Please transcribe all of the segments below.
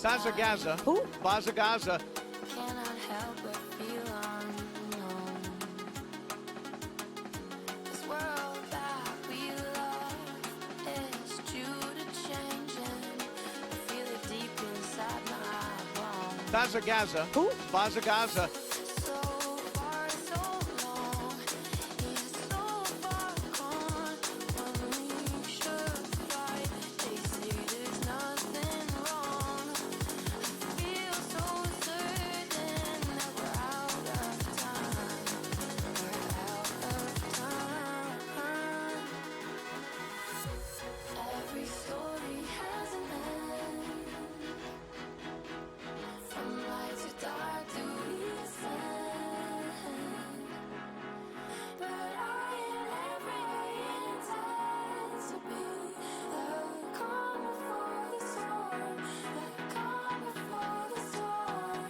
Bazza Gaza. Who? Bazza Gaza. Cannot help but feel unknown. This world that we love is due to changing. I feel it deep inside my bones. Bazza Gaza. Who? Bazza Gaza. So far, so long. It's so far gone. When we should fight, they say there's nothing wrong. I feel so certain that we're out of time. We're out of time. Every story has an end. From light to dark to descend. But I am every intent to be the calm before the storm. The calm before the storm.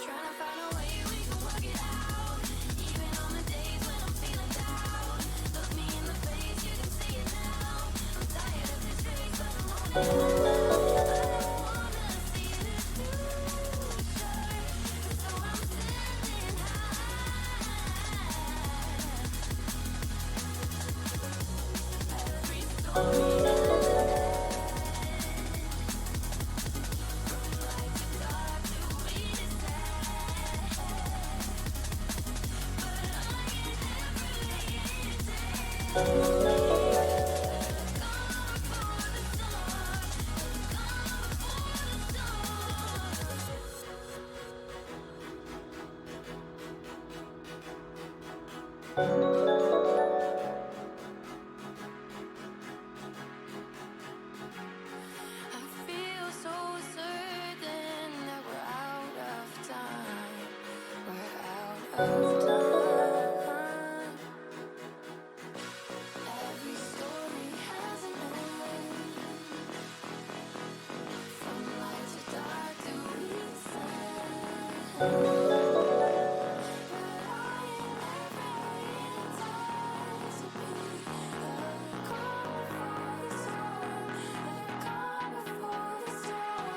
Trying to find a way we can work it out. Even on the days when I'm feeling down. Look me in the face, you can see it now. I'm tired of this race, but I'm holding on. I don't wanna see this future, so I'm standing high. Every story has an end. From light to dark to we descend. But I get every intent. Come for the storm. Come for the storm. I feel so certain that we're out of time. We're out of time. Every story has an end. From light to dark to descend. But I am every intent to be the calm before the storm. The calm before the storm.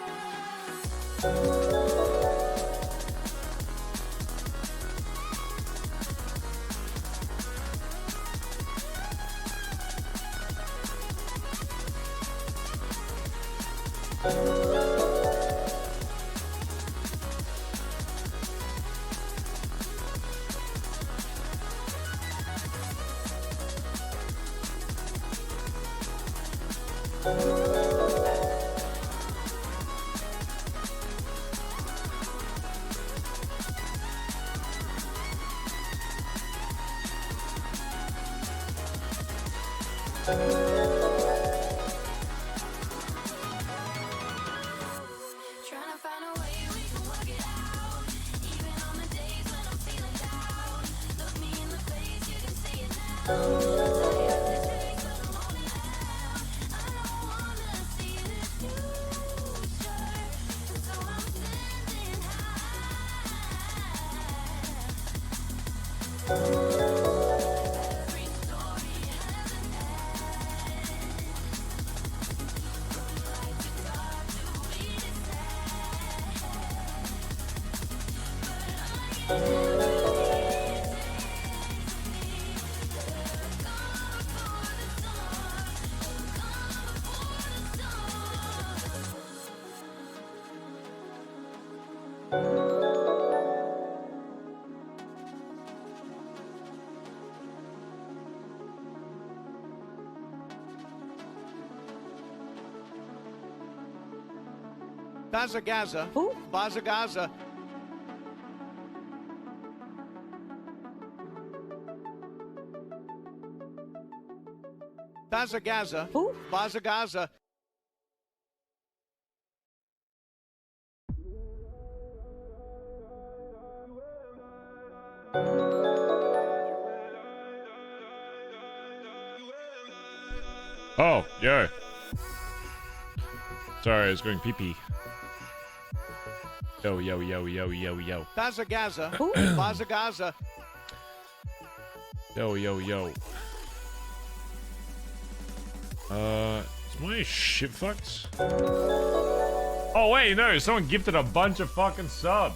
Trying to find a way we can work it out. Even on the days when I'm feeling down. Look me in the face, you can see it now. I'm tired of this race, but I'm holding out. I don't wanna see this future, so I'm standing high. Every story has an end. From light to dark to we descend. But I get every Bazza Gaza. Who? Bazza Gaza. Bazza Gaza. Who? Bazza Gaza. Oh, yo. Sorry, I was going pee-pee. Yo, yo, yo, yo, yo, yo. Bazza Gaza. Who? Bazza Gaza. Yo, yo, yo. Is my shit fucked? Oh, wait, no. Someone gifted a bunch of fucking subs.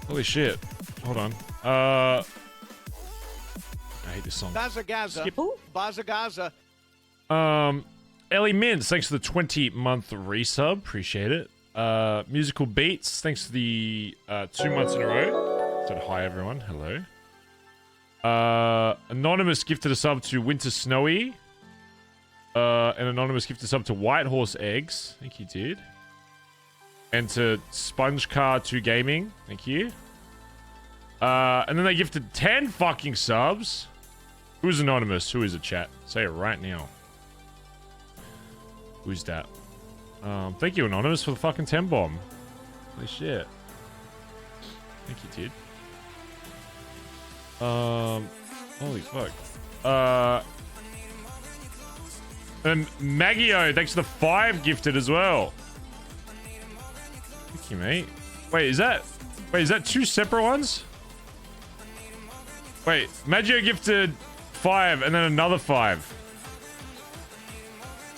Holy shit. Hold on. I hate this song. Bazza Gaza. Skip. Who? Bazza Gaza. Ellie Mintz, thanks for the 20-month resub. Appreciate it. Musical Beats, thanks for the 2 months in a row. Said hi, everyone. Hello. Anonymous gifted a sub to Winter Snowy. And Anonymous gifted a sub to White Horse Eggs. Thank you, dude. And to Sponge Car 2 Gaming. Thank you. And then they gifted 10 fucking subs. Who's Anonymous? Who is it, chat? Say it right now. Who's that? Thank you, Anonymous, for the fucking 10 bomb. Holy shit. Thank you, dude. Holy fuck. And Maggio, thanks for the 5 gifted as well. Thank you, mate. Wait, is that 2 separate ones? Wait, Maggio gifted 5 and then another 5.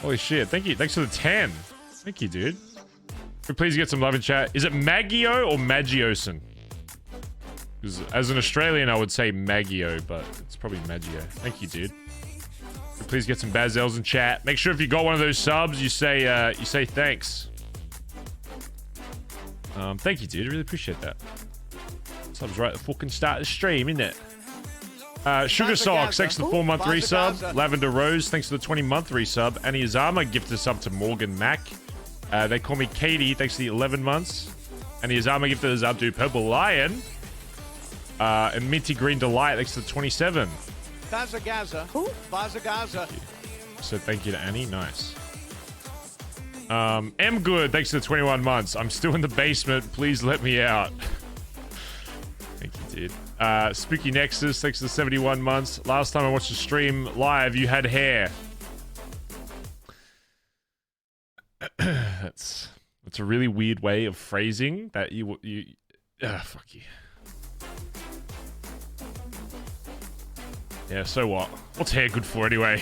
Holy shit, thank you. Thanks for the 10. Thank you, dude. Could please get some love in chat. Is it Maggio or Maggioson? Because as an Australian, I would say Maggio, but it's probably Maggio. Thank you, dude. Could please get some Bazels in chat. Make sure if you got one of those subs, you say thanks. Thank you, dude. I really appreciate that. Subs right at the fucking start of the stream, isn't it? Sugar Socks, thanks for the 4-month resub. Lavender Rose, thanks for the 20-month resub. Annie Azama gifted a sub to Morgan Mack. They call me Katie, thanks for the 11 months. Annie Azama gifted a sub to Purple Lion. And Minty Green Delight, thanks for the 27. Bazza Gaza. Who? Bazza Gaza. So thank you to Annie, nice. M Good, thanks for the 21 months. I'm still in the basement, please let me out. Thank you, dude. Spooky Nexus, thanks for the 71 months. Last time I watched the stream live, you had hair. That's a really weird way of phrasing that you fuck you. Yeah, so what? What's hair good for anyway?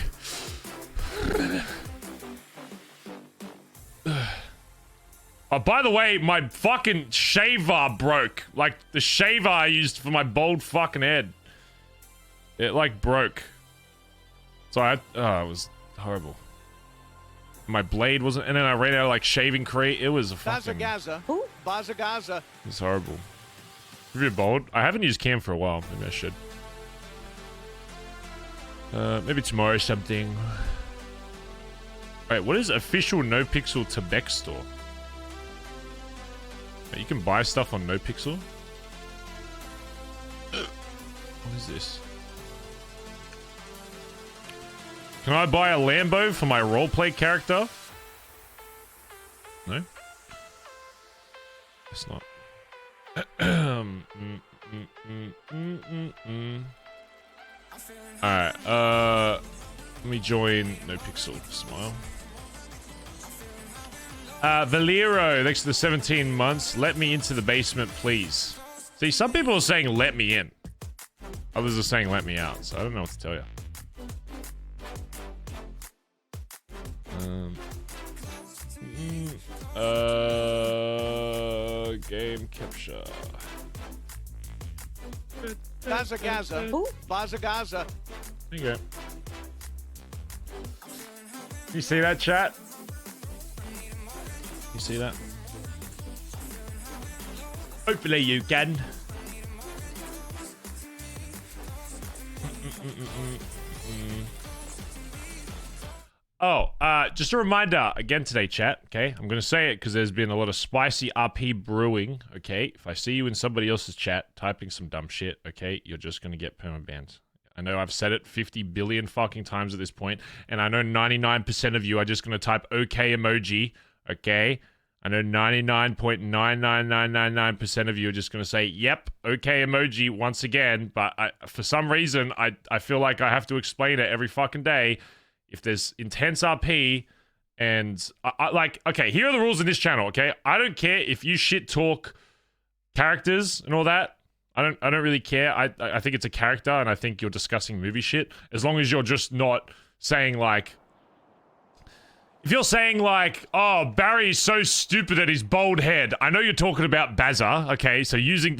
Oh, by the way, my fucking shaver broke. Like, the shaver I used for my bald fucking head. It, like, broke. So it was horrible. My blade wasn't... And then I ran out of, like, shaving cream. It was a fucking... Bazza Gaza. Who? Bazza Gaza. It was horrible. If you're bald, I haven't used cam for a while. Maybe I should. Maybe tomorrow or something. Wait, what is official NoPixel Tibet store? You can buy stuff on NoPixel. What is this? Can I buy a Lambo for my roleplay character? No? It's not. Alright, let me join NoPixel. Smile. Valero, thanks for the 17 months. Let me into the basement, please. See, some people are saying let me in. Others are saying let me out, so I don't know what to tell you. Game capture. Bazza Gaza. Who? Bazza Gaza. There you go. You see that, chat? You see that? Hopefully you can. Oh, just a reminder again today, chat. Okay, I'm gonna say it because there's been a lot of spicy RP brewing. Okay, if I see you in somebody else's chat typing some dumb shit, okay, you're just gonna get permabanned. I know I've said it 50 billion fucking times at this point, and I know 99% of you are just gonna type okay emoji. Okay, I know 99.99999% of you are just gonna say yep, okay emoji once again. But for some reason, I feel like I have to explain it every fucking day. If there's intense RP and like, okay, here are the rules in this channel, okay? I don't care if you shit talk characters and all that. I don't really care. I think it's a character and I think you're discussing movie shit. As long as you're just not saying like, if you're saying like, oh, Barry's so stupid at his bald head. I know you're talking about Bazza, okay? So using,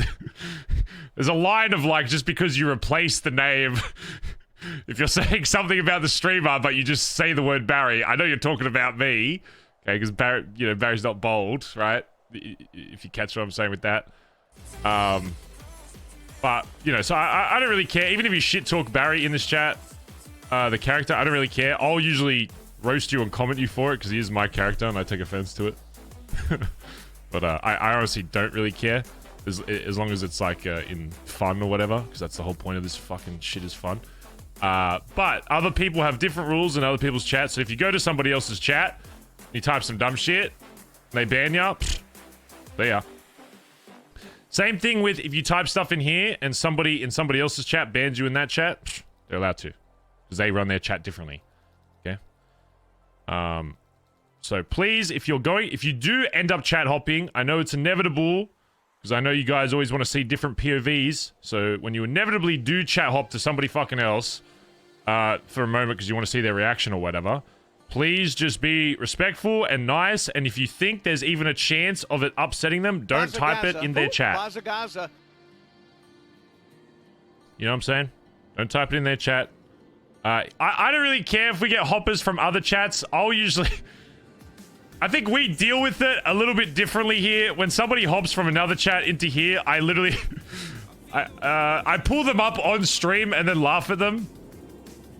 there's a line of like, just because you replace the name, if you're saying something about the streamer, but you just say the word Barry, I know you're talking about me, okay? Because Barry, you know, Barry's not bold, right? If you catch what I'm saying with that. But you know, so I don't really care. Even if you shit talk Barry in this chat, the character, I don't really care. I'll usually roast you and comment you for it because he is my character and I take offense to it. But I honestly don't really care as long as it's like in fun or whatever, because that's the whole point of this fucking shit is fun. But other people have different rules in other people's chats. So if you go to somebody else's chat, you type some dumb shit, and they ban you, there you are. Same thing with if you type stuff in here and somebody in somebody else's chat bans you in that chat, they're allowed to, because they run their chat differently. Okay. So please, if you do end up chat hopping, I know it's inevitable, because I know you guys always want to see different POVs. So when you inevitably do chat hop to somebody fucking else for a moment because you want to see their reaction or whatever, please just be respectful and nice. And if you think there's even a chance of it upsetting them, don't type it in their chat. You know what I'm saying? Don't type it in their chat. I don't really care if we get hoppers from other chats. I'll usually... I think we deal with it a little bit differently here. When somebody hops from another chat into here, I literally... I pull them up on stream and then laugh at them.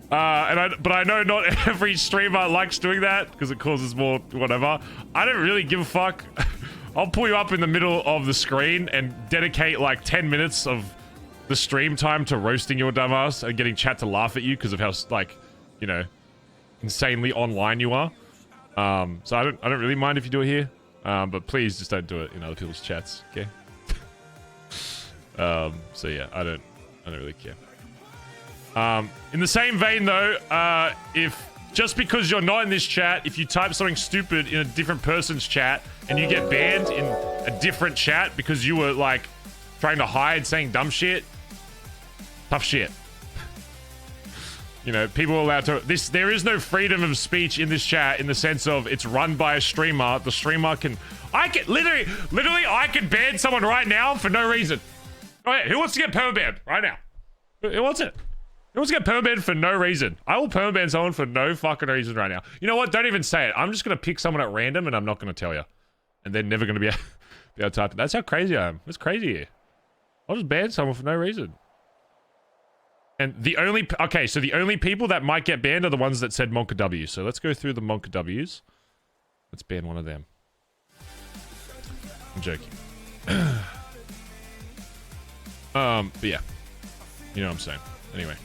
But I know not every streamer likes doing that because it causes more whatever. I don't really give a fuck. I'll pull you up in the middle of the screen and dedicate like 10 minutes of the stream time to roasting your dumbass and getting chat to laugh at you because of how, like, you know, insanely online you are. So I don't really mind if you do it here. But please just don't do it in other people's chats, okay? So yeah, I don't really care. In the same vein though, if just because you're not in this chat, if you type something stupid in a different person's chat and you get banned in a different chat because you were like trying to hide saying dumb shit, tough shit. You know, people are allowed to... There is no freedom of speech in this chat in the sense of it's run by a streamer. The streamer can... Literally, I could ban someone right now for no reason. Oh yeah, who wants to get permabanned right now? Who wants it? Who wants to get permabanned for no reason? I will permaban someone for no fucking reason right now. You know what? Don't even say it. I'm just going to pick someone at random and I'm not going to tell you. And they're never going to be able to type it. That's how crazy I am. It's crazy here. I'll just ban someone for no reason. And the only... Okay, so the only people that might get banned are the ones that said Monka W. So let's go through the Monka Ws. Let's ban one of them. I'm joking. But yeah. You know what I'm saying. Anyway.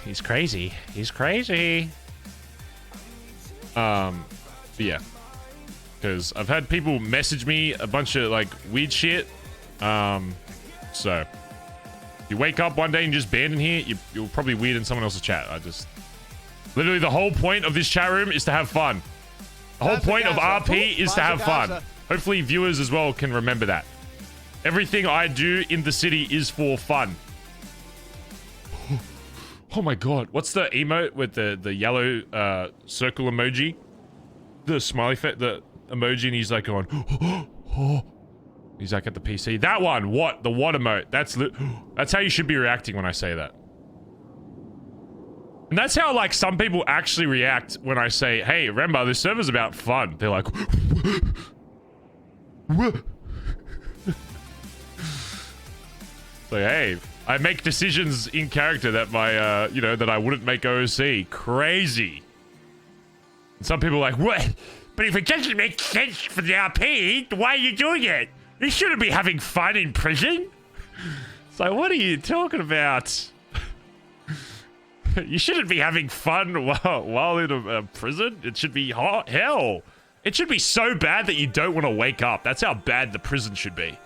He's crazy. He's crazy. But yeah. Because I've had people message me a bunch of, like, weird shit. So... If you wake up one day and just banned in here, you're probably weird in someone else's chat. Literally, the whole point of this chat room is to have fun. The whole point of RP is to have fun. Hopefully, viewers as well can remember that. Everything I do in the city is for fun. Oh my god. What's the emote with the yellow circle emoji? The smiley face, the emoji, and he's like going... He's like at the PC. That one! What? The what emote. That's how you should be reacting when I say that. And that's how, like, some people actually react when I say, hey, remember, this server's about fun. They're like... So, hey, I make decisions in character that my, you know, that I wouldn't make OOC. Crazy. Some people are like, what? But if it doesn't make sense for the RP, why are you doing it? You shouldn't be having fun in prison. It's like, what are you talking about? You shouldn't be having fun while in a prison. It should be hot hell. It should be so bad that you don't want to wake up. That's how bad the prison should be.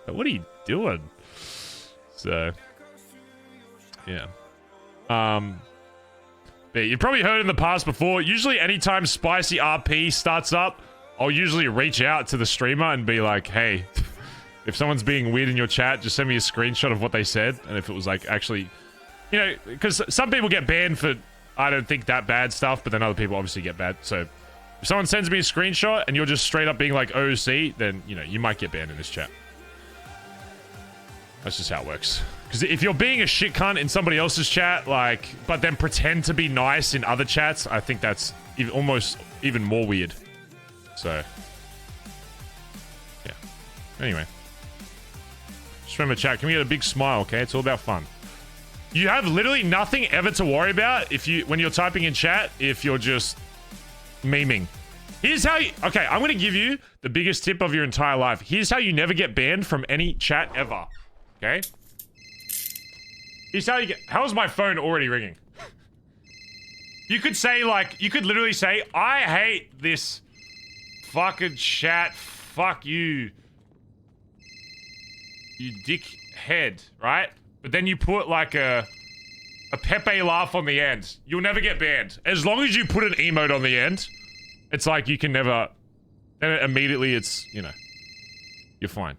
But what are you doing? So, yeah. But you've probably heard in the past before, usually anytime Spicy RP starts up, I'll usually reach out to the streamer and be like, hey, if someone's being weird in your chat, just send me a screenshot of what they said. And if it was like actually, you know, because some people get banned for, I don't think that bad stuff, but then other people obviously get bad. So if someone sends me a screenshot and you're just straight up being like OC, then, you know, you might get banned in this chat. That's just how it works. Because if you're being a shit cunt in somebody else's chat, like, but then pretend to be nice in other chats, I think that's almost even more weird. So, yeah. Anyway. Just remember, chat, can we get a big smile, okay? It's all about fun. You have literally nothing ever to worry about when you're typing in chat if you're just memeing. Here's how you... Okay, I'm going to give you the biggest tip of your entire life. Here's how you never get banned from any chat ever. Okay? Here's how you get... How's my phone already ringing? You could say, like... You could literally say, I hate this fucking chat. Fuck you. You dickhead, right? But then you put, like, a Pepe laugh on the end. You'll never get banned. As long as you put an emote on the end, it's like you can never... Then immediately it's, you know... You're fine.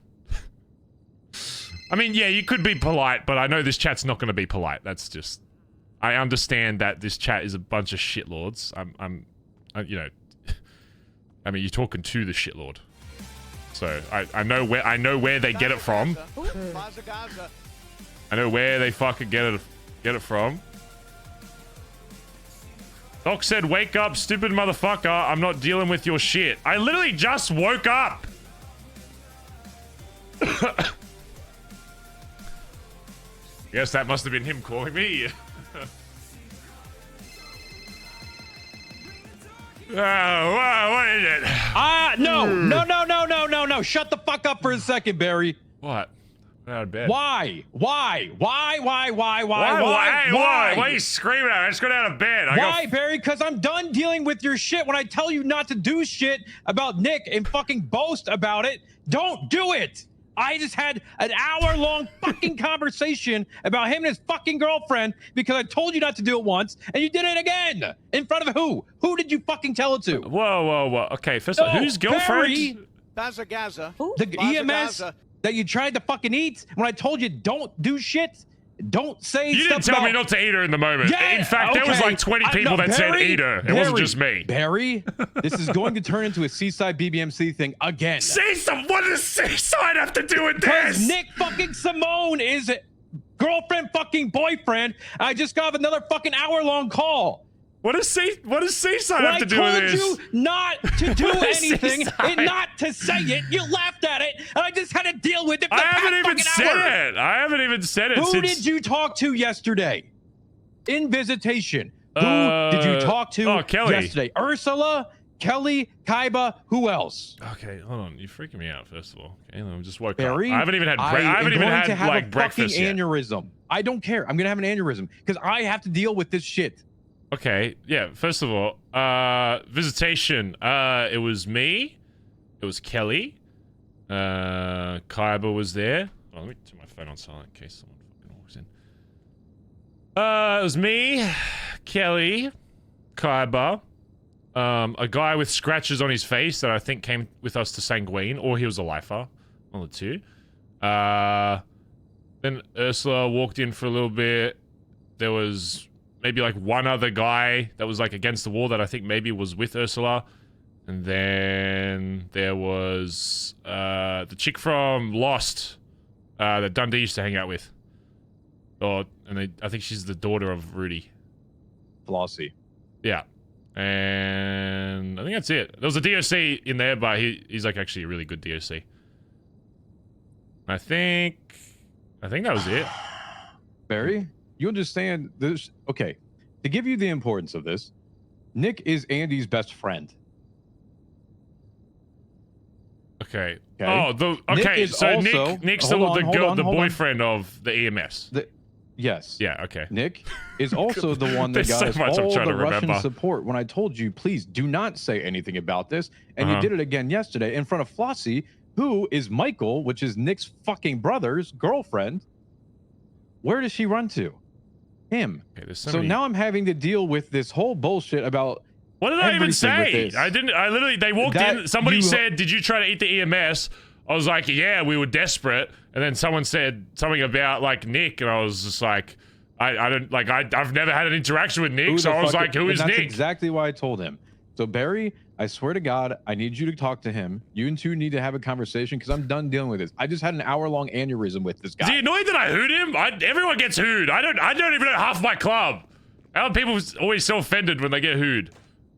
I mean, yeah, you could be polite, but I know this chat's not going to be polite. That's just... I understand that this chat is a bunch of shitlords. You know... I mean, you're talking to the shitlord. So, I know where they get it from. I know where they fucking get it from. Doc said, wake up, stupid motherfucker. I'm not dealing with your shit. I literally just woke up. Guess that must have been him calling me. What is it? No. Shut the fuck up for a second, Barry. What? I'm out of bed. Why? Why are you screaming at me? I just got out of bed. Why, Barry? Because I'm done dealing with your shit. When I tell you not to do shit about Nick and fucking boast about it, don't do it. I just had an hour-long fucking conversation about him and his fucking girlfriend because I told you not to do it once, and you did it again. In front of who? Who did you fucking tell it to? Whoa. Okay, first of all, whose girlfriend? Bazza Gaza. The EMS that you tried to fucking eat when I told you don't do shit. Don't say You didn't tell me not to eat her in the moment. Yeah, in fact, there was like 20 people that said eat her. It wasn't just me. Barry, this is going to turn into a Seaside BBMC thing again. What does Seaside have to do with this? Because Nick fucking Simone is girlfriend fucking boyfriend. I just got another fucking hour-long call. What does Seaside have to do with this? I told you not to do anything and not to say it. You laughed at it, and I just had to deal with it for the past fucking hour. I haven't even said it. Who did you talk to yesterday? In visitation. Who did you talk to yesterday? Ursula, Kelly, Kaiba, who else? Okay, hold on. You're freaking me out, first of all. Okay, I just woke Barry, up. I haven't even had like breakfast yet. Aneurysm. I don't care. I'm going to have an aneurysm because I have to deal with this shit. Okay, yeah, first of all, visitation, it was me, it was Kelly, Kaiba was there. Oh, let me turn my phone on silent in case someone fucking walks in. It was me, Kelly, Kaiba, a guy with scratches on his face that I think came with us to Sanguine, or he was a lifer, one of the two. Then Ursula walked in for a little bit. There was maybe like one other guy that was like against the wall that I think maybe was with Ursula. And then there was the chick from Lost that Dundee used to hang out with. I think she's the daughter of Rudy. Flossie. Yeah. And I think that's it. There was a DOC in there, but he's like actually a really good DOC. I think that was it. Barry? You understand this? Okay, to give you the importance of this, Nick is Andy's best friend. Okay. Okay. Oh, Nick okay. is So also- Nick's hold on, hold on, the hold on. boyfriend of the EMS. Yes. Yeah. Okay. Nick is also the one that There's got so us much I'm all trying the to Russian remember. support when I told you, please do not say anything about this. And you did it again yesterday in front of Flossie, who is Michael, which is Nick's fucking brother's girlfriend. Where does she run to? Him. Okay, there's So many... now I'm having to deal with this whole bullshit about What did I even everything with say? this. I didn't. I literally. They walked That in. Somebody you- said, "Did you try to eat the EMS?" I was like, "Yeah, we were desperate." And then someone said something about like Nick, and I was just like, "I don't like. I've never had an interaction with Nick, Who so the I was fuck- like, who and is that's Nick?" exactly why I told him. So Barry, I swear to God, I need you to talk to him. You and two need to have a conversation because I'm done dealing with this. I just had an hour-long aneurysm with this Is guy. he annoyed that I hooed him? Everyone gets hooed. I don't even know half my club. How are people always so offended when they get hooed?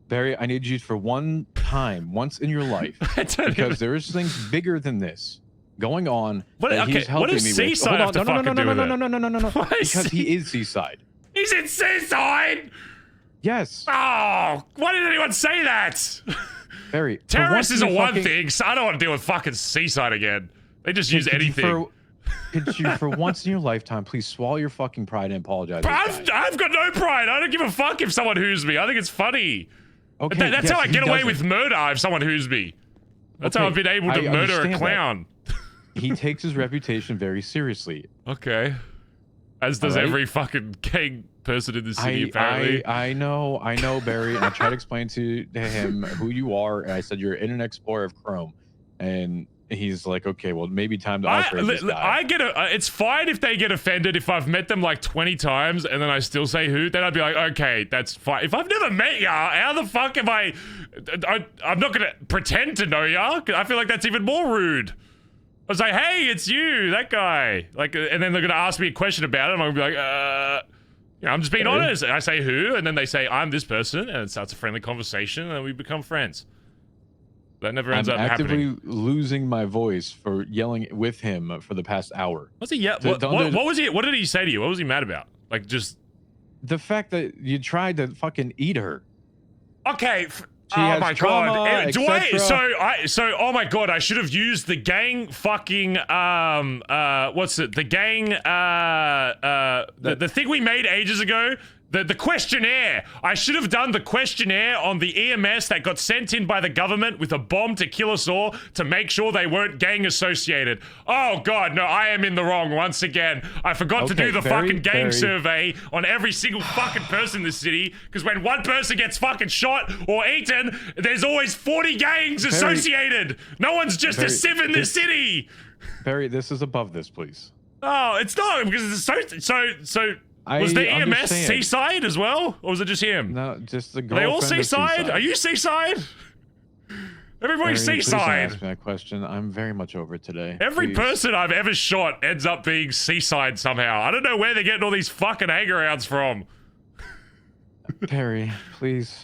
Barry, I need you for one time, once in your life, I don't because even... there's things bigger than this going on What- that okay, he's helping what does me with. Seaside have to fucking do with it? No. Why is Because he- he is Seaside. He's in Seaside. Yes, Oh, why did anyone say that? Barry. for Terrorist once is in a your one fucking- thing, so I don't want to deal with fucking Seaside again. They just use Could you anything. Could you, for once in your lifetime, please swallow your fucking pride and apologize? But to this guy? I've got no pride. I don't give a fuck if someone hoos me. I think it's funny. Okay, That's yes, how I he get away doesn't. with murder if someone hoos me. That's how Okay, I've been able to I murder a understand that. clown. He takes his reputation very seriously. Okay. As does Alright. every fucking gang person in the city, apparently. I know, Barry. And I tried to explain to him who you are, and I said you're Internet Explorer of Chrome, and he's like, okay, well, maybe time to upgrade this guy. It's fine if they get offended if I've met them like 20 times and then I still say who, then I'd be like, okay, that's fine. If I've never met ya, how the fuck am I'm not gonna pretend to know ya. I feel like that's even more rude. I was like, hey, it's you, that guy. Like, and then they're gonna ask me a question about it, and I'm gonna be like, I'm just being honest. I say who, and then they say I'm this person, and it starts a friendly conversation, and then we become friends. That never ends I'm up actively happening. losing my voice for yelling with him for the past hour. What's he? Yeah. So What was he? What did he say to you? What was he mad about? Like just. The fact that you tried to fucking eat her. Okay. She Oh has my trauma, god. Do I etc. so oh my god, I should have used the gang fucking what's it? The gang the thing we made ages ago. The questionnaire. I should have done the questionnaire on the EMS that got sent in by the government with a bomb to kill us all to make sure they weren't gang associated. Oh god, no, I am in the wrong once again. I forgot to do the fucking gang survey on every single fucking person in the city, because when one person gets fucking shot or eaten, there's always 40 gangs associated. No one's just a civ in this city. Barry, this is above this, please. Oh, it's not, because it's so was the EMS understand. Seaside as well? Or was it just him? No, just the Are they all girlfriend of Seaside? Are you Seaside? Everybody's Barry, please don't Seaside. ask me that question. I'm very much over it today. Every Please. person I've ever shot ends up being Seaside somehow. I don't know where they're getting all these fucking hangarounds from. Barry, please.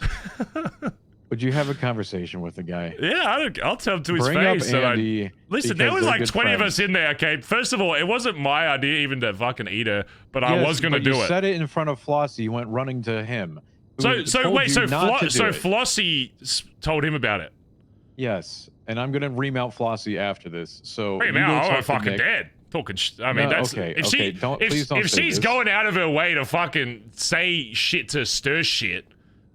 Would you have a conversation with the guy? Yeah, I'll tell him to his Bring face. up that Andy. Listen, there because was they're like good 20 of friends. us in there, okay? First of all, it wasn't my idea even to fucking eat her, but I Yes, was going to but do you it. said it in front of Flossie. You went running to him. who So told wait, you so not to do it. Flossie told him about it. Yes, and I'm gonna remount Flossie after this. So Hey you man, go I'm talk to fucking Nick. dead. Talking. I mean, No, that's okay, if okay, she please don't if say she's this. going out of her way to fucking say shit to stir shit,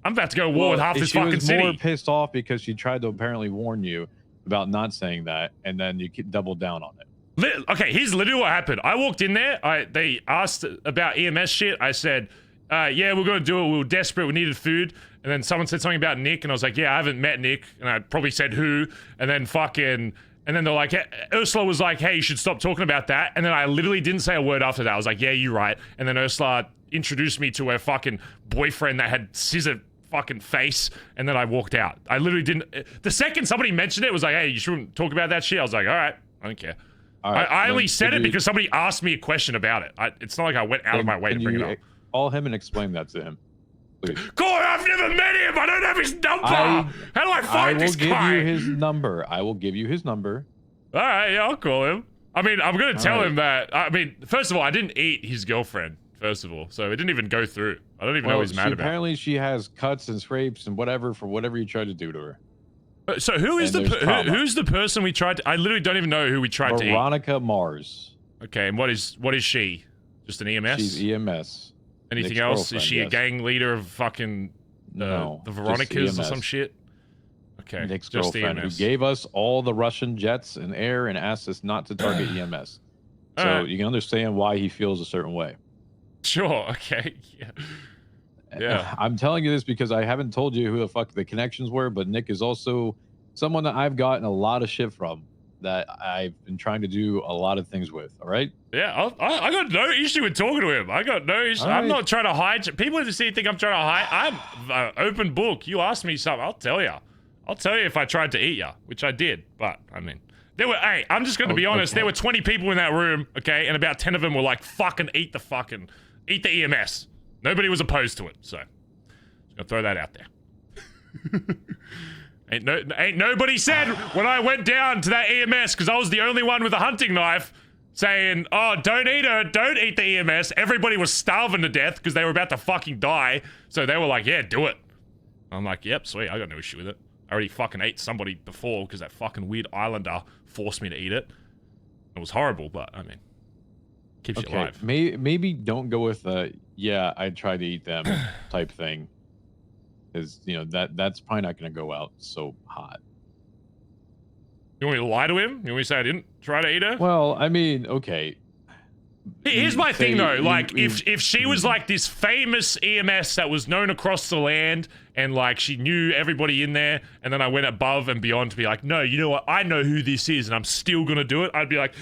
I'm about to go to war Well, with half this she fucking was more city. pissed off because she tried to apparently warn you about not saying that, and then you doubled down on it. Okay, here's literally what happened. I walked in there. They asked about EMS shit. I said, yeah, we're gonna do it. We were desperate. We needed food. And then someone said something about Nick, and I was like, yeah, I haven't met Nick. And I probably said who. And then and then they're like, Ursula was like, hey, you should stop talking about that. And then I literally didn't say a word after that. I was like, yeah, you're right. And then Ursula introduced me to her fucking boyfriend that had scissor fucking face. And then I walked out. I literally didn't. The second somebody mentioned it, it was like, hey, you shouldn't talk about that shit. I was like, all right, I don't care. All right, I only then said could it you- because somebody asked me a question about it. It's not like I went out of my way to Can bring you it up. Call him and explain that to him, please. Cora, I've never met him. I don't have his number. How do I I find will this give guy? you his number. I will give you his number. All right, yeah, I'll call him. I mean, I'm going to tell right. him that. I mean, first of all, I didn't eat his girlfriend, first of all. So it didn't even go through. I don't even know what he's mad about. Apparently, she has cuts and scrapes and whatever for whatever you tried to do to her. So who is who's the person we tried to? I literally don't even know who we tried to eat. Veronica Mars. Okay, and what is she? Just an EMS? She's EMS. Anything Nick's else? Is she a yes. gang leader of fucking No, the just Veronicas or EMS. some shit? Okay, Nick's just girlfriend who EMS. gave us all the Russian jets and air and asked us not to target EMS. So Alright. you can understand why he feels a certain way. Sure. Okay. Yeah. Yeah. I'm telling you this because I haven't told you who the fuck the connections were, but Nick is also someone that I've gotten a lot of shit from that I've been trying to do a lot of things with. All right. Yeah, I got no issue with talking to him. I got no issue. I'm Alright. not trying to hide. People just think I'm trying to hide. I'm open book. You ask me something, I'll tell you. I'll tell you if I tried to eat you, which I did. But I mean, hey, I'm just going to be honest. Okay. There were 20 people in that room, okay, and about 10 of them were like, eat the EMS. Nobody was opposed to it, so just gonna throw that out there. Ain't nobody said when I went down to that EMS because I was the only one with a hunting knife saying, "Oh, don't eat her, don't eat the EMS." Everybody was starving to death because they were about to fucking die, so they were like, "Yeah, do it." I'm like, "Yep, sweet, I got no issue with it." I already fucking ate somebody before because that fucking weird islander forced me to eat it. It was horrible, but I mean, keeps you alive. Maybe don't go with yeah, I tried to eat them type thing. Is that's probably not going to go out so hot. You want me to lie to him? You want me to say I didn't try to eat her? Well, I mean, okay. Here's my thing though, like if she was like this famous EMS that was known across the land and like she knew everybody in there, and then I went above and beyond to be like, no, you know what, I know who this is and I'm still gonna do it, I'd be like,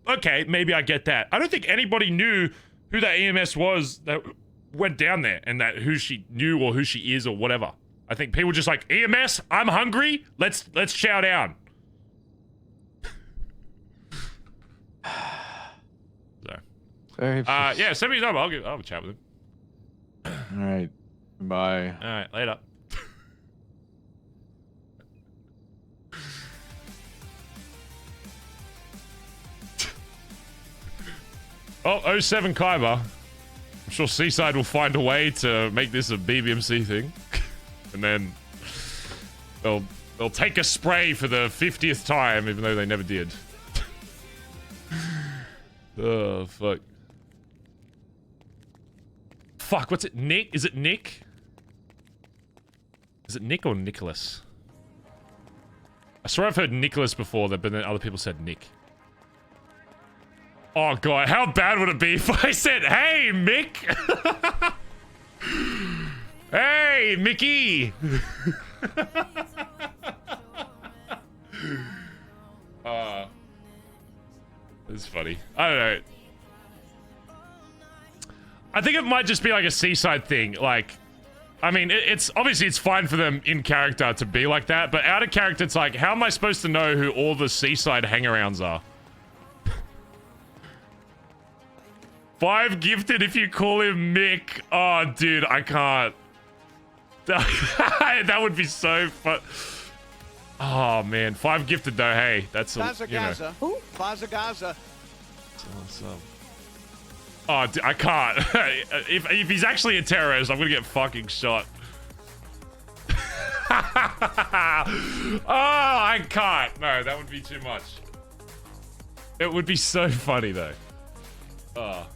okay, maybe I get that. I don't think anybody knew who that EMS was that went down there and that who she knew or who she is or whatever. I think people just like, EMS, I'm hungry, let's chow down. Yeah, send me his number. I'll have a chat with him. All right. Bye. All right, later. Oh, 07 Kaiba. I'm sure Seaside will find a way to make this a BBMC thing. And then they'll take a spray for the 50th time, even though they never did. Oh, fuck. Fuck, what's it? Nick? Is it Nick? Is it Nick or Nicholas? I swear I've heard Nicholas before, but then other people said Nick. Oh god, how bad would it be if I said, "Hey, Mick"? Hey, Mickey! It's funny. I don't know. I think it might just be like a Seaside thing. Like, I mean, it's obviously it's fine for them in character to be like that, but out of character, it's like, how am I supposed to know who all the Seaside hangarounds are? 5 gifted if you call him Mick. Oh, dude, I can't. That would be so fun. Oh, man. 5 gifted, though. Hey, that's a, Bazza Gaza. Bazza Gaza. Awesome. Oh, I can't. if he's actually a terrorist, I'm gonna get fucking shot. Oh, I can't. No, that would be too much. It would be so funny, though. Oh.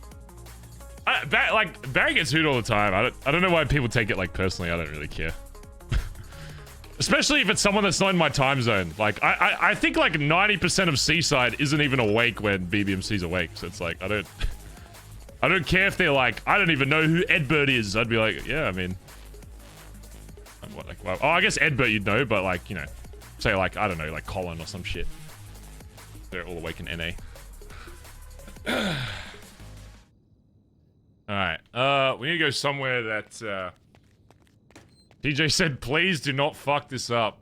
Barry gets hooed all the time. I don't know why people take it like personally. I don't really care. Especially if it's someone that's not in my time zone. Like, I think like 90% of Seaside isn't even awake when BBMC's awake. So it's like, I don't care if they're like, I don't even know who Edbert is. I'd be like, yeah, I mean, what, like, well, oh, I guess Edbert you'd know, but like, you know, say like, I don't know, like Collin or some shit. They're all awake in NA. Alright, we need to go somewhere that, TJ said, please do not fuck this up.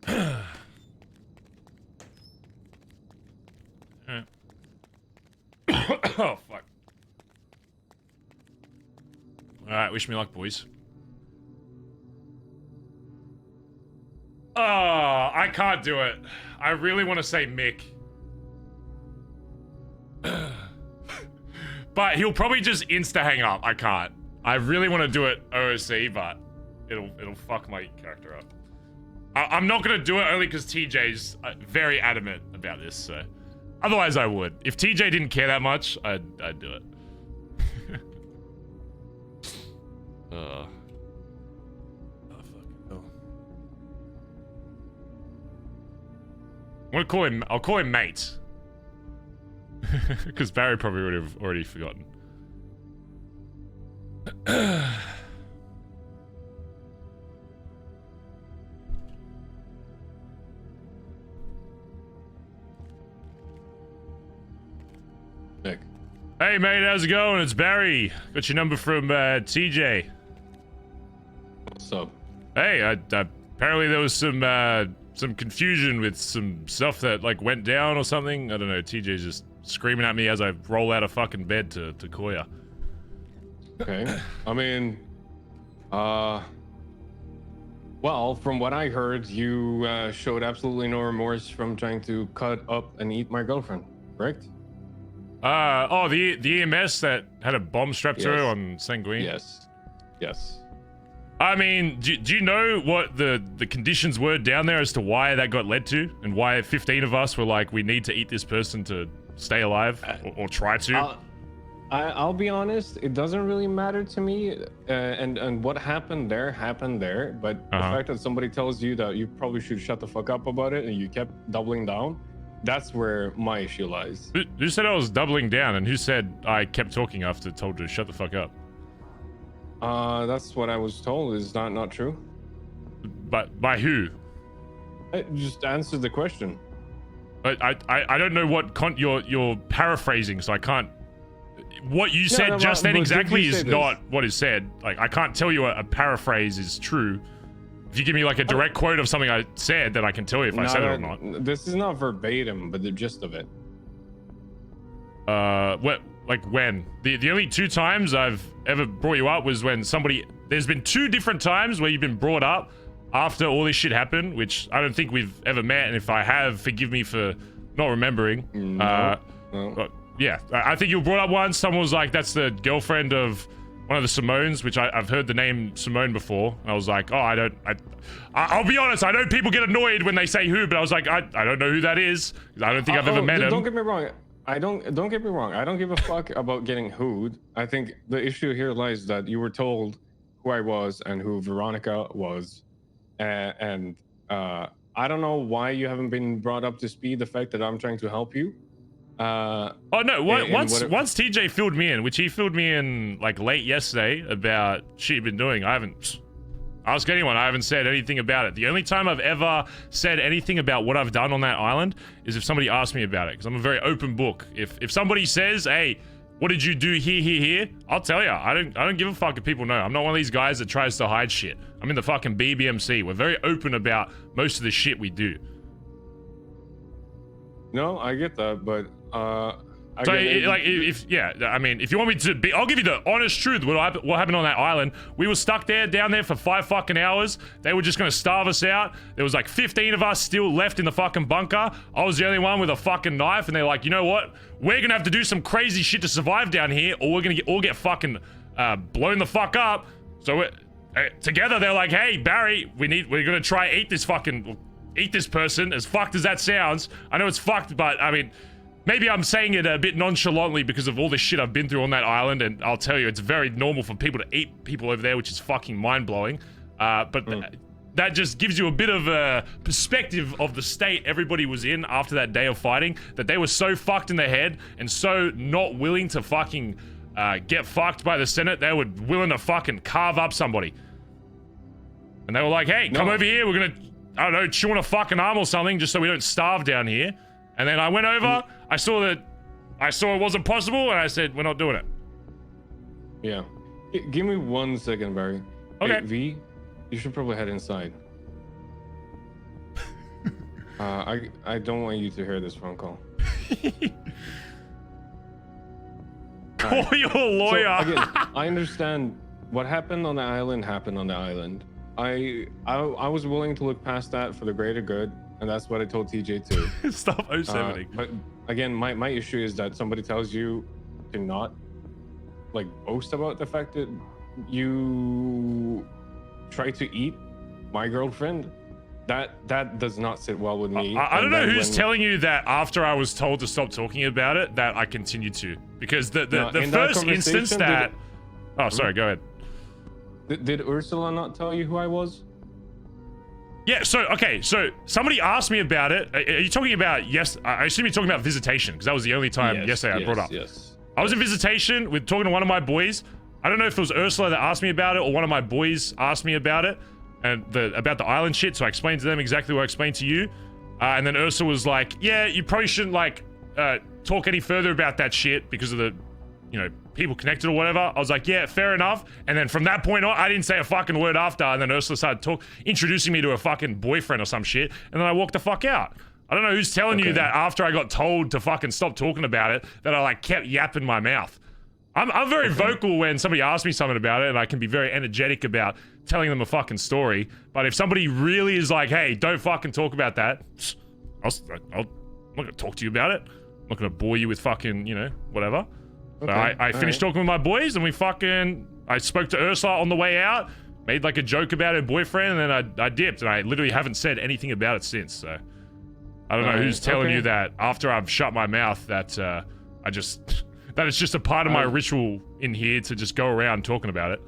Alright. Oh, fuck. Alright, wish me luck, boys. Oh, I can't do it. I really want to say Mick. But he'll probably just insta hang up. I can't. I really want to do it OOC, but it'll fuck my character up. I'm not gonna do it only because TJ's very adamant about this. So, otherwise I would. If TJ didn't care that much, I'd do it. Oh, fucking hell. I'll call him mate. Because Barry probably would have already forgotten. Nick. Hey mate, how's it going? It's Barry. Got your number from TJ. What's up? Hey, apparently there was some confusion with some stuff that like went down or something. I don't know. TJ's just screaming at me as I roll out of fucking bed to call ya. Okay. I mean, well, from what I heard, you showed absolutely no remorse from trying to cut up and eat my girlfriend, correct? The EMS that had a bomb strapped to her Yes. on Sanguine? Yes. Yes. I mean, do you know what the conditions were down there as to why that got led to? And why 15 of us were like, we need to eat this person to stay alive? Or try to? I'll be honest, it doesn't really matter to me. And what happened there, but the fact that somebody tells you that you probably should shut the fuck up about it and you kept doubling down, that's where my issue lies. Who said I was doubling down, and who said I kept talking after told you to shut the fuck up? That's what I was told. Is that not true? But by who? Just answer the question. I don't know what you're paraphrasing, so I can't. What you said no, just but then did exactly you say is this? not what is said. Like, I can't tell you a paraphrase is true. If you give me like a direct quote of something I said, then I can tell you if I said it or not. This is not verbatim, but the gist of it. What? Like when? The only 2 times I've ever brought you up was when somebody. There's been 2 different times where you've been brought up after all this shit happened, which I don't think we've ever met. And if I have, forgive me for not remembering. No. But yeah, I think you were brought up once. Someone was like, "That's the girlfriend of one of the Simones," which I've heard the name Simone before. And I was like, "Oh, I'll be honest. I know people get annoyed when they say who, but I was like, I don't know who that is. I don't think I've ever met him." Don't get me wrong. Don't get me wrong. I don't give a fuck about getting hooed. I think the issue here lies that you were told who I was and who Veronica was, and I don't know why you haven't been brought up to speed. The fact that I'm trying to help you. Oh no! Once TJ filled me in, which he filled me in like late yesterday about shit you've been doing. I haven't asked anyone. I haven't said anything about it. The only time I've ever said anything about what I've done on that island is if somebody asked me about it, because I'm a very open book. If somebody says, "Hey, what did you do here?" I'll tell you. I don't give a fuck if people know. I'm not one of these guys that tries to hide shit. I'm in the fucking BBMC. We're very open about most of the shit we do. No, I get that, but So, if you want me to be, I'll give you the honest truth. What happened on that island? We were stuck down there for 5 fucking hours. They were just gonna starve us out. There was like 15 of us still left in the fucking bunker. I was the only one with a fucking knife, and they're like, you know what? We're gonna have to do some crazy shit to survive down here, or we're gonna get fucking blown the fuck up. So together, they're like, hey Barry, we're gonna try eat this person. As fucked as that sounds, I know it's fucked, but I mean. Maybe I'm saying it a bit nonchalantly because of all the shit I've been through on that island, and I'll tell you, it's very normal for people to eat people over there, which is fucking mind-blowing. That just gives you a bit of a perspective of the state everybody was in after that day of fighting, that they were so fucked in the head and so not willing to fucking get fucked by the Senate, they were willing to fucking carve up somebody. And they were like, hey, come over here, we're gonna, I don't know, chew on a fucking arm or something just so we don't starve down here. And then I went over, I saw it wasn't possible, and I said, we're not doing it. Yeah. Give me 1 second, Barry. Okay. Hey, V, you should probably head inside. I don't want you to hear this phone call. Call your lawyer. So, again, I understand what happened on the island happened on the island. I was willing to look past that for the greater good. And that's what I told TJ too. Stop 070. But again, my issue is that somebody tells you to not like boast about the fact that you try to eat my girlfriend, that does not sit well with me. I don't And know then who's telling you that after I was told to stop talking about it, that I continued to. Because the in that first instance conversation, that... Oh, sorry, go ahead. Did Ursula not tell you who I was? Yeah, so somebody asked me about it. Are you talking about, I assume you're talking about visitation, because that was the only time yesterday I brought up. Yes. I was in visitation with talking to one of my boys. I don't know if it was Ursula that asked me about it or one of my boys asked me about it and about the island shit. So I explained to them exactly what I explained to you. And then Ursula was like, yeah, you probably shouldn't like talk any further about that shit because of the, people connected or whatever. I was like, yeah, fair enough. And then from that point on, I didn't say a fucking word after. And then Ursula started introducing me to her fucking boyfriend or some shit. And then I walked the fuck out. I don't know who's telling you that after I got told to fucking stop talking about it, that I like kept yapping my mouth. I'm very vocal when somebody asks me something about it, and I can be very energetic about telling them a fucking story. But if somebody really is like, hey, don't fucking talk about that, I'm not gonna talk to you about it. I'm not gonna bore you with fucking, whatever. So I finished talking with my boys, and I spoke to Ursula on the way out, made like a joke about her boyfriend, and then I dipped, and I literally haven't said anything about it since. So I don't know who's telling you that after I've shut my mouth that that it's just a part of my ritual in here to just go around talking about it.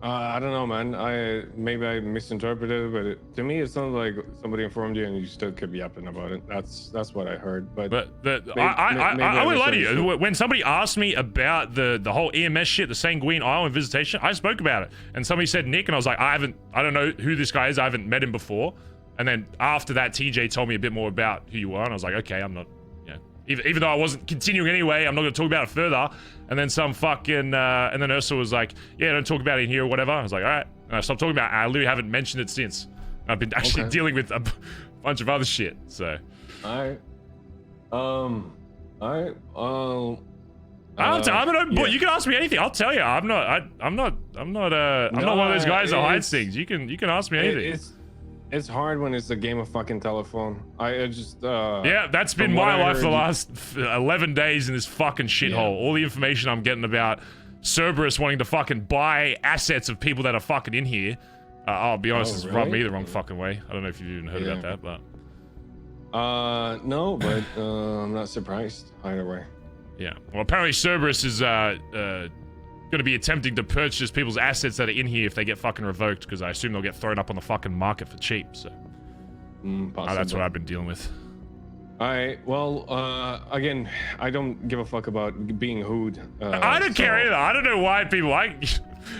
I don't know, man. Maybe I misinterpreted it, but to me it sounded like somebody informed you and you still kept yapping about it. That's what I heard. But I won't lie to you. When somebody asked me about the whole EMS shit, the Sanguine Island visitation, I spoke about it. And somebody said Nick, and I was like, I don't know who this guy is. I haven't met him before. And then after that, TJ told me a bit more about who you are, and I was like, okay, I'm not. Even though I wasn't continuing anyway, I'm not going to talk about it further. And then some fucking, and then Ursula was like, yeah, don't talk about it in here or whatever. I was like, all right. And I stopped talking about it. I literally haven't mentioned it since. I've been actually dealing with a bunch of other shit, so. All right. I'm an open boy. You can ask me anything. I'll tell you. I'm not one of those guys that hides things. You can ask me anything. It's hard when it's a game of fucking telephone. Yeah, that's been my life the last 11 days in this fucking shithole. All the information I'm getting about Cerberus wanting to fucking buy assets of people that are fucking in here. I'll be honest, it's rubbed me the wrong fucking way. I don't know if you've even heard about that, but... no, but I'm not surprised either way. Yeah. Well, apparently Cerberus is going to be attempting to purchase people's assets that are in here if they get fucking revoked, because I assume they'll get thrown up on the fucking market for cheap, so that's what I've been dealing with. All right, well, again, I don't give a fuck about being hooed. I don't care either. I don't know why people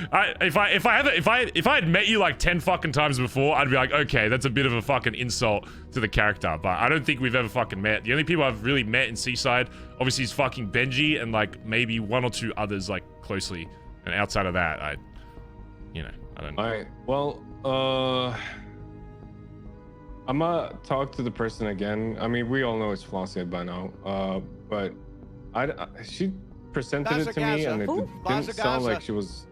if I had met you like 10 fucking times before, I'd be like, okay, that's a bit of a fucking insult to the character, but I don't think we've ever fucking met. The only people I've really met in Seaside obviously is fucking Benji and like maybe one or two others like closely, and outside of that, I don't know. All right, well, I'm gonna talk to the person again. I mean, we all know it's Flossie by now, but she presented it to me, and it didn't sound like she was.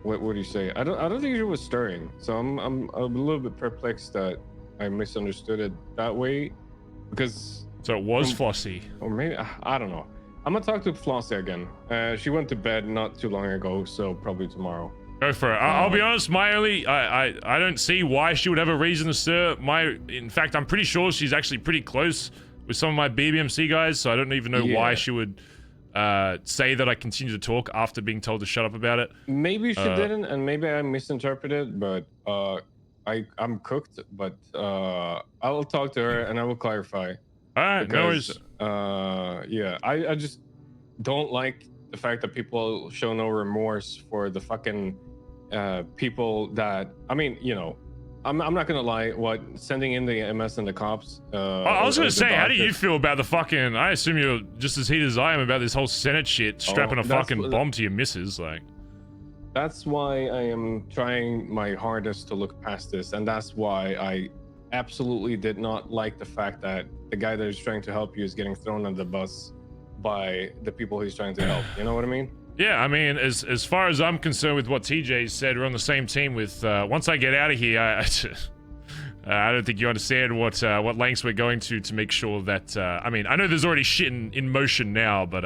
What do you say? I don't think she was stirring. So I'm a little bit perplexed that I misunderstood it that way, because. So it was Flossie. Or maybe I don't know. I'm gonna talk to Flossie again. She went to bed not too long ago, so probably tomorrow. Go for it. I'll be honest, I don't see why she would have a reason to stir. In fact, I'm pretty sure she's actually pretty close with some of my BBMC guys, so I don't even know why she would say that I continue to talk after being told to shut up about it. Maybe she didn't, and maybe I misinterpreted, but I'm cooked, but I will talk to her and I will clarify. All right, because, no worries. Yeah, I just don't like the fact that people show no remorse for the fucking people that, I mean, I'm not gonna lie, sending in the MS and the cops. I was gonna say, how do you feel about the fucking, I assume you're just as heated as I am about this whole Senate shit, strapping a fucking bomb to your missus, like. That's why I am trying my hardest to look past this, and that's why I absolutely did not like the fact that the guy that is trying to help you is getting thrown on the bus by the people he's trying to help. You know what I mean? Yeah, I mean, as far as I'm concerned with what TJ said, we're on the same team with, once I get out of here, I don't think you understand what lengths we're going to make sure that, I mean, I know there's already shit in motion now, but,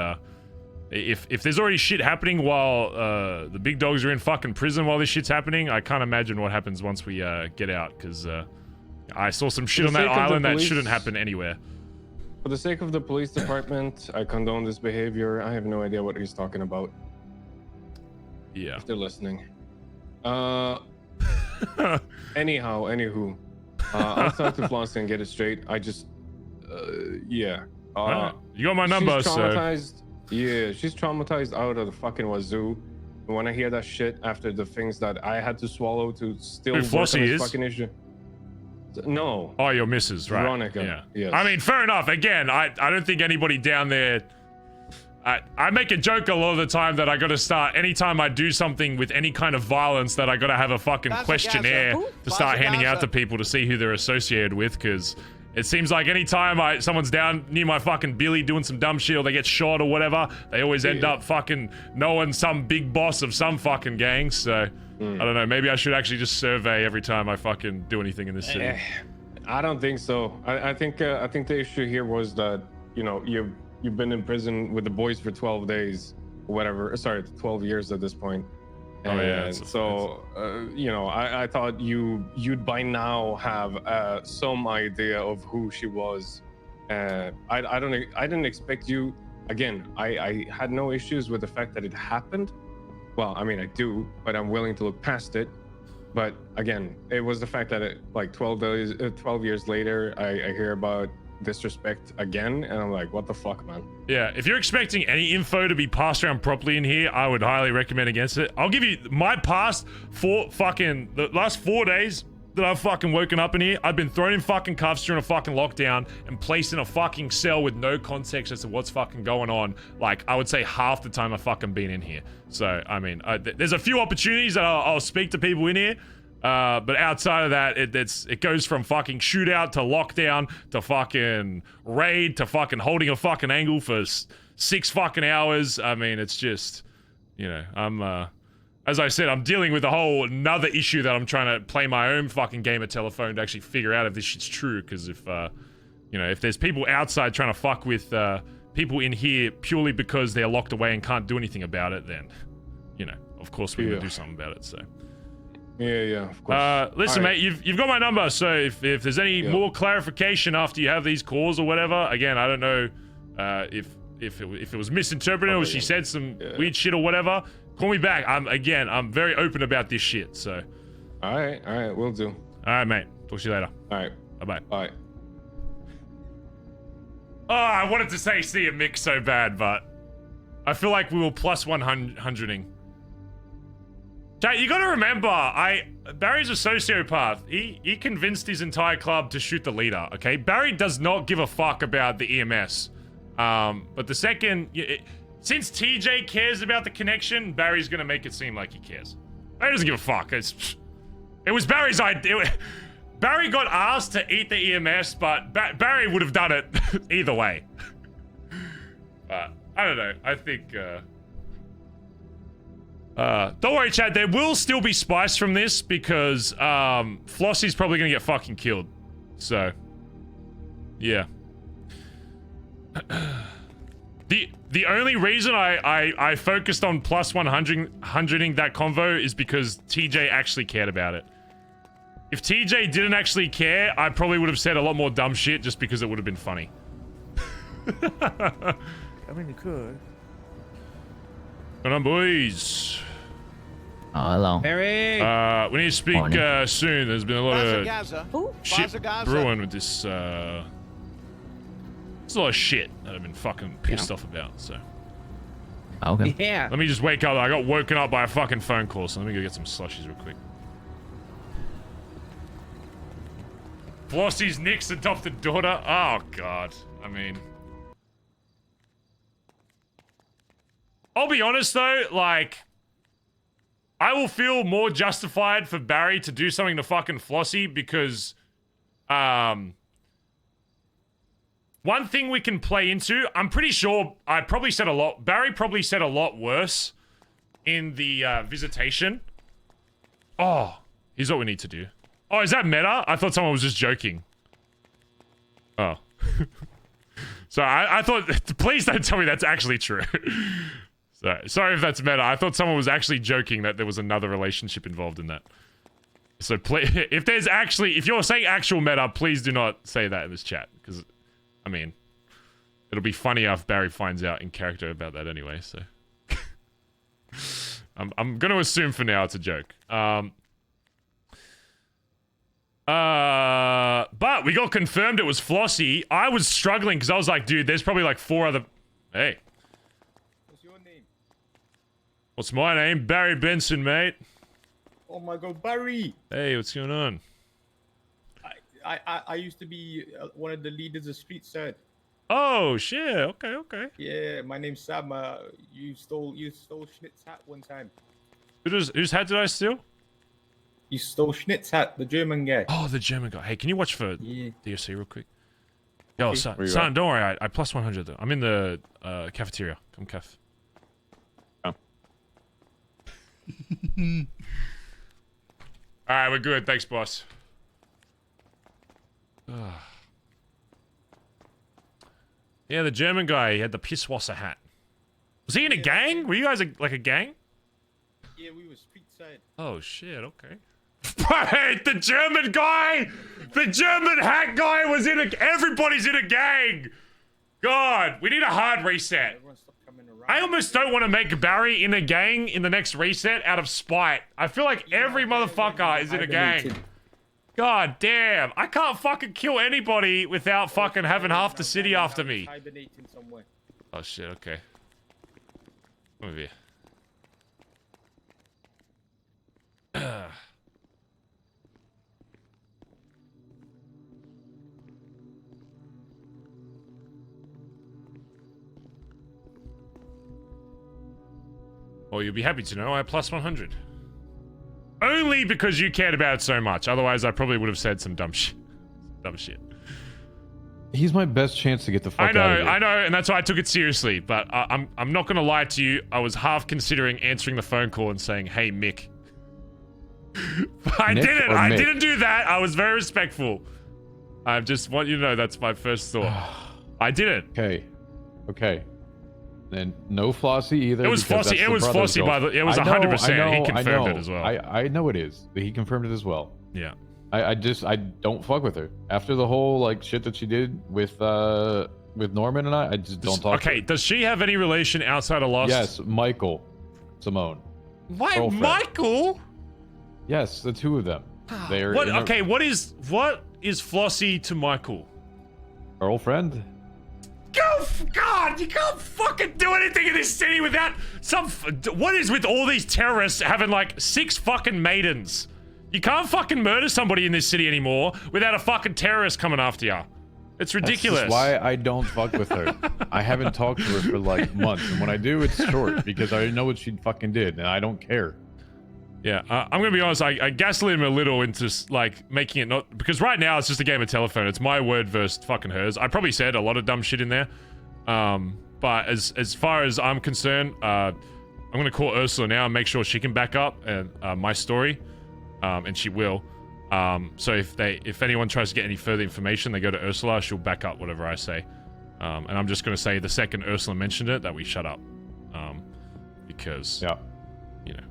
if there's already shit happening while the big dogs are in fucking prison while this shit's happening, I can't imagine what happens once we get out, because I saw some shit on that island that shouldn't happen anywhere. For the sake of the police department, I condone this behavior. I have no idea what he's talking about. Yeah. If they're listening. Anywho, I'll talk to Flossie and get it straight. I just, yeah. You got my number, she's traumatized. so. Yeah, she's traumatized out of the fucking wazoo. And when I hear that shit after the things that I had to swallow to still work on this fucking issue. No. Oh, your missus, right? Veronica. Yeah. Yes. I mean, fair enough. Again, I don't think anybody down there. I make a joke a lot of the time that I got to start anytime I do something with any kind of violence that I got to have a fucking questionnaire to start handing out to people to see who they're associated with, because it seems like anytime someone's down near my fucking billy doing some dumb shit or they get shot or whatever, they always end up fucking knowing some big boss of some fucking gang. So I don't know. Maybe I should actually just survey every time I fucking do anything in this city. I don't think so. I think the issue here was that, you know, you've been in prison with the boys for 12 days, or whatever. Sorry, 12 years at this point. And you know, I thought you'd by now have some idea of who she was. I didn't expect you. Again, I had no issues with the fact that it happened. Well, I mean, I do, but I'm willing to look past it. But again, it was the fact that like 12 years later, I hear about disrespect again, and I'm like, what the fuck, man? Yeah, if you're expecting any info to be passed around properly in here, I would highly recommend against it. I'll give you my past the last 4 days that I've fucking woken up in here. I've been thrown in fucking cuffs during a fucking lockdown and placed in a fucking cell with no context as to what's fucking going on. Like, I would say half the time I've fucking been in here. So, I mean, there's a few opportunities that I'll speak to people in here. But outside of that, it goes from fucking shootout to lockdown to fucking raid to fucking holding a fucking angle for 6 fucking hours. I mean, it's just, you know, I'm as I said, I'm dealing with a whole another issue that I'm trying to play my own fucking game of telephone to actually figure out if this shit's true. Because if you know, if there's people outside trying to fuck with people in here purely because they're locked away and can't do anything about it, then, you know, of course we're gonna do something about it. So. Yeah, of course. Listen, mate, you've got my number, so if there's any more clarification after you have these calls or whatever, again, I don't know if it was misinterpreted or she said some weird shit or whatever, call me back. I'm very open about this shit, so. All right, will do. All right, mate. Talk to you later. All right. Bye-bye. Bye. Oh, I wanted to say see a mix so bad, but I feel like we were plus 100ing. Chat, you gotta remember, Barry's a sociopath. He convinced his entire club to shoot the leader, okay? Barry does not give a fuck about the EMS. But the second... since TJ cares about the connection, Barry's gonna make it seem like he cares. Barry doesn't give a fuck. It was Barry's idea. Barry got asked to eat the EMS, but Barry would have done it either way. But, I don't know. I think... don't worry, Chad. There will still be spice from this because Flossie's probably gonna get fucking killed. So, yeah. The only reason I focused on plus 100ing that convo is because TJ actually cared about it. If TJ didn't actually care, I probably would have said a lot more dumb shit just because it would have been funny. I mean, you could. Come on, boys. Oh, hello. Harry. We need to speak soon. There's been a lot of shit brewing with this. There's a lot of shit that I've been fucking pissed off about. So. Okay. Yeah. Let me just wake up. I got woken up by a fucking phone call, so let me go get some slushies real quick. Flossie's Nick's adopted daughter. Oh god. I mean. I'll be honest though, like, I will feel more justified for Barry to do something to fucking Flossie because, one thing we can play into, I'm pretty sure Barry probably said a lot worse in the, visitation. Oh, here's what we need to do. Oh, is that meta? I thought someone was just joking. Oh. So I thought, please don't tell me that's actually true. Sorry if that's meta. I thought someone was actually joking that there was another relationship involved in that. So please, if you're saying actual meta, please do not say that in this chat. Because, I mean, it'll be funnier if Barry finds out in character about that anyway, so. I'm going to assume for now it's a joke. But we got confirmed it was Flossie. I was struggling because I was like, dude, there's probably like 4 other... Hey. What's your name? What's my name? Barry Benson, mate. Oh my god, Barry! Hey, what's going on? I used to be one of the leaders of Street Side. Oh, shit. Okay. Yeah, my name's Sam. You stole Schnitt's hat one time. Whose hat did I steal? You stole Schnitt's hat, the German guy. Oh, the German guy. Hey, can you watch for DSC real quick? Yo, son, don't worry. I plus 100 though. I'm in the cafeteria. Come, Caf. Oh. Alright, we're good. Thanks, boss. Yeah, the German guy, he had the Pisswasser hat. Was he in a gang? Were you guys like a gang? Yeah, we were Street Side. Oh, shit, okay. Wait, the German guy! The German hat guy was in a... Everybody's in a gang! God, we need a hard reset. Everyone stopped coming around. I almost don't want to make Barry in a gang in the next reset out of spite. I feel like every motherfucker is in a gang. God damn. I can't fucking kill anybody without fucking having half the city after me. Hibernating somewhere. Oh shit, okay. Come over here. Well, you'll be happy to know I plus 100. Only because you cared about it so much. Otherwise, I probably would have said some dumb shit. He's my best chance to get the fuck out of here. I know, and that's why I took it seriously. But I'm not gonna lie to you. I was half considering answering the phone call and saying, "Hey, Mick." I didn't do that. I was very respectful. I just want you to know that's my first thought. I didn't. Okay. And no Flossie either. It was Flossie. It was Flossie by the. It was 100%. He confirmed it as well. I know it is. But he confirmed it as well. Yeah. I don't fuck with her after the whole like shit that she did with Norman and I just don't talk. Okay. Does she have any relation outside of Lost? Yes, Michael, Simone. Why, Michael? Yes, the two of them. They're what? Okay. What is Flossie to Michael? Girlfriend. God, you can't fucking do anything in this city without some... What is with all these terrorists having, like, 6 fucking maidens? You can't fucking murder somebody in this city anymore without a fucking terrorist coming after you. It's ridiculous. That's why I don't fuck with her. I haven't talked to her for, like, months. And when I do, it's short because I know what she fucking did, and I don't care. Yeah, I'm gonna be honest, I gaslit him a little into, like, making it not... Because right now, it's just a game of telephone. It's my word versus fucking hers. I probably said a lot of dumb shit in there. But as far as I'm concerned, I'm gonna call Ursula now and make sure she can back up and my story. And she will. So if anyone tries to get any further information, they go to Ursula, she'll back up whatever I say. And I'm just gonna say the second Ursula mentioned it, that we shut up. Because... Yeah. You know.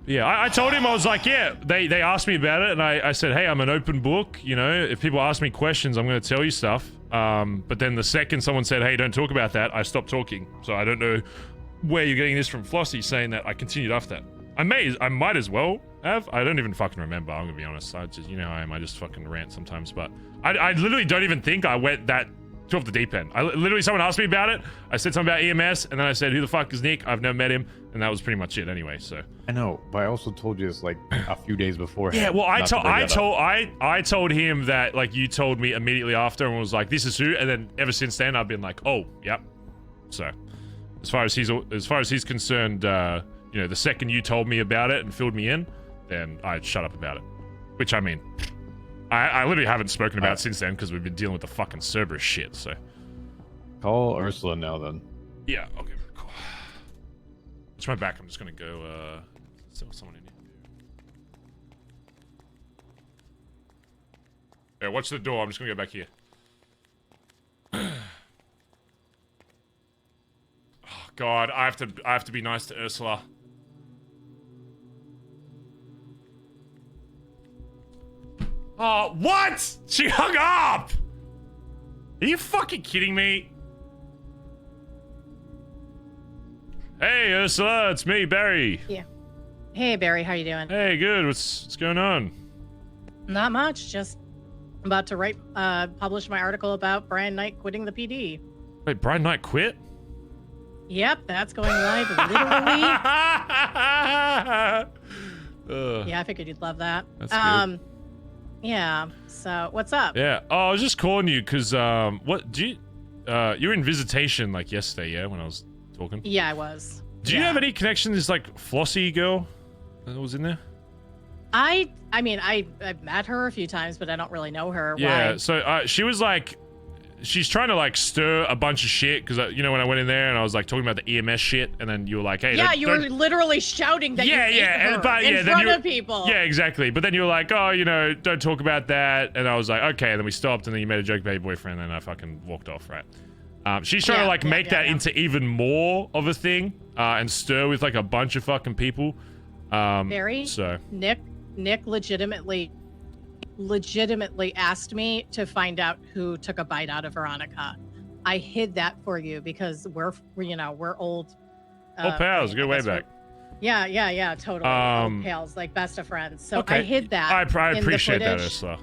Yeah, I told him, I was like, yeah, they asked me about it, and I said, hey, I'm an open book, you know, if people ask me questions, I'm going to tell you stuff. But then the second someone said, hey, don't talk about that, I stopped talking. So I don't know where you're getting this from Flossie saying that I continued after that. I might as well have. I don't even fucking remember, I'm going to be honest. I just, you know how I am, I just fucking rant sometimes. But I literally don't even think I went that to off the deep end. Literally, someone asked me about it. I said something about EMS, and then I said, who the fuck is Nick? I've never met him. And that was pretty much it anyway, so. I know, but I also told you this like a few days before. Yeah, well, I told him that, like, you told me immediately after and was like, this is who, and then ever since then I've been like, oh, yep. So, as far as he's concerned, you know, the second you told me about it and filled me in, then I'd shut up about it. Which, I mean, I literally haven't spoken about it since then because we've been dealing with the fucking Cerberus shit, so. Call Ursula now then. Yeah, okay, cool. It's my back, I'm just gonna go, sell someone in here. Yeah, watch the door, I'm just gonna go back here. God, I have to be nice to Ursula. Oh, what? She hung up! Are you fucking kidding me? Hey, Ursula, it's me, Barry. Yeah. Hey, Barry, how you doing? Hey, good. What's going on? Not much. Just about to publish my article about Brian Knight quitting the PD. Wait, Brian Knight quit? Yep, that's going live literally. Yeah, I figured you'd love that. That's good. Yeah. So, what's up? Yeah. Oh, I was just calling you because what do you were in visitation like yesterday, yeah, when I was talking? Yeah, I was. Do you have any connection to this like Flossie girl that was in there? I mean, I've met her a few times, but I don't really know her. Yeah. Why? So she was like, she's trying to like stir a bunch of shit because you know when I went in there and I was like talking about the EMS shit, and then you were like, hey, yeah, you were literally shouting that you ate her in front of people. Yeah, exactly. But then you were like, oh, you know, don't talk about that, and I was like, okay. And then we stopped, and then you made a joke about your boyfriend, and I fucking walked off, right? She's trying to like make that into even more of a thing and stir with like a bunch of fucking people. Barry, so Nick legitimately asked me to find out who took a bite out of Veronica. I hid that for you because we're old. Old pals, go way back. Yeah, totally. Old pals, like best of friends. So okay. I hid that. I appreciate that, Ursula.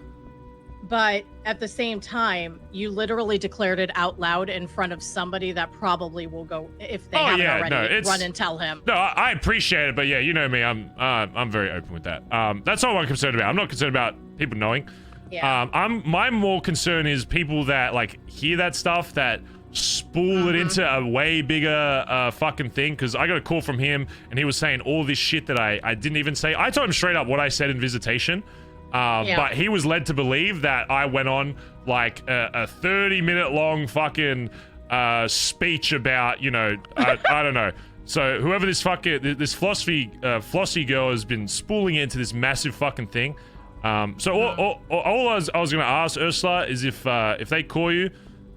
But at the same time, you literally declared it out loud in front of somebody that probably will go, if they haven't already, run and tell him. No, I appreciate it, but yeah, you know me, I'm very open with that. That's all I'm concerned about. I'm not concerned about people knowing. Yeah. My more concern is people that like hear that stuff that spool it into a way bigger fucking thing, because I got a call from him and he was saying all this shit that I didn't even say. I told him straight up what I said in visitation. But he was led to believe that I went on like a 30-minute long fucking speech about, you know, I don't know. So whoever this Flossie girl has been spooling into this massive fucking thing. So all I was gonna ask Ursula is if they call you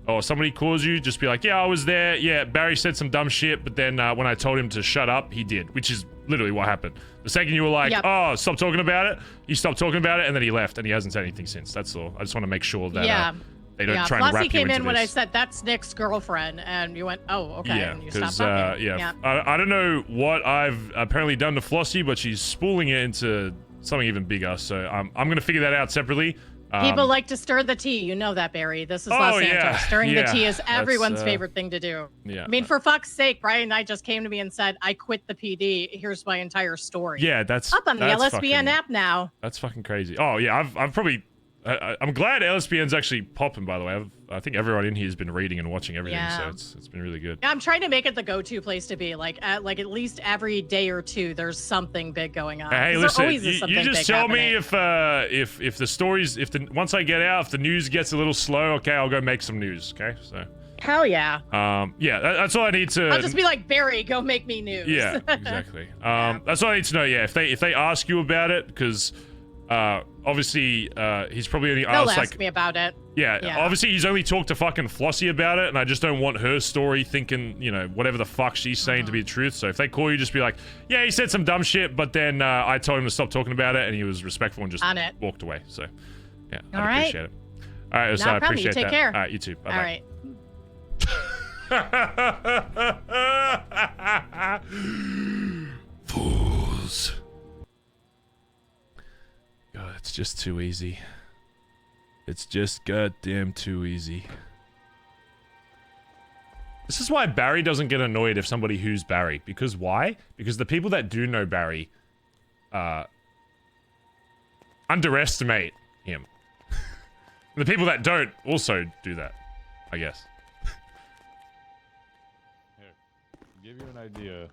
or somebody calls you, just be like, yeah, I was there. Yeah, Barry said some dumb shit, but then when I told him to shut up, he did, which is literally what happened. The second you were like, oh, stop talking about it, he stopped talking about it, and then he left, and he hasn't said anything since. That's all. I just want to make sure that they don't try and wrap you into this. Flossie came in when I said, that's Nick's girlfriend, and you went, oh, okay, and you stopped talking. I don't know what I've apparently done to Flossie, but she's spooling it into something even bigger, so I'm going to figure that out separately. People like to stir the tea. You know that, Barry. This is Los Santos. Stirring the tea is everyone's favorite thing to do. Yeah. I mean, for fuck's sake, Brian Knight just came to me and said, I quit the PD. Here's my entire story. Yeah, that's up on the LSBN app now. That's fucking crazy. Oh, yeah, I've probably... I'm glad LSBN's actually popping, by the way. I think everyone in here has been reading and watching everything, so it's been really good. I'm trying to make it the go-to place to be. Like at least every day or two, there's something big going on. Hey, listen, you just tell me if the stories, once I get out, if the news gets a little slow, okay, I'll go make some news, okay? So. Hell yeah. Yeah, that's all I need to... I'll just be like, Barry, go make me news. Yeah, exactly. That's all I need to know, yeah. If they ask you about it, because... obviously, he's probably only asked, ask me about it. Yeah, obviously he's only talked to fucking Flossie about it, and I just don't want her story thinking, you know, whatever the fuck she's saying to be the truth. So if they call you, just be like, yeah, he said some dumb shit, but then I told him to stop talking about it, and he was respectful and just walked away. So, yeah, I appreciate it. All right, so I appreciate that. Take care. All right, you too. Bye-bye. All right. Fools. God, it's just too easy. It's just goddamn too easy. This is why Barry doesn't get annoyed if somebody who's Barry. Because why? Because the people that do know Barry, underestimate him. The people that don't also do that, I guess. Here, give you an idea.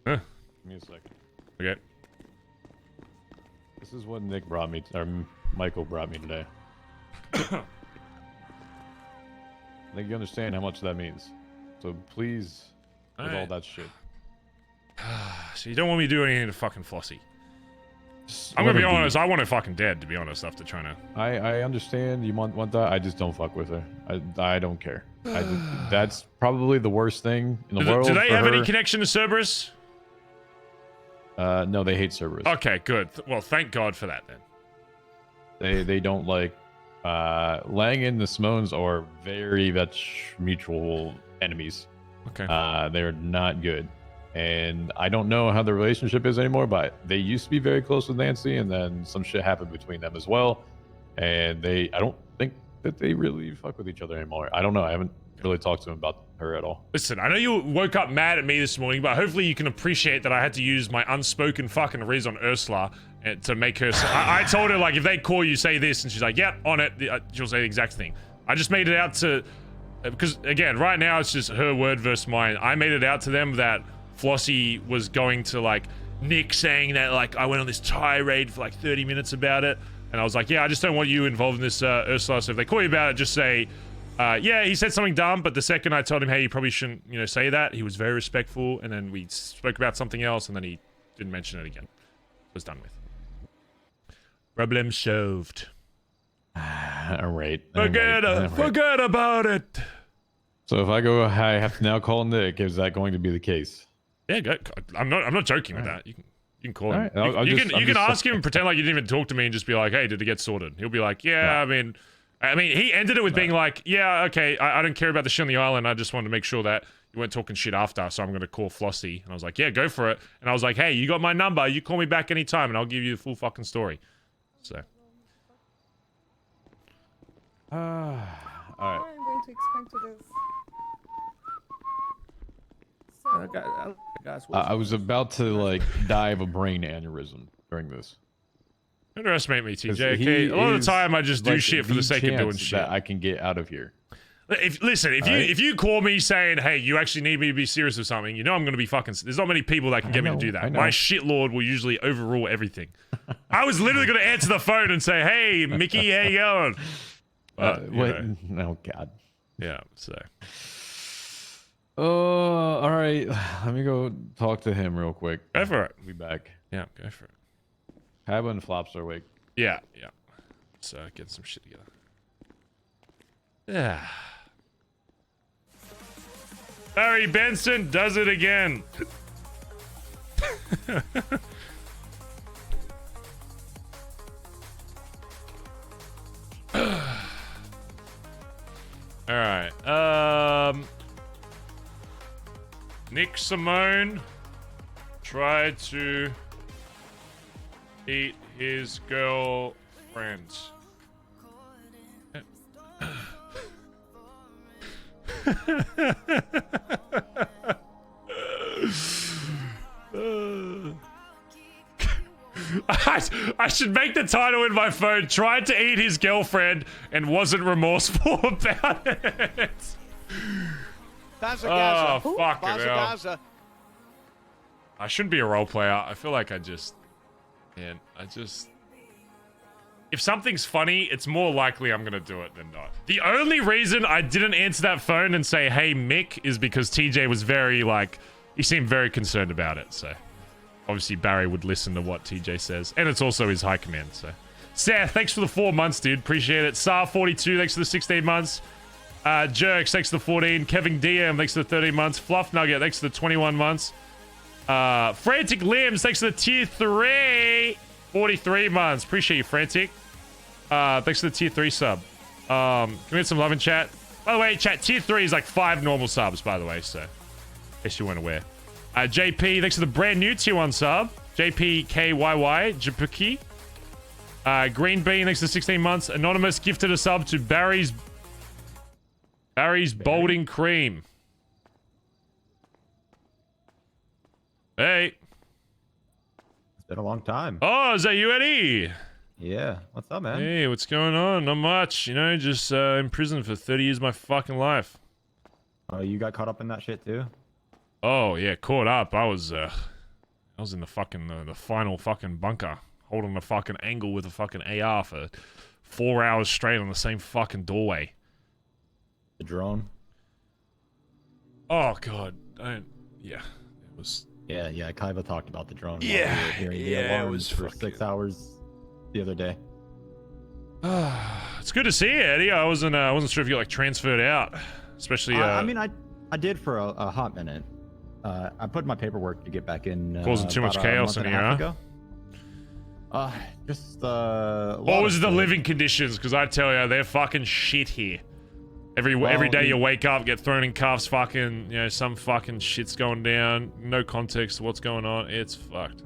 Huh? Give me a second. Okay. This is what Nick brought me, or Michael brought me today. I think you understand how much that means. So please, with all that shit. So you don't want me to do anything to fucking Flossie? I'm gonna be honest. I want her fucking dead, to be honest. After trying to. I understand you want that. I just don't fuck with her. I don't care. That's probably the worst thing in the world. Do they for have her. any connection to Cerberus? No, they hate Cerberus. Okay, good. Well, thank God for that then. They don't like Lang and the Simones are very much mutual enemies. Okay. They're not good. And I don't know how the relationship is anymore, but they used to be very close with Nancy, and then some shit happened between them as well. And I don't think that they really fuck with each other anymore. I don't know. I haven't really talked to him about her at all. Listen, I know you woke up mad at me this morning, but hopefully you can appreciate that I had to use my unspoken fucking riz on Ursula to make her... I told her, like, if they call you, say this, and she's like, yep, on it. She'll say the exact thing. I just made it out to... Because, again, right now it's just her word versus mine. I made it out to them that Flossie was going to, like, Nick saying that, like, I went on this tirade for, like, 30 minutes about it. And I was like, yeah, I just don't want you involved in this, Ursula. So if they call you about it, just say... yeah, he said something dumb, but the second I told him, hey, you probably shouldn't, say that, he was very respectful, and then we spoke about something else, and then he didn't mention it again. It was done with. Problem solved. All right. Forget about it. So if I go, I have to now call Nick. Is that going to be the case? Yeah, go. I'm not joking with that. You can call him. Right. You can ask him, pretend like you didn't even talk to me, and just be like, hey, did it get sorted? He'll be like, yeah. I mean, he ended it with being like, yeah, okay, I don't care about the shit on the island. I just wanted to make sure that you weren't talking shit after, so I'm going to call Flossie. And I was like, yeah, go for it. And I was like, hey, you got my number. You call me back anytime, and I'll give you the full fucking story. So. All right. I'm going to explain to this. I was about to, like, die of a brain aneurysm during this. Underestimate me, TJ. Okay, a lot of the time I just do shit for the sake of doing shit. That I can get out of here. If you call me saying, hey, you actually need me to be serious with something, I'm going to be fucking... There's not many people that can get me to do that. My shitlord will usually overrule everything. I was literally going to answer the phone and say, hey, Mickey, how you going? Oh, God. Yeah, so... Oh, all right. Let me go talk to him real quick. Go for it. Be back. Yeah, go for it. Kaiba and Flops are awake. Yeah. So, get some shit together. Yeah. Barry Benson does it again. Alright. Nick Simone tried to eat his girlfriend. I should make the title in my phone, tried to eat his girlfriend and wasn't remorseful about it. Bazza, oh, fuck it Bazza. I shouldn't be a role player. I feel like if something's funny, it's more likely I'm gonna do it than not. The only reason I didn't answer that phone and say, hey, Mick, is because TJ was very, he seemed very concerned about it, so. Obviously, Barry would listen to what TJ says. And it's also his high command, so. Seth, thanks for the 4 months, dude. Appreciate it. Sar42, thanks for the 16 months. Jerks, thanks for the 14. Kevin DM, thanks for the 13 months. Fluff Nugget, thanks for the 21 months. Frantic Limbs, thanks for the tier 3. 43 months. Appreciate you, Frantic. Thanks for the tier 3 sub. Can we get some love in chat? By the way, chat, tier 3 is like 5 normal subs, by the way, so. In case you weren't aware. JP, thanks for the brand new tier 1 sub. JPKYY, Japuki. Green Bean, thanks for the 16 months. Anonymous gifted a sub to Barry's Bolding Cream. Hey. It's been a long time. Oh, is that you, Eddie? Yeah. What's up, man? Hey, what's going on? Not much. Just in prison for 30 years of my fucking life. Oh, you got caught up in that shit too? Oh, yeah, caught up. I was in the fucking, the final fucking bunker. Holding the fucking angle with a fucking AR for 4 hours straight on the same fucking doorway. The drone? Oh, God. Yeah. Yeah, Kaiba talked about the drone. while Yeah, we were hearing the yeah, it alarms was for fucking- 6 hours the other day. It's good to see you, Eddie. I wasn't sure if you like transferred out, especially. I mean, I did for a hot minute. I put my paperwork to get back in. Causing too much about a chaos month in and a here, half huh? ago. Just a What lot was of the shit. living conditions? Because I tell you, they're fucking shit here. Every Well, day you wake up, get thrown in cuffs, fucking, some fucking shit's going down. No context to what's going on. It's fucked.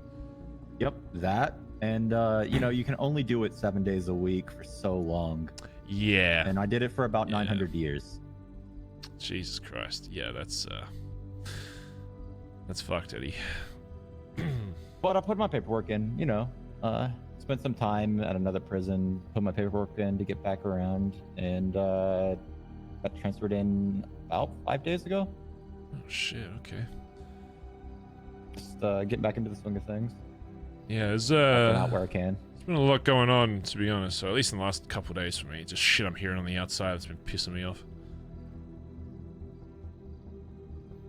Yep, that. And, you can only do it 7 days a week for so long. Yeah. And I did it for about 900 years. Jesus Christ. Yeah, that's fucked, Eddie. But I put my paperwork in, spent some time at another prison, put my paperwork in to get back around, and got transferred in about 5 days ago. Oh, shit, okay. Just getting back into the swing of things. Yeah, there's Helping out where I can. there's been a lot going on, to be honest. So at least in the last couple of days for me, just shit I'm hearing on the outside that's been pissing me off.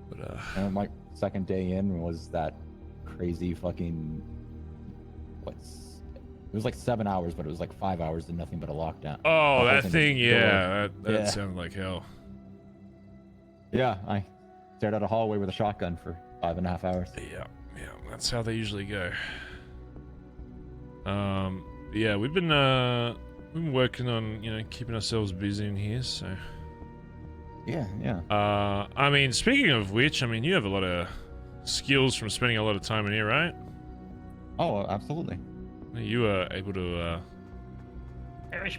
But And my second day in was that crazy fucking it was like 7 hours, but it was like 5 hours and nothing but a lockdown. oh, The whole that thing, was yeah, that Yeah. sounded like hell. Yeah, I stared out a hallway with a shotgun for 5.5 hours. Yeah, that's how they usually go. Yeah, we've been working on keeping ourselves busy in here, so. Yeah. I mean, speaking of which, I mean, you have a lot of skills from spending a lot of time in here, right? Oh, absolutely. You are able to, Hey,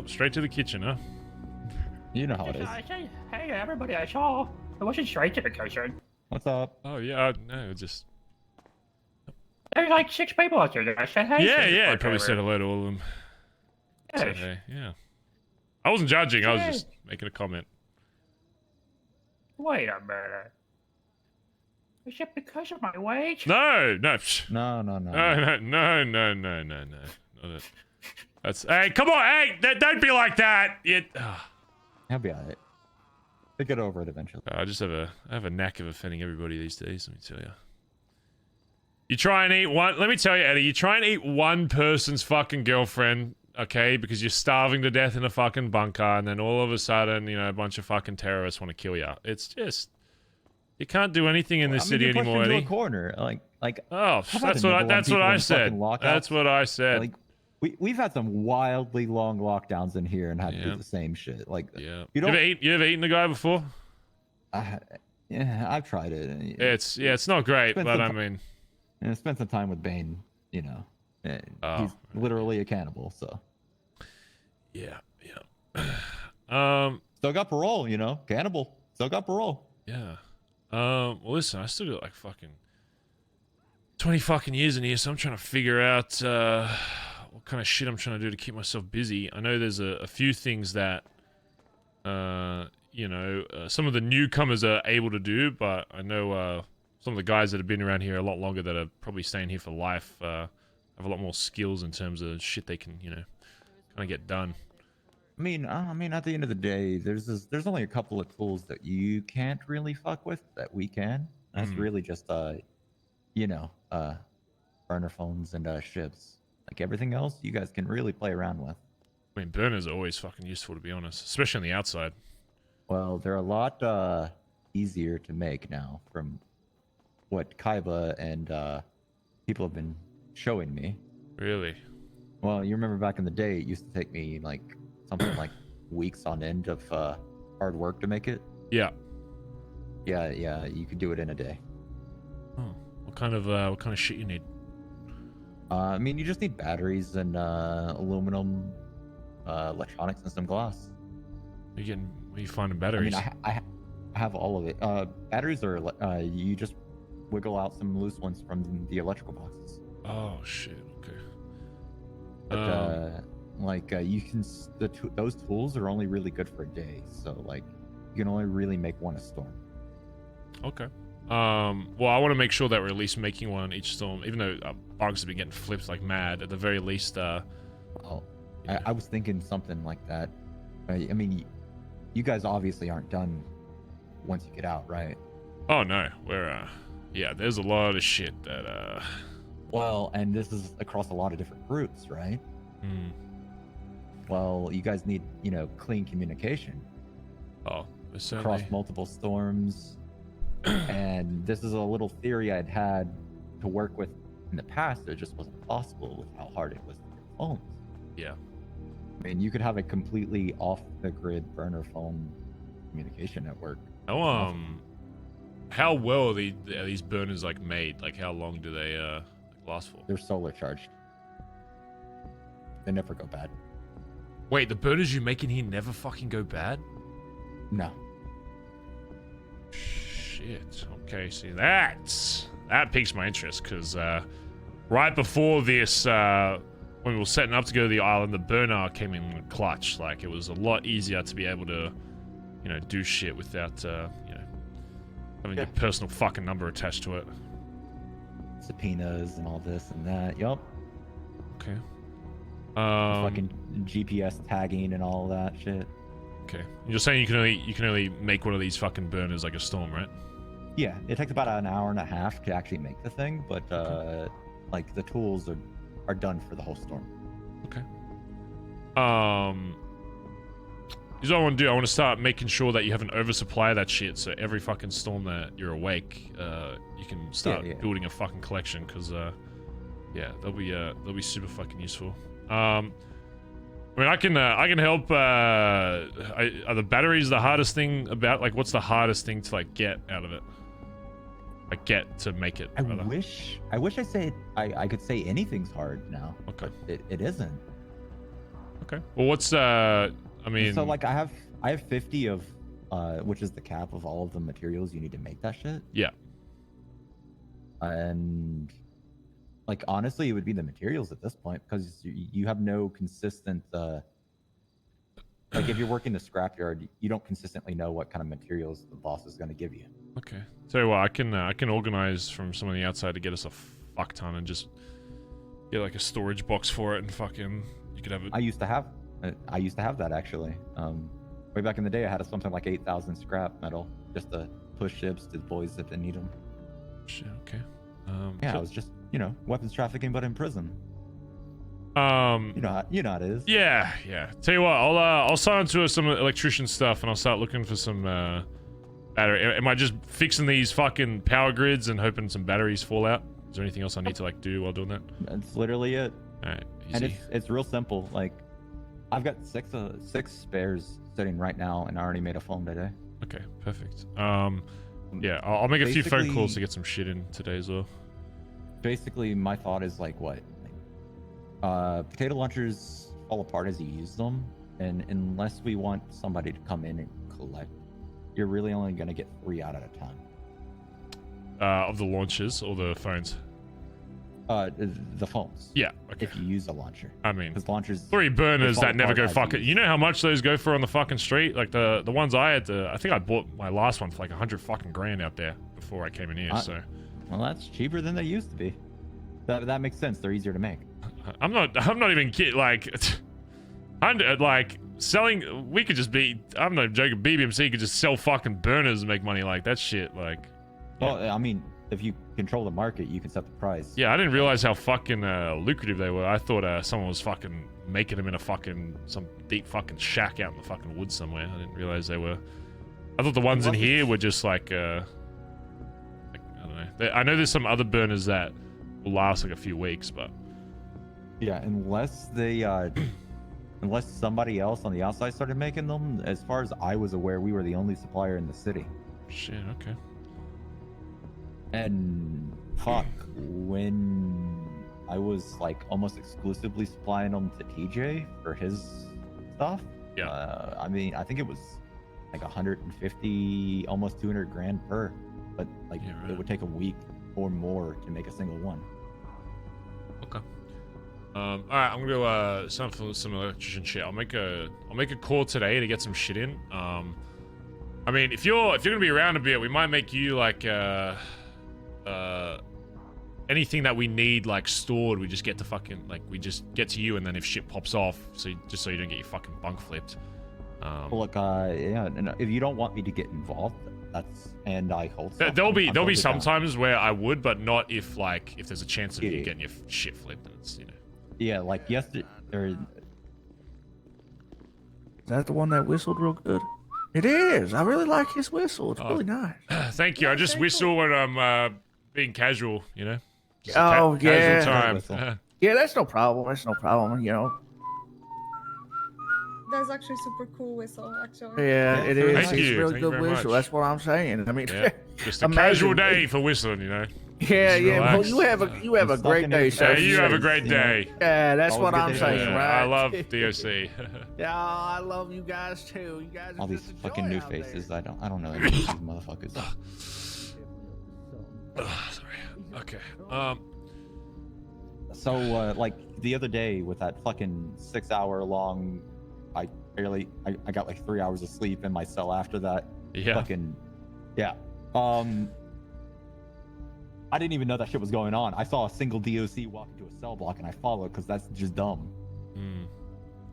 straight to the kitchen, huh? You know how it is. Hey, everybody, I wasn't straight to the kitchen. What's up? Oh, yeah, no, just... There's like 6 people out there. I said, hey. Yeah, I probably said hello to all of them. Said Yes. hey, yeah. I wasn't judging, I was Yes. just making a comment. Wait a minute. Is it because of my wage? No. No. No. Not it. That's... Hey, come on, hey, don't be like that! I'll be alright. They get over it eventually. I have a knack of offending everybody these days, let me tell you. You try and eat one... Let me tell you, Eddie, you try and eat one person's fucking girlfriend, okay, because you're starving to death in a fucking bunker, and then all of a sudden, a bunch of fucking terrorists want to kill you. It's just... You can't do anything in this city you're pushed anymore, into Eddie. a corner. Like. Oh, how about that's the what number one that's what people I in said. fucking lockouts? That's what I said. Like, we've had some wildly long lockdowns in here and had to Yeah. do the same shit. Like, Yeah. you don't. You ever eaten a guy before? Yeah, I've tried it. It's not great, Spend but some I ti- mean, And spent some time with Bane. He's literally a cannibal. So. yeah. Still got parole. Cannibal. Still got parole. Yeah. Well, listen, I still got like fucking 20 fucking years in here, so I'm trying to figure out what kind of shit I'm trying to do to keep myself busy. I know there's a few things that, some of the newcomers are able to do, but I know some of the guys that have been around here a lot longer that are probably staying here for life have a lot more skills in terms of shit they can, kind of get done. I mean, at the end of the day, there's only a couple of tools that you can't really fuck with that we can. That's really just burner phones and ships. Like everything else, you guys can really play around with. I mean, burners are always fucking useful, to be honest, especially on the outside. Well, they're a lot easier to make now, from what Kaiba and people have been showing me. Really? Well, you remember back in the day, it used to take me like something like weeks on end of hard work to make it. Yeah. Yeah, you could do it in a day. Oh, what kind of shit you need? I mean, you just need batteries and aluminum, electronics, and some glass. Where you finding batteries? I mean, I have all of it. Batteries are you just wiggle out some loose ones from the electrical boxes. Oh shit. Okay. But you can those tools are only really good for a day, so like you can only really make one a storm. Okay. Well, I want to make sure that we're at least making one each storm, even though bugs have been getting flipped like mad. At the very least, I was thinking something like that. I mean, you guys obviously aren't done once you get out, right? Oh no, we're yeah, there's a lot of shit that Well, and this is across a lot of different routes, right? Well, you guys need, you know, clean communication. Oh, across multiple storms. And this is a little theory I'd had to work with in the past. It just wasn't possible with how hard it was to get phones. Yeah. I mean, you could have a completely off the grid burner phone communication network. How well are these burners like made? Like how long do they last for? They're solar charged. They never go bad. Wait, the burners you make in here never fucking go bad? No. Shit. Okay, see that piques my interest because right before this, when we were setting up to go to the island, the burner came in clutch. Like it was a lot easier to be able to, you know, do shit without you know, having your personal fucking number attached to it. Subpoenas and all this and that. Yup. Okay. Fucking GPS tagging and all that shit. Okay. You're saying you can only make one of these fucking burners like a storm, right? Yeah, it takes about an hour and a half to actually make the thing, but like the tools are done for the whole storm. Okay. Here's what I want to do. I want to start making sure that you have an oversupply of that shit, so every fucking storm that you're awake, you can start building a fucking collection. Because, yeah, they'll be super fucking useful. I mean, I can help. Are the batteries the hardest thing about? Like, what's the hardest thing to like get out of it? Like, get to make it. I wish I could say anything's hard now. Okay. It isn't. Okay. Well, what's I mean. So like I have 50 of which is the cap of all of the materials you need to make that shit. Yeah. And like honestly, it would be the materials at this point because you have no consistent. Like if you're working the scrapyard, you don't consistently know what kind of materials the boss is going to give you. Okay. So well, I can organize from some on the outside to get us a fuck ton and just get like a storage box for it and fucking you could have it. I used to have that actually. Way back in the day, I had something like 8,000 scrap metal just to push ships to the boys that didn't need them. Shit. Okay. Yeah, I was just weapons trafficking, but in prison. You know how it is. Yeah. Tell you what, I'll sign into some electrician stuff and I'll start looking for some battery. Am I just fixing these fucking power grids and hoping some batteries fall out? Is there anything else I need to like do while doing that? That's literally it. All right, easy. And it's real simple. Like I've got six spares sitting right now, and I already made a phone today. Okay, perfect. Yeah, I'll make a few phone calls to get some shit in today as well. Basically, my thought is like what? Potato launchers fall apart as you use them, and unless we want somebody to come in and collect, you're really only going to get 3 out at a time. Of the launchers or the phones? The phones. Yeah. Okay. If you use a launcher. I mean, because launchers. 3 burners that never go fucking. You know how much those go for on the fucking street? Like the ones I had to. I think I bought my last one for like 100 fucking grand out there before I came in here. So. Well, that's cheaper than they used to be. That makes sense. They're easier to make. I'm not even kidding. Like, selling. We could just be. I'm not joking. BBMC could just sell fucking burners and make money like that shit. Like. Yeah. Well, I mean, if you control the market, you can set the price. Yeah, I didn't realize how fucking lucrative they were. I thought someone was fucking making them in some deep fucking shack out in the fucking woods somewhere. I didn't realize they were. I thought the ones in here were just like I don't know. I know there's some other burners that will last like a few weeks, but. Yeah, unless they, unless somebody else on the outside started making them, as far as I was aware, we were the only supplier in the city. Shit, okay. And fuck, when I was like almost exclusively supplying them to TJ for his stuff. Yeah. I mean, I think it was like 150, almost 200 grand per, but like it would take a week or more to make a single one. Okay. All right, I'm gonna go sign for some electrician shit. I'll make a call today to get some shit in. I mean, if you're gonna be around a bit, we might make you like anything that we need like stored. We just get to fucking we just get to you, and then if shit pops off, so you don't get your fucking bunk flipped. Look, yeah, if you don't want me to get involved, and I hold. There'll be totally down. sometimes where I would, but not if there's a chance of you getting your shit flipped. And it's Yeah, like yesterday. Is that the one that whistled real good? It is. I really like his whistle. It's really nice. Thank you. I just whistle when I'm being casual. Just Oh, yeah. casual time. Yeah, that's no problem. That's no problem. That's actually super cool whistle, actually. Yeah, it is. Thank It's you. a really Thank you good very whistle. much. That's what I'm saying. I mean, Yeah. Just a amazing. casual day for whistling. Yeah, Just yeah. Well, relax. you have a great day, sir. Yeah, you have a great day. Yeah, that's what I'm saying, right? I love DOC. Yeah, I love you guys too. You guys. All these fucking new faces. I don't know any of these motherfuckers. Sorry. Okay. So like the other day with that fucking 6-hour long, I got like 3 hours of sleep in my cell after that. Yeah. Fucking, yeah. I didn't even know that shit was going on. I saw a single DOC walk into a cell block and I followed because that's just dumb. And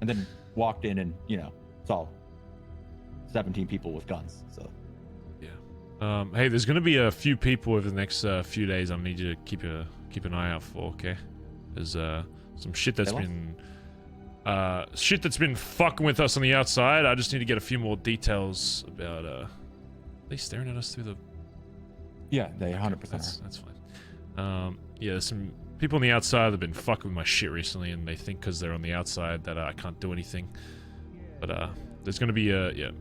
then walked in and saw 17 people with guns. So. Yeah. Hey, there's gonna be a few people over the next few days. I need you to keep an eye out for. Okay. There's some shit that's been fucking with us on the outside. I just need to get a few more details about. Are they staring at us through the? Yeah, they 100%. That's fine. Yeah, there's some people on the outside that have been fucking with my shit recently, and they think because they're on the outside that I can't do anything. But there's gonna be a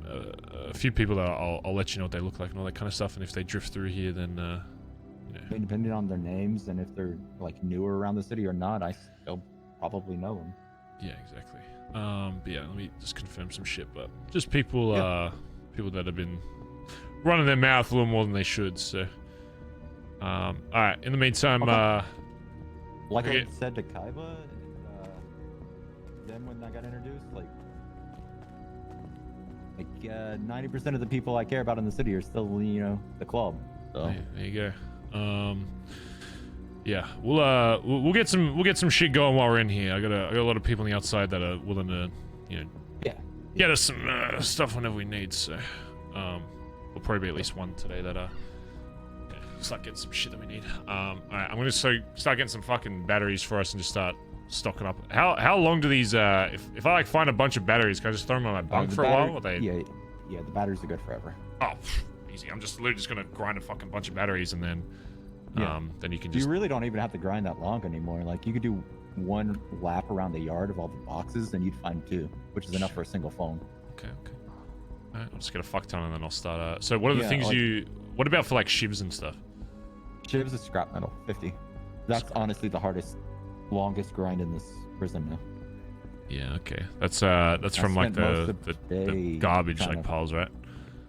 few people that I'll let you know what they look like and all that kind of stuff. And if they drift through here, then depending on their names and if they're like newer around the city or not, I still probably know them. Yeah, exactly. But yeah, let me just confirm some shit. But just people, people that have been running their mouth a little more than they should. So, all right. In the meantime, like I said to Kaiba, then when I got introduced, like 90% of the people I care about in the city are still, the club. So there you go. Yeah, we'll get some shit going while we're in here. I got a lot of people on the outside that are willing to, get us some stuff whenever we need. So, we'll probably be at least one today that start getting some shit that we need. All right, I'm gonna start getting some fucking batteries for us and just start stocking up. How long do these? If I find a bunch of batteries, can I just throw them on my bunk for a while? Or they? Yeah, the batteries are good forever. Oh, easy. I'm literally just gonna grind a fucking bunch of batteries and then. Then you can just. You really don't even have to grind that long anymore. Like you could do one lap around the yard of all the boxes, and you'd find 2, which is enough for a single phone. Okay. All right, I'll just get a fuck ton, and then I'll start. So what are the things you? What about for like shivs and stuff? Shivs is scrap metal, 50. That's honestly the hardest, longest grind in this prison now. Yeah. Okay. That's from like the garbage like piles, right?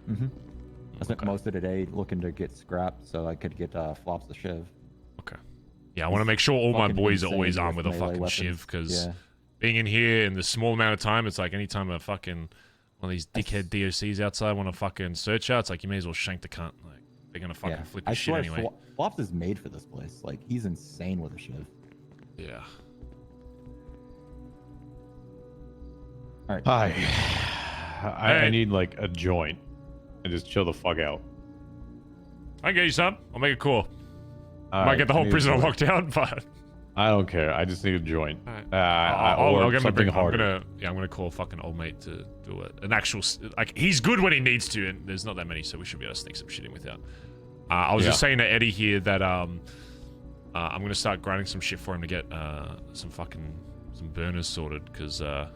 Mm-hmm. I spent most of the day looking to get scrapped so I could get flops of shiv. Okay. Yeah, I want to make sure all my boys are always armed with a fucking weapons. shiv, because being in here in this small amount of time, it's like anytime a fucking one of these dickhead DOCs outside want to fucking search out, it's like you may as well shank the cunt. Like they're gonna fucking flip your shit anyway. Flops is made for this place. Like he's insane with a shiv. Yeah. All right. Hi. I need like a joint. And just chill the fuck out. I get you, son. I'll make it cool. Might get the whole prison on lockdown, but I don't care. I just need a joint. I'll get something him harder. I'm gonna call fucking old mate to do it. An actual like he's good when he needs to, and there's not that many, so we should be able to sneak some shit in without. I was just saying to Eddie here that I'm gonna start grinding some shit for him to get some burners sorted, because I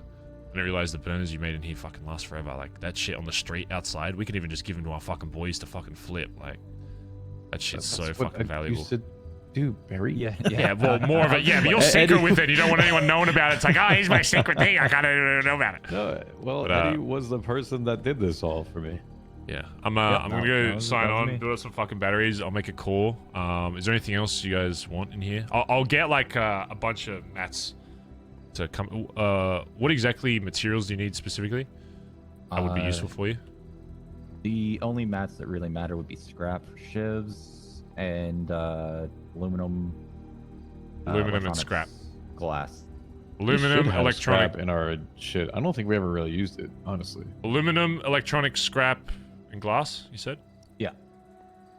didn't realize the burners you made in here fucking last forever. Like, that shit on the street outside, we can even just give them to our fucking boys to fucking flip. Like, that shit's so fucking valuable. You said, dude, Barry? Yeah, well, more of it. Yeah, but you're secret with it. You don't want anyone knowing about it. It's like, oh, he's my secret thing. I gotta know about it. No, well, Eddie was the person that did this all for me. Yeah, I'm gonna go sign on, do some fucking batteries. I'll make a call. Is there anything else you guys want in here? I'll get like a bunch of mats to come. What exactly materials do you need specifically? That would be useful for you. The only mats that really matter would be scrap for shivs and aluminum. Aluminum and scrap. Glass. Aluminum, electronic in our shit. I don't think we ever really used it, honestly. Aluminum, electronic, scrap, and glass. You said? Yeah.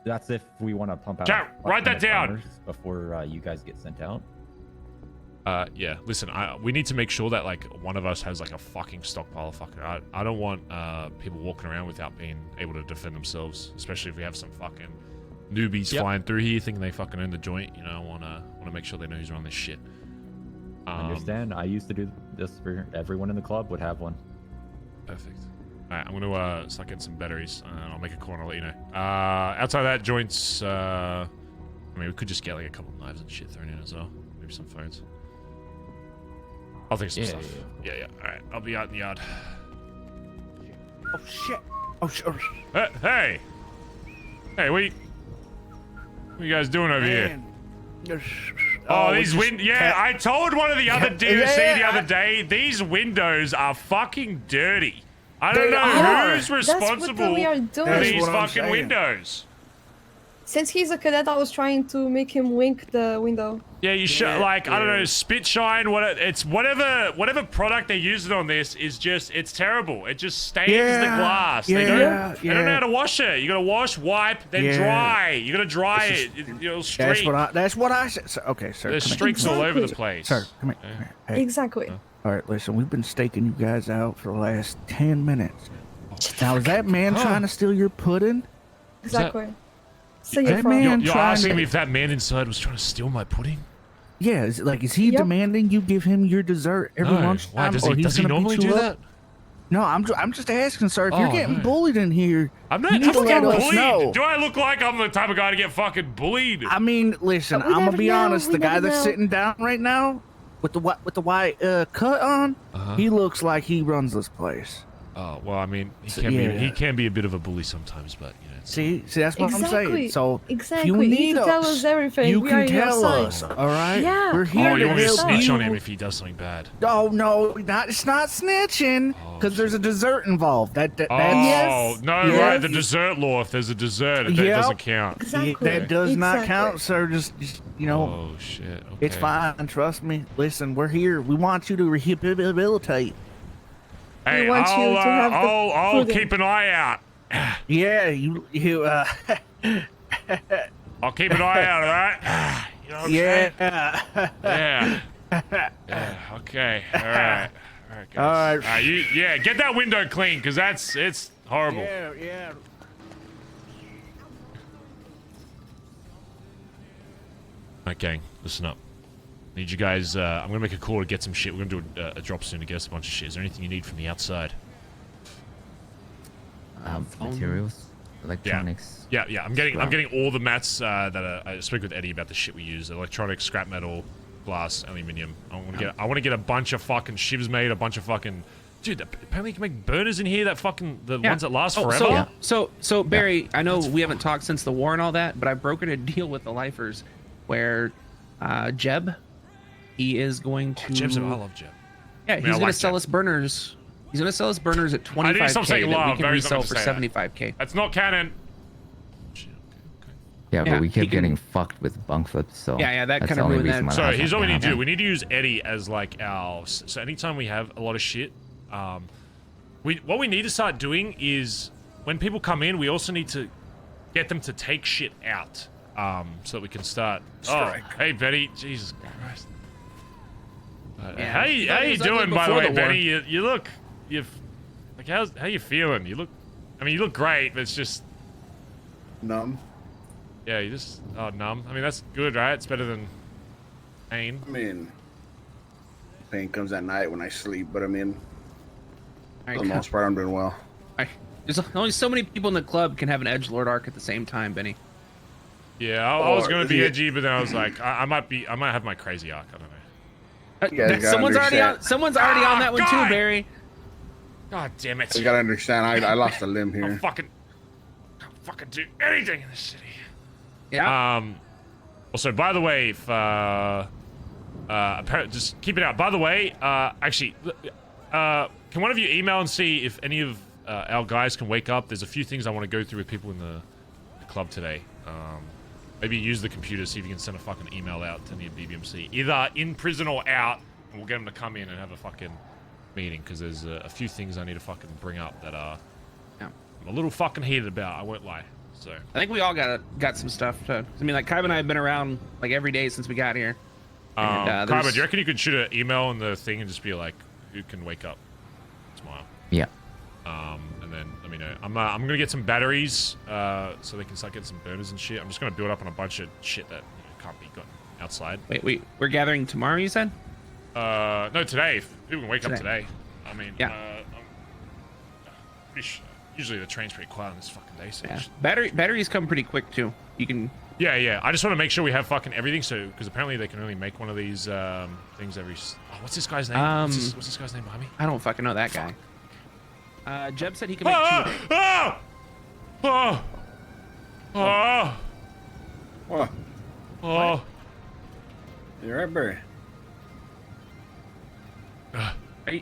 That's if we want to pump out. Chat, write that down before you guys get sent out. Yeah. Listen, we need to make sure that like one of us has like a fucking stockpile of fucking. I don't want people walking around without being able to defend themselves, especially if we have some fucking newbies flying through here thinking they fucking own the joint. You know, I want to make sure they know who's running this shit. I understand. I used to do this for everyone in the club would have one. Perfect. Alright, I'm gonna start getting some batteries, and I'll make a call and I'll let you know. Outside of that, joints, I mean, we could just get like a couple knives and shit thrown in as well. Maybe some phones. I'll think of some stuff. Yeah. Alright, I'll be out in the yard. Oh shit. Oh shit. Hey! Hey, what are you guys doing over here? Oh, these yeah, I told one of the other DMC the other day, these windows are fucking dirty. I don't know who's responsible for these fucking windows. Since he's a cadet, I was trying to make him wink the window. Yeah, you should like I don't know, spit shine. It's whatever product they're using on this is just it's terrible. It just stains the glass. They don't know how to wash it. You gotta wash, wipe, then dry. You gotta dry it. It'll streak. That's what I said. So, okay, sir. There's streaks all over the place. Sir, come here. Come here. Hey. Exactly. All right, listen. We've been staking you guys out for the last 10 minutes. Now, is that man trying to steal your pudding? Exactly. So you're asking me if that man inside was trying to steal my pudding? Yeah, is he demanding you give him your dessert every lunchtime? Why does he normally do that? No, I'm just asking, sir. If you're getting bullied in here, I'm not fucking bullied. Do I look like I'm the type of guy to get fucking bullied? I mean, listen, I'm gonna be honest. The guy that's sitting down right now with the white cut on, he looks like he runs this place. Oh well, I mean, he can be a bit of a bully sometimes, but you know. See, that's what I'm saying. So exactly. if you need to tell us everything. You we can are tell your us. side. All right. Yeah. We're here you to want me to help snitch you. on him if he does something bad? Oh no, it's not snitching because there's a dessert involved. Right, the dessert law. If there's a dessert, that doesn't count. Exactly. That does not count, sir. Just you know. Oh shit. Okay. It's fine. Trust me. Listen, we're here. We want you to rehabilitate. Hey, want you to have the I'll pudding. keep an eye out. Yeah, you. I'll keep an eye out, all right? You know what I'm saying? Yeah. Okay. All right. All right. Get that window clean, because it's horrible. Yeah. All right, gang, listen up. Need you guys. I'm gonna make a call to get some shit. We're gonna do a drop soon to get us a bunch of shit. Is there anything you need from the outside? Materials, electronics. Yeah. I'm getting all the mats that I spoke with Eddie about the shit we use: electronics, scrap metal, glass, aluminium. I want to get a bunch of fucking shivs made. A bunch of fucking. Dude, apparently you can make burners in here that fucking ones that last forever. So Barry, I know we haven't talked since the war and all that, but I've brokered a deal with the lifers where Jeb, he is going to. I love Jeb. Yeah, he's going to sell us burners. He's going to sell us burners at 25K that we can resell for 75K. That's not canon. Yeah, but we kept getting fucked with bunk flips, so that that's kind the of only ruined reason that. why So here's what we need to do. We need to use Eddie as like our. So anytime we have a lot of shit, what we need to start doing is when people come in, we also need to get them to take shit out, so that we can start. Hey Betty, Jesus Christ. How you doing, by the way, Benny? You look, like how you feeling? You look great, but it's just numb. Yeah, you just numb. I mean, that's good, right? It's better than pain. I mean, pain comes at night when I sleep, but I mean, for the most part, I'm doing well. There's only so many people in the club can have an edgelord arc at the same time, Benny. Yeah, I was gonna be edgy, but then I was like, I might have my crazy arc. I don't know. Someone's already on that one too, Barry. God damn it! You gotta understand, I lost a limb here. I'll fucking do anything in this city. Yeah. Also, by the way, if just keep it out. By the way, actually, can one of you email and see if any of our guys can wake up? There's a few things I want to go through with people in the club today. Maybe use the computer, see if you can send a fucking email out to the BBMC, either in prison or out, and we'll get them to come in and have a fucking meeting, because there's a few things I need to fucking bring up that I'm a little fucking heated about. I won't lie. So I think we all got some stuff. I mean, like Kaiba and I have been around like every day since we got here. And, Kaiba, do you reckon you could shoot an email in the thing and just be like, who can wake up tomorrow? Yeah. And then let me know. I'm gonna get some batteries so they can start getting some burners and shit. I'm just gonna build up on a bunch of shit that can't be gotten outside. Wait, we're gathering tomorrow, you said? No, today. If people can wake up today. I mean, yeah. Usually the train's pretty quiet on this fucking day. So yeah. Batteries come pretty quick too. You can. Yeah. I just want to make sure we have fucking everything. So because apparently they can only make one of these things every. Oh, what's this guy's name? What's this guy's name behind me? I don't fucking know that guy. Jeb said he can make What? You're right, Barry.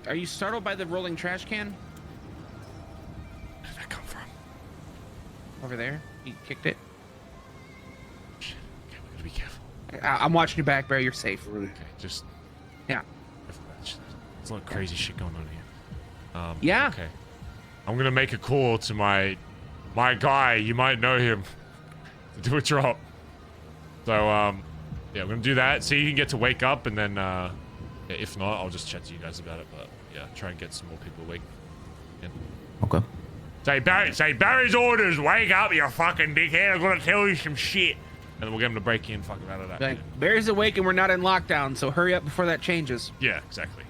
Are you startled by the rolling trash can? Where did that come from? Over there. He kicked it. Shit. Okay, we gotta be careful. I'm watching your back, Barry. You're safe. Really? Okay, just. Yeah. There's a lot of crazy shit going on here. Yeah. Okay. I'm gonna make a call to my guy. You might know him. To do a drop. So yeah, I'm gonna do that. So you can get to wake up, and then yeah, if not, I'll just chat to you guys about it. But yeah, try and get some more people awake. Yeah. Okay. Say Barry's orders. Wake up, you fucking dickhead. I'm gonna tell you some shit. And then we'll get him to break in. Fucking out of that. Like, Barry's awake and we're not in lockdown, so hurry up before that changes. Yeah, exactly.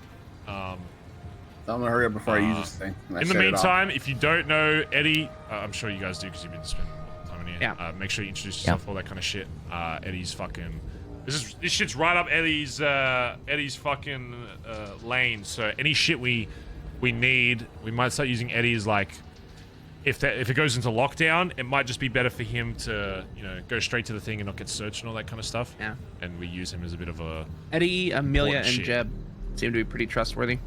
I'm gonna hurry up before I use this thing. In the meantime, if you don't know Eddie, I'm sure you guys do because you've been spending a lot of time in here. Yeah. Make sure you introduce yourself, all that kind of shit. Eddie's fucking. This shit's right up Eddie's fucking lane. So any shit we need, we might start using Eddie as like. If it goes into lockdown, it might just be better for him to go straight to the thing and not get searched and all that kind of stuff. Yeah. And we use him as a bit of a. Eddie, Amelia, and shit. Jeb seem to be pretty trustworthy.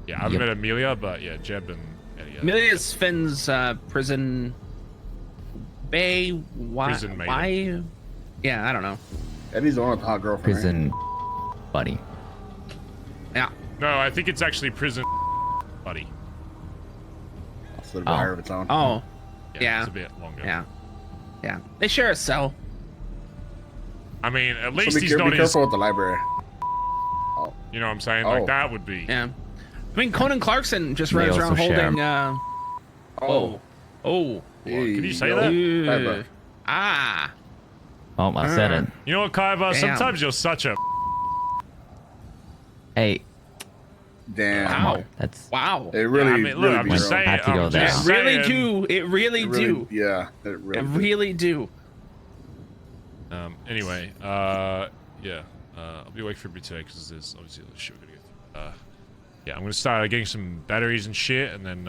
Yeah, I haven't met Amelia, but yeah, Jeb and Eddie. Yeah. Amelia's Finn's prison bay. Why? Prison maiden. Why? Yeah, I don't know. Eddie's the one with the hot girlfriend. Prison buddy. Yeah. No, I think it's actually prison buddy. It's a little bit higher of its own. Oh. Yeah. It's a bit longer. Yeah. They share a cell. I mean, at So least be he's not careful as. with the library. You know what I'm saying? Like that would be. Yeah. I mean, Conan Clarkson just runs They around also share. holding. Oh. Could you say that? Ah. Oh, I said it. You know what, Kaiba? Damn. Sometimes you're such a. Hey, Damn. Wow. that's Wow. It really, I mean, look, really I'm be just wrong. saying. Had to go I'm there. just It really saying. do. It really do. Yeah, it It really. really do. Anyway, yeah. I'll be awake for a bit today because there's obviously a lot of shit we're gonna go through. Yeah, I'm gonna start getting some batteries and shit, and then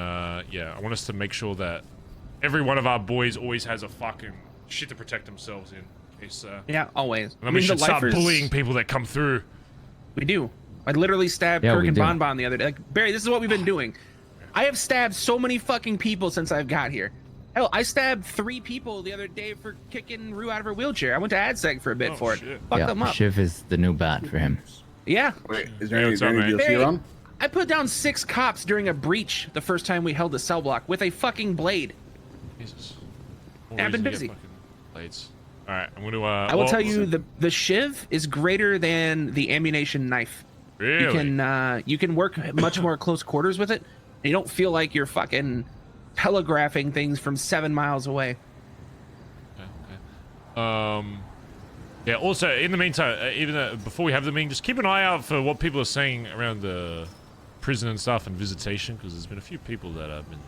yeah, I want us to make sure that every one of our boys always has a fucking shit to protect themselves in case. Yeah, always. And then we should start bullying people that come through. We do. I literally stabbed Yeah, Kirk we and do. Bonbon the other day. Like, Barry, this is what we've been doing. I have stabbed so many fucking people since I've got here. Hell, I stabbed 3 people the other day for kicking Rue out of her wheelchair. I went to AdSeg for a bit for it. Fuck them up. Shiv is the new bat for him. Yeah. Wait, is there any what's up, man? DLC on? I put down 6 cops during a breach the first time we held the cell block with a fucking blade. Jesus. Yeah, I've been busy. Blades. All right, I'm gonna. I will tell you, the shiv is greater than the ammunition knife. Really? You can work much more close quarters with it. And you don't feel like you're fucking telegraphing things from 7 miles away. Okay. Yeah. Also, in the meantime, even before we have the meeting, just keep an eye out for what people are saying around the prison and stuff and visitation, because there's been a few people that have been.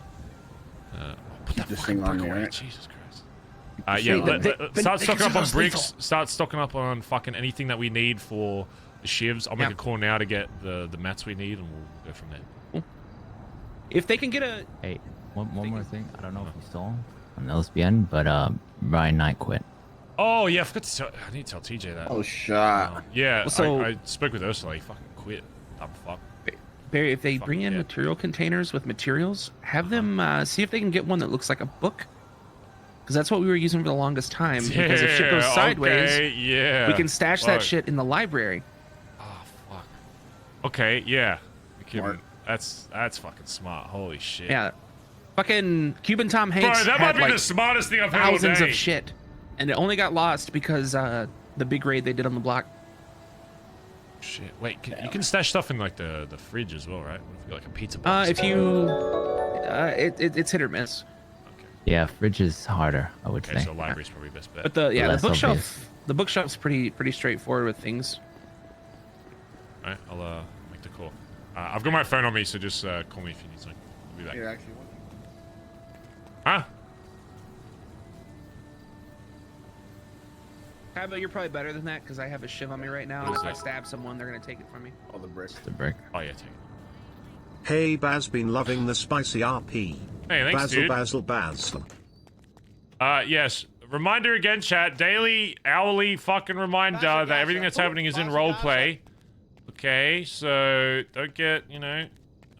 Put that This fucking thing on brick me, away. right? Jesus Christ. Yeah. Start stocking up on bricks. Start stocking up on fucking anything that we need for the shivs. I'll make a call now to get the mats we need, and we'll go from there. If they can get a... Hey, one more thing. I don't know if you saw him on the LSBN, but Ryan Knight quit. Oh yeah, I forgot to tell. I need to tell TJ that. Oh shot. Yeah. So- I spoke with Ursula. He fucking quit. Dumb fuck. Barry, if they bring in material containers with materials, have them see if they can get one that looks like a book. Because that's what we were using for the longest time. Because if shit goes sideways, okay, we can stash that Fuck. shit in the library. Oh fuck. Okay, yeah. We can, Smart. that's fucking smart. Holy shit. Yeah. Fucking Cuban Tom Hanks. Bro, that had, might be like, the smartest thing I've heard all thousands day. of shit, and it only got lost because the big raid they did on the block. Shit. Wait, you can stash stuff in like the fridge as well, right? What if you got, like a pizza box? If you, it's hit or miss. Yeah, fridge is harder, I would Okay, say. so library's probably best bet. But the Less bookshelf, obvious. the bookshelf's pretty straightforward with things. All right, I'll make the call. I've got my phone on me, so just call me if you need something. I'll be back. Here, actually. Huh? Kaiba, you're probably better than that because I have a shiv on me right now, and if I stab someone, they're gonna take it from me. Oh, the brick. The brick. Oh yeah, take it. Hey, Baz, been loving the spicy RP. Hey, thanks, Basil, dude. Basil. Yes. Reminder again, chat. Daily, hourly fucking reminder that everything that's happening is in roleplay. Okay, so don't get, you know,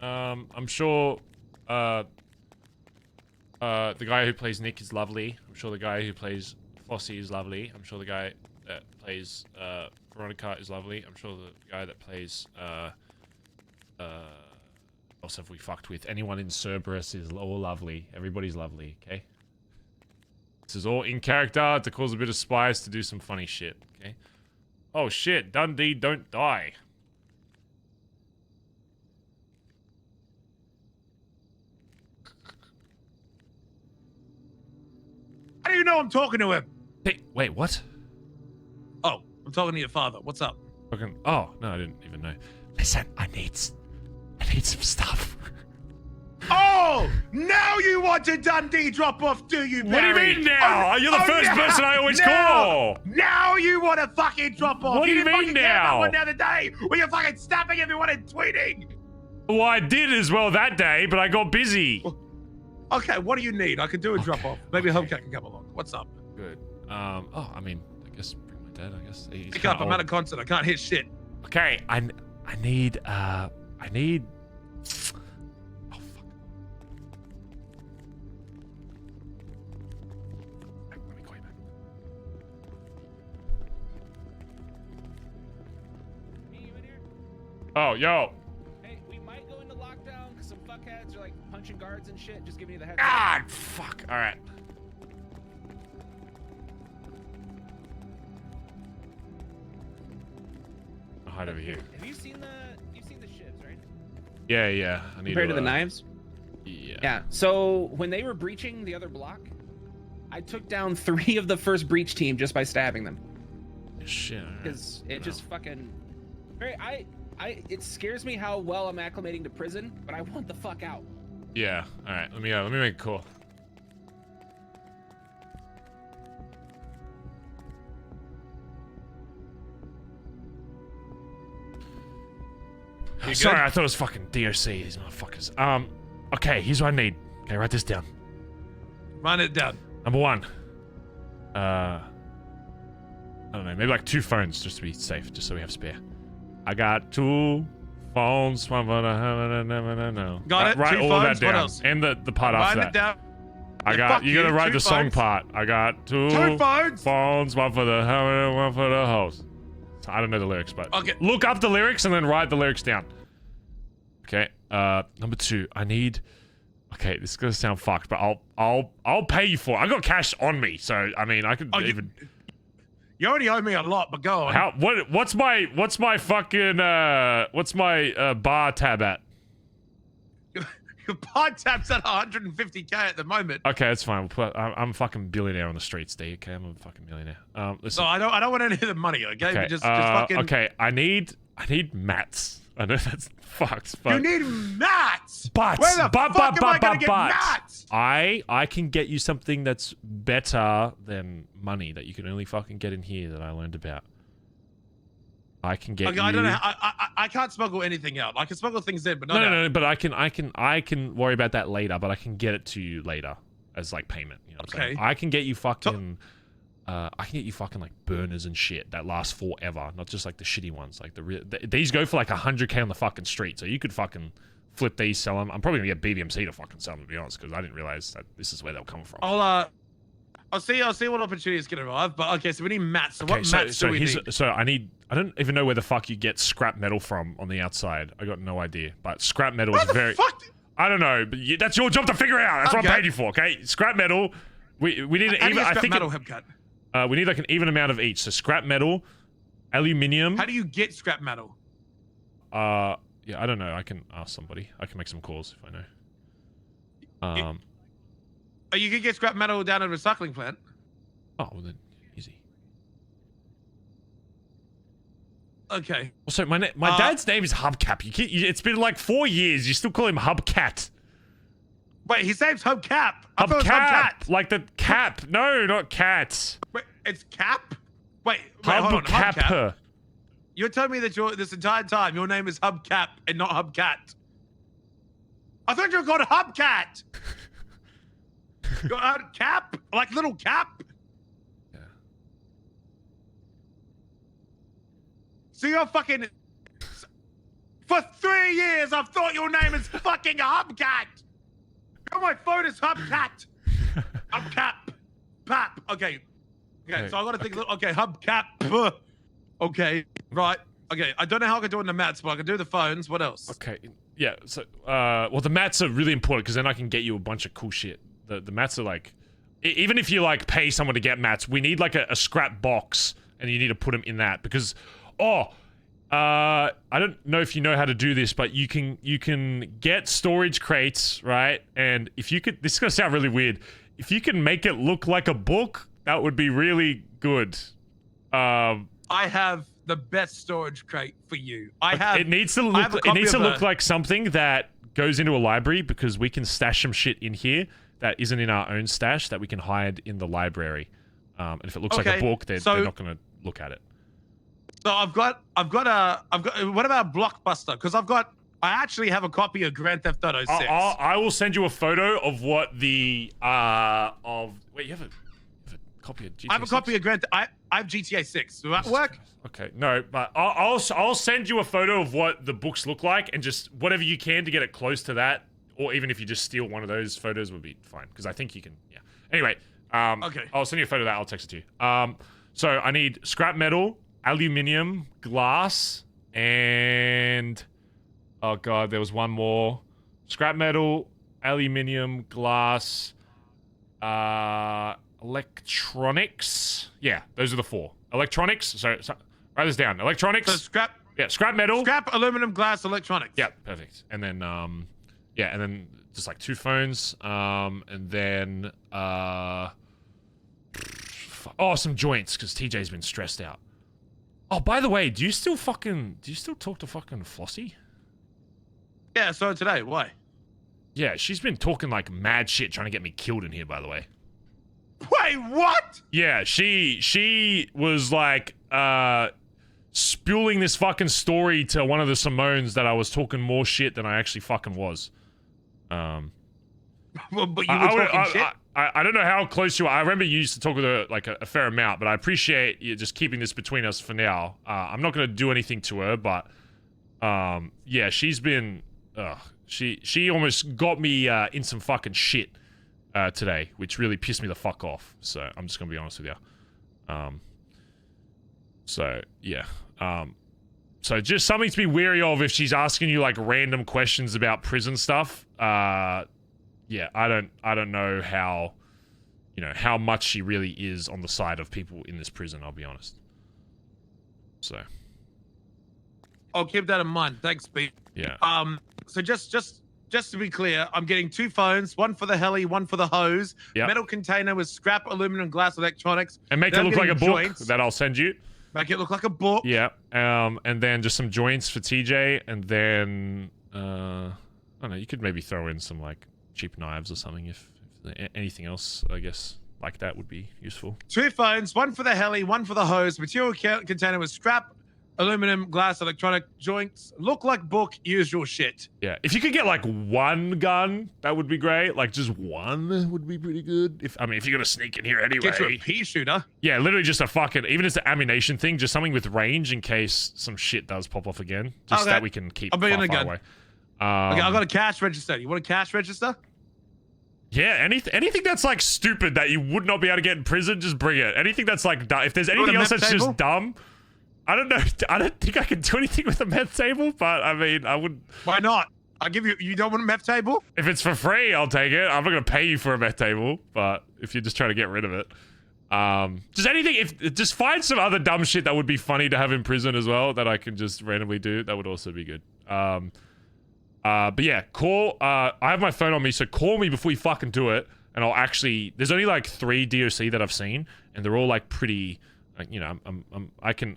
I'm sure, the guy who plays Nick is lovely. I'm sure the guy who plays Fossey is lovely. I'm sure the guy that plays, Veronica is lovely. I'm sure the guy that plays, what else have we fucked with? Anyone in Cerberus is all lovely. Everybody's lovely, okay? This is all in character to cause a bit of spice to do some funny shit, okay? Oh shit, Dundee, don't die. How do you know I'm talking to him? Hey, wait, what? Oh, I'm talking to your father. What's up? Fucking, oh, no, I didn't even know. Listen, I need some stuff. Oh, now you want a Dundee drop off, do you, What do you Barry? mean now? You're the first person I always call. Now you want a fucking drop off. What do you didn't mean fucking care about now? one the other day when you're fucking snapping everyone and tweeting. Well, I did as well that day, but I got busy. Okay, what do you need? I can do a drop off. Maybe Hubcap can come along. What's up? Good. Oh, I mean, I guess bring my dad, I guess. He's Pick kinda up. I'm old. at a concert. I can't hit shit. Okay, I need. Oh fuck. Let me call you back. Oh, yo. Hey, we might go into lockdown because some fuckheads are like punching guards and shit. Just giving you the heads. God, fuck. All right. I'll hide over here. Have you seen you've seen the shivs, right? Yeah. I need Compared to the knives? Yeah. Yeah. So when they were breaching the other block, I took down 3 of the first breach team just by stabbing them. Shit. Because it just fucking. It scares me how well I'm acclimating to prison, but I want the fuck out. Yeah. All right. Let me make a call. You Sorry, good? I thought it was fucking DOC, these motherfuckers. Okay, here's what I need. Okay, write this down. Run it down. Number 1. I don't know, maybe like 2 phones just to be safe, just so we have spare. I got 2 phones, one for the Got it, Write 2 all phones, that what down. else? And the part after Run it that. down. I Yeah, got, fuck you gotta you, write 2 the song phones. part. I got 2 phones one for the hammer, one for the hose. So I don't know the lyrics, but Okay. look up the lyrics and then write the lyrics down. Okay, number 2, I need. Okay, this is gonna sound fucked, but I'll pay you for it. I got cash on me, so I mean I could even. You already owe me a lot, but go on. What's my fucking bar tab at? Your pod tap's at 150k at the moment. Okay, that's fine. I'm a fucking billionaire on the streets, D. Okay, I'm a fucking millionaire. Listen. No, I don't want any of the money. Okay, just fucking. Okay, I need mats. I know that's fucked, but You need mats. But Where the fuck am I gonna get mats? I can get you something that's better than money that you can only fucking get in here that I learned about. I can get Okay, you. I don't know. I can't smuggle anything out. I can smuggle things in, but not out. No. But I can worry about that later. But I can get it to you later as like payment. You know what I'm saying? I can get you fucking. I can get you fucking like burners and shit that last forever, not just like the shitty ones. Like these go for like 100k on the fucking street, so you could fucking flip these, sell them. I'm probably gonna get BBMC to fucking sell them, to be honest, because I didn't realize that this is where they'll come from. I'll see what opportunities can arrive. But okay, so we need mats. So what mats do we need? So I don't even know where the fuck you get scrap metal from on the outside. I got no idea. But scrap metal is very. I don't know, but that's your job to figure out. That's what I paid you for, okay? Scrap metal. We need an even. I think metal Hubcap. We need like an even amount of each. So scrap metal, aluminium. How do you get scrap metal? Yeah, I don't know. I can ask somebody. I can make some calls if I know. Oh, you can get scrap metal down at a recycling plant. Oh, well then, easy. Okay. Also, my dad's name is Hubcap. It's been like 4 years. You still call him Hubcat. Wait, his name's Hubcap. I thought it was Hubcat. Like the cap. No, not cat. Wait, it's Cap? Wait, hold on. Hubcap. Hubcap. You're telling me that this entire time your name is Hubcap and not Hubcat. I thought you were called Hubcat. Cap? Like little Cap? Yeah. So you're fucking... For 3 years, I've thought your name is fucking Hubcat. On my phone is Hubcat. Hubcap. Pap. Okay. Okay, so I gotta think... Okay, Hubcap. Okay, right. Okay, I don't know how I can do it in the mats, but I can do the phones. What else? Okay, yeah, so... well, the mats are really important, because then I can get you a bunch of cool shit. The mats are like... Even if you, like, pay someone to get mats, we need, like, a scrap box, and you need to put them in that, because... I don't know if you know how to do this, but you can get storage crates, right? And if you could... This is gonna sound really weird. If you can make it look like a book, that would be really good. I have the best storage crate for you. It needs to look like something that goes into a library, because we can stash some shit in here that isn't in our own stash that we can hide in the library. And if it looks like a book, they're not going to look at it. So I've got. What about Blockbuster? Because I actually have a copy of Grand Theft Auto 6. I will send you a photo of what the wait, you have a copy of GTA 6? I have a copy of I have GTA 6. Will that work? Okay, no, but I'll send you a photo of what the books look like, and just whatever you can to get it close to that, or even if you just steal one of those photos would be fine, because I think you can. Yeah. Anyway, okay. I'll send you a photo of that. I'll text it to you. So I need scrap metal, aluminium, glass, and oh god, there was one more. Scrap metal, aluminium, glass, electronics. Yeah, those are the 4. Electronics. So write this down. Electronics. So scrap. Yeah, scrap metal. Scrap, aluminum, glass, electronics. Yeah, perfect. And then yeah, and then just like 2 phones. And then some joints, because TJ's been stressed out. Oh, by the way, do you still talk to fucking Flossie? Yeah, so today, why? Yeah, she's been talking like mad shit trying to get me killed in here, by the way. Wait, what? Yeah, she was like spewing this fucking story to one of the Simones that I was talking more shit than I actually fucking was. Well, but you were talking shit? I don't know how close you are. I remember you used to talk with her like a fair amount, but I appreciate you just keeping this between us for now. I'm not going to do anything to her, but yeah, she's been... she almost got me in some fucking shit today, which really pissed me the fuck off. So I'm just going to be honest with you. So, yeah. So just something to be wary of if she's asking you like random questions about prison stuff. Yeah, I don't know how, how much she really is on the side of people in this prison, I'll be honest. So. I'll keep that in mind. Thanks, Pete. Yeah. So just to be clear, I'm getting 2 phones, one for the heli, one for the hose. Yep. Metal container with scrap, aluminum, glass, electronics. And make it look like a book that I'll send you. Make it look like a book. Yeah. And then just some joints for TJ, and then I don't know, you could maybe throw in some like cheap knives or something if anything else, I guess, like that would be useful. 2 phones, one for the heli, one for the hose. Material container with scrap, aluminum, glass, electronic joints. Look like book, usual shit. Yeah, if you could get like 1 gun, that would be great. Like just 1 would be pretty good. If you're gonna sneak in here anyway. Get you a pea shooter. Yeah, literally just a fucking, even as the ammunition thing, just something with range in case some shit does pop off again. Just that we can keep far away. Okay, I got a cash register. You want a cash register? Yeah, anything that's like stupid that you would not be able to get in prison, just bring it. Anything that's like dumb. If there's anything else that's just dumb, I don't know. I don't think I can do anything with a meth table, but I mean, I would. Why not? I'll give you. You don't want a meth table? If it's for free, I'll take it. I'm not gonna pay you for a meth table, but if you're just trying to get rid of it, just anything. Just find some other dumb shit that would be funny to have in prison as well that I can just randomly do. That would also be good. But yeah, call. I have my phone on me, so call me before you fucking do it, and I'll actually. There's only like 3 DOC that I've seen, and they're all like pretty. You know, I can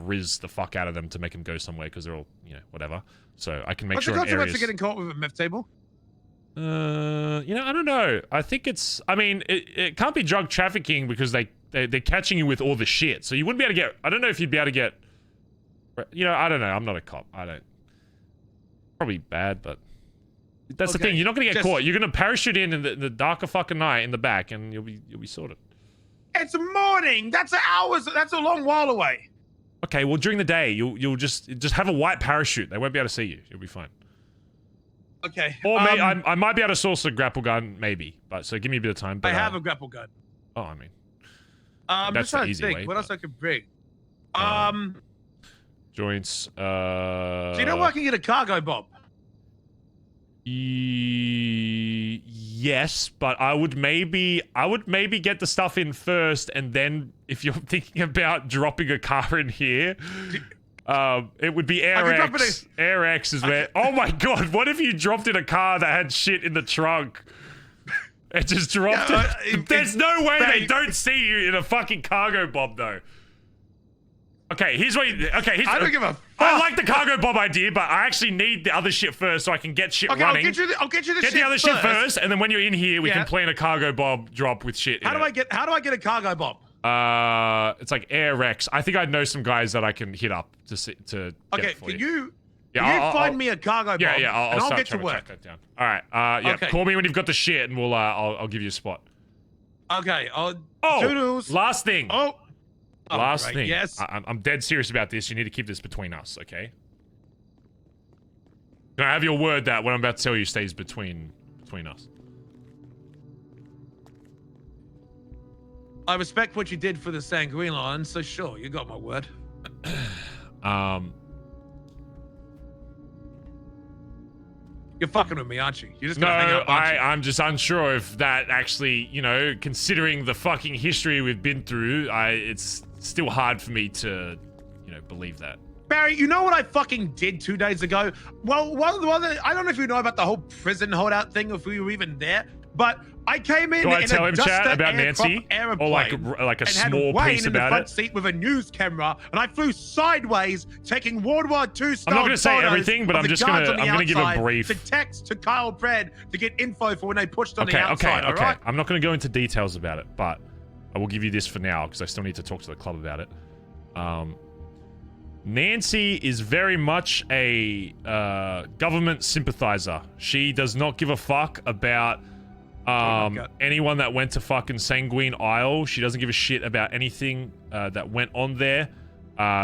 riz the fuck out of them to make them go somewhere because they're all, you know, whatever. So I can make sure. What's the in consequence areas... of getting caught with a meth table? You know, I don't know. I think it's. I mean, it can't be drug trafficking because they're catching you with all the shit. So you wouldn't be able to get. I don't know if you'd be able to get. You know, I don't know. I'm not a cop. I don't. Probably bad, but that's the thing. You're not gonna get caught. You're gonna parachute in the dark of fucking night in the back, and you'll be sorted. It's morning. That's hours. That's a long while away. Okay, well during the day you'll just have a white parachute. They won't be able to see you. You'll be fine. Okay. Or I might be able to source a grapple gun, maybe. But so give me a bit of time. But, I have a grapple gun. Oh, I mean. I'm that's just trying the to easy think. way. What else I could bring? Joints. So you know where I can get a cargo bomb? Yes, but I would maybe get the stuff in first, and then if you're thinking about dropping a car in here, it would be Air X. Air X is where. Oh my god! What if you dropped in a car that had shit in the trunk? It just dropped it. There's no way they don't see you in a fucking cargo bomb, though. Okay, here's what you... Okay, here's... I don't give a fuck. I like the cargo bomb idea, but I actually need the other shit first so I can get shit running. I'll get you the Get shit the other shit first, and then when you're in here, we can plan a cargo bomb drop with shit in How do I get a cargo bomb? It's like Air X. I think I know some guys that I can hit up to get it for can you. you... Yeah, I'll find me a cargo bomb, I'll I'll start get to trying work. track that down. All right, Okay. call me when you've got the shit, and we'll I'll give you a spot. Okay, toodles. Last thing. Last right, thing. yes. I'm dead serious about this. You need to keep this between us, okay? Can I have your word that what I'm about to tell you stays between us? I respect what you did for the Sanguine line, so sure, you got my word. You're fucking with me, aren't you? You're just gonna hang out, aren't you? I'm just unsure if that actually, you know, considering the fucking history we've been through, it's still hard for me to, you know, believe that. Barry, you know what I fucking did 2 days ago? Well, I don't know if you know about the whole prison holdout thing, if we were even there, but I came in Do I in tell a him, Duster chat, about Nancy? airplane Or like a and small had Wayne piece in the about front it? seat with a news camera, and I flew sideways, taking World War II style I'm not gonna say photos everything, but of I'm the just guards gonna- on the I'm gonna give a outside brief. to text to Kyle Bread to get info for when they pushed on the outside. Okay. All right? I'm not going to go into details about it, but I will give you this for now because I still need to talk to the club about it. Nancy is very much a government sympathizer. She does not give a fuck about anyone that went to fucking Sanguine Isle. She doesn't give a shit about anything that went on there.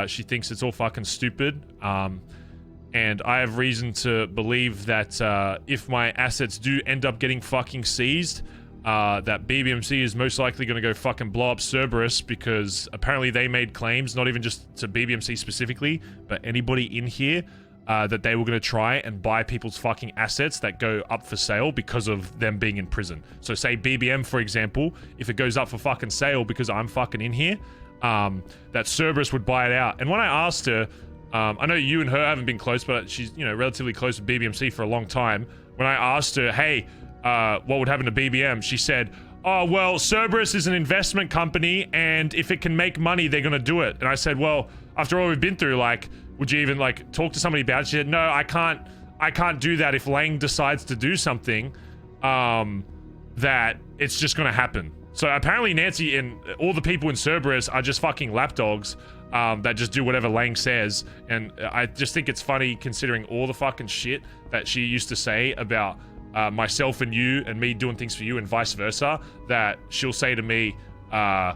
She thinks it's all fucking stupid. And I have reason to believe that if my assets do end up getting fucking seized, that BBMC is most likely going to go fucking blow up Cerberus because apparently they made claims, not even just to BBMC specifically, but anybody in here, that they were going to try and buy people's fucking assets that go up for sale because of them being in prison. So say BBM, for example, if it goes up for fucking sale because I'm fucking in here, that Cerberus would buy it out. And when I asked her, I know you and her haven't been close, but she's, you know, relatively close with BBMC for a long time. When I asked her, hey, what would happen to BBM? She said, oh, well, Cerberus is an investment company, and if it can make money, they're gonna do it. And I said, well, after all we've been through, like, would you even, like, talk to somebody about it? She said, no, I can't do that. If Lang decides to do something, that it's just gonna happen. So apparently Nancy and all the people in Cerberus are just fucking lapdogs, that just do whatever Lang says. And I just think it's funny considering all the fucking shit that she used to say about myself and you and me doing things for you and vice versa, that she'll say to me, oh,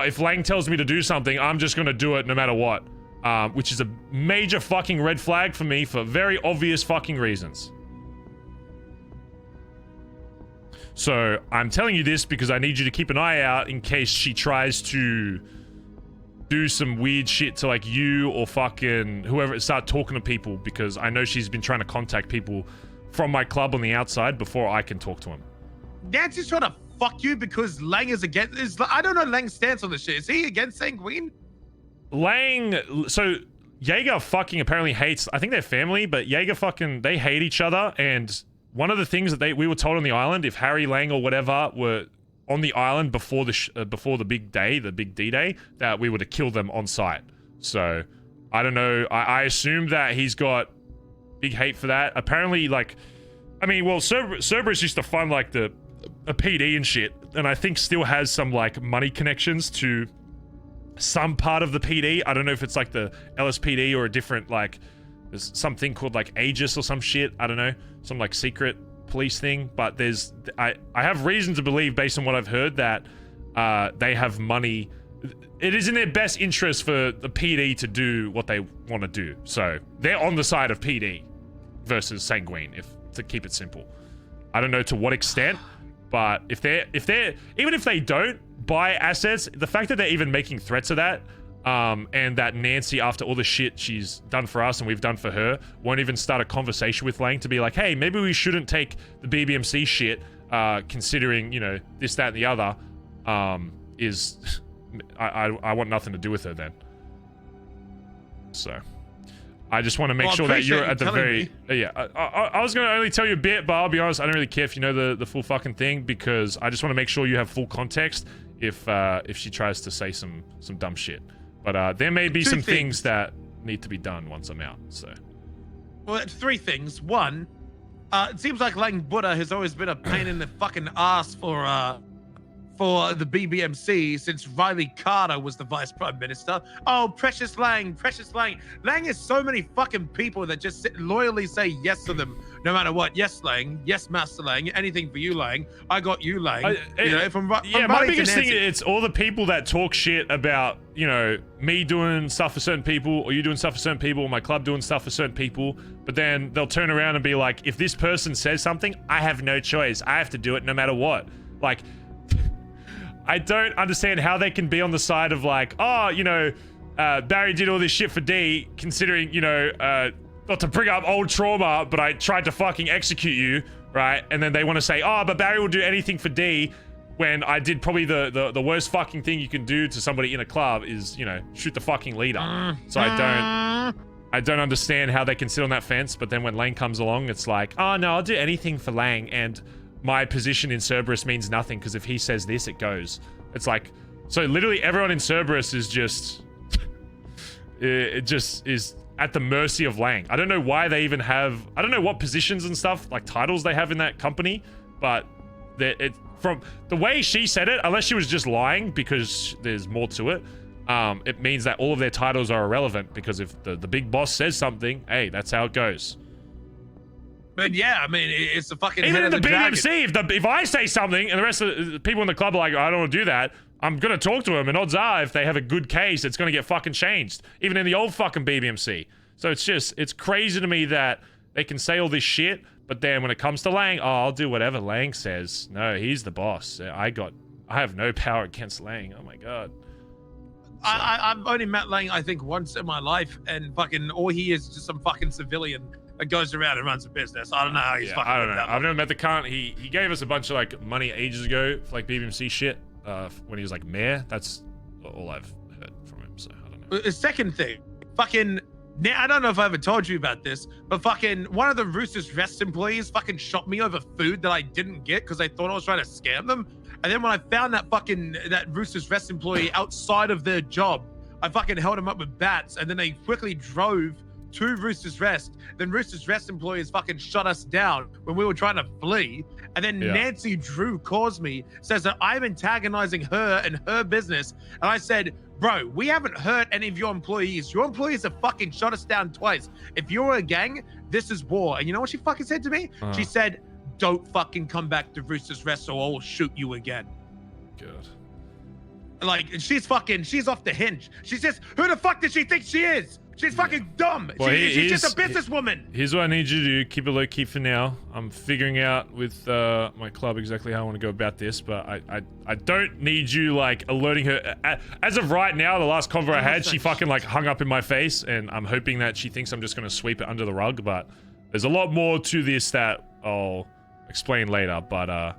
if Lang tells me to do something, I'm just gonna do it no matter what. Which is a major fucking red flag for me for very obvious fucking reasons. So I'm telling you this because I need you to keep an eye out in case she tries to do some weird shit to like you or fucking whoever, start talking to people, because I know she's been trying to contact people from my club on the outside before I can talk to him. Nancy's trying to fuck you because Lang is against. I don't know Lang's stance on this shit. Is he against Sanguine? Lang, so Jaeger fucking apparently hates, I think they're family, but Jaeger fucking, they hate each other. And one of the things that we were told on the island, if Harry, Lang, or whatever were on the island before the big day, the big D-Day, that we would have killed them on site. So I don't know. I assume that he's got big hate for that. Apparently, like, I mean, well, Cerberus used to fund like a PD and shit, and I think still has some like money connections to some part of the PD. I don't know if it's like the LSPD or a different, like, there's something called like Aegis or some shit. I don't know, some like secret police thing. But there's, I have reason to believe, based on what I've heard, that they have money. It is in their best interest for the PD to do what they want to do. So they're on the side of PD versus Sanguine, to keep it simple. I don't know to what extent, but if they're even if they don't buy assets, the fact that they're even making threats of that, and that Nancy, after all the shit she's done for us and we've done for her, won't even start a conversation with Lang to be like, hey, maybe we shouldn't take the BBMC shit, considering, you know, this, that, and the other, is, I want nothing to do with her then. So I just want to make sure that you're at the very, I was going to only tell you a bit, but I'll be honest, I don't really care if you know the full fucking thing, because I just want to make sure you have full context if she tries to say some dumb shit. But there may be some things that need to be done once I'm out, so. Well, three things. One, it seems like Lang Buddha has always been a pain in the fucking ass for the BBMC since Riley Carter was the vice prime minister. Oh, precious Lang, precious Lang. Lang is so many fucking people that just loyally say yes to them no matter what. Yes, Lang. Yes, Master Lang. Anything for you, Lang. I got you, Lang. My biggest thing, it's all the people that talk shit about, you know, me doing stuff for certain people, or you doing stuff for certain people, or my club doing stuff for certain people, but then they'll turn around and be like, if this person says something, I have no choice. I have to do it no matter what. Like, I don't understand how they can be on the side of like, oh, you know, Barry did all this shit for D, considering, you know, not to bring up old trauma, but I tried to fucking execute you, right? And then they want to say, oh, but Barry will do anything for D, when I did probably the worst fucking thing you can do to somebody in a club is, you know, shoot the fucking leader. So I don't understand how they can sit on that fence, but then when Lang comes along, it's like, oh no, I'll do anything for Lang, and my position in Cerberus means nothing, because if he says this, it goes. It's like, so literally everyone in Cerberus is just, it just is at the mercy of Lang. I don't know why they even have, I don't know what positions and stuff, like titles they have in that company, but from the way she said it, unless she was just lying because there's more to it, it means that all of their titles are irrelevant, because if the big boss says something, hey, that's how it goes. But yeah, I mean, it's the fucking even head in of the dragon. BBMC, if I say something and the rest of the people in the club are like, I don't want to do that, I'm gonna talk to them, and odds are, if they have a good case, it's gonna get fucking changed. Even in the old fucking BBMC. So it's crazy to me that they can say all this shit, but then when it comes to Lang, oh, I'll do whatever Lang says. No, he's the boss. I have no power against Lang. Oh my god. I've only met Lang, I think, once in my life, and fucking all he is just some fucking civilian that goes around and runs a business. I don't know how he's fucking. I don't know. I've never met the cunt. He gave us a bunch of like money ages ago for like BBMC shit. When he was like mayor. That's all I've heard from him. So I don't know. The second thing, fucking. I don't know if I ever told you about this, but fucking one of the Rooster's Rest employees fucking shot me over food that I didn't get because they thought I was trying to scam them. And then when I found that Rooster's Rest employee outside of their job, I fucking held him up with bats, and then they quickly drove to Rooster's Rest. Then Rooster's Rest employees fucking shut us down when we were trying to flee. And then Nancy Drew calls me, says that I'm antagonizing her and her business. And I said, bro, we haven't hurt any of your employees. Your employees have fucking shut us down twice. If you're a gang, this is war. And you know what she fucking said to me? She said, don't fucking come back to Rooster's Rest or I'll shoot you again. Good. Like, she's off the hinge. She says, who the fuck does she think she is? She's fucking dumb. Well, She's just a businesswoman. Here's what I need you to do. Keep it low key for now. I'm figuring out with my club exactly how I want to go about this, but I don't need you like alerting her. As of right now, the last convo I had, she fucking like hung up in my face, and I'm hoping that she thinks I'm just gonna sweep it under the rug. But there's a lot more to this that I'll explain later. But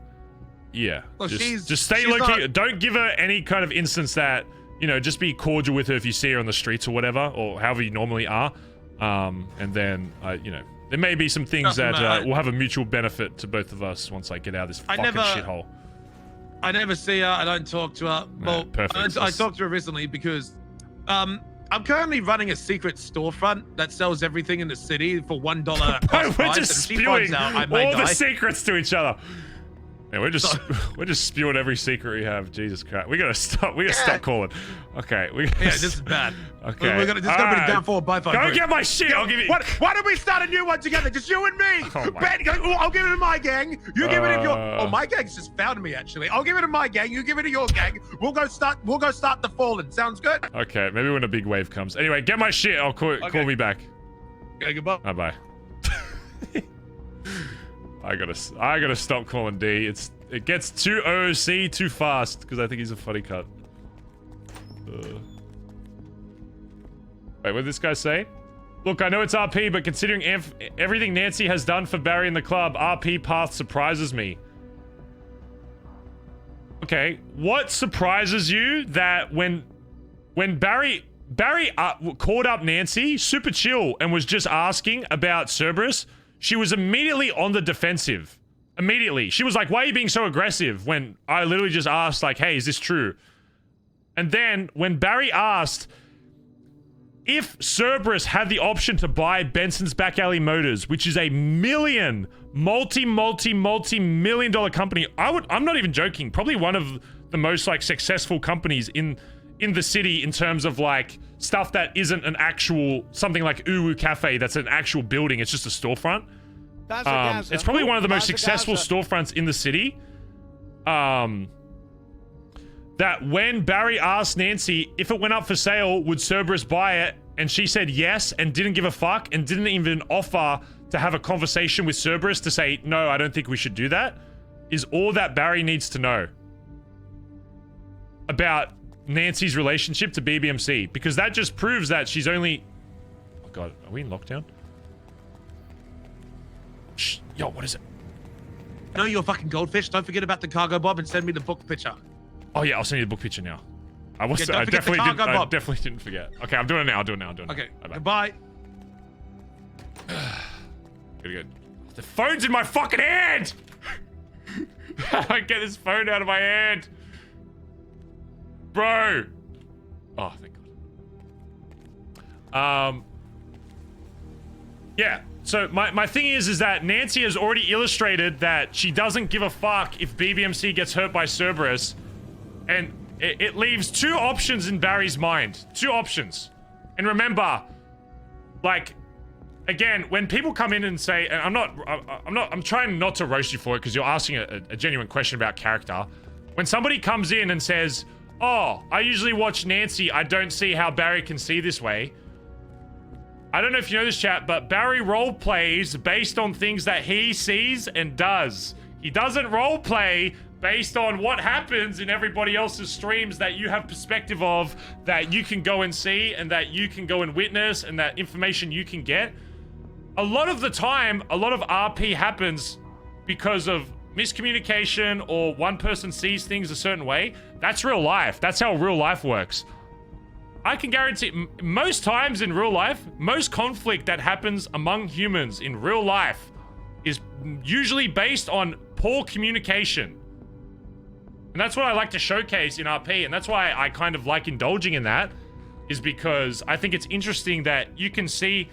yeah, Well, just stay low key. Don't give her any kind of instance that. You know, just be cordial with her if you see her on the streets or whatever, or however you normally are. And then, you know, there may be some things that will have a mutual benefit to both of us once I get out of this fucking shithole. I never see her. I don't talk to her. Well, perfect. I talked to her recently because I'm currently running a secret storefront that sells everything in the city for $1 cost We're price, just and she finds spewing out, I all may the die. secrets to each other. Yeah, we're just spewing every secret we have. Jesus Christ, we gotta stop. We gotta stop calling. Okay, this is bad. Okay, This is gonna be the downfall of Bi-Fi. Go get my shit. I'll give you. Why don't we start a new one together? Just you and me. I'll give it to my gang. You give it to your. Oh, my gang's just found me actually. I'll give it to my gang. You give it to your gang. We'll go start the fallen. Sounds good. Okay, maybe when a big wave comes. Anyway, get my shit. I'll call me back. Okay, goodbye. Bye. I gotta stop calling D. It gets too OOC too fast because I think he's a funny cunt. Wait, what did this guy say? Look, I know it's RP, but considering everything Nancy has done for Barry in the club, RP path surprises me. Okay, what surprises you that when Barry called up Nancy, super chill, and was just asking about Cerberus, she was immediately on the defensive. Immediately. She was like, why are you being so aggressive? When I literally just asked, like, hey, is this true? And then when Barry asked if Cerberus had the option to buy Benson's Back Alley Motors, which is a multi-million dollar company, I'm not even joking, probably one of the most like successful companies in the city in terms of like stuff that isn't an actual something like Uwu Cafe that's an actual building, it's just a storefront. It's probably one of the most successful storefronts in the city. That when Barry asked Nancy if it went up for sale, would Cerberus buy it? And she said yes and didn't give a fuck and didn't even offer to have a conversation with Cerberus to say, no, I don't think we should do that, is all that Barry needs to know about Nancy's relationship to BBMC. Because that just proves that she's only... Oh God, are we in lockdown? Shh. Yo, what is it? No, you're a fucking goldfish. Don't forget about the cargo bob and send me the book picture. Oh yeah, I'll send you the book picture now. I definitely didn't forget. Okay, I'm doing it now. Okay, goodbye. Good. The phone's in my fucking hand! I get this phone out of my hand. Bro. Oh, thank God. Yeah. So my thing is that Nancy has already illustrated that she doesn't give a fuck if BBMC gets hurt by Cerberus, and it leaves two options in Barry's mind. Two options. And remember, like, again, when people come in and say, and I'm trying not to roast you for it because you're asking a genuine question about character. When somebody comes in and says, oh, I usually watch Nancy, I don't see how Barry can see this way. I don't know if you know this, chat, but Barry roleplays based on things that he sees and does. He doesn't roleplay based on what happens in everybody else's streams that you have perspective of, that you can go and see, and that you can go and witness, and that information you can get. A lot of the time, a lot of RP happens because of miscommunication, or one person sees things a certain way. That's real life. That's how real life works. I can guarantee most times in real life, most conflict that happens among humans in real life is usually based on poor communication. And that's what I like to showcase in RP, and that's why I kind of like indulging in that, is because I think it's interesting that you can see,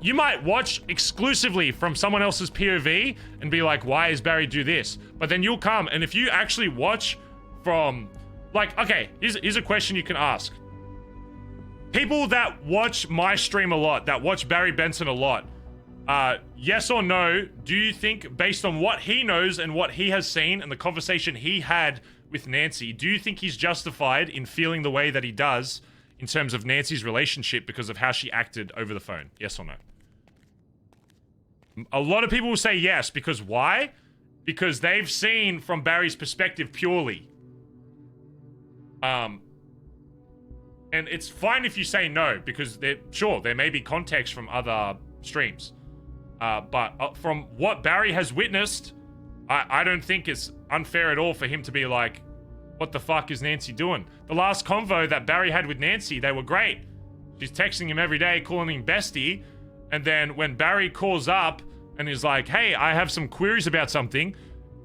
you might watch exclusively from someone else's POV and be like, why is Barry do this? But then you'll come, and if you actually watch from, like, okay, here's a question you can ask. People that watch my stream a lot, that watch Barry Benson a lot, yes or no, do you think, based on what he knows and what he has seen and the conversation he had with Nancy, do you think he's justified in feeling the way that he does in terms of Nancy's relationship because of how she acted over the phone? Yes or no? A lot of people will say yes, because why? Because they've seen from Barry's perspective purely. And it's fine if you say no, because there may be context from other streams. But from what Barry has witnessed, I don't think it's unfair at all for him to be like, what the fuck is Nancy doing? The last convo that Barry had with Nancy, they were great. She's texting him every day, calling him bestie. And then when Barry calls up and is like, hey, I have some queries about something,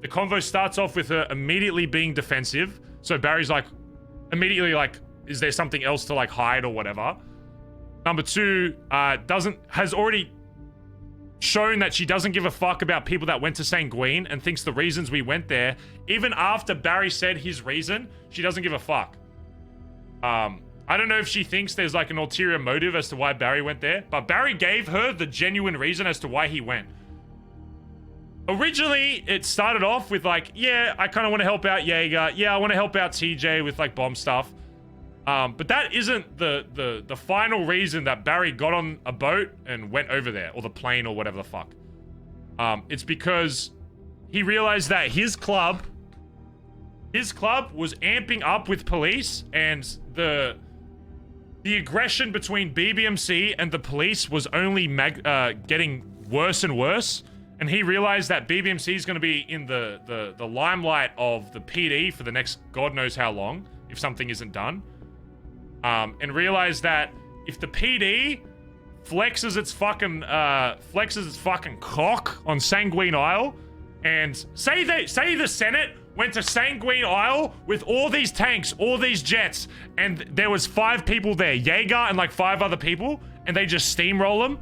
the convo starts off with her immediately being defensive. So Barry's like, immediately like, is there something else to like hide or whatever? Number two, has already shown that she doesn't give a fuck about people that went to Sanguine and thinks the reasons we went there, even after Barry said his reason, she doesn't give a fuck. I don't know if she thinks there's like an ulterior motive as to why Barry went there, but Barry gave her the genuine reason as to why he went. Originally, it started off with like, yeah, I kind of want to help out Jaeger. Yeah, I want to help out TJ with like bomb stuff. But that isn't the final reason that Barry got on a boat and went over there, or the plane, or whatever the fuck. It's because he realized that his club was amping up with police, and the aggression between BBMC and the police was only getting worse and worse. And he realized that BBMC is going to be in the limelight of the PD for the next God knows how long if something isn't done. And realized that if the PD flexes its fucking cock on Sanguine Isle, and say the Senate went to Sanguine Isle with all these tanks, all these jets, and there was 5 people there, Jaeger and like 5 other people, and they just steamroll them.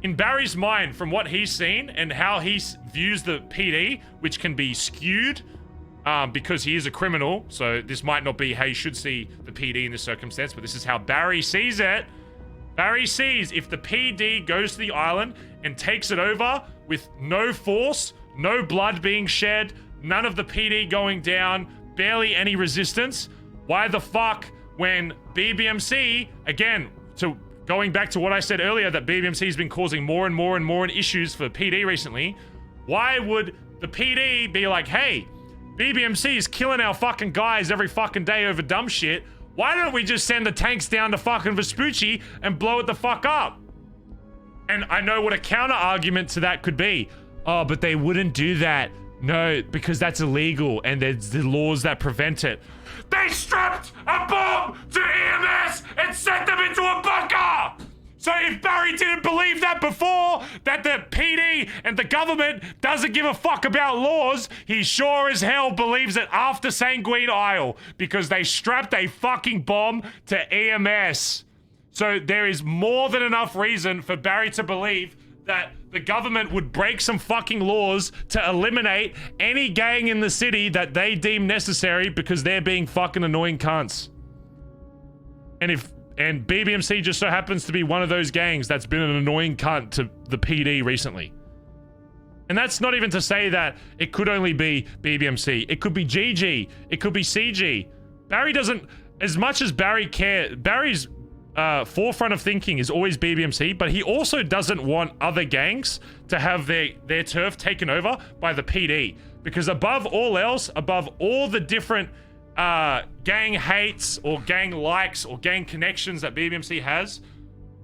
In Barry's mind, from what he's seen and how he views the PD, which can be skewed, because he is a criminal, so this might not be how you should see the PD in this circumstance, but this is how Barry sees it. Barry sees if the PD goes to the island and takes it over with no force, no blood being shed, none of the PD going down, barely any resistance, why the fuck when BBMC, again, going back to what I said earlier, that BBMC has been causing more and more issues for PD recently, why would the PD be like, hey, BBMC is killing our fucking guys every fucking day over dumb shit. Why don't we just send the tanks down to fucking Vespucci and blow it the fuck up? And I know what a counter argument to that could be. Oh, but they wouldn't do that. No, because that's illegal and there's the laws that prevent it. They strapped a bomb to EMS and sent them into a bunker! So if Barry didn't believe that before, that the PD and the government doesn't give a fuck about laws, he sure as hell believes it after Sanguine Isle, because they strapped a fucking bomb to EMS. So there is more than enough reason for Barry to believe that the government would break some fucking laws to eliminate any gang in the city that they deem necessary because they're being fucking annoying cunts. And BBMC just so happens to be one of those gangs that's been an annoying cunt to the PD recently. And that's not even to say that it could only be BBMC. It could be GG. It could be CG. Barry doesn't... As much as Barry cares... Barry's forefront of thinking is always BBMC, but he also doesn't want other gangs to have their turf taken over by the PD. Because above all else, above all the different... gang hates or gang likes or gang connections that BBMC has,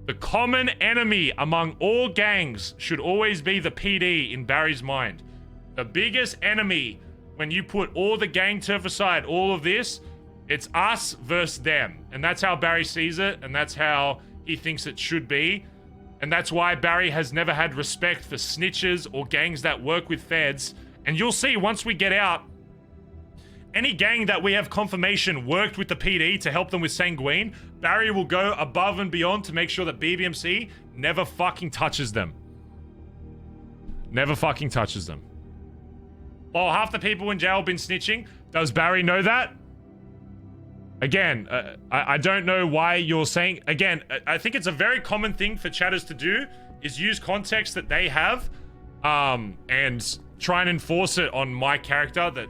the common enemy among all gangs should always be the PD in Barry's mind. The biggest enemy, when you put all the gang turf aside, all of this, it's us versus them. And that's how Barry sees it, and that's how he thinks it should be. And that's why Barry has never had respect for snitches or gangs that work with feds. And you'll see once we get out, any gang that we have confirmation worked with the PD to help them with Sanguine, Barry will go above and beyond to make sure that BBMC never fucking touches them. Never fucking touches them. While half the people in jail have been snitching, does Barry know that? Again, I don't know why you're saying... Again, I think it's a very common thing for chatters to do, is use context that they have, and try and enforce it on my character that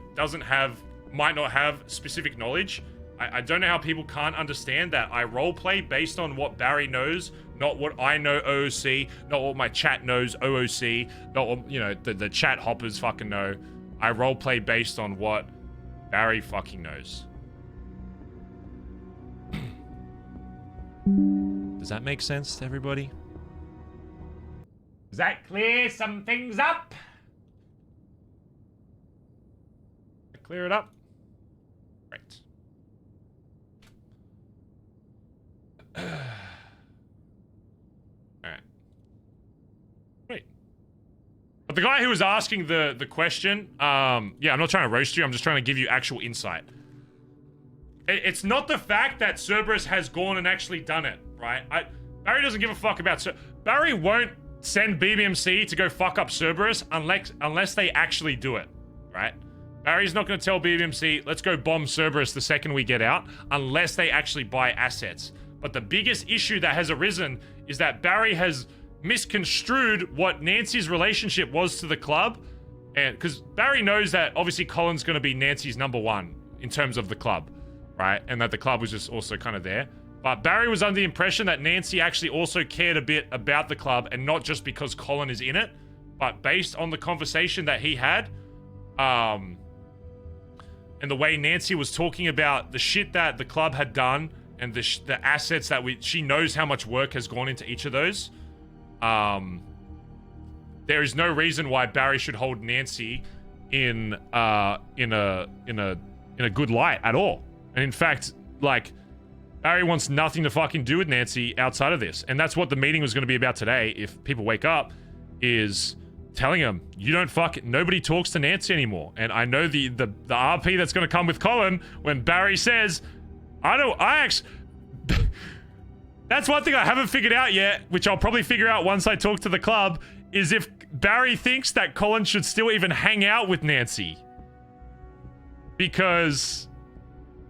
might not have specific knowledge. I don't know how people can't understand that. I roleplay based on what Barry knows, not what I know OOC, not what my chat knows OOC, not what, you know, the chat hoppers fucking know. I roleplay based on what Barry fucking knows. Does that make sense to everybody? Does that clear some things up? Clear it up? Right. Alright. Wait. But the guy who was asking the question, yeah, I'm not trying to roast you, I'm just trying to give you actual insight. It's not the fact that Cerberus has gone and actually done it, right? Barry doesn't give a fuck about Barry won't send BBMC to go fuck up Cerberus unless they actually do it, right? Barry's not going to tell BBMC, let's go bomb Cerberus the second we get out, unless they actually buy assets. But the biggest issue that has arisen is that Barry has misconstrued what Nancy's relationship was to the club. And because Barry knows that obviously Collin's going to be Nancy's #1 in terms of the club, right? And that the club was just also kind of there. But Barry was under the impression that Nancy actually also cared a bit about the club, and not just because Collin is in it, but based on the conversation that he had, and the way Nancy was talking about the shit that the club had done and the assets that she knows how much work has gone into each of those. There is no reason why Barry should hold Nancy in a good light at all. And in fact, like, Barry wants nothing to fucking do with Nancy outside of this. And that's what the meeting was going to be about today, if people wake up, is telling him, you don't nobody talks to Nancy anymore. And I know the RP that's going to come with Collin when Barry says, that's one thing I haven't figured out yet, which I'll probably figure out once I talk to the club, is if Barry thinks that Collin should still even hang out with Nancy. Because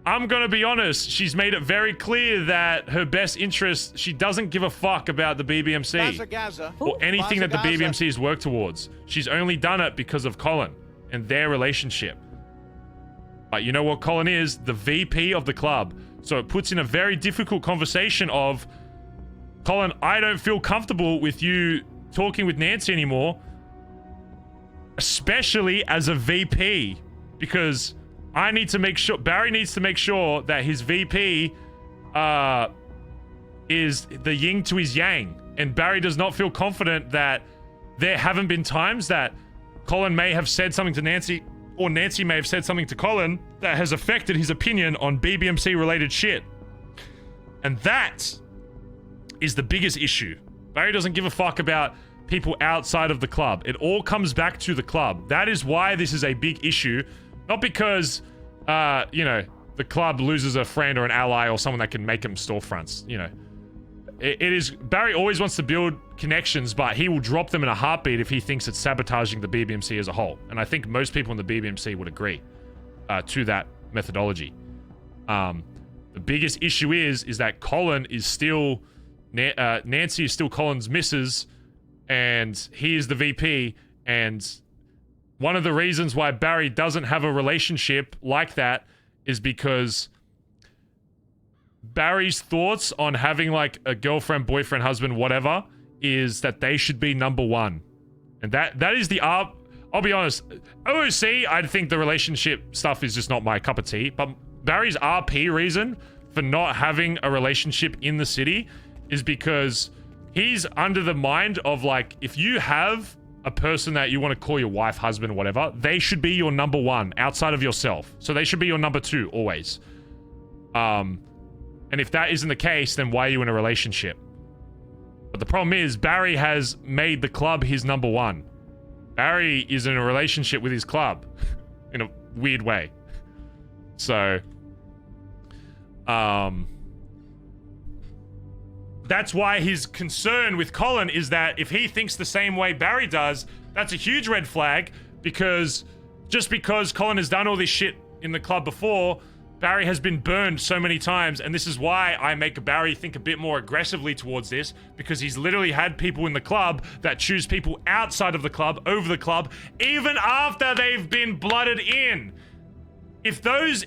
I'm gonna be honest, she's made it very clear that her best interest, she doesn't give a fuck about the BBMC or anything that the BBMC has worked towards. She's only done it because of Collin and their relationship. But you know what Collin is? The VP of the club. So it puts in a very difficult conversation of, Collin, I don't feel comfortable with you talking with Nancy anymore, especially as a VP, because I need to make sure, Barry needs to make sure that his VP is the yin to his yang. And Barry does not feel confident that there haven't been times that Collin may have said something to Nancy, or Nancy may have said something to Collin that has affected his opinion on BBMC related shit. And that is the biggest issue. Barry doesn't give a fuck about people outside of the club. It all comes back to the club. That is why this is a big issue. Not because, you know, the club loses a friend or an ally or someone that can make him storefronts, you know. It is, Barry always wants to build connections, but he will drop them in a heartbeat if he thinks it's sabotaging the BBMC as a whole. And I think most people in the BBMC would agree to that methodology. The biggest issue is that Collin is still, Nancy is still Collin's missus, and he is the VP, and one of the reasons why Barry doesn't have a relationship like that is because Barry's thoughts on having like a girlfriend, boyfriend, husband, whatever, is that they should be #1. And that is the I'll be honest, OOC, I think the relationship stuff is just not my cup of tea, but Barry's RP reason for not having a relationship in the city is because he's under the mind of like, if you have a person that you want to call your wife, husband, whatever, they should be your #1 outside of yourself. So they should be your #2 always. And if that isn't the case, then why are you in a relationship? But the problem is Barry has made the club his #1. Barry is in a relationship with his club in a weird way. So, that's why his concern with Collin is that if he thinks the same way Barry does, that's a huge red flag, because just because Collin has done all this shit in the club before, Barry has been burned so many times, and this is why I make Barry think a bit more aggressively towards this, because he's literally had people in the club that choose people outside of the club over the club, even after they've been blooded in. If those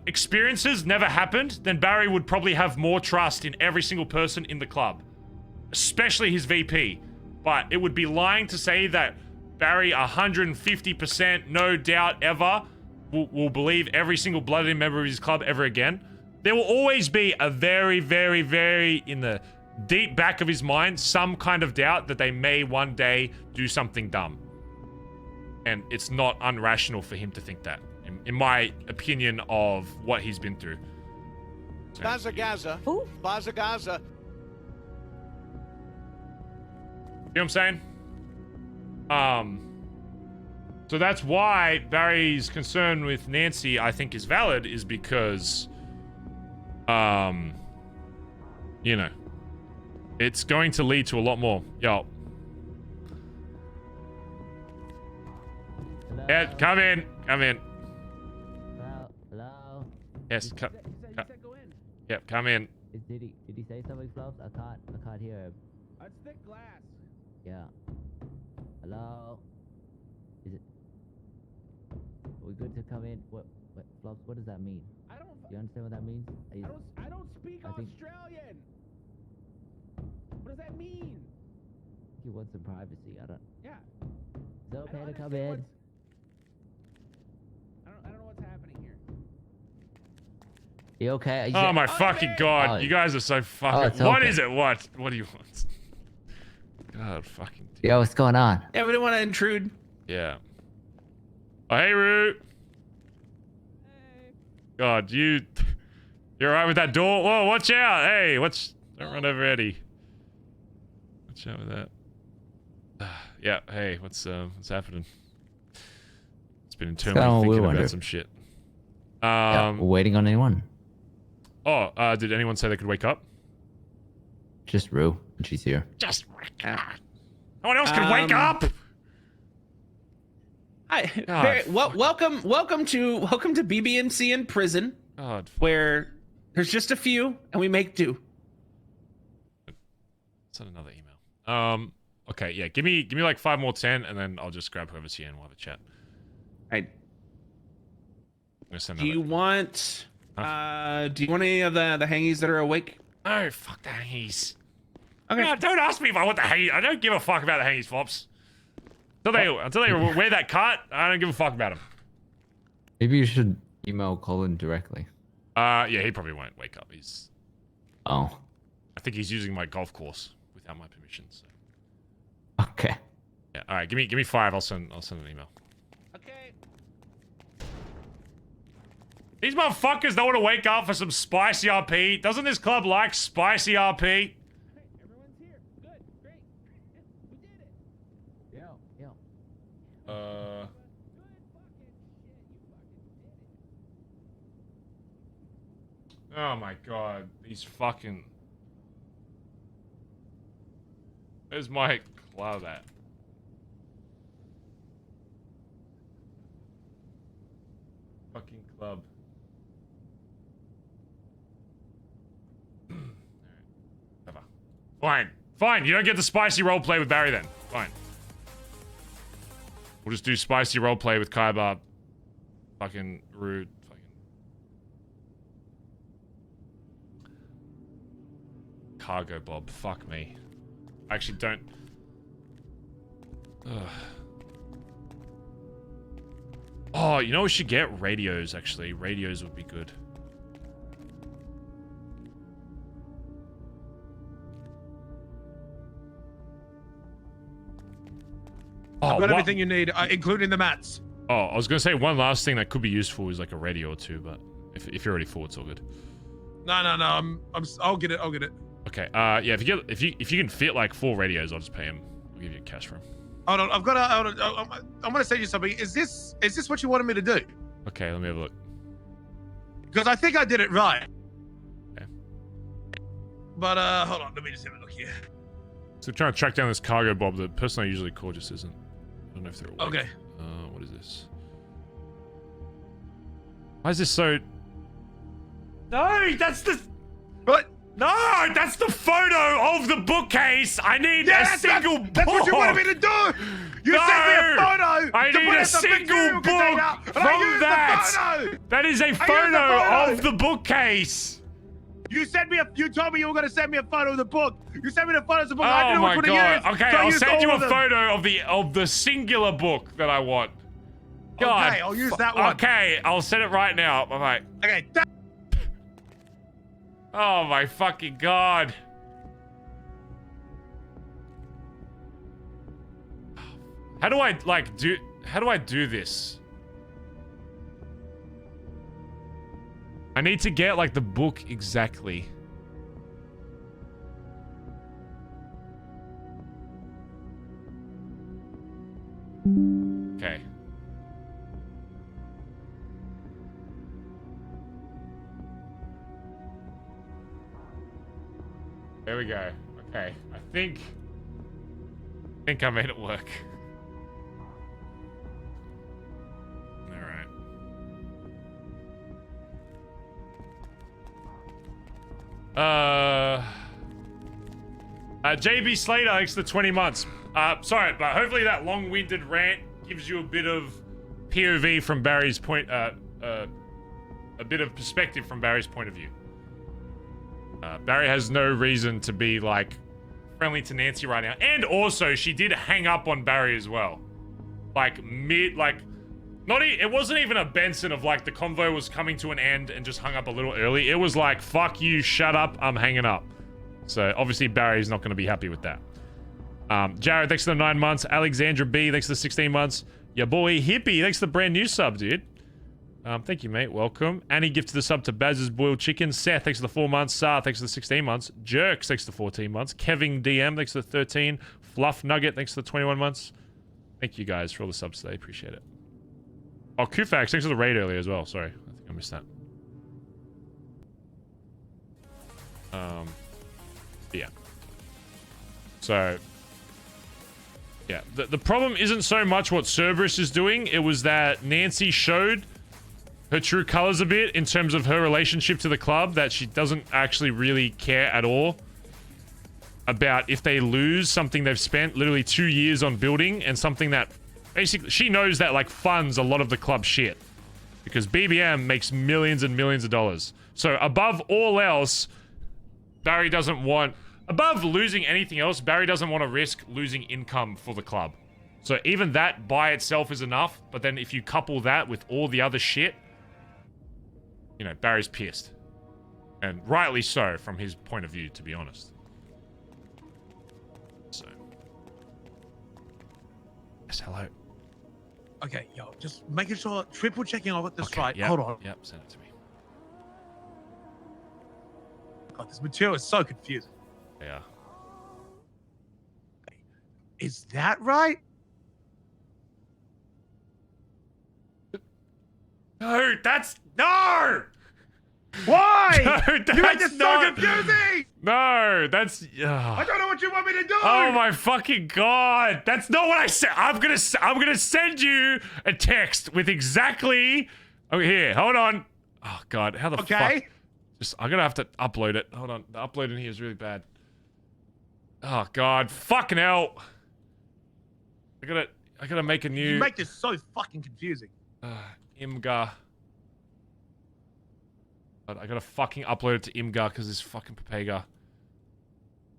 experiences never happened, then Barry would probably have more trust in every single person in the club, especially his VP. But it would be lying to say that Barry 150%, no doubt ever, will believe every single blooded member of his club ever again. There will always be a very, very, very, in the deep back of his mind, some kind of doubt that they may one day do something dumb. And it's not unrational for him to think that, in my opinion of what he's been through. So, Bazza Gaza. Who? Bazza Gaza. You know what I'm saying? So that's why Barry's concern with Nancy, I think, is valid, is because, you know, it's going to lead to a lot more. Yo. Yeah, come in. Come in. Hello? Yes, come. Yep, come in. Did he say something, Fluffs? I can't hear him. Let's thick glass. Yeah. Hello? Is it... We're good to come in? What Fluffs, what does that mean? You understand what that means? I don't speak Australian. What does that mean? He wants some privacy. I don't... Yeah. Is it okay to come in? I don't know what's happening here. You okay? Oh my fucking god! Oh, you guys are so fucking. What is it? What do you want? God, fucking. Yo, what's going on? Yeah, we didn't want to intrude. Yeah. Oh, hey, Root. God, you're alright with that door? Whoa, watch out! Hey, don't run over Eddie. Watch out with that. Yeah. Hey, what's happening? It's been internally thinking about some shit. Yeah, we're waiting on anyone. Oh, did anyone say they could wake up? Just Rue, and she's here. Just wake up. No one else can wake up. Hi, welcome to BBMC in prison, where there's just a few and we make do. Send another email. Okay, yeah, give me like 5 more 10, and then I'll just grab whoever's here and we'll have a chat. Do you want any of the hangies that are awake? Oh, fuck the hangies. Okay. No, don't ask me if I want the hangies. I don't give a fuck about the hangies, Flops. Until they wear that cut, I don't give a fuck about them. Maybe you should email Collin directly. Yeah, he probably won't wake up. Oh. I think he's using my golf course without my permission. So. Okay. Yeah. All right. Give me 5. I'll send an email. Okay. These motherfuckers don't want to wake up for some spicy RP. Doesn't this club like spicy RP? Everyone's here. Good. Great. We did it. Yo. Oh my god. These fucking... Where's my club at? Fucking club. Fine. Fine. You don't get the spicy roleplay with Barry then. Fine. We'll just do spicy roleplay with Kaiba. Fucking rude. Fucking. Cargo Bob. Fuck me. I actually don't. Ugh. Oh, you know we should get radios, actually. Radios would be good. I've got everything you need, including the mats. Oh, I was gonna say one last thing that could be useful is like a radio or two, but if you're already full, it's all good. No. I'll get it. Okay. Yeah. If you can fit like 4 radios, I'll just pay him. I'll give you cash for him. Hold on. I'm gonna say you something. Is this what you wanted me to do? Okay. Let me have a look. Because I think I did it right. Okay. But hold on. Let me just have a look here. So trying to track down this cargo Bob. The person I usually call just isn't. I don't know if they're awake. Okay. What is this? Why is this so? No, that's the. What? No, that's the photo of the bookcase. I need a single board. That's what you wanted me to do. You sent me a photo. I to need put a in the single material book container, and I from used that. the photo. That is a I used the photo of the bookcase. You sent me you told me you were gonna send me a photo of the book. You sent me the photos of the book. I Oh didn't know my which one to use. god. Okay, so I I'll used send you all a of them. photo of the singular book that I want. God. Okay, I'll use that one. Okay, I'll send it right now. Bye bye. Okay. Oh my fucking god. How do I do this? I need to get like the book exactly. Okay. There we go. Okay. I think I made it work. JB Slater, thanks for the 20 months. Sorry, but hopefully that long-winded rant gives you a bit of POV from Barry's point, a bit of perspective from Barry's point of view. Barry has no reason to be, like, friendly to Nancy right now. And also, she did hang up on Barry as well. Like, it wasn't even a Benson of, like, the convo was coming to an end and just hung up a little early. It was like, fuck you, shut up, I'm hanging up. So, obviously, Barry's not going to be happy with that. Jared, thanks for the 9 months. Alexandra B, thanks for the 16 months. Your boy Hippie, thanks for the brand new sub, dude. Thank you, mate. Welcome. Annie gifted the sub to Bazza's Boiled Chicken. Seth, thanks for the 4 months. Sar, thanks for the 16 months. Jerks, thanks for the 14 months. Kevin DM, thanks for the 13. Fluff Nugget, thanks for the 21 months. Thank you guys for all the subs today. Appreciate it. Oh, Kufax, thanks for the raid earlier as well. Sorry, I think I missed that. Yeah. So, yeah. The problem isn't so much what Cerberus is doing. It was that Nancy showed her true colors a bit in terms of her relationship to the club, that she doesn't actually really care at all about if they lose something they've spent literally 2 years on building, and something that basically she knows that like funds a lot of the club shit, because BBM makes millions and millions of dollars. So above all else, Barry doesn't want, above losing anything else, Barry doesn't want to risk losing income for the club. So even that by itself is enough, but then if you couple that with all the other shit, you know, Barry's pissed. And rightly so from his point of view, to be honest. So. Yes, hello. Okay, yo, just making sure, triple checking I've got this right. Yep, Hold on. Yep, send it to me. God, this material is so confusing. Yeah. Is that right? No, that's... No! Why? No, that's you made this not... so confusing! No, that's... I don't know what you want me to do! Oh my fucking god! That's not what I said. I'm gonna send you a text with exactly... Oh, here, hold on. Oh god, how the fuck... I'm gonna have to upload it. Hold on, the upload in here is really bad. Oh god, fucking hell! I gotta make a new. You make this so fucking confusing. Imgur. I gotta fucking upload it to Imgur because this fucking Papega.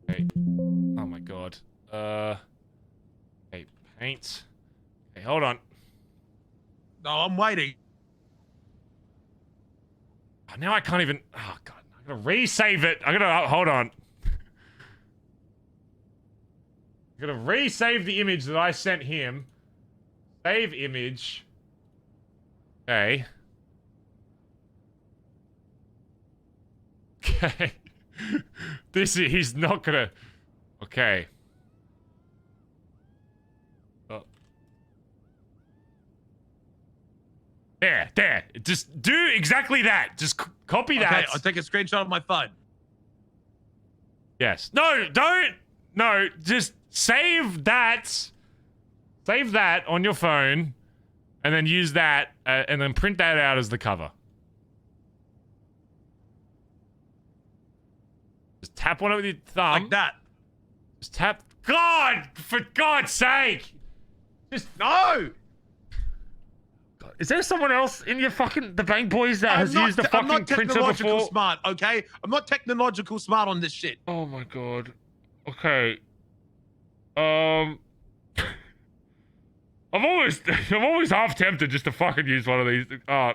Okay. Oh my god. Okay, paint. Okay, hold on. No, I'm waiting. Oh, now I can't even. Oh god, I gotta resave it. I gotta hold on. I'm gonna resave the image that I sent him. Save image. Okay. Okay. He's not gonna. Okay. Oh. There. Just do exactly that. Just copy that. Okay, I'll take a screenshot of my phone. Yes. No, don't. No, just save that. Save that on your phone, and then use that, and then print that out as the cover. Just tap on it with your thumb. Like that. Just tap. God, for God's sake! Just no. Is there someone else in your fucking the bank boys that has used the I'm fucking not printer technological before? smart, okay? I'm not technological smart on this shit. Oh my god. Okay. I'm always half tempted just to fucking use one of these.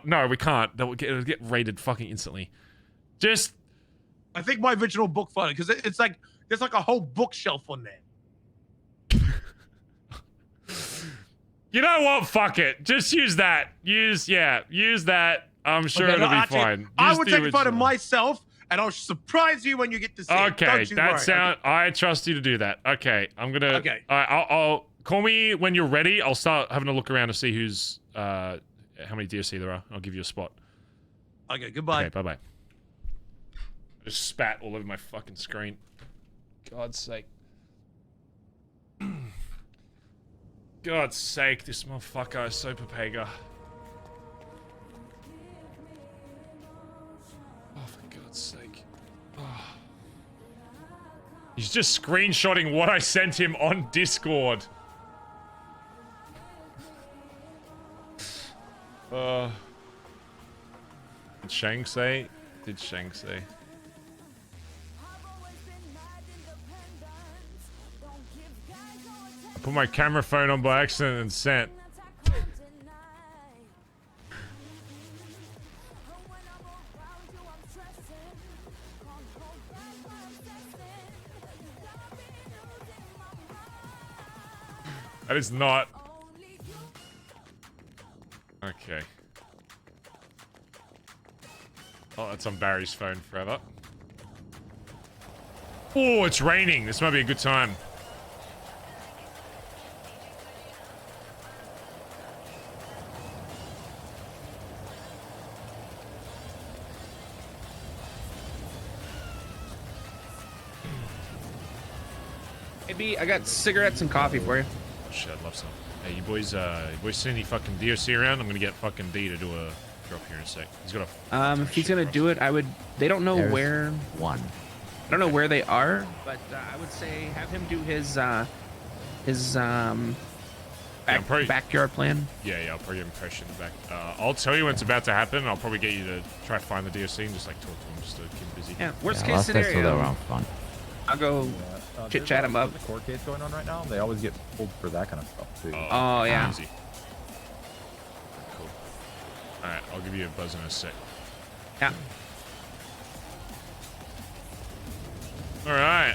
No, we can't. It'll get raided fucking instantly. Just. I think my original book photo, because it's like there's like a whole bookshelf on there. You know what? Fuck it. Just use that. Use that. I'm sure it'll be fine. I will take a photo myself, and I'll surprise you when you get to see it. Okay, Don't you worry, okay? I trust you to do that. Okay, I'm gonna. Okay. I'll call me when you're ready. I'll start having a look around to see who's how many DSC there are. I'll give you a spot. Okay, goodbye. Okay, bye. I just spat all over my fucking screen. God's sake. God's sake, this motherfucker is so papega. Oh, for God's sake. Oh. He's just screenshotting what I sent him on Discord. Did Shang say? Did Shang say? I put my camera phone on by accident and sent. That is not. Okay. Oh, that's on Barry's phone forever. Oh, it's raining. This might be a good time. Maybe I got cigarettes and coffee for you. Shit, I'd love some. Hey, you boys see any fucking DOC around? I'm gonna get fucking D to do a drop here in a sec. He's got a. If he's gonna do it, I would. They don't know where. One. I don't know where they are, but I would say have him do his backyard plan. Yeah, I'll probably impression back. I'll tell you when it's about to happen. I'll probably get you to try to find the DOC and just like talk to him just to keep him busy. Yeah, worst case scenario. I'll go chit chat him up. The court case going on right now. They always get pulled for that kind of stuff too. Oh yeah. Easy. Cool. All right, I'll give you a buzz in a sec. Yeah. All right.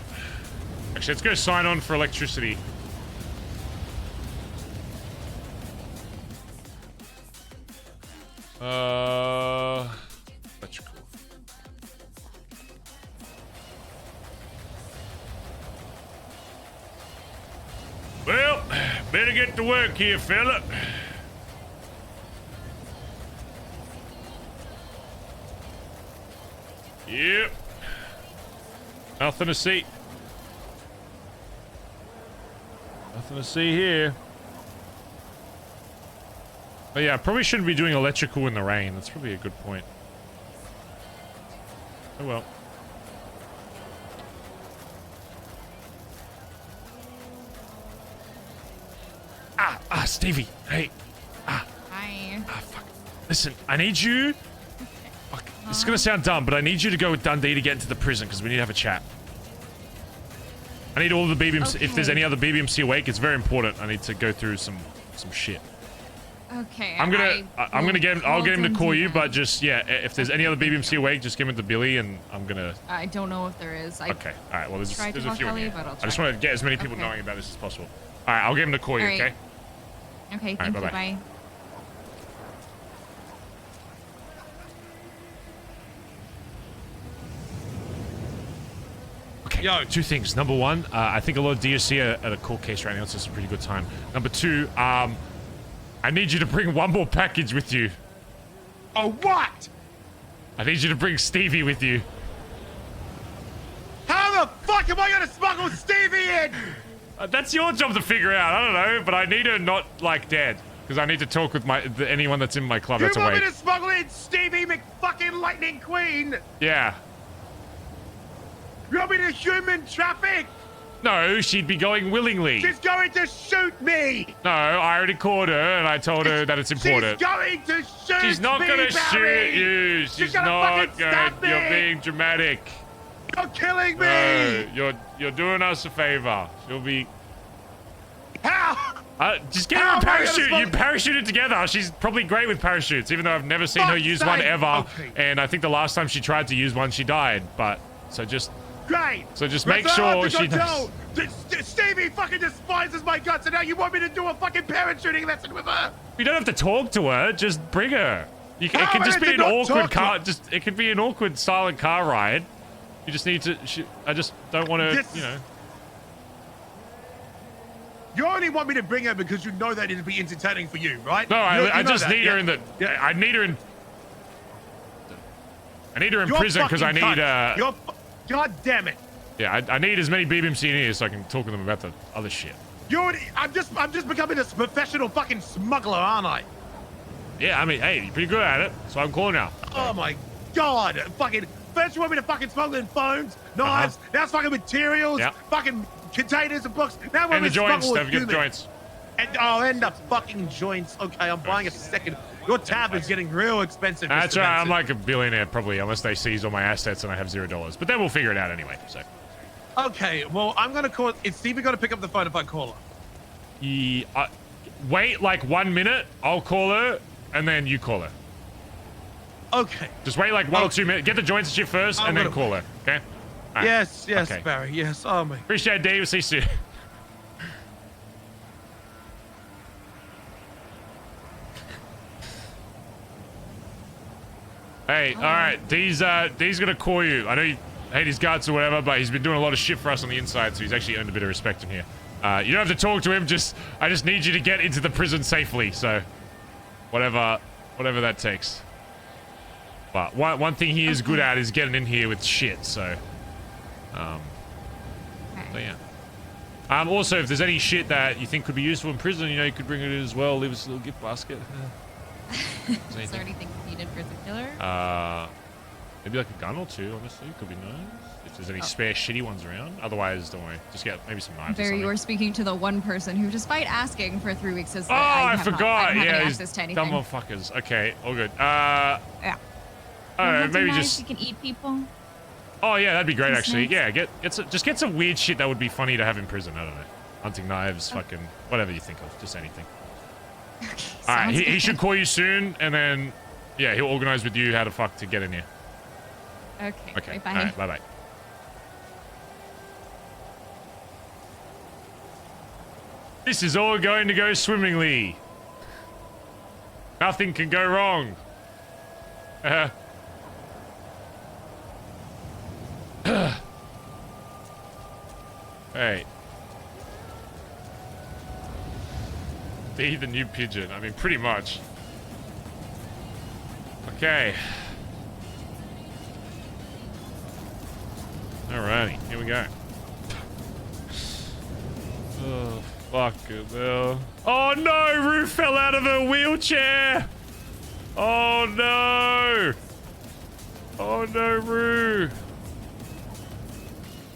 Actually, let's go sign on for electricity. Electrical. Well, better get to work here, fella. Yep. Nothing to see. Nothing to see here. Oh yeah, I probably shouldn't be doing electrical in the rain. That's probably a good point. Oh well. Stevie. Hey. Hi. Fuck. Listen, I need you. Fuck. This is gonna sound dumb, but I need you to go with Dundee to get into the prison because we need to have a chat. I need all the BBMC. Okay. If there's any other BBMC awake, it's very important. I need to go through some shit. Okay. I'll get him to call you, but just if there's any other BBMC awake, just give him to Billy, and I'm gonna. I don't know if there is. Okay. All right. Well, there's tried to a call few in Kelly, here. but I'll I just try. want to get as many people Okay. knowing about this as possible. All right. I'll get him to call you. All right. Okay. Okay. All right, Thank you. bye-bye. Bye. Okay. Yo, two things. Number one, I think a lot of DSC are at a court case right now, so it's a pretty good time. Number two, I need you to bring one more package with you. Oh, what? I need you to bring Stevie with you. How the fuck am I gonna smuggle Stevie in? That's your job to figure out. I don't know, but I need her not like dead because I need to talk with anyone that's in my club that's You want awake. me to smuggle in Stevie McFucking Lightning Queen? Yeah. You want me to human traffic No, she'd be going willingly. She's going to shoot me. No, I already called her and I told her that it's important. She's going to shoot She's not me, gonna shoot Barry. you. She's gonna not fucking stab going. me. You're being dramatic. You're killing me. No, you're doing us a favor. She'll be. How? Just get her a parachute. You parachuted together. She's probably great with parachutes, even though I've never seen her use one ever. Okay. And I think the last time she tried to use one, she died. But so just. Great. So just make sure she does. Stevie fucking despises my guts, and now you want me to do a fucking parachuting lesson with her? You don't have to talk to her. Just bring her. It can just be an awkward car. It could be an awkward silent car ride. You just need to. I just don't want to. You know. You only want me to bring her because you know that it'd be entertaining for you, right? No, I know just that, need her in the. Yeah. I need her in. I need her in prison because I need. God damn it! Yeah, I need as many BBMC in here so I can talk to them about the other shit. I'm just becoming a professional fucking smuggler, aren't I? Yeah, I mean, hey, you're pretty good at it, so I'm calling now. Oh my god! Fucking first you want me to fucking smuggle in phones, knives, now it's fucking materials, fucking containers and books. Now we're and the joints, don't forget the humans. joints. And and the fucking joints. Okay, I'm buying a second. Your tab is getting real expensive. That's Mr. right. Benson. I'm like a billionaire probably, unless they seize all my assets and I have $0. But then we'll figure it out anyway. So. Okay, well, I'm gonna call. Is Stevie gonna pick up the phone if I call her? Yeah, wait like 1 minute. I'll call her, and then you call her. Okay. Just wait like 1 or 2 minutes. Get the joints and shit first, and then call her. Okay. All right. Yes, Okay. Barry. Yes. Oh my. Appreciate it, Dave. We'll see you soon. Hey, all right, D's gonna call you. I know you hate his guts or whatever, but he's been doing a lot of shit for us on the inside, so he's actually earned a bit of respect in here. You don't have to talk to him. I just need you to get into the prison safely. So, whatever that takes. But one thing he is good at is getting in here with shit. So, so yeah. Also, if there's any shit that you think could be useful in prison, you know, you could bring it in as well. Leave us a little gift basket. Is there anything needed in particular? Maybe like a gun or two, honestly. Could be nice. If there's any spare shitty ones around. Otherwise, don't worry. Just get maybe some knives or Barry, something. you are speaking to the one person who, despite asking for 3 weeks, says Oh, that I forgot. I don't have Yeah, any these access to dumb anything. motherfuckers. Okay, all good. Yeah. Maybe Nice, just. you can eat people. Oh yeah, that'd be great Some actually. snakes. Yeah, just get some weird shit that would be funny to have in prison. I don't know, hunting knives, fucking whatever you think of, just anything. All right, he should call you soon, and then yeah, he'll organize with you how to fuck to get in here. Okay. Okay. Bye. All right, bye bye. This is all going to go swimmingly. Nothing can go wrong. Hey. Be the new Pidgeon. I mean, pretty much. Okay. Alrighty, here we go. Oh, fuck it, hell. Oh no, Rue fell out of her wheelchair! Oh no! Oh no, Rue!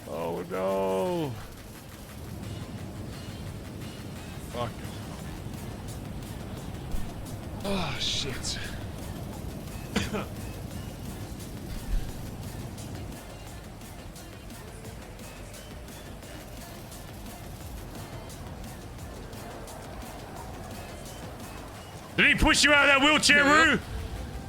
Oh no! Fuck. Oh shit. Did he push you out of that wheelchair, Rue?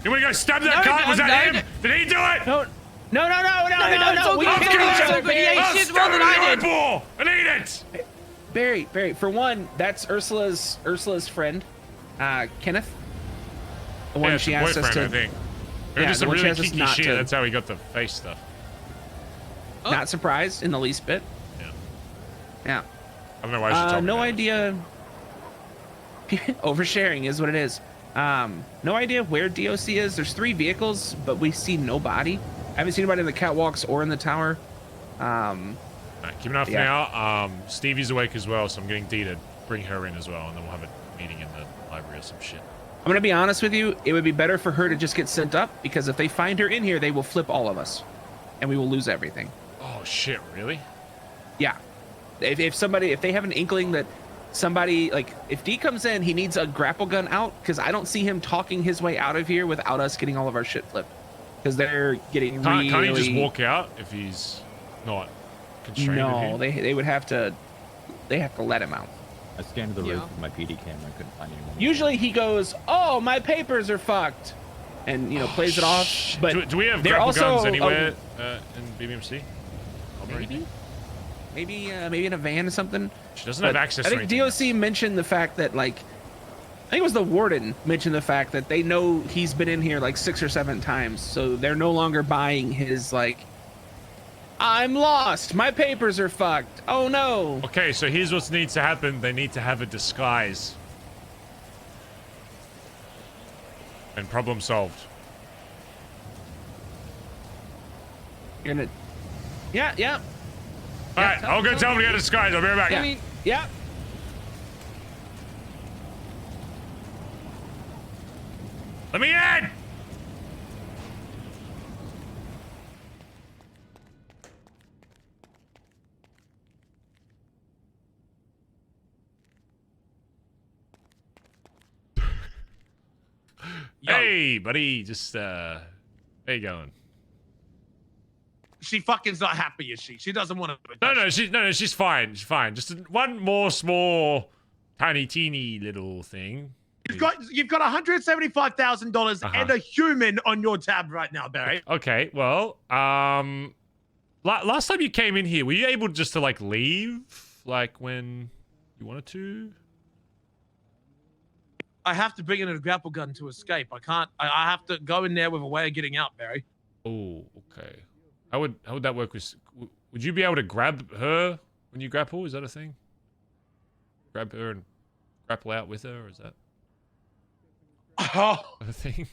You want to go stab that cop? Was that him? Did he do it? No. We I'll hit kill each him. other, but he ain't I'll shit stab more him than in the I did. eyeball and eat it. Barry, for one, that's Ursula's friend, Kenneth. The one Yeah, she it's asked a us boyfriend, to. I think. Or Yeah, just the some one she really asked us kinky not shit. to. That's how he got the face stuff. Not surprised in the least bit. Yeah. I don't know why she told me no that. idea. Oversharing is what it is. No idea where DOC is. There's 3 vehicles, but we see nobody. I haven't seen anybody in the catwalks or in the tower. Right, keep an eye for now. Stevie's awake as well, so I'm getting Dee to bring her in as well, and then we'll have a meeting in the library or some shit. I'm gonna be honest with you. It would be better for her to just get sent up, because if they find her in here, they will flip all of us, and we will lose everything. Oh shit! Really? Yeah. If they have an inkling that somebody, like, if D comes in, he needs a grapple gun out, because I don't see him talking his way out of here without us getting all of our shit flipped. Because they're getting really... Can't he just walk out if he's not constrained? No, they would have to... They have to let him out. I scanned the roof with my PD camera. I couldn't find anyone. Usually he goes, "Oh, my papers are fucked," and plays it off. But do we have grapple guns anywhere in BBMC? Maybe in a van or something. She doesn't have access. I think DOC mentioned the fact that, like, I think it was the warden mentioned the fact that they know he's been in here like 6 or 7 times, so they're no longer buying his, like, I'm lost. My papers are fucked. Oh no. Okay, so here's what needs to happen. They need to have a disguise. And problem solved. You're gonna... Yeah. Alright, I'll go tell him to get a disguise. I'll be right back. Yeah. Let me in! Hey, buddy, just how you going? She fucking's not happy, is she? She doesn't want to. No, she's fine. She's fine. Just one more small, tiny, teeny little thing. You've got $175,000 and a human on your tab right now, Barry. Okay, well, last time you came in here, were you able just to like leave, like when you wanted to? I have to bring in a grapple gun to escape. I can't. I have to go in there with a way of getting out, Barry. Oh, okay. How would that work? Would you be able to grab her when you grapple? Is that a thing? Grab her and grapple out with her, or is that a thing?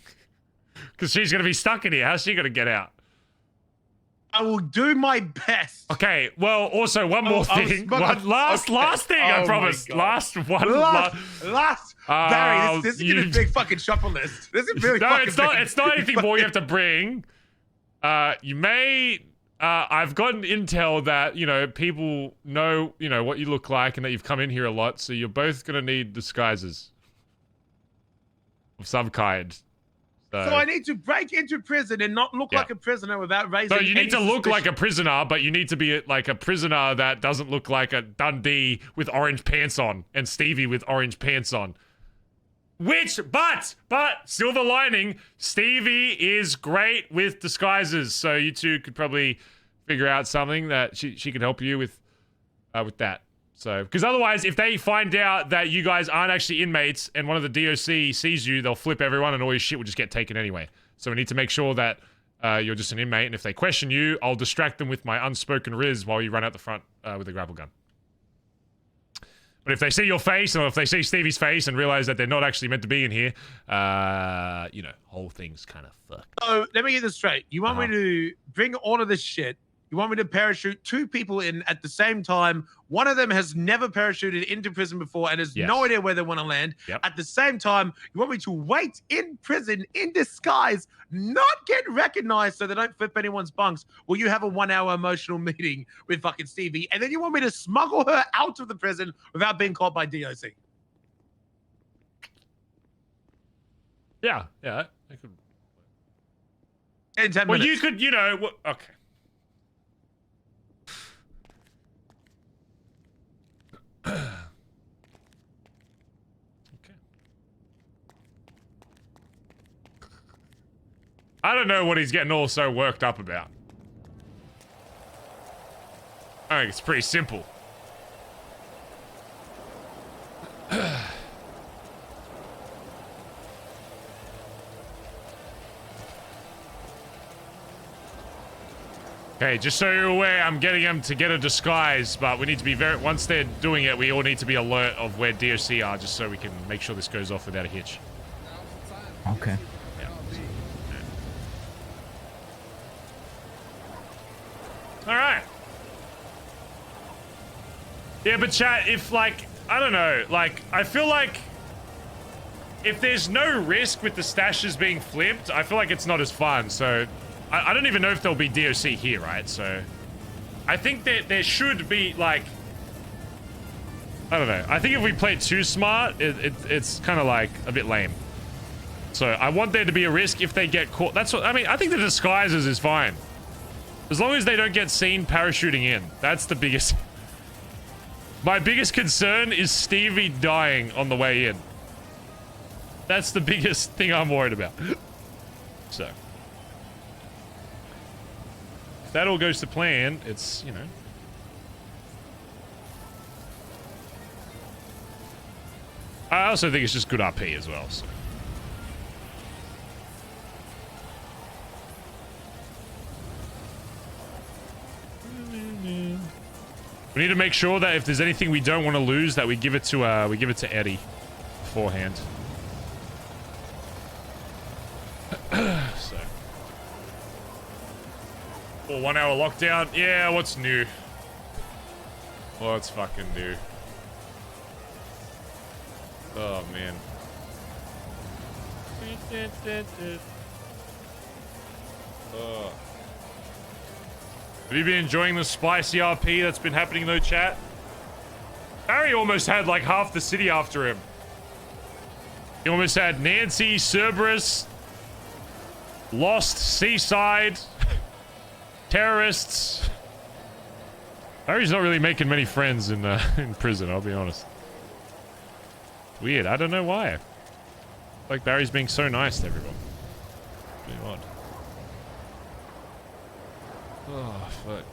Because she's gonna be stuck in here. How's she gonna get out? I will do my best. Okay. Well, also one more thing. Last thing. I promise. Last. Barry, this is a big fucking shopper list. This is really fucking it's not anything more you have to bring. You may. I've gotten intel that people know what you look like and that you've come in here a lot, so you're both gonna need disguises of some kind. So I need to break into prison and not look like a prisoner without raising. So you need to look like a prisoner, but you need to be like a prisoner that doesn't look like a Dundee with orange pants on and Stevie with orange pants on. But silver lining, Stevie is great with disguises, so you two could probably figure out something that she could help you with that. So, because otherwise, if they find out that you guys aren't actually inmates and one of the DOC sees you, they'll flip everyone and all your shit will just get taken anyway. So we need to make sure that you're just an inmate, and if they question you, I'll distract them with my unspoken riz while you run out the front with a grapple gun. But if they see your face, or if they see Stevie's face and realize that they're not actually meant to be in here, whole thing's kind of fucked. So let me get this straight. You want me to bring all of this shit? You want me to parachute 2 people in at the same time? One of them has never parachuted into prison before and has no idea where they want to land. At the same time, you want me to wait in prison in disguise, not get recognized so they don't flip anyone's bunks. Will you have a 1-hour emotional meeting with fucking Stevie? And then you want me to smuggle her out of the prison without being caught by DOC? Yeah, I could. In 10 minutes. Well, you could, okay. Okay. I don't know what he's getting all so worked up about. I think it's pretty simple. Okay, just so you're aware, I'm getting them to get a disguise, but we need to be once they're doing it, we all need to be alert of where DOC are, just so we can make sure this goes off without a hitch. Okay. Alright. Yeah, but chat, if I don't know, I feel like if there's no risk with the stashes being flipped, I feel like it's not as fun, so I don't even know if there'll be DOC here, right? So I think that there should be, I don't know. I think if we play it too smart, it's kind of like a bit lame. So I want there to be a risk if they get caught. That's what I mean. I think the disguises is fine. As long as they don't get seen parachuting in. That's the biggest. My biggest concern is Stevie dying on the way in. That's the biggest thing I'm worried about. So. If that all goes to plan, it's, you know. I also think it's just good RP as well, so. We need to make sure that if there's anything we don't want to lose, that we give it to Eddie beforehand. So. Oh, 1 hour lockdown. Yeah, what's new? What's fucking new? Oh man. Oh. Have you been enjoying the spicy RP that's been happening though, chat? Harry almost had like half the city after him. He almost had Nancy, Cerberus, Lost, Seaside, terrorists. Harry's not really making many friends in prison, I'll be honest. Weird, I don't know why. Like Barry's being so nice to everyone. Really odd. Oh, fuck.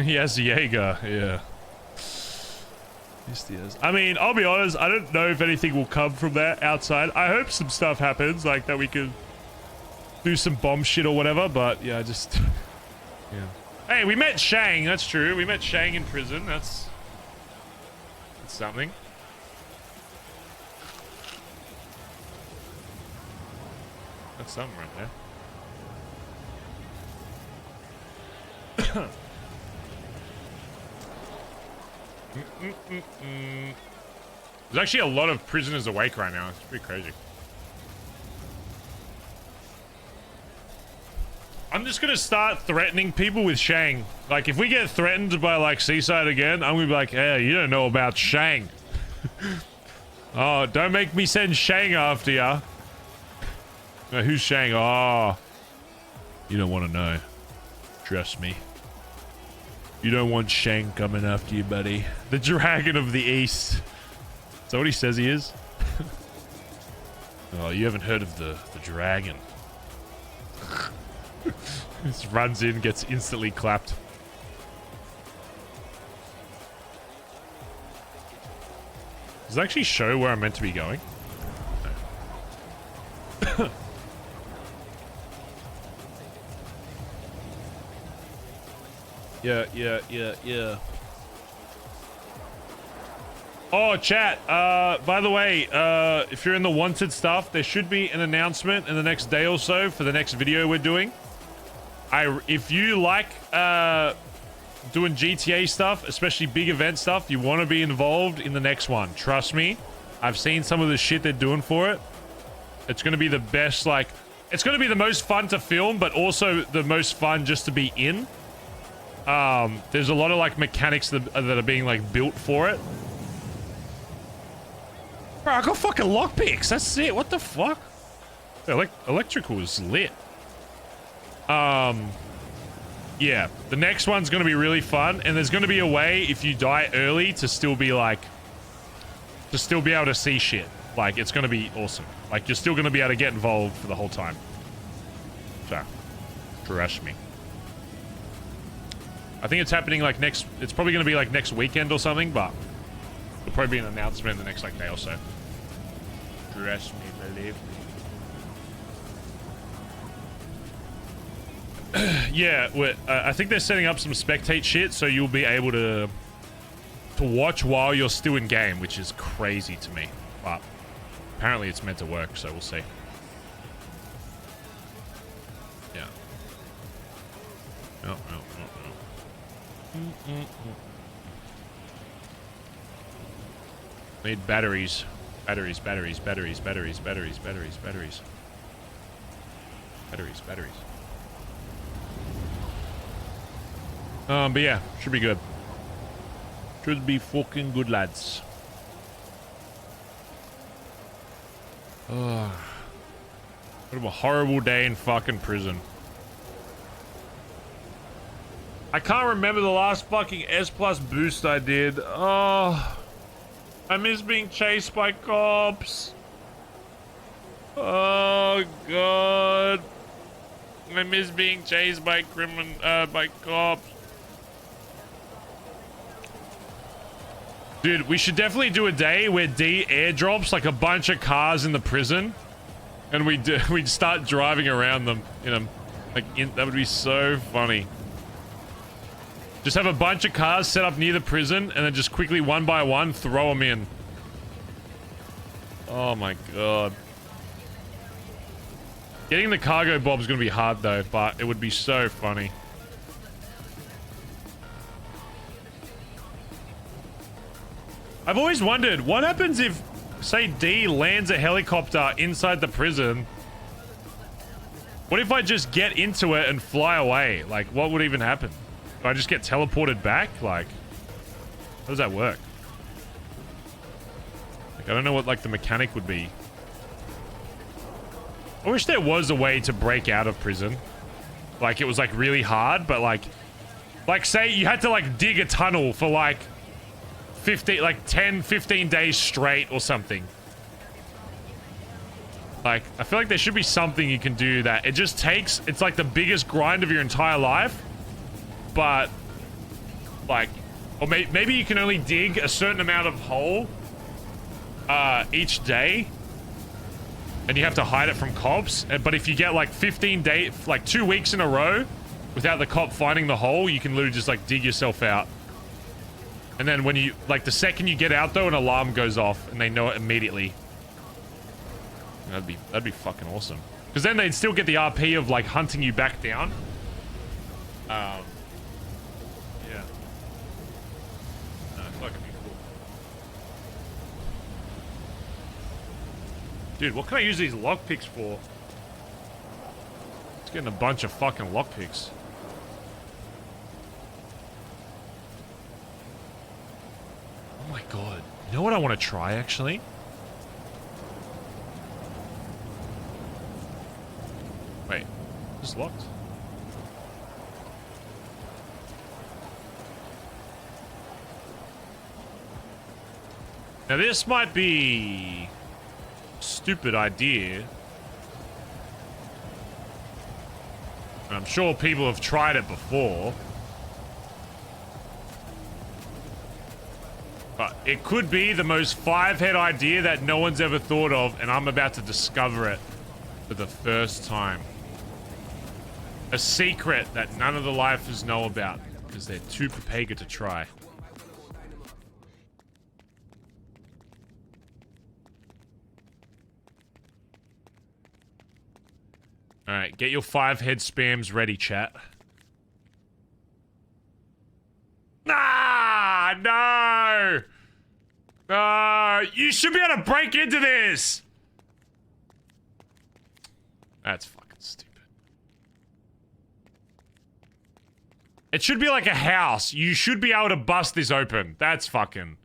He has Jaeger, yeah. Yes, he is. I mean, I'll be honest, I don't know if anything will come from that outside. I hope some stuff happens, like that we could do some bomb shit or whatever, but yeah, just... yeah. Hey, we met Shang, that's true. We met Shang in prison, that's something. That's something right there. There's actually a lot of prisoners awake right now. It's pretty crazy. I'm just gonna start threatening people with Shang. Like, if we get threatened by, like, Seaside again, I'm gonna be like, hey, you don't know about Shang. Oh, don't make me send Shang after ya. No, who's Shang? Oh, you don't want to know. Trust me. You don't want Shang coming after you, buddy. The Dragon of the East. Is that what he says he is? Oh, you haven't heard of the dragon. Just runs in, gets instantly clapped. Does it actually show where I'm meant to be going? No. Yeah. Oh, chat. By the way, if you're in the wanted stuff, there should be an announcement in the next day or so for the next video we're doing. If you like doing GTA stuff, especially big event stuff, you want to be involved in the next one. Trust me. I've seen some of the shit they're doing for it. It's going to be the best, like... It's going to be the most fun to film, but also the most fun just to be in. There's a lot of, like, mechanics that are being, like, built for it. Bro, I got fucking lockpicks. That's it. What the fuck? Electrical is lit. Yeah. The next one's going to be really fun. And there's going to be a way, if you die early, to still be, like... To still be able to see shit. Like, it's going to be awesome. Like, you're still going to be able to get involved for the whole time. So, trust me. I think it's happening like next... It's probably going to be like next weekend or something, but... There'll probably be an announcement in the next like day or so. Trust me, believe me. Yeah, I think they're setting up some spectate shit, so you'll be able to watch while you're still in game, which is crazy to me. But apparently it's meant to work, so we'll see. Yeah. No. Need batteries. Batteries. But yeah, should be good. Should be fucking good, lads. Oh, what a horrible day in fucking prison. I can't remember the last fucking S+ boost I did. Oh, I miss being chased by cops. Oh god, I miss being chased by by cops. Dude, we should definitely do a day where D airdrops like a bunch of cars in the prison, and we'd start driving around them in them. That would be so funny. Just have a bunch of cars set up near the prison, and then just quickly one by one throw them in. Oh my god. Getting the cargo bob is going to be hard though, but it would be so funny. I've always wondered, what happens if, say, D lands a helicopter inside the prison? What if I just get into it and fly away? Like, what would even happen? Do I just get teleported back? Like, how does that work? Like, I don't know what, like, the mechanic would be. I wish there was a way to break out of prison. Like, it was, like, really hard, but, like, say you had to, like, dig a tunnel for, like, 10, 15 days straight or something. Like, I feel like there should be something you can do that it just takes, it's like the biggest grind of your entire life, but, like, or maybe you can only dig a certain amount of hole each day, and you have to hide it from cops. But if you get like 15 days, like 2 weeks in a row without the cop finding the hole, you can literally just like dig yourself out. And then when you, like, the second you get out though, an alarm goes off and they know it immediately. That'd be fucking awesome. Because then they'd still get the RP of like hunting you back down. Yeah. No, I feel like it'd be cool. Dude, what can I use these lockpicks for? It's getting a bunch of fucking lockpicks. Oh my god. You know what I want to try, actually? Wait. Is this locked? Now this might be a stupid idea. And I'm sure people have tried it before. But it could be the most five-head idea that no one's ever thought of, and I'm about to discover it for the first time. A secret that none of the lifers know about, because they're too papega to try. Alright, get your 5-head spams ready, chat. Ah, no! You should be able to break into this! That's fucking stupid. It should be like a house. You should be able to bust this open. That's fucking...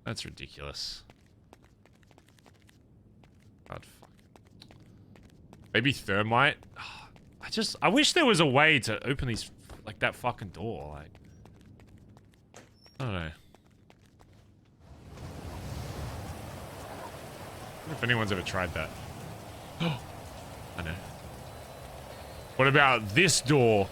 That's ridiculous. God, fuck. Maybe thermite? I wish there was a way to open these... Like that fucking door, like... I don't know. I wonder if anyone's ever tried that. I know. What about this door?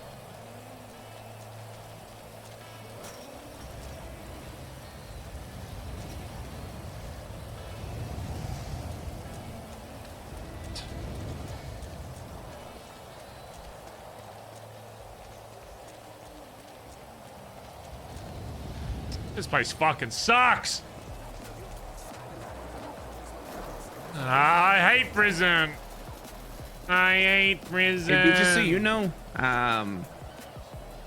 This place fucking sucks. I hate prison. I hate prison. Hey, just so you know,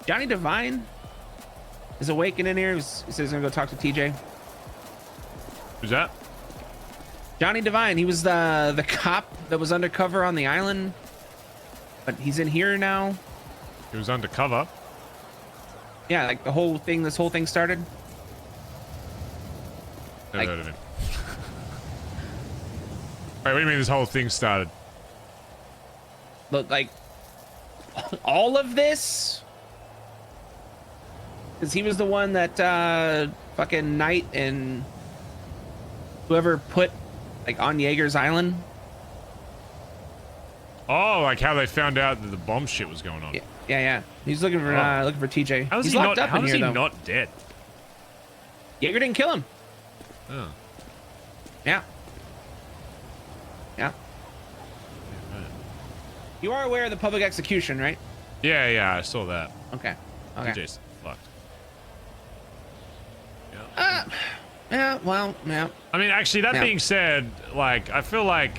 Johnny Devine is awakened in here. He says he's gonna go talk to TJ. Who's that? Johnny Devine. He was the cop that was undercover on the island, but he's in here now. He was undercover. Yeah, like the whole thing. This whole thing started. Never heard of him. Wait, what do you mean this whole thing started? Look, like all of this, because he was the one that fucking Knight and whoever put like on Jaeger's island. Oh, like how they found out that the bomb shit was going on. Yeah. He's looking for TJ. How is He's he locked not? up How in is here, he though. not dead? Jaeger didn't kill him. Oh. Yeah. You are aware of the public execution, right? Yeah, I saw that. Okay. DJ's fucked. Yeah, well, yeah. I mean, actually, that Yeah. being said, like, I feel like,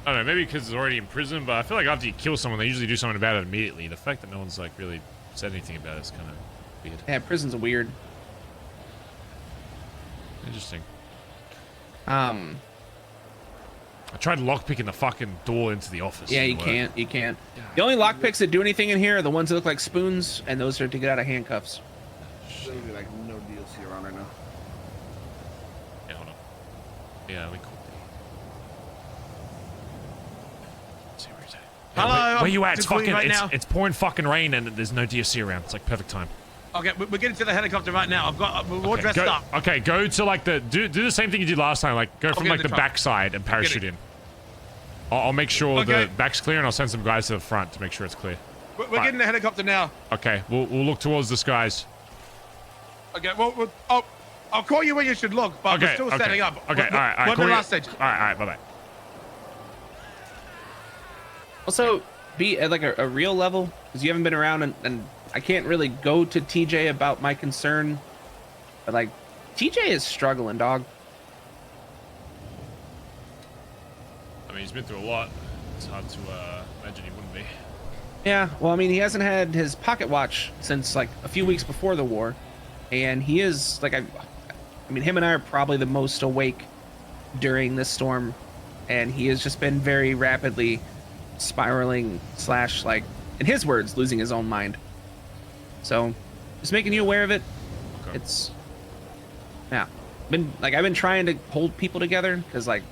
I don't know, maybe because it's already in prison, but I feel like after you kill someone, they usually do something about it immediately. The fact that no one's, like, really said anything about it is kind of weird. Yeah, prison's weird. Interesting. I tried lockpicking the fucking door into the office. Yeah, you can't. You can't. The only lockpicks that do anything in here are the ones that look like spoons, and those are to get out of handcuffs. Literally like no DLC around right now. Yeah, hold on. Yeah, we could be. Hello, Where you at? I'm It's just calling fucking. right now. It's pouring fucking rain and there's no DSC around. It's like perfect time. Okay, we're getting to the helicopter right now. We're all dressed up. Okay, go to like the do the same thing you did last time. Like go from get like in the the truck. backside and parachute in. I'll make sure the back's clear and I'll send some guys to the front to make sure it's clear. We're getting the helicopter now. Okay, we'll look towards the skies. Okay, well, I'll call you when you should look, but we're still setting up. Okay, all right. We're at the Call you- last stage. All right, bye bye. Also, be at like a real level, because you haven't been around, and I can't really go to TJ about my concern, but like, TJ is struggling, dog. I mean, he's been through a lot. It's hard to imagine he wouldn't be. Yeah, well, I mean, he hasn't had his pocket watch since like a few weeks before the war, and he is like, I mean, him and I are probably the most awake during this storm, and he has just been very rapidly spiraling / like, in his words, losing his own mind. So, just making you aware of it. Okay. It's, yeah, I've been trying to hold people together because like,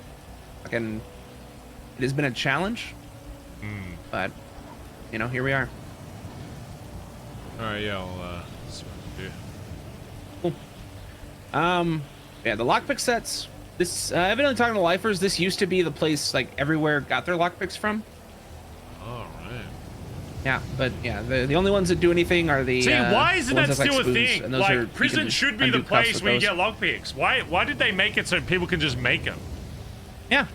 fucking, it has been a challenge, but you know, here we are. All right, yeah, I'll see what I can do. Cool. Yeah, the lockpick sets. This evidently talking to lifers. This used to be the place like everywhere got their lockpicks from. All right. Yeah, but yeah, the only ones that do anything are the. See, why isn't ones that like still a spoons, thing? and those are- you Like, prison can should be undo the cuffs place with where you those. get lockpicks. Why did they make it so people can just make them? Yeah.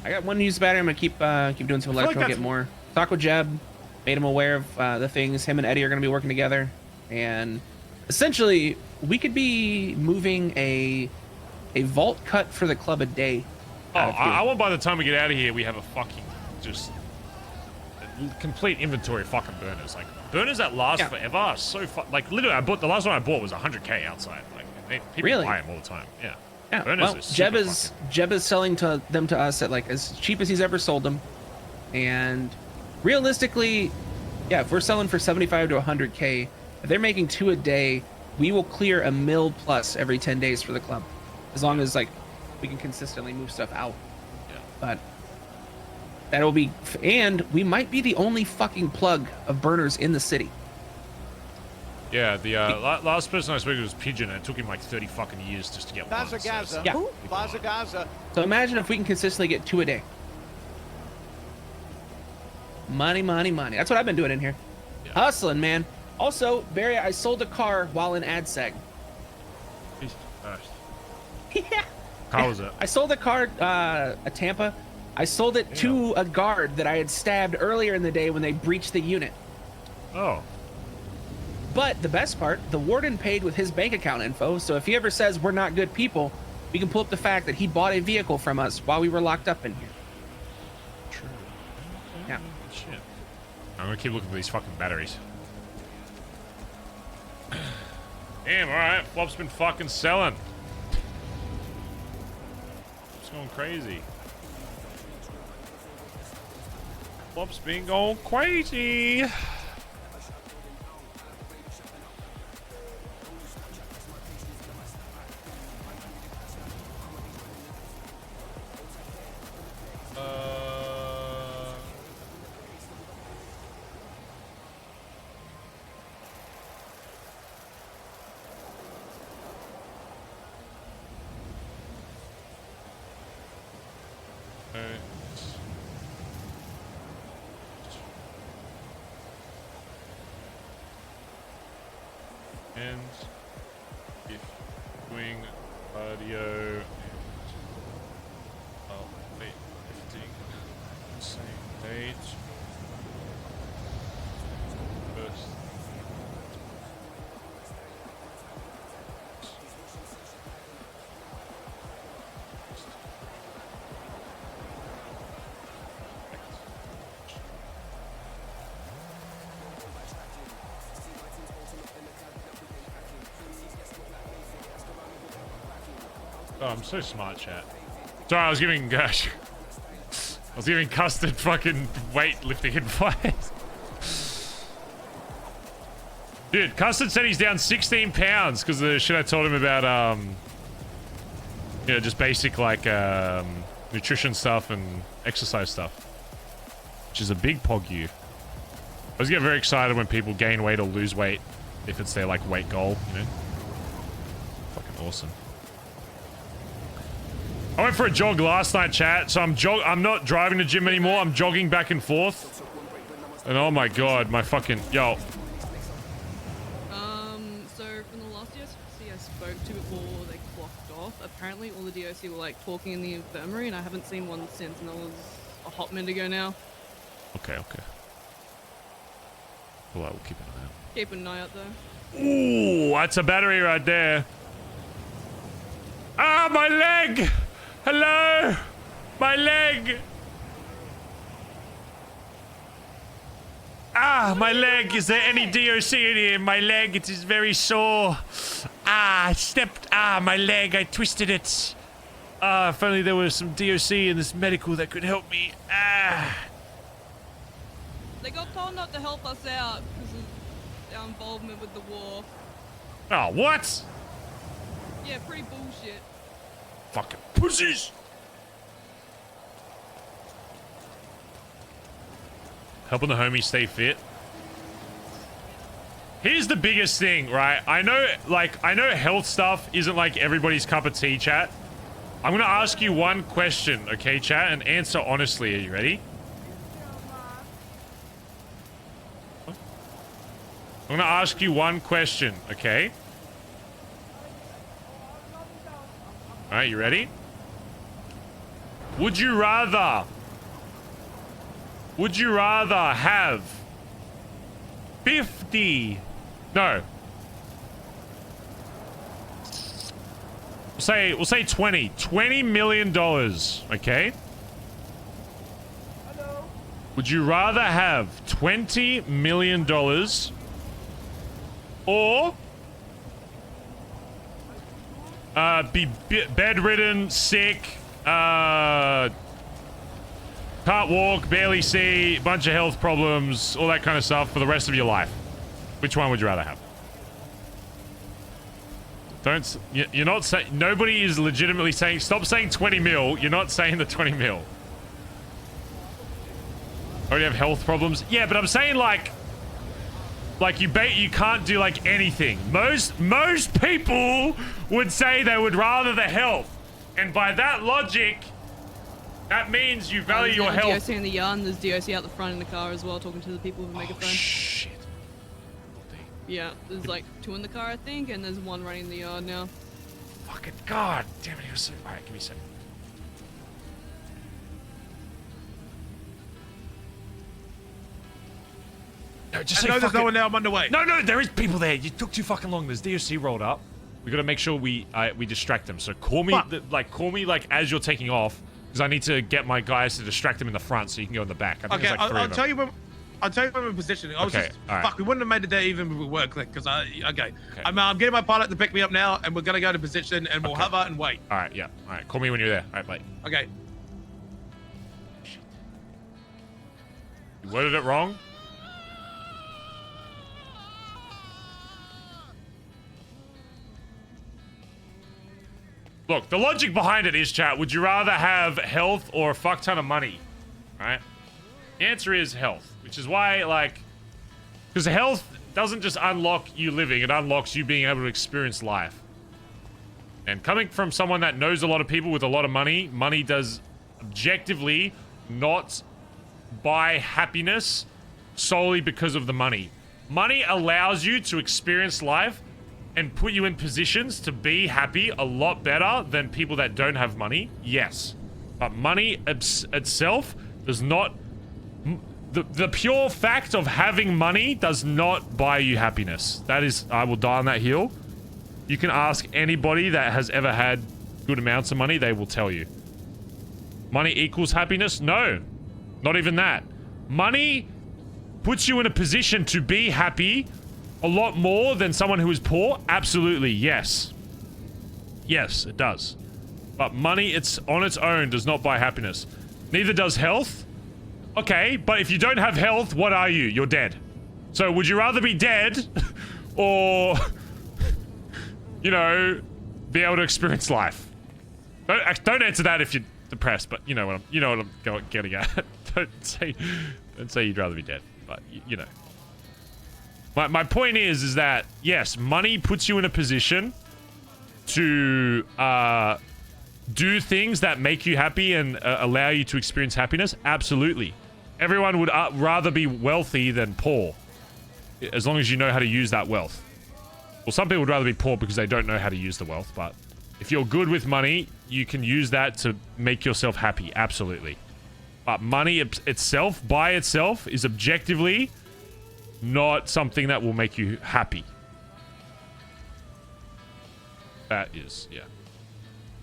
I got one used battery. I'm gonna keep doing some I feel like electrical, that's- get more. Talk with Jeb, made him aware of the things. Him and Eddie are gonna be working together, and essentially we could be moving a vault cut for the club a day. Oh, out of here. I want by the time we get out of here, we have a fucking just a complete inventory of fucking burners. Like burners that last forever are so like literally. The last one I bought was 100K outside. Like people Really? buy them all the time. Yeah. Yeah, Burners well, are super Jeb is selling them to us at like as cheap as he's ever sold them, and realistically, yeah, if we're selling for 75 to 100K, if they're making 2 a day, we will clear $1 million plus every 10 days for the club, as long as like we can consistently move stuff out. Yeah. But that'll be, and we might be the only fucking plug of burners in the city. Yeah, the last person I spoke to was Pidgeon, and it took him like 30 fucking years just to get one. Bazza Gaza. Yeah. Bazza Gaza. So imagine if we can consistently get 2 a day. Money, money, money. That's what I've been doing in here. Yeah. Hustling, man. Also, Barry, I sold a car while in AdSeg. Jesus Christ. Yeah. How was it? I sold a car, a Tampa. I sold it to a guard that I had stabbed earlier in the day when they breached the unit. Oh. But the best part, the warden paid with his bank account info, so if he ever says we're not good people, we can pull up the fact that he bought a vehicle from us while we were locked up in here. True. Yeah. Shit. I'm gonna keep looking for these fucking batteries. Damn, alright. Flop's been fucking selling. It's going crazy. Flop's been going crazy. and if doing cardio and weightlifting same date. First. Oh, I'm so smart, chat. Sorry, I was giving Custard fucking weightlifting advice. Dude, Custard said he's down 16 pounds because of the shit I told him about, you know, just basic, like, nutrition stuff and exercise stuff. Which is a big pog you. I always get very excited when people gain weight or lose weight if it's their, like, weight goal, you know? Fucking awesome. I went for a jog last night, chat, so I'm not driving to the gym anymore. I'm jogging back and forth. And oh my god, my fucking... Yo. So from the last DOC I spoke to before they clocked off, apparently all the DOC were like talking in the infirmary, and I haven't seen one since, and that was a hot minute ago now. Okay. Well, I will keep an eye out. Keep an eye out though. Ooh, that's a battery right there. Ah, my leg! Hello! My leg! Ah, my leg! Is there any DOC in here? My leg, it is very sore. Ah, I stepped. Ah, my leg, I twisted it. Ah, if only there was some DOC in this medical that could help me. Ah. They got told not to help us out because of our involvement with the war. Oh, what? Yeah, pretty bullshit. Fucking pussies! Helping the homies stay fit. Here's the biggest thing, right? I know health stuff isn't like everybody's cup of tea, chat. I'm gonna ask you one question, okay, chat? And answer honestly. Are you ready? I'm gonna ask you one question, okay? Alright, you ready? Would you rather have 50... No. We'll say 20. $20 million, okay? Would you rather have $20 million or be bedridden, sick, can't walk, barely see, bunch of health problems, all that kind of stuff for the rest of your life? Which one would you rather have? You're not saying... Nobody is legitimately saying... Stop saying 20 mil. You're not saying the 20 mil. Already have health problems? Yeah, but I'm saying like you can't do like anything. Most people would say they would rather the health. And by that logic, that means you value your health. DOC in the yard, and there's DOC out the front in the car as well, talking to the people with a megaphone. Shit. Yeah, there's like 2 in the car, I think, and there's 1 running in the yard now. Fucking god damn it, he was so... Alright, give me a second. No, just say there's no one there, I'm on the way. No, there is people there. You took too fucking long. There's DOC rolled up. We gotta make sure we distract them. So call me, call me as you're taking off, because I need to get my guys to distract them in the front so you can go in the back. I think Okay, there's like 3 I'll of them. tell you when. I'll tell you when we're positioning. I was Okay, just, all right. fuck, we wouldn't have made it there even if we were click, because okay. I'm getting my pilot to pick me up now, and we're gonna go to position, and we'll hover and wait. All right, yeah. All right, call me when you're there. All right, bye. Okay. You worded it wrong? Look, the logic behind it is, chat, would you rather have health or a fuck ton of money? Right? The answer is health, which is why, because health doesn't just unlock you living, it unlocks you being able to experience life. And coming from someone that knows a lot of people with a lot of money, money does objectively not buy happiness solely because of the money. Money allows you to experience life and put you in positions to be happy a lot better than people that don't have money? Yes. But money itself does not... The pure fact of having money does not buy you happiness. That is... I will die on that hill. You can ask anybody that has ever had good amounts of money, they will tell you. Money equals happiness? No. Not even that. Money puts you in a position to be happy a lot more than someone who is poor? Absolutely, yes. Yes, it does. But money, it's on its own, does not buy happiness. Neither does health. Okay, but if you don't have health, what are you? You're dead. So would you rather be dead or, you know, be able to experience life? Don't answer that if you're depressed, but you know what I'm getting at. Don't say you'd rather be dead, but you know. My point is that yes, money puts you in a position to do things that make you happy and allow you to experience happiness. Absolutely. Everyone would rather be wealthy than poor, as long as you know how to use that wealth. Well, some people would rather be poor because they don't know how to use the wealth, but if you're good with money, you can use that to make yourself happy. Absolutely. But money itself, by itself, is objectively not something that will make you happy. That is, yeah.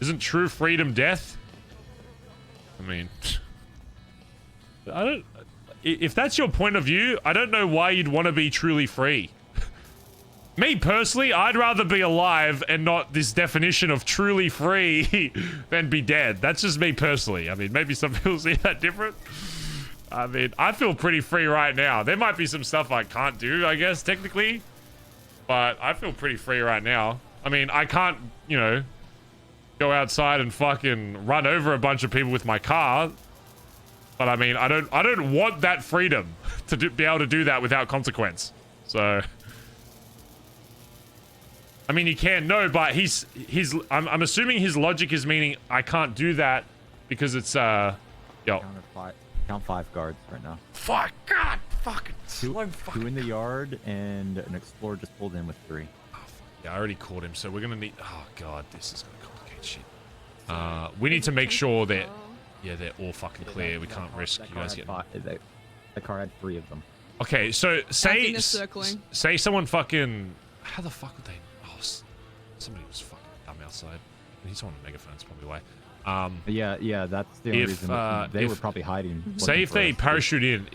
Isn't true freedom death? I mean, I don't... If that's your point of view, I don't know why you'd want to be truly free. Me, personally, I'd rather be alive and not this definition of truly free than be dead. That's just me personally. I mean, maybe some people see that different. I mean, I feel pretty free right now. There might be some stuff I can't do, I guess, technically. But I feel pretty free right now. I mean, I can't, you know, go outside and fucking run over a bunch of people with my car. But I mean, I don't want that freedom to be able to do that without consequence. So... I mean, he can, no, but I'm assuming his logic is meaning I can't do that because it's, yo. Count 5 guards right now. Fuck, God, fucking two in the yard, and an explorer just pulled in with 3. Oh, yeah, I already caught him, so we're gonna need, oh God, this is gonna complicate shit. We need to make sure that, yeah, they're all fucking clear. We can't risk you guys getting... The car had 3 of them. Okay, so say someone fucking, how the fuck would they... Somebody was fucking dumb outside. He's on a megaphone, that's probably why. Yeah, that's the only reason they were probably hiding. Say if they parachute in,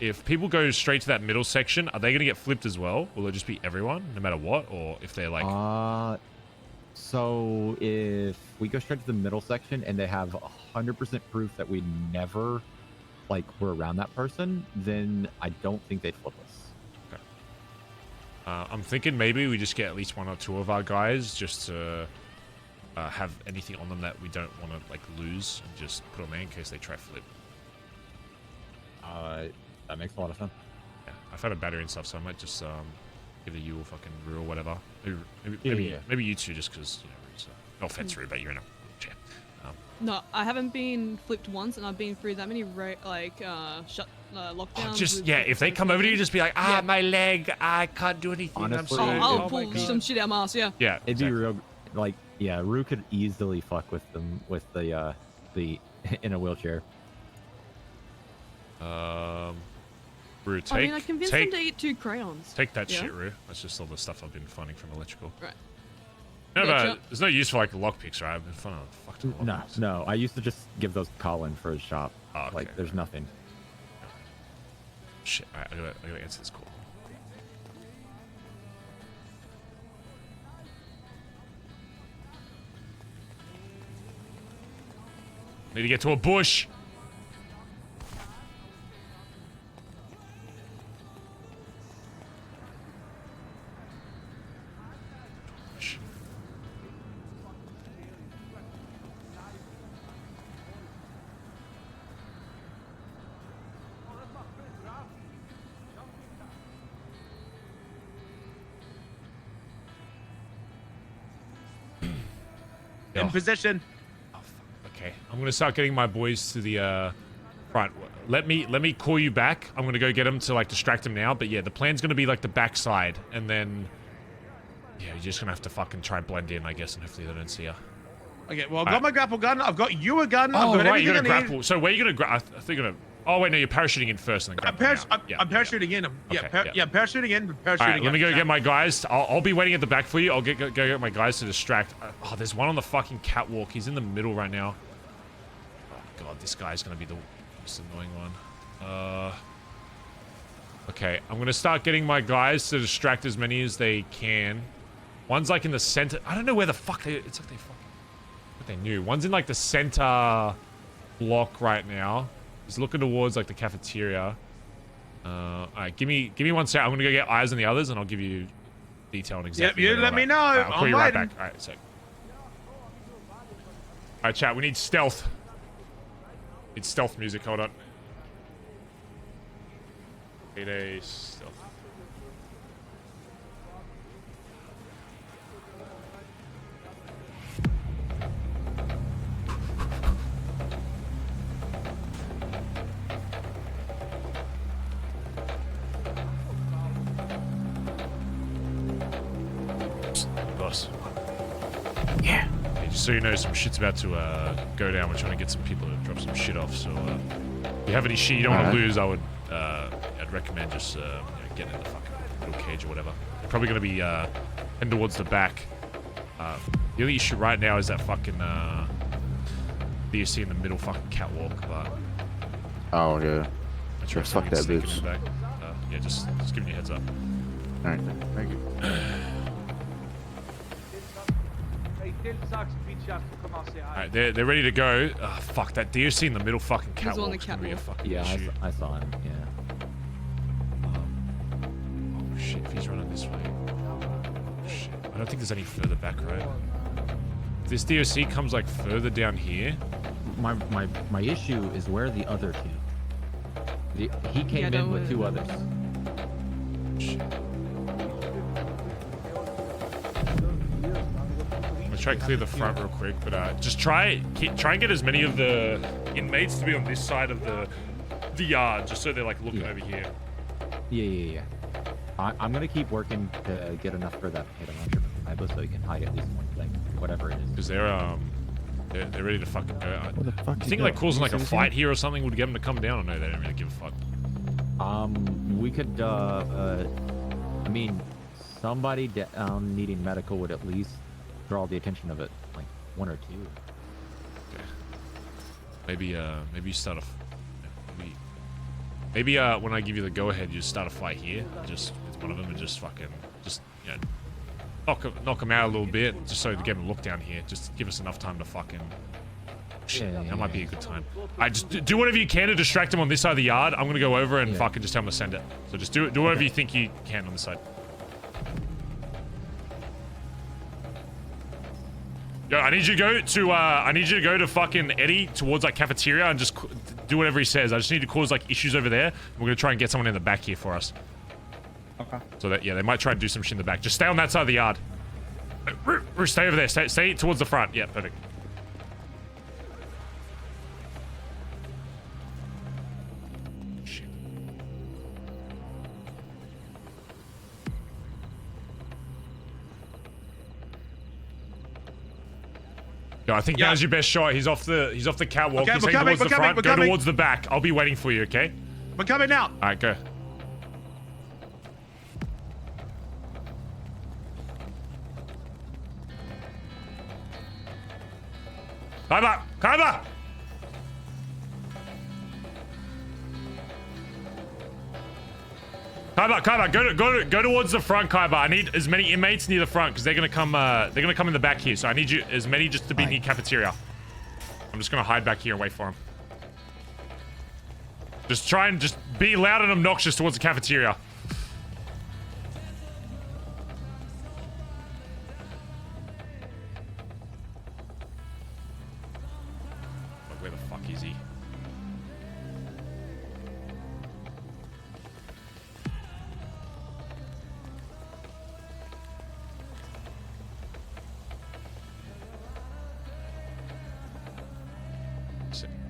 if people go straight to that middle section, are they going to get flipped as well? Will it just be everyone, no matter what? Or if they're like... So if we go straight to the middle section and they have 100% proof that we never, like, were around that person, then I don't think they'd flip us. I'm thinking maybe we just get at least 1 or 2 of our guys just to have anything on them that we don't want to like lose, and just put them in case they try flip. That makes a lot of sense. Yeah, I've had a battery and stuff, so I might just give you a fucking Rue or whatever. Maybe you two, just because you know, no offense, Rue, but you're in a wheelchair. No, I haven't been flipped once, and I've been through that many lockdowns. Just yeah, if they come over to you, just be like, my leg, I can't do anything. Honestly, I'm sorry. I'll pull some shit out my ass. Yeah. Yeah, it'd be real. Like, yeah, Rue could easily fuck with them with the in a wheelchair. Rue, I mean, I convinced them to eat 2 crayons. Take that shit, Rue. That's just all the stuff I've been finding from electrical. Right. No, but there's no use for like the lockpicks, right? I've been finding fucked No. I used to just give those to Collin for his shop. Oh, okay. Like, there's nothing. Shit, alright, I gotta answer this call. Need to get to a bush. In position. Okay, I'm gonna start getting my boys to the front. Let me call you back. I'm gonna go get them to like distract them now. But yeah, the plan's gonna be like the backside, and then Yeah, you're just gonna have to fucking try and blend in, I guess, and hopefully they don't see you. Okay, well, I've got my grapple gun. I've got you a gun. Oh, I've got right, you're everything gonna I need. grapple. So where are you gonna I think you're gonna... Oh, wait, no, you're parachuting in first and then I'm grappling out. I'm parachuting in. Yeah, parachuting in. Parachuting All right, in. let me go get my guys. I'll be waiting at the back for you. I'll go get my guys to distract. Oh, there's one on the fucking catwalk. He's in the middle right now. Oh, God, this guy's going to be the most annoying one. Okay, I'm going to start getting my guys to distract as many as they can. One's like in the center. I don't know where the fuck they... It's like they fucking... What they knew. One's in like the center block right now. He's looking towards like the cafeteria. All right, give me 1 sec. I'm gonna go get eyes on the others, and I'll give you detail on exactly. Yep, you let me know. I'll call I'm you right waiting. back. All right, sec. All right, chat. We need stealth. Need stealth music. Hold on. Need a stealth. Boss. Yeah. Hey, just so you know, some shit's about to go down. We're trying to get some people to drop some shit off. So, if you have any shit you don't want to lose, I'd recommend just getting in the fucking little cage or whatever. They're probably going to be heading towards the back. The only issue right now is that fucking DSC in the middle fucking catwalk. But Oh yeah. that's right. Fuck that bitch. Yeah, just giving you a heads up. All right, thank you. Alright, they're ready to go. Oh, fuck, that DOC in the middle fucking He's on the catwalk's gonna be a catwalk. fucking Yeah, issue. I saw him. Yeah. Oh shit, if he's running this way. Shit. I don't think there's any further back, right? If this DOC comes like further down here. My issue is where are the other two? He came in with two others. Shit. I'm gonna try to clear the front real quick, but just try and get as many of the inmates to be on this side of the yard, just so they're like looking over here. Yeah. I'm gonna keep working to get enough for that hit on Kaiba so he can hide at least one thing, whatever it is. Because they're ready to fucking go. Where the fuck I you think go? like causing like a Can you see fight this here or something would get them to come down. Or no, they don't really give a fuck. We could I mean, somebody down needing medical would at least draw the attention of it, like one or two. Okay. Maybe you start maybe when I give you the go ahead, you just start a fight here, just with one of them, and just knock them out a little bit, just so to get them to look down here. Just give us enough time to fucking. Shit, that might be a good time. I just do whatever you can to distract them on this side of the yard. I'm gonna go over and fucking just tell them to send it. So just do whatever you think you can on this side. Yo, I need you to go to fucking Eddie towards like cafeteria and just do whatever he says. I just need to cause like issues over there. We're gonna try and get someone in the back here for us. Okay. So that they might try and do some shit in the back. Just stay on that side of the yard. Stay over there. Stay towards the front. Yeah, perfect. Shit. Yo, I think now's your best shot. He's off the catwalk. Okay, He's we're heading coming, towards the we're coming, front. we're Go coming. towards the back. I'll be waiting for you. Okay. We're coming now. All right, go. Kaiba! Kaiba! Kaiba, go towards the front, Kaiba. I need as many inmates near the front because they're gonna come in the back here. So I need you as many just to be near cafeteria. I'm just gonna hide back here and wait for him. Just try and just be loud and obnoxious towards the cafeteria. Where the fuck is he?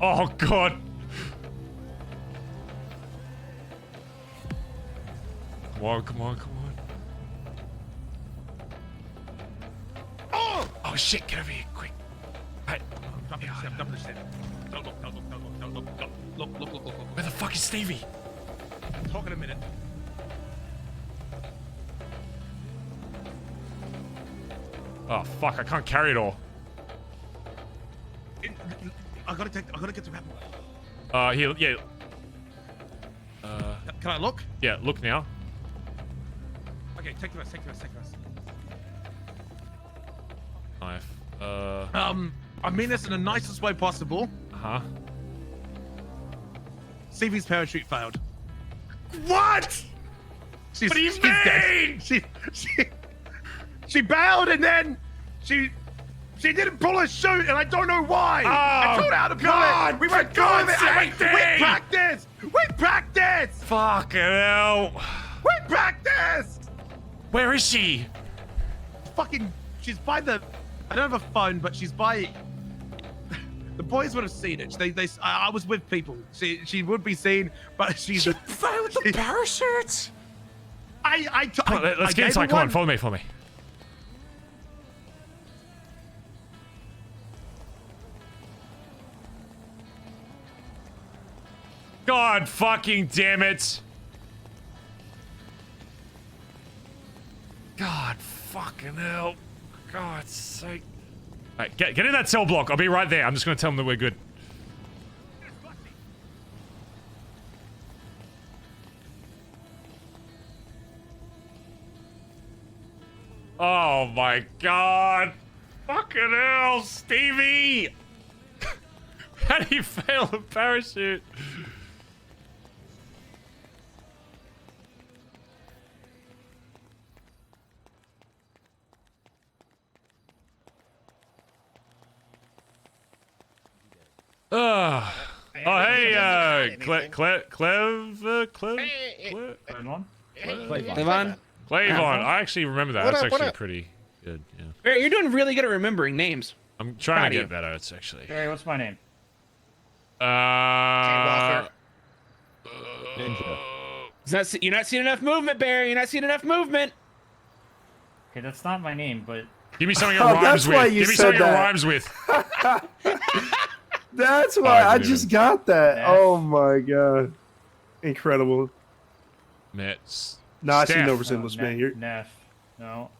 Oh god. Come on. Oh shit! Get over here, quick! Hey. Jump in the step, jump in the step. Don't look, don't look, don't look, don't look, don't look, look. Where the fuck is Stevie? Talk in a minute. Oh fuck! I can't carry it all. I gotta get the wrap. Here, yeah. Can I look? Yeah, look now. Okay, take the rest, take the rest, take the rest. Knife. I mean this in the nicest way possible. Uh-huh. Stevie's parachute failed. What? She's, What do you she's mean? Dead. She bailed and then she didn't pull her chute and I don't know why. I told her how to pull it. We went through with it. We practiced. We practiced. Fucking hell. We practiced. Where is she? Fucking, she's by the. I don't have a phone, but she's by. The boys would have seen it. I was with people. She would be seen, but she's. She failed the parachute. Come on, let's get inside. Come on, follow me, follow me. God fucking damn it. God fucking hell. God's sake. Alright, get in that cell block. I'll be right there. I'm just gonna tell them that we're good. Oh my god. Fucking hell, Stevie! How do you fail a parachute? Oh, hey, Clevon? Clavon. I actually remember that. That's actually pretty good. Yeah. You're doing really good at remembering names. I'm trying to get better. It's actually. Hey, what's my name? Ninja. You're not seeing enough movement, Barry. You're not seeing enough movement. Okay, that's not my name, but. Give me something it rhymes with. Give me something it rhymes with. That's why I just got that. Neff. Oh my god. Incredible. Mets. Nah, I see no resemblance, man. You're Neff. No.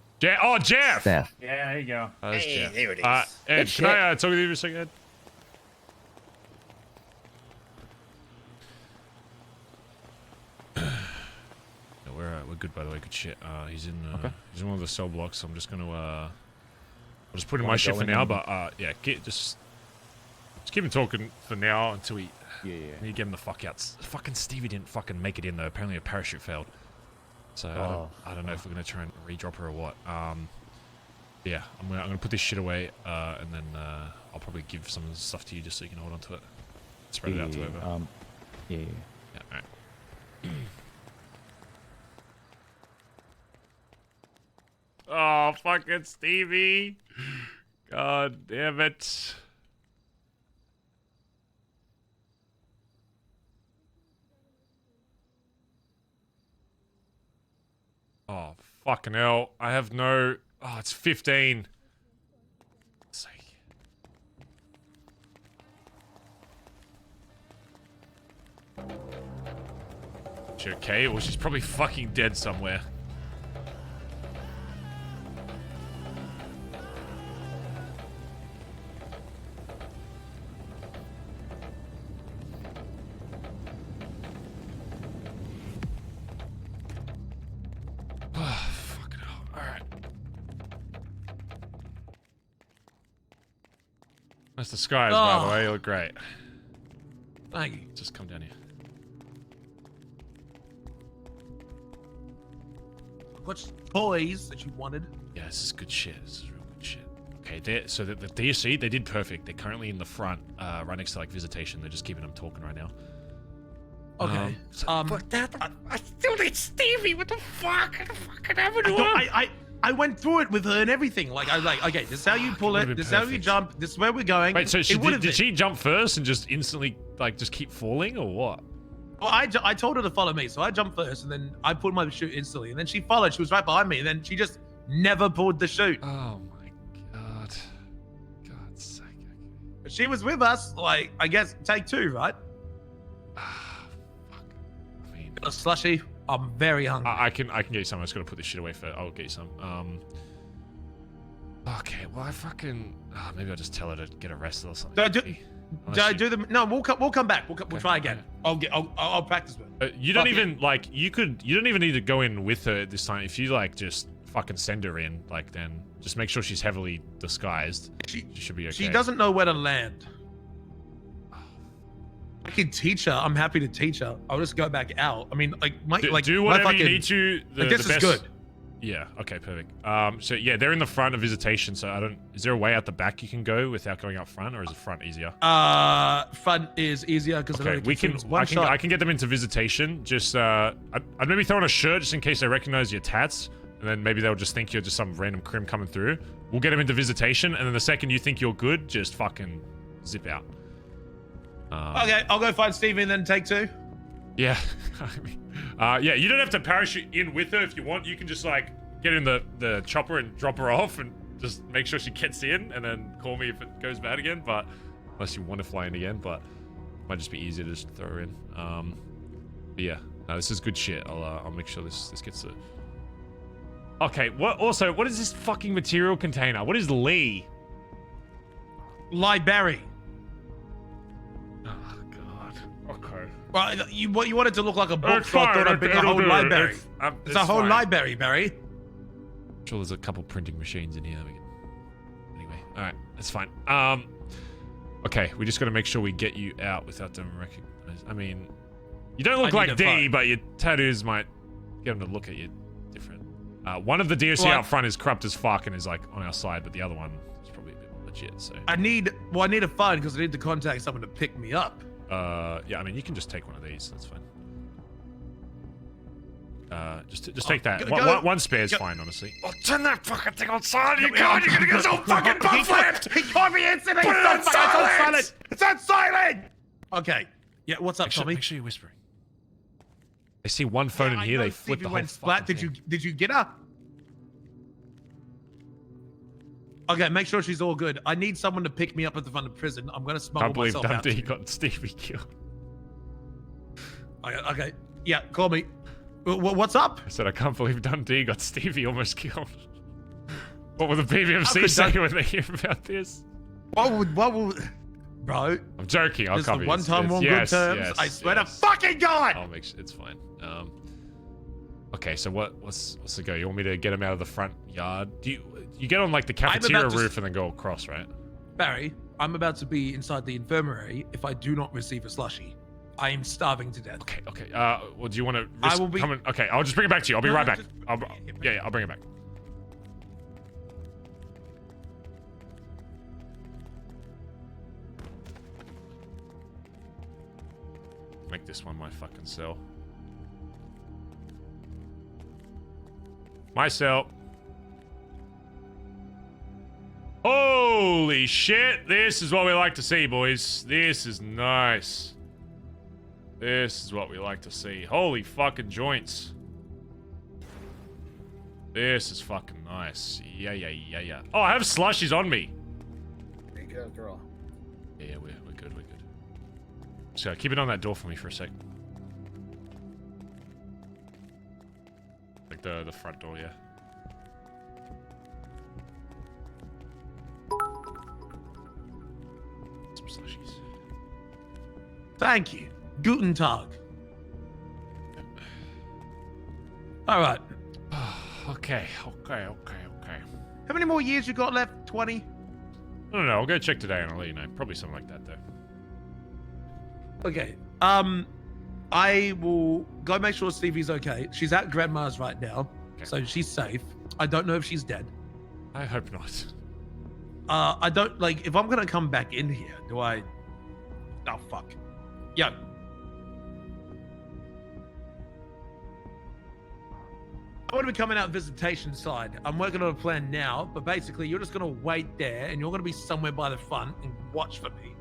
Oh, Jeff. Steph. Yeah, there you go. That's Hey, Jeff. there it is. Ed, can I talk with you for a second, Ed? No, we're good, by the way. Good shit. He's in one of the cell blocks. So I'm just gonna I'll just put in my shit for now. But yeah, just keep him talking for now until we get him the fuck out. Fucking Stevie didn't fucking make it in though. Apparently a parachute failed. So I don't know if we're gonna try and re-drop her or what. Yeah, I'm gonna put this shit away, and then I'll probably give some of the stuff to you just so you can hold on to it. Spread it out to whoever. Yeah, alright. Oh, fucking Stevie. God damn it. Oh, fucking hell. I have no... Oh, it's 15. Sake. Is she okay? Well, she's probably fucking dead somewhere. That's the skies, by the way. You look great. Thank you. Just come down here. What's toys that you wanted? Yeah, this is good shit. This is real good shit. Okay, so the DSC, they did perfect. They're currently in the front, right next to like visitation. They're just keeping them talking right now. Okay. But I still need Stevie. What the fuck? What the fucking happened to her? I went through it with her and everything. Like I was like, okay, this is how you pull it. This is how you jump. This is where we're going. Wait, so did she jump first and just instantly like just keep falling or what? Well, I told her to follow me, so I jumped first and then I pulled my chute instantly, and then she followed. She was right behind me, and then she just never pulled the chute. Oh my god. She was with us. Like, I guess take 2, right? A slushy. I'm very hungry. I can get you some. I'm just gonna put this shit away for. I'll get you some. Okay. Well, I fucking. Maybe I'll just tell her to get arrested or something. Don't do them. No, we'll come back. We'll try again. I'll practice with her. You don't even like. You don't even need to go in with her this time. If you like, just fucking send her in. Like, then just make sure she's heavily disguised. She should be okay. She doesn't know where to land. I can teach her. I'm happy to teach her. I'll just go back out. I mean, do whatever you need to. I guess it's good. Yeah. Okay. Perfect. So yeah, they're in the front of visitation. So I don't. Is there a way out the back you can go without going up front, or is the front easier? Front is easier because I can get them into visitation. Just I'd maybe throw on a shirt just in case they recognize your tats, and then maybe they'll just think you're just some random crim coming through. We'll get them into visitation, and then the second you think you're good, just fucking zip out. Okay, I'll go find Stevie and then take 2. Yeah. I mean, yeah, you don't have to parachute in with her if you want. You can just like get in the chopper and drop her off and just make sure she gets in and then call me if it goes bad again. But unless you want to fly in again, but it might just be easier to just throw her in. But yeah, no, this is good shit. I'll make sure this gets it. Okay, what is this fucking material container? What is Lee? Library. Oh god. Okay. Well, you wanted to look like a book, so I thought I'd bring a whole library. It's a whole library, Barry. I'm sure there's a couple printing machines in here. Anyway, all right, that's fine. Okay, we just got to make sure we get you out without them recognizing. I mean, you don't look like D, but your tattoos might get them to look at you different. One of the DOC out front is corrupt as fuck and is like on our side, but the other one is probably a bit more legit. So I need a phone because I need to contact someone to pick me up. Yeah, I mean, you can just take one of these. That's fine. Just take that. One spare is fine, honestly. Oh, turn that fucking thing on silent, you god! You're gonna get so fucking butt flipped! He caught me instantly! Put it on silent! It's on silent! Okay. Yeah, what's up, Tommy? Make sure you're whispering. I see one phone in here, they flip the whole fucking thing. Did you get her? Okay, make sure she's all good. I need someone to pick me up at the front of prison. I'm gonna smuggle myself out. I can't believe Dundee got Stevie killed. Okay, yeah, call me. What's up? I said I can't believe Dundee got Stevie almost killed. What will the BBMC say when they hear about this? What would, bro? I'm joking. I'll cover you. One time on good terms. I swear to fucking God. I'll make sure it's fine. Okay, so what's the go? You want me to get him out of the front yard? Do you get on like the cafeteria roof and then go across, right? Barry, I'm about to be inside the infirmary if I do not receive a slushie. I am starving to death. Okay. Well, do you want to risk coming? Okay, I'll just bring it back to you. I'll be right back. I'll bring it back. Make this one my fucking cell. My cell. Holy shit! This is what we like to see, boys. This is nice. This is what we like to see. Holy fucking joints. This is fucking nice. Yeah. Oh, I have slushies on me. Yeah, girl. Yeah, we're good. So keep it on that door for me for a sec. Like the front door, yeah. Some slushies. Thank you. Guten Tag. All right. Okay. How many more years you got left? 20? I don't know. I'll go check today and I'll let you know. Probably something like that, though. Okay. I will go make sure Stevie's okay. She's at Grandma's right now, so she's safe. I don't know if she's dead. I hope not. I don't, like, if I'm gonna come back in here, do I... Oh, fuck. Yo. I'm going to be coming out visitation side. I'm working on a plan now, but basically you're just going to wait there and you're going to be somewhere by the front and watch for me.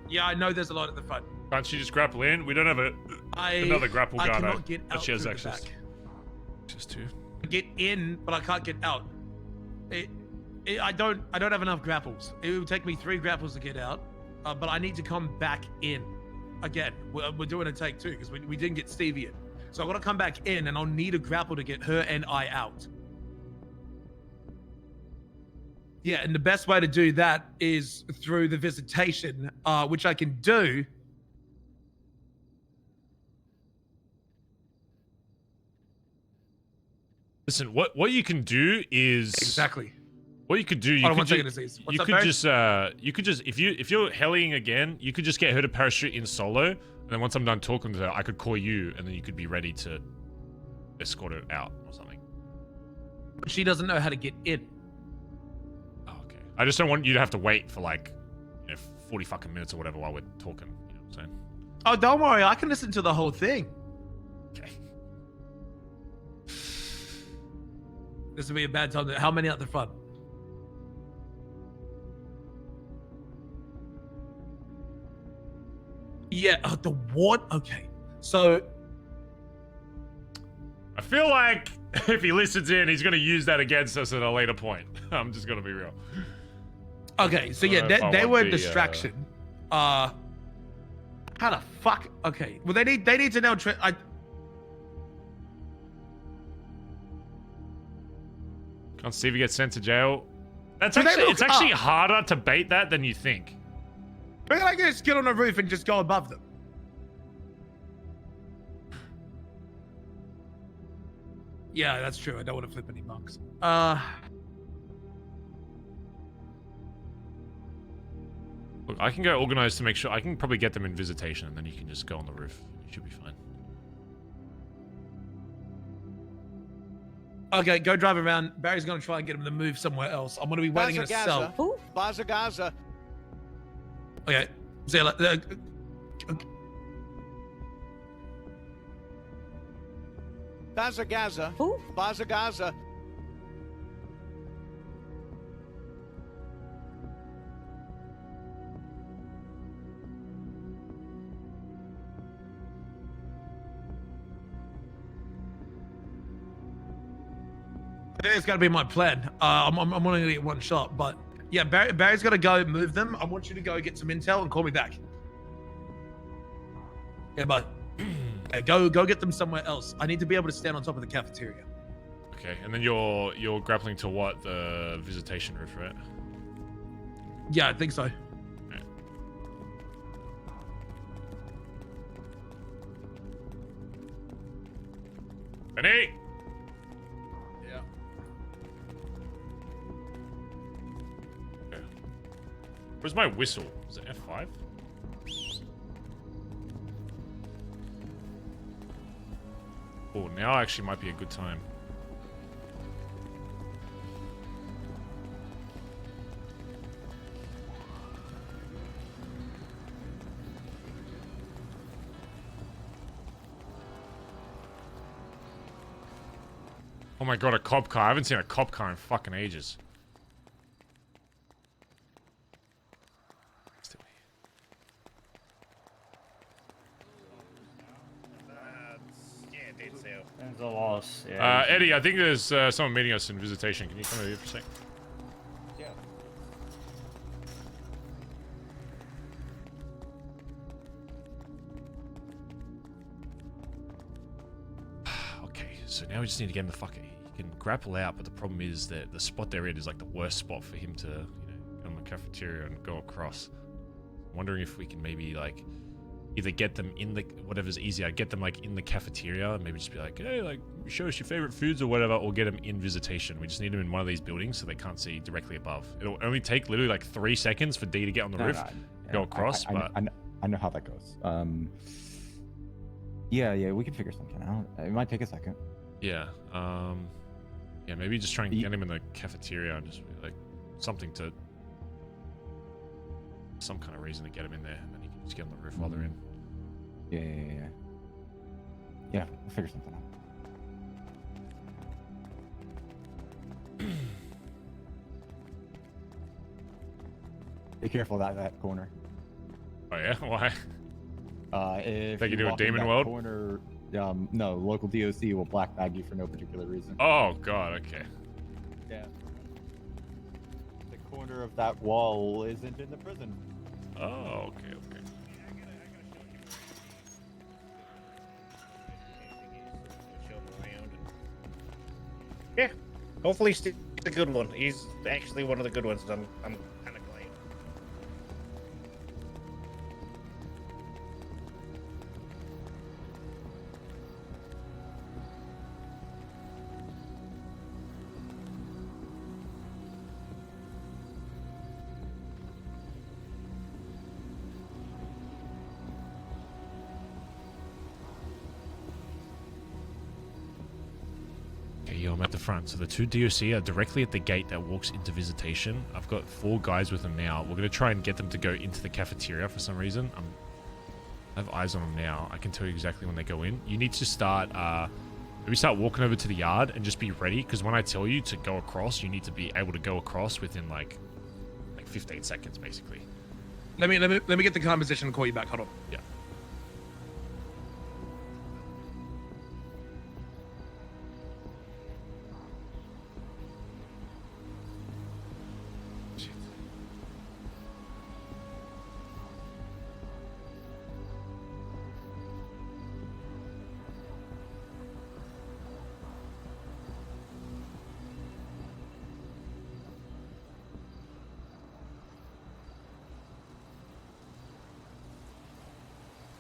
Yeah, I know there's a lot at the front. Can't she just grapple in? We don't have another grapple gun, but she has access. Just two. get in, but I can't get out. I don't have enough grapples. It would take me 3 grapples to get out, but I need to come back in. Again, we're doing a take 2 because we didn't get Stevie in. So I got to come back in, and I'll need a grapple to get her and I out. Yeah, and the best way to do that is through the visitation, which I can do. Listen, what you can do is exactly. What you could do, you could just if you're hellying again, you could just get her to parachute in solo, and then once I'm done talking to her, I could call you, and then you could be ready to escort her out or something. But she doesn't know how to get in. Oh, okay. I just don't want you to have to wait for like 40 fucking minutes or whatever while we're talking. You know what I'm saying? Oh, don't worry, I can listen to the whole thing. Okay. This would be a bad time. How many at the front? Yeah, the what? Okay. So I feel like if he listens in, he's going to use that against us at a later point. I'm just going to be real. Okay, so yeah, they were a distraction. How the fuck? Okay, well they need to now. Can't Stevie get sent to jail? It's actually harder to bait that than you think. Maybe I can just get on the roof and just go above them. Yeah, that's true. I don't want to flip any bucks. Look, I can go organize to make sure. I can probably get them in visitation, and then you can just go on the roof. You should be fine. Okay, go drive around. Barry's going to try and get him to move somewhere else. I'm going to be waiting in a cell. Bazza Gaza. Okay. See you later. Bazza Gaza. Who? Bazza Gaza. I think it's going to be my plan. I'm only going to get one shot, but yeah, Barry's going to go move them. I want you to go get some intel and call me back. Yeah, but go get them somewhere else. I need to be able to stand on top of the cafeteria. Okay, and then you're grappling to what? The visitation roof, right? Yeah, I think so. Right. Benny! Yeah. Okay. Where's my whistle? Is it F5? Oh, now actually might be a good time. Oh my god, a cop car. I haven't seen a cop car in fucking ages. It's a loss. Yeah. Eddie, I think there's someone meeting us in visitation. Can you come over here for a sec? Yeah. Okay, so now we just need to get him the fuck. He can grapple out, but the problem is that the spot they're in is like the worst spot for him to, you know, go in the cafeteria and go across. I'm wondering if we can maybe like either get them in the whatever's easier, get them like in the cafeteria, maybe just be like, hey, like show us your favorite foods or whatever, or get them in visitation. We just need them in one of these buildings so they can't see directly above. It'll only take literally like 3 seconds for D to get on the roof, go across. I know how that goes. Yeah, we can figure something out. It might take a second. Yeah, yeah, maybe just try and get him in the cafeteria and just be like something to, some kind of reason to get him in there, and then he can just get on the roof while they're in. Yeah, we'll figure something out. Be careful of that corner. Oh yeah, why? If think you do a walk in demon that world? corner, No, local DOC will black bag you for no particular reason. Oh god, okay. Yeah. The corner of that wall isn't in the prison. Oh, okay. Yeah, hopefully Steve's a good one. He's actually one of the good ones. I'm kind of glad. Yo, I'm at the front. So the 2 DOC are directly at the gate that walks into visitation. I've got 4 guys with them now. We're going to try and get them to go into the cafeteria for some reason. I have eyes on them now. I can tell you exactly when they go in. You need to start, maybe start walking over to the yard and just be ready. Because when I tell you to go across, you need to be able to go across within like 15 seconds, basically. Let me get the composition and call you back. Hold on. Yeah.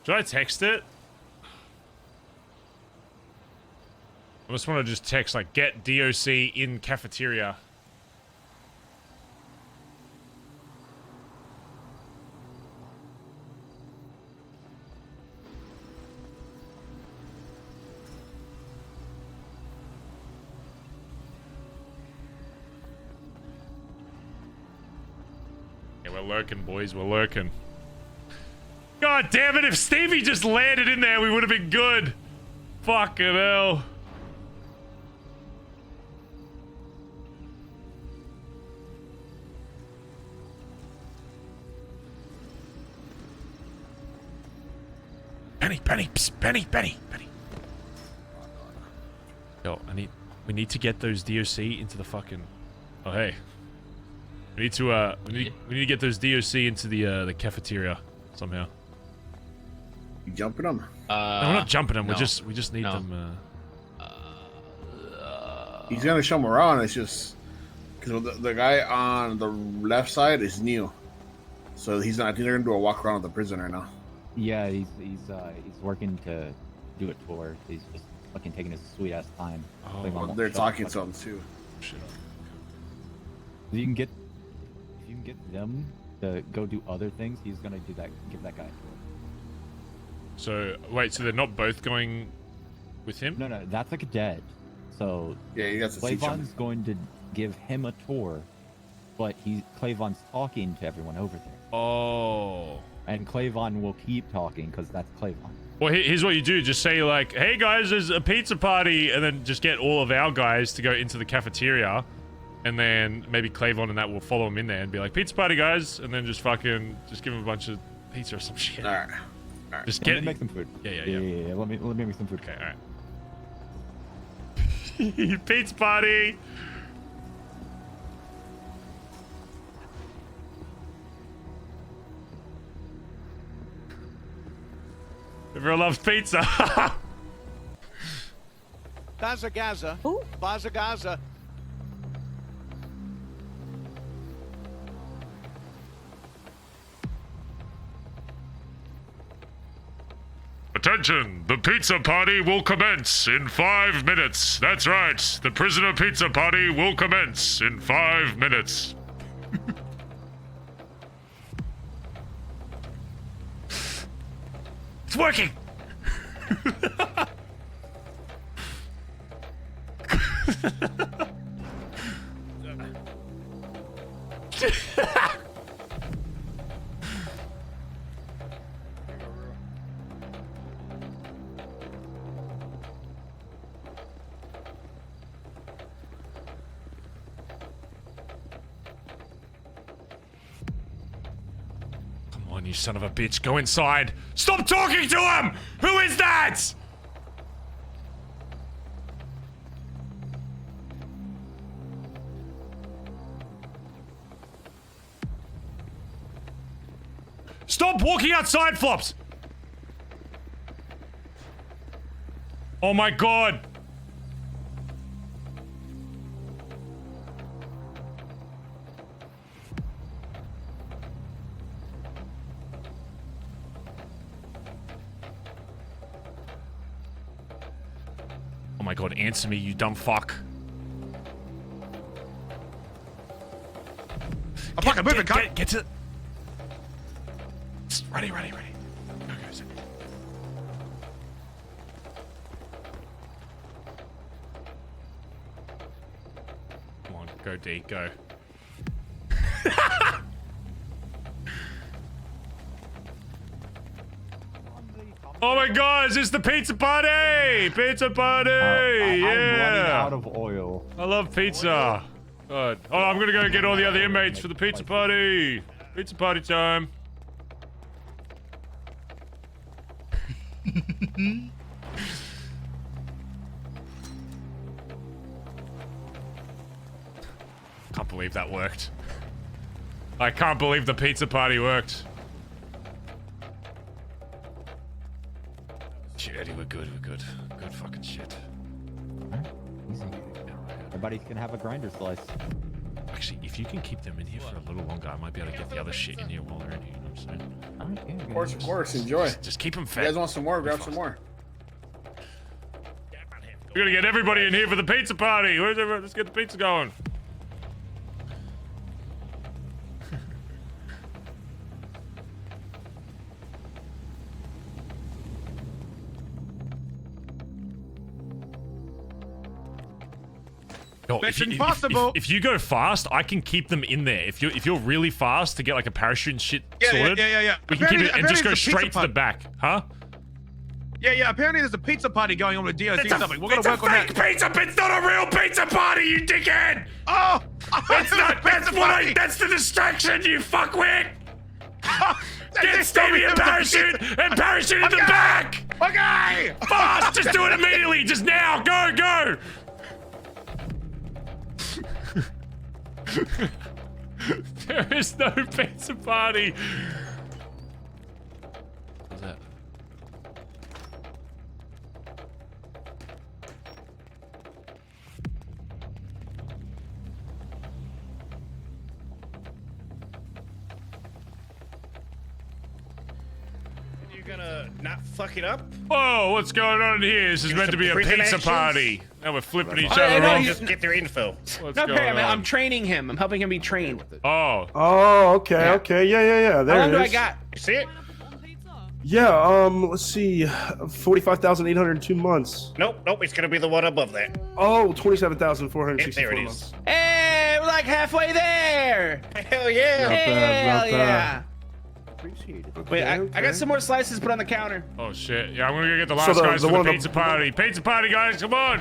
Should I text it? I just want to just text like get DOC in cafeteria. Yeah, we're lurking, boys. We're lurking. God damn it, if Stevie just landed in there, we would have been good. Fucking hell. Penny, psst, Penny. Yo, we need to get those DOC into the fucking... Oh, hey. We need to, we need to get those DOC into the cafeteria somehow. You jumping them? No, we're not jumping them. No. We just need them. He's gonna show them around. It's just because the guy on the left side is new, so he's not. I think they're gonna do a walk around with the prison right now. Yeah, he's working to do a tour. He's just fucking taking his sweet ass time. Well, they're talking to him too. Shit. If you can get them to go do other things, he's gonna do that. Give that guy a tour. So wait, so they're not both going with him? No, that's a cadet. So yeah, you got to teach him. Clayvon's going to give him a tour, but Clayvon's talking to everyone over there. Oh. And Clayvon will keep talking because that's Clayvon. Well, here's what you do. Just say like, hey guys, there's a pizza party, and then just get all of our guys to go into the cafeteria, and then maybe Clayvon and that will follow him in there and be like, pizza party guys, and then just give him a bunch of pizza or some shit. All right. Just Let me make some food. Yeah. Let me make some food. Okay, all right. Pizza party. Everyone loves pizza. Bazza. Who? Bazza. Attention! The pizza party will commence in 5 minutes. That's right. The prisoner pizza party will commence in 5 minutes. It's working! Come on, you son of a bitch. Go inside. Stop talking to him! Who is that? Stop walking outside, Flops! Oh my god! Oh my god, answer me, you dumb fuck. I'm fucking moving, cunt. Get to... Ready. Go, Zip. Come on, go D, go. Oh my god, is this the pizza party? Pizza party! I'm running Yeah! out of oil. I love pizza. God. Oh, I'm gonna go get all the other inmates for the pizza party. Pizza party time. Can't believe that worked. I can't believe the pizza party worked. Shit, Eddie, we're good. Good fucking shit. Easy. Everybody's gonna have a grinder slice. Actually, if you can keep them in here for a little longer, I might be able to get the other shit in here while they're in here, you know what I'm saying? Of course, enjoy. Just keep them fed. You guys want some more? Grab some more. We're gonna get everybody in here for the pizza party. Where's everyone? Let's get the pizza going. Yo, if you go fast, I can keep them in there. If you're really fast to get like a parachute and shit sorted, yeah. we can keep it and just go straight to the back, huh? Yeah. Apparently, there's a pizza party going on with DOC something. We're gonna work on that. It's a fake pizza. It's not a real pizza party, you dickhead. Oh, it's not. That's the distraction, you fuckwit. Get Stevie a parachute and parachute in the back. Okay. Fast. Just do it immediately. Just now. Go. There is no pizza party. What's that? You gonna not fuck it up? Whoa, what's going on here? This is meant to be a prison pizza actions? party. Now we're flipping each Oh, other no, off. Just get their info. What's No, going Perry, on? I'm training him. I'm helping him be trained. Oh. Oh, okay. Yeah. There How long it do I is. got? You see it? Yeah, let's see. 45,802 months. Nope. It's gonna be the one above that. Oh, 27,464 There it months. is. Hey, we're like halfway there. Hell yeah. Not bad, not Hell yeah. Appreciate it. Wait, I got some more slices put on the counter. Oh shit. Yeah, I'm gonna go get the So last the- guys the for one the of pizza the- party. Pizza party, guys, come on.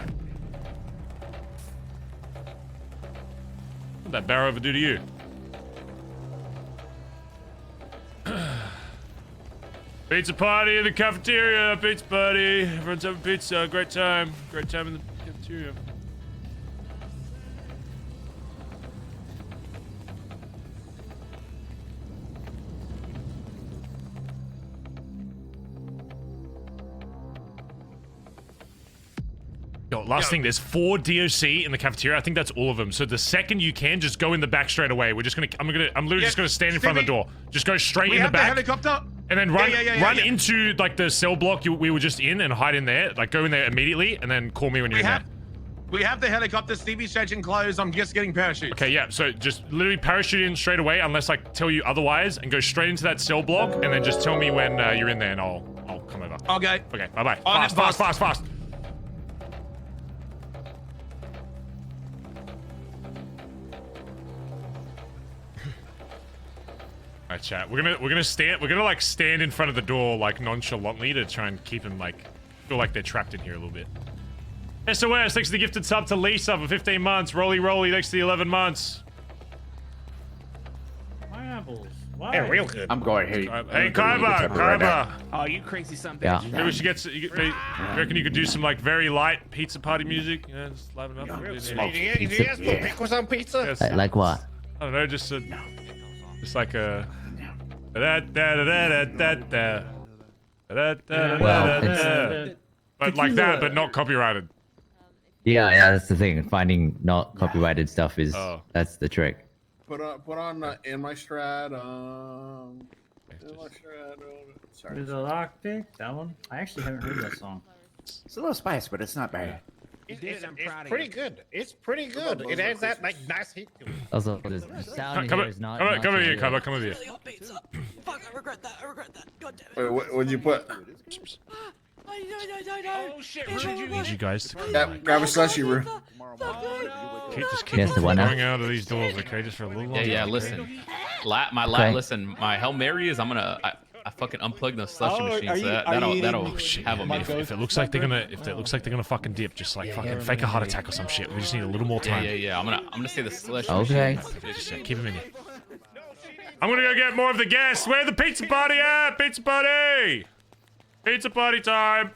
What'd that barrel ever do to you? Pizza party in the cafeteria. Pizza party. Everyone's having pizza. Great time in the cafeteria. Yo, last thing, there's 4 DOC in the cafeteria. I think that's all of them. So the second you can, just go in the back straight away. I'm literally just gonna stand in front of the door. Just go straight in the back. Helicopter. And then run into like the cell block we were just in and hide in there. Like go in there immediately and then call me when you're in there. We have the helicopter. Stevie's changing clothes. I'm just getting parachutes. Okay, yeah. So just literally parachute in straight away unless I tell you otherwise, and go straight into that cell block, and then just tell me when you're in there, and I'll come over. Okay. Okay. Bye bye. On it, Fast. Alright, chat. We're gonna like stand in front of the door like nonchalantly to try and keep them like feel like they're trapped in here a little bit. SOS, thanks to the gifted sub to Lisa for 15 months. Rolly, thanks to the 11 months. Apples. Why? They're real good. I'm going. Hey, Kaiba. Oh, you crazy son of a Yeah. bitch. Maybe we should get. You reckon you could do some like very light pizza party music? Yeah, just liven up. Pickles on pizza? Yes. Like what? I don't know, just like a But like that, but not copyrighted. Yeah, that's the thing. Finding not copyrighted stuff is that's the trick. Put on in my stratum. In my stratum. Sorry. The lock pick, that one. I actually haven't heard that song. It's a little spice, but it's not bad. It's pretty good. It's pretty good. It has that like nice heat to it. Also, the sound Come here is not. over here, Kaiba. Come over here. Fuck, I regret that. I regret that. God damn it. Wait, what'd you put? Oh shit! Need you guys to grab a slushy, Roo. Just keep going out of these doors, okay? Just for a little longer. Yeah, listen. Listen. My Hail Mary is I fucking unplug those slushy machines. So that'll have them. If it looks like they're gonna fucking dip, just like fucking fake a heart attack or some shit. We just need a little more time. Yeah. I'm gonna say the slushy. Okay. Just keep them in here. I'm gonna go get more of the guests. Where's the pizza party at? Pizza party! Pizza party time!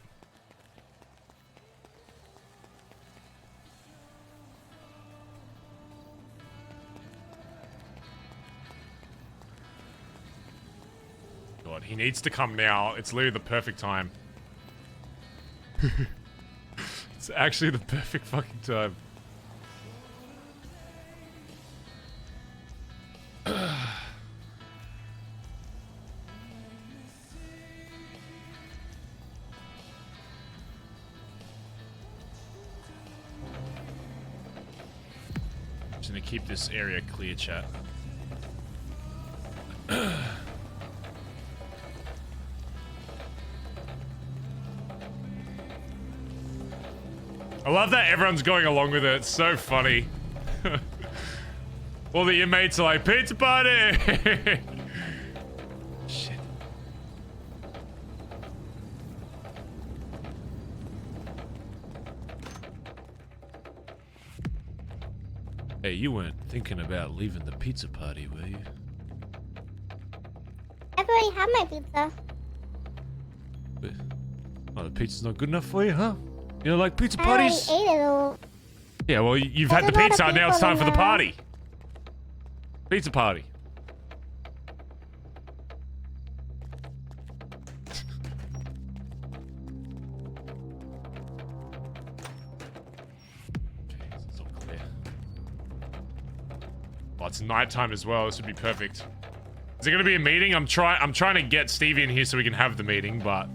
God, he needs to come now. It's literally the perfect time. It's actually the perfect fucking time. Just gonna keep this area clear, chat. I love that everyone's going along with it. It's so funny. All the inmates are like, pizza party! Shit. Hey, you weren't thinking about leaving the pizza party, were you? I've already had my pizza. Oh, the pizza's not good enough for you, huh? You don't like pizza I parties? already ate it all. Yeah, well, you've had the There's a lot pizza, of now it's people time for the in there. party. Pizza party. Okay, it's all clear. Oh, it's nighttime as well. This would be perfect. Is it gonna be a meeting? I'm trying to get Stevie in here so we can have the meeting, but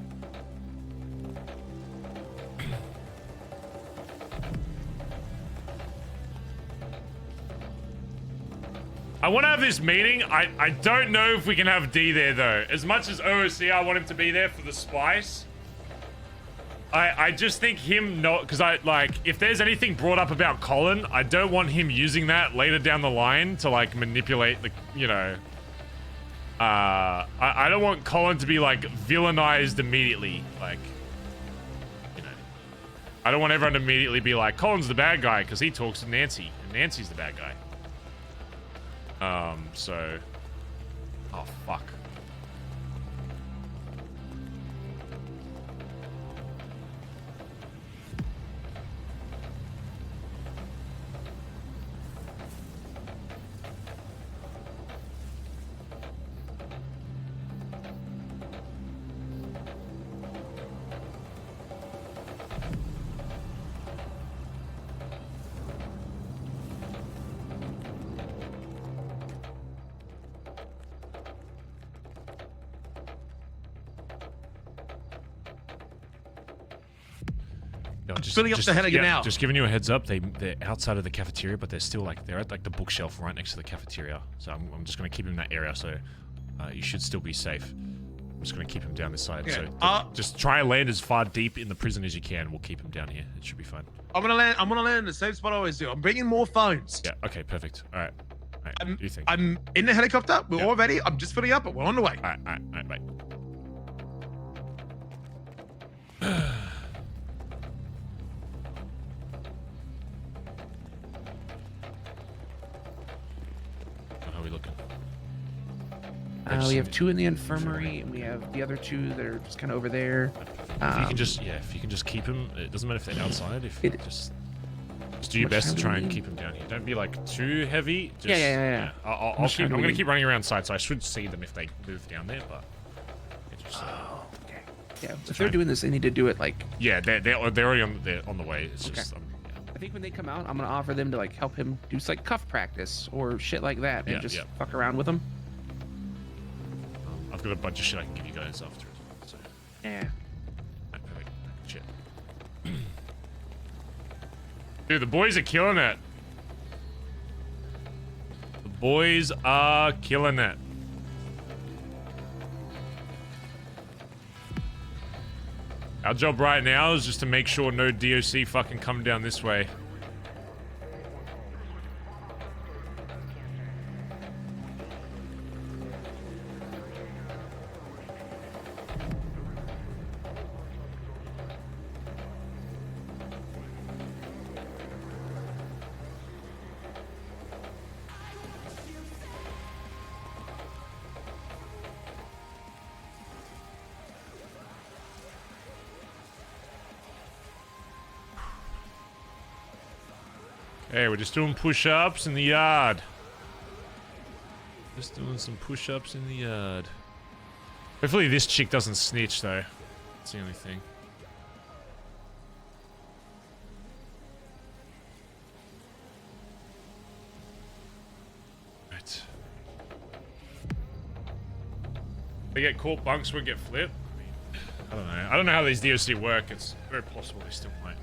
I want to have this meeting. I don't know if we can have D there though. As much as OOC, I want him to be there for the spice. I just think him not, because if there's anything brought up about Collin, I don't want him using that later down the line to like manipulate the, you know. I don't want Collin to be like villainized immediately, like, you know. I don't want everyone to immediately be like, Collin's the bad guy because he talks to Nancy and Nancy's the bad guy. So... Oh, fuck. Filling up the head again now. Just giving you a heads up, they're outside of the cafeteria, but they're still like, they're at like the bookshelf right next to the cafeteria. So I'm just going to keep him in that area, so you should still be safe. I'm just going to keep him down this side. Okay. So just try and land as far deep in the prison as you can. We'll keep him down here. It should be fine. I'm gonna land in the same spot I always do. I'm bringing more phones. Yeah, okay, perfect. All right. What do you think? I'm in the helicopter. We're all ready. I'm just filling up, but we're on the way. All right, bye. How are we looking? We have 2 in the infirmary, and we have the other 2 that are just kind of over there. If you can just keep him. It doesn't matter if they're outside. If you just Just do your best to try and keep him down here. Don't be like too heavy. Just, Yeah. I'm gonna keep running around side, so I should see them if they move down there. But okay. Yeah, if they're doing this, they need to do it like. Yeah, they're already on the way. It's Okay. just. I think when they come out, I'm gonna offer them to like help him do like cuff practice or shit like that, and just fuck around with him. I've got a bunch of shit I can give you guys after as well. So. Yeah. Shit. Dude, the boys are killing it. The boys are killing it. Our job right now is just to make sure no DOC fucking come down this way. Hey, we're just doing push-ups in the yard. Just doing some push-ups in the yard. Hopefully this chick doesn't snitch, though. That's the only thing. Right. They get caught, bunks won't get flipped. I don't know. I don't know how these DOC work. It's very possible they still might.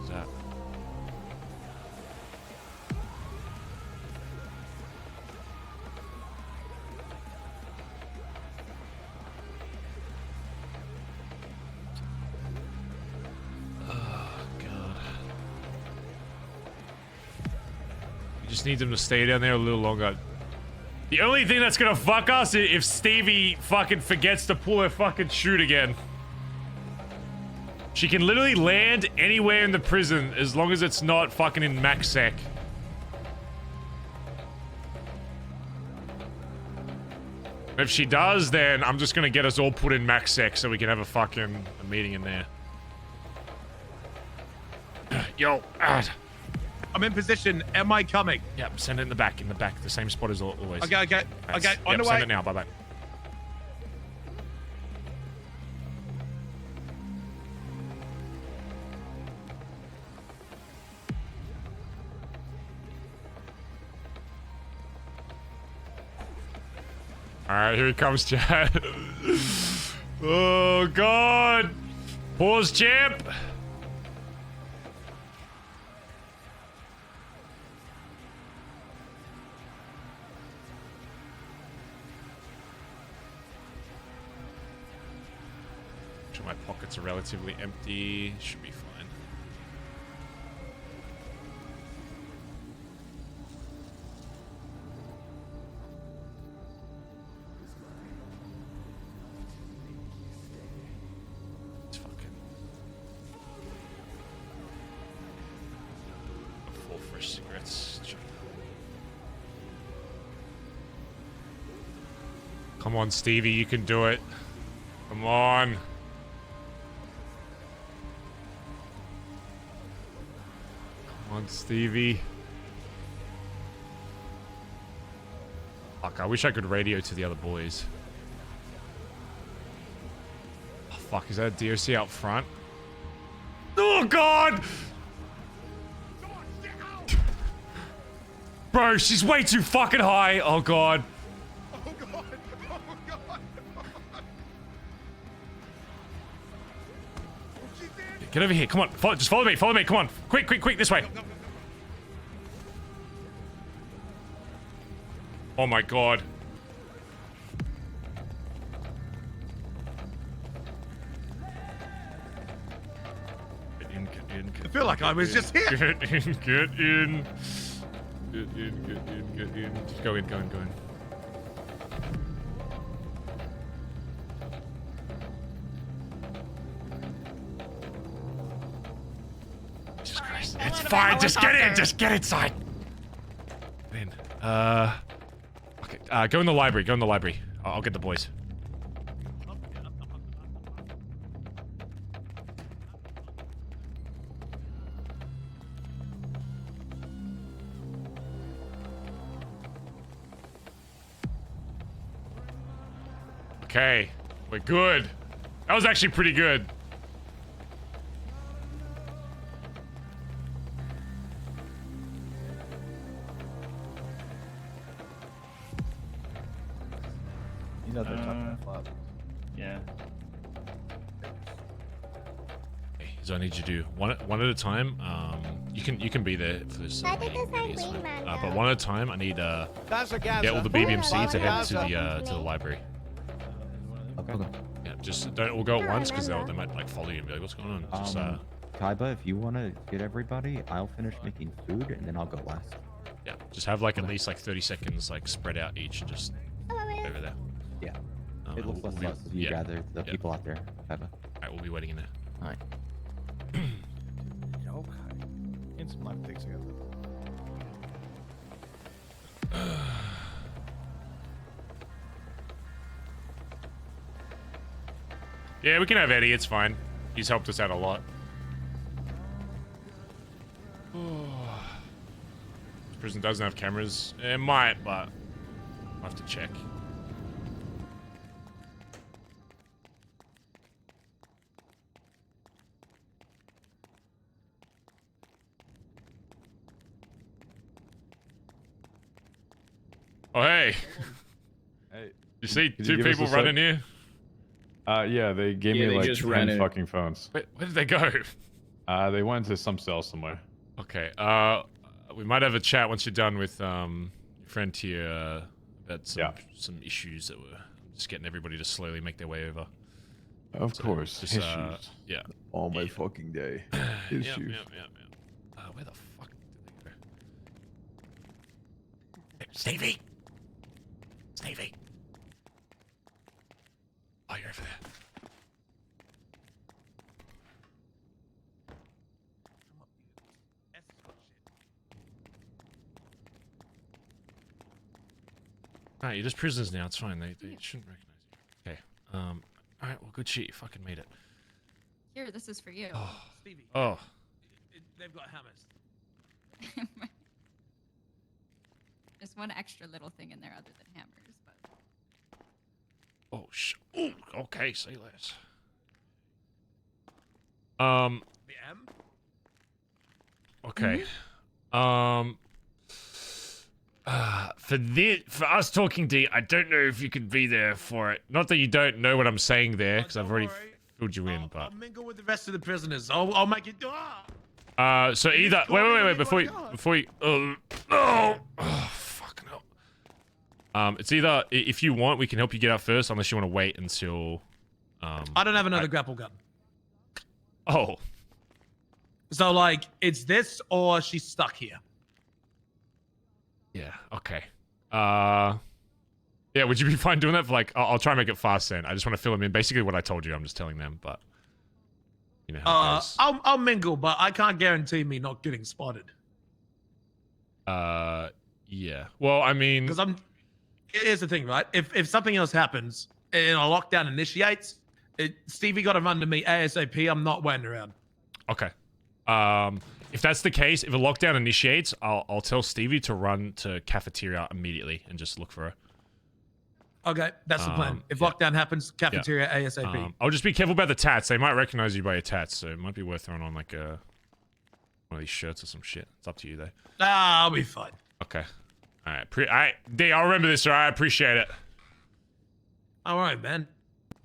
That. Oh god. We just need them to stay down there a little longer. The only thing that's gonna fuck us is if Stevie fucking forgets to pull her fucking chute again. She can literally land anywhere in the prison as long as it's not fucking in max sec. If she does, then I'm just gonna get us all put in max sec so we can have a meeting in there. Yo, I'm in position. Am I coming? Yep, send it in the back, the same spot as always. Okay, on Yep, the way. send it now, bye-bye. Alright, here he comes, Chad. Oh, God. Pause, champ. Sure, my pockets are relatively empty. Should be fine. Come on, Stevie, you can do it. Come on. Come on, Stevie. Fuck, I wish I could radio to the other boys. Oh, fuck, is that a DOC out front? Oh, God! Bro, she's way too fucking high. Oh, God. Get over here, come on, just follow me, come on. Quick, this way. Oh my god. Get in. I feel like I was just here. Get in. Just go in. Jesus Christ. It's fine, just get inside. Get in. Okay, go in the library, I'll get the boys. Okay. We're good. That was actually pretty good. You know they're talking flop. Yeah. So I need you to do one at a time. You can be there for this. But one at a time, I need get all the BBMC to head to the library. Okay. Yeah, just don't all go at once because they might like follow you and be like, "What's going on?" Just, Kaiba, if you want to get everybody, I'll finish making food and then I'll go last. yeah, just have like at least like 30 seconds like spread out each and just over there. Yeah. It looks less if you gather the people out there, Kaiba. All right, we'll be waiting in there. All right. Okay. And some lime things together. Yeah, we can have Eddie. It's fine. He's helped us out a lot. This prison doesn't have cameras. It might, but I'll have to check. Oh, hey. Hey. You see Could two you give us people a sec? running here? Yeah, they gave me like 10 fucking phones. Where did they go? They went to some cell somewhere. Okay. We might have a chat once you're done with your friend here about some issues that were just getting everybody to slowly make their way over. Of course. Just, Issues. yeah. All my fucking day. Issues. Yep. Where the fuck did they go? Hey, Stevie! Stevie! Oh, you're over there. Alright, you're just prisoners now, it's fine. They shouldn't recognize you. Okay. Alright, well, good shit. You fucking made it. Here, this is for you. Stevie. Oh. They've got hammers. There's one extra little thing in there other than hammers, but Oh, ooh, okay, say less. The M? Okay. For us talking D, I don't know if you could be there for it. Not that you don't know what I'm saying there, because I've already filled you in, but. I'll mingle with the rest of the prisoners. I'll make it. So either wait before you fucking hell. It's either if you want we can help you get out first unless you want to wait until I don't have another grapple gun. Oh. So like it's this or she's stuck here. Yeah, okay. Yeah, would you be fine doing that for like I'll try and make it fast then. I just want to fill them in. Basically what I told you, I'm just telling them, but you know how it goes. I'll mingle, but I can't guarantee me not getting spotted. Yeah. Well, I mean, because here's the thing, right? If something else happens and a lockdown initiates, Stevie got to run to me ASAP. I'm not waiting around. Okay. If that's the case, if a lockdown initiates, I'll tell Stevie to run to cafeteria immediately and just look for her. Okay, that's the plan. If lockdown happens, cafeteria ASAP. I'll just be careful about the tats. They might recognize you by your tats, so it might be worth throwing on like one of these shirts or some shit. It's up to you though. I'll be fine. Okay. All right. D, I'll remember this. All right. I appreciate it. All right, man.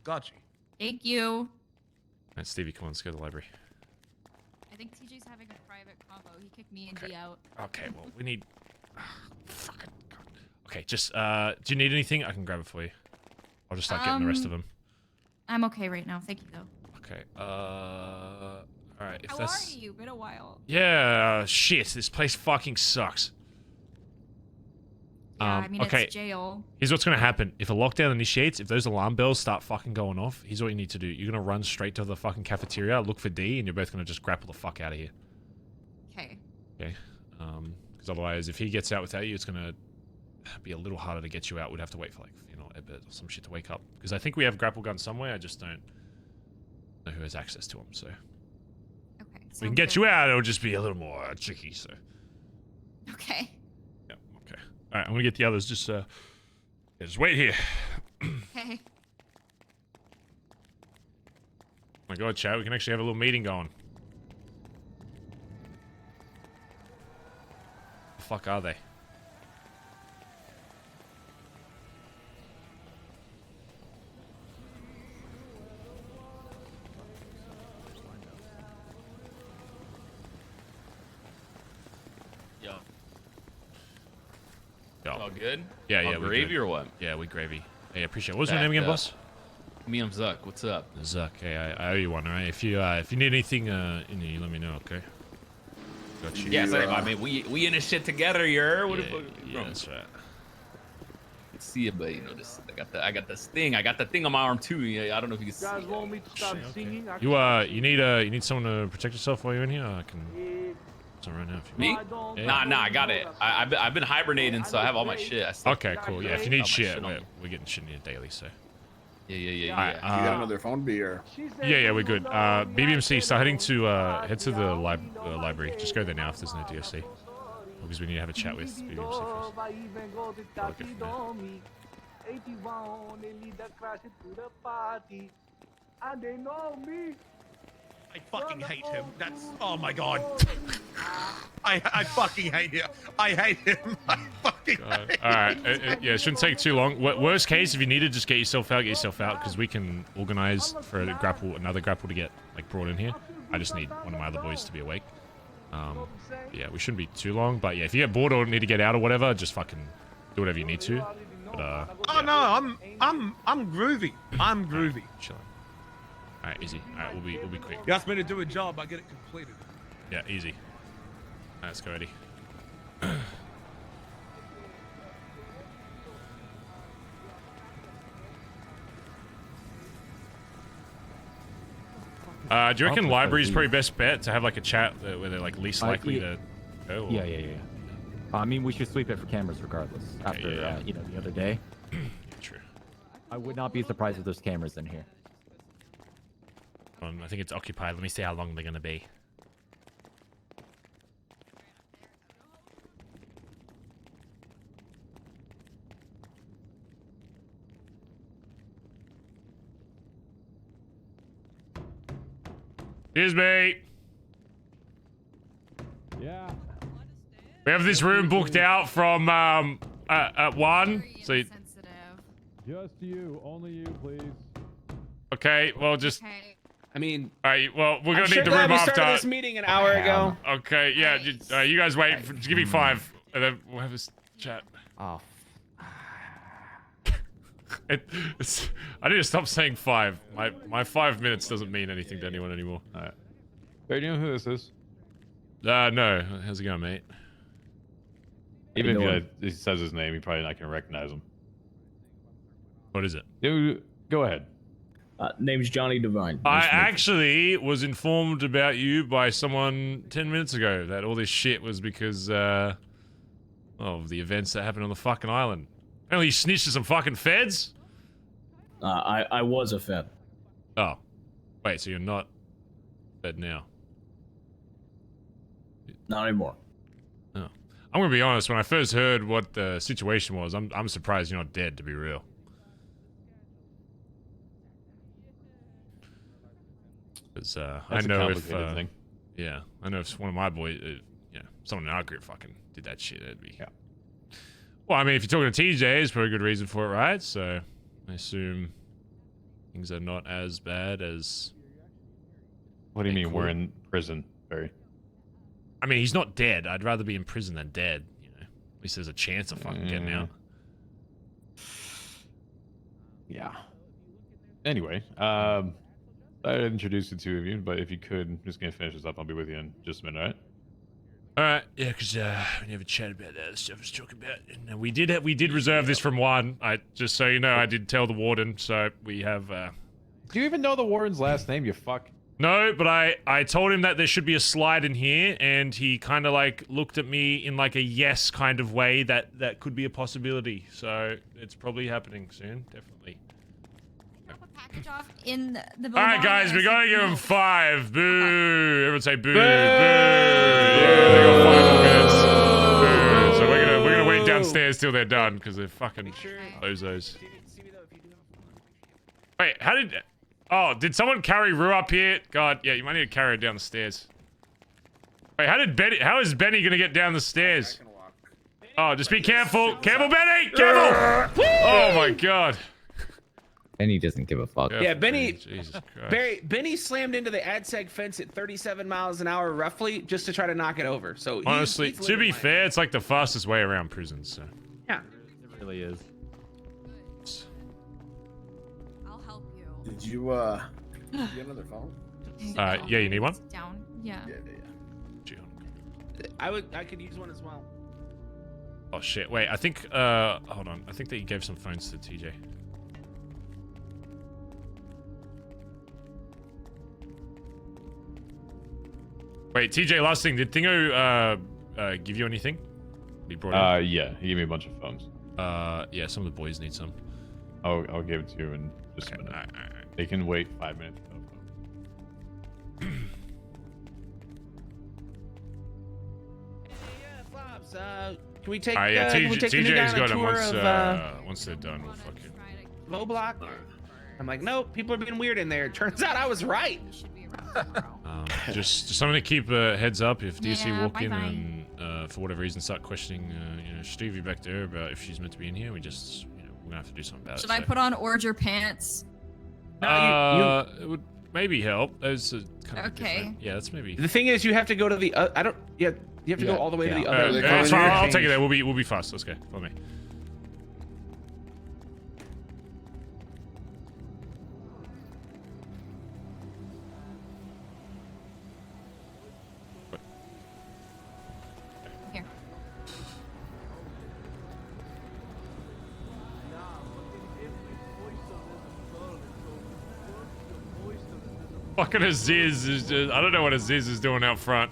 Got you. thank you. All right, Stevie, come on. Let's go to the library. I think TJ's having a private combo. He kicked me and D out. Okay. Well, we need. Fucking God. Okay. Just do you need anything? I can grab it for you. I'll just start getting the rest of them. I'm okay right now. Thank you though. Okay. All right. If How that's... are you? Been a while. Yeah. Shit. This place fucking sucks. Yeah, I mean, okay. it's jail. Here's what's gonna happen. If a lockdown initiates, if those alarm bells start fucking going off, here's what you need to do. You're gonna run straight to the fucking cafeteria, look for D, and you're both gonna just grapple the fuck out of here. Okay. Okay. Because otherwise, if he gets out without you, it's gonna be a little harder to get you out. We'd have to wait for like, you know, Edbert or some shit to wake up. Because I think we have grapple guns somewhere. I just don't know who has access to them. So. Okay. We can get you out. It'll just be a little more tricky. So. Okay. All right, I'm gonna get the others. Just wait here. Okay. my God, chat, we can actually have a little meeting going. The fuck are they? Yo. Yo. All good? Yeah, All yeah. gravy or what? Yeah, we gravy. Hey, appreciate it. What was your name again, boss? Me, I'm Zuck. What's up? Zuck. Hey, I owe you one, alright? If you need anything in you, let me know, okay? Got you. Yeah, sorry, I mean, we in this shit together, what the fuck? Yeah, that's right. See you, but you know this. I got this thing. I got the thing on my arm too. Yeah, I don't know if you can see. guys want me to start singing? You need someone to protect yourself while you're in here? I can. It's all right now. If you Me? Yeah. Nah, I got it. I've been hibernating, so I have all my shit. Okay, cool. Yeah, if you need shit, we're getting shit in here daily, so. Yeah. Alright, you got another phone B or? Yeah, we're good. BBMC, start heading to head to the library. Just go there now if there's no DOC. Because we need to have a chat with BBMC first. I'll get from there. I fucking hate him. That's, oh my God. I fucking hate him. I hate him. I fucking hate him. Alright, yeah, it shouldn't take too long. Worst case, if you need to just get yourself out, because we can organize for another grapple to get like brought in here. I just need one of my other boys to be awake. Yeah, we shouldn't be too long, but yeah, if you get bored or need to get out or whatever, just fucking do whatever you need to. But oh no, I'm groovy. I'm groovy. Chilling. All right, easy. All right, we'll be quick. You asked me to do a job, I get it completed. Yeah, easy. All right, let's go, Eddie. Do you reckon library's probably best bet to have like a chat where they're like least likely to go? Or? Yeah. I mean, we should sweep it for cameras regardless. After you know, the other day. True. I would not be surprised if there's cameras in here. I think it's occupied. Let me see how long they're gonna be. Excuse me. Yeah. We have this room booked out from at 1. So you... Just you, only you, please. Okay, well just. Okay. I mean, all right. Well, we're gonna I'm need sure the room glad we after. started this meeting an hour ago. Okay, yeah. You guys wait. Give me 5, and then we'll have this chat. Oh. I need to stop saying 5. My 5 minutes doesn't mean anything to anyone anymore. All right. Do you know who this is? No. How's it going, mate? Even if he says his name, he probably not gonna recognize him. What is it? Dude, go ahead. Name's Johnny Devine. I actually was informed about you by someone 10 minutes ago that all this shit was because of the events that happened on the fucking island. Apparently you snitched to some fucking feds? I was a fed. Oh. Wait, so you're not fed now? Not anymore. Oh. I'm gonna be honest, when I first heard what the situation was, I'm surprised you're not dead, to be real. Because I know if yeah, I know if one of my boys, someone in our group fucking did that shit, it'd be. Yeah. Well, I mean, if you're talking to TJ, it's probably a good reason for it, right? So, I assume things are not as bad as. What do you mean? We're in prison, Barry. I mean, he's not dead. I'd rather be in prison than dead. You know, at least there's a chance of fucking getting out. Yeah. Anyway, I introduced the two of you, but if you could, I'm just gonna finish this up. I'll be with you in just a minute, all right? All right, yeah, because we never chatted about that stuff I was talking about, and we did reserve this from 1. Just so you know, I did tell the warden, so we have. Do you even know the warden's last name? You fuck. No, but I told him that there should be a slide in here, and he kind of like looked at me in like a yes kind of way that could be a possibility. So it's probably happening soon, definitely. Off in the all right, guys, we gotta give him 5. Boo! Everyone say boo! Boo! Boo! Yeah, they got 5 more minutes. Boo! So we're gonna wait downstairs till they're done because they're fucking bozos. Wait, how did? Oh, did someone carry Rue up here? God, yeah, you might need to carry her down the stairs. Wait, how is Benny gonna get down the stairs? Oh, just be careful. Careful, Benny! Careful! Oh my god. Benny doesn't give a fuck. Yeah, Benny. Jesus Christ. Benny slammed into the AdSeg fence at 37 miles an hour roughly just to try to knock it over. So Honestly, he's to be fair, it's like the fastest way around prison, so. Yeah. It really is. I'll help you. Did you get another phone? Yeah, you need one? Down. Yeah. I could use one as well. Oh shit, wait, I think, hold on. I think that you gave some phones to TJ. Wait, TJ, last thing, did Thingo, give you anything? He brought in? Yeah, he gave me a bunch of phones. Yeah, some of the boys need some. I'll give it to you in just a minute. All right. They can wait 5 minutes. Can we take? Yeah, can we take the new guy TJ's on a got him tour once they're done. We'll fucking. Low block. I'm like, nope. People are being weird in there. Turns out I was right. Just something to keep heads up if DC Yeah, walk in bye-bye. and for whatever reason start questioning Stevie back there about if she's meant to be in here. We just we're gonna have to do something about Should it. I put on Orger pants? It would maybe help. Those are kind of Okay. different. Yeah, that's maybe. The thing is, you have to go to the. I don't. Yeah, you have to go all the way to the other. That's fine. I'll take it there. We'll be fast. Let's go. Follow me. Here. Fucking Aziz is just, I don't know what Aziz is doing out front.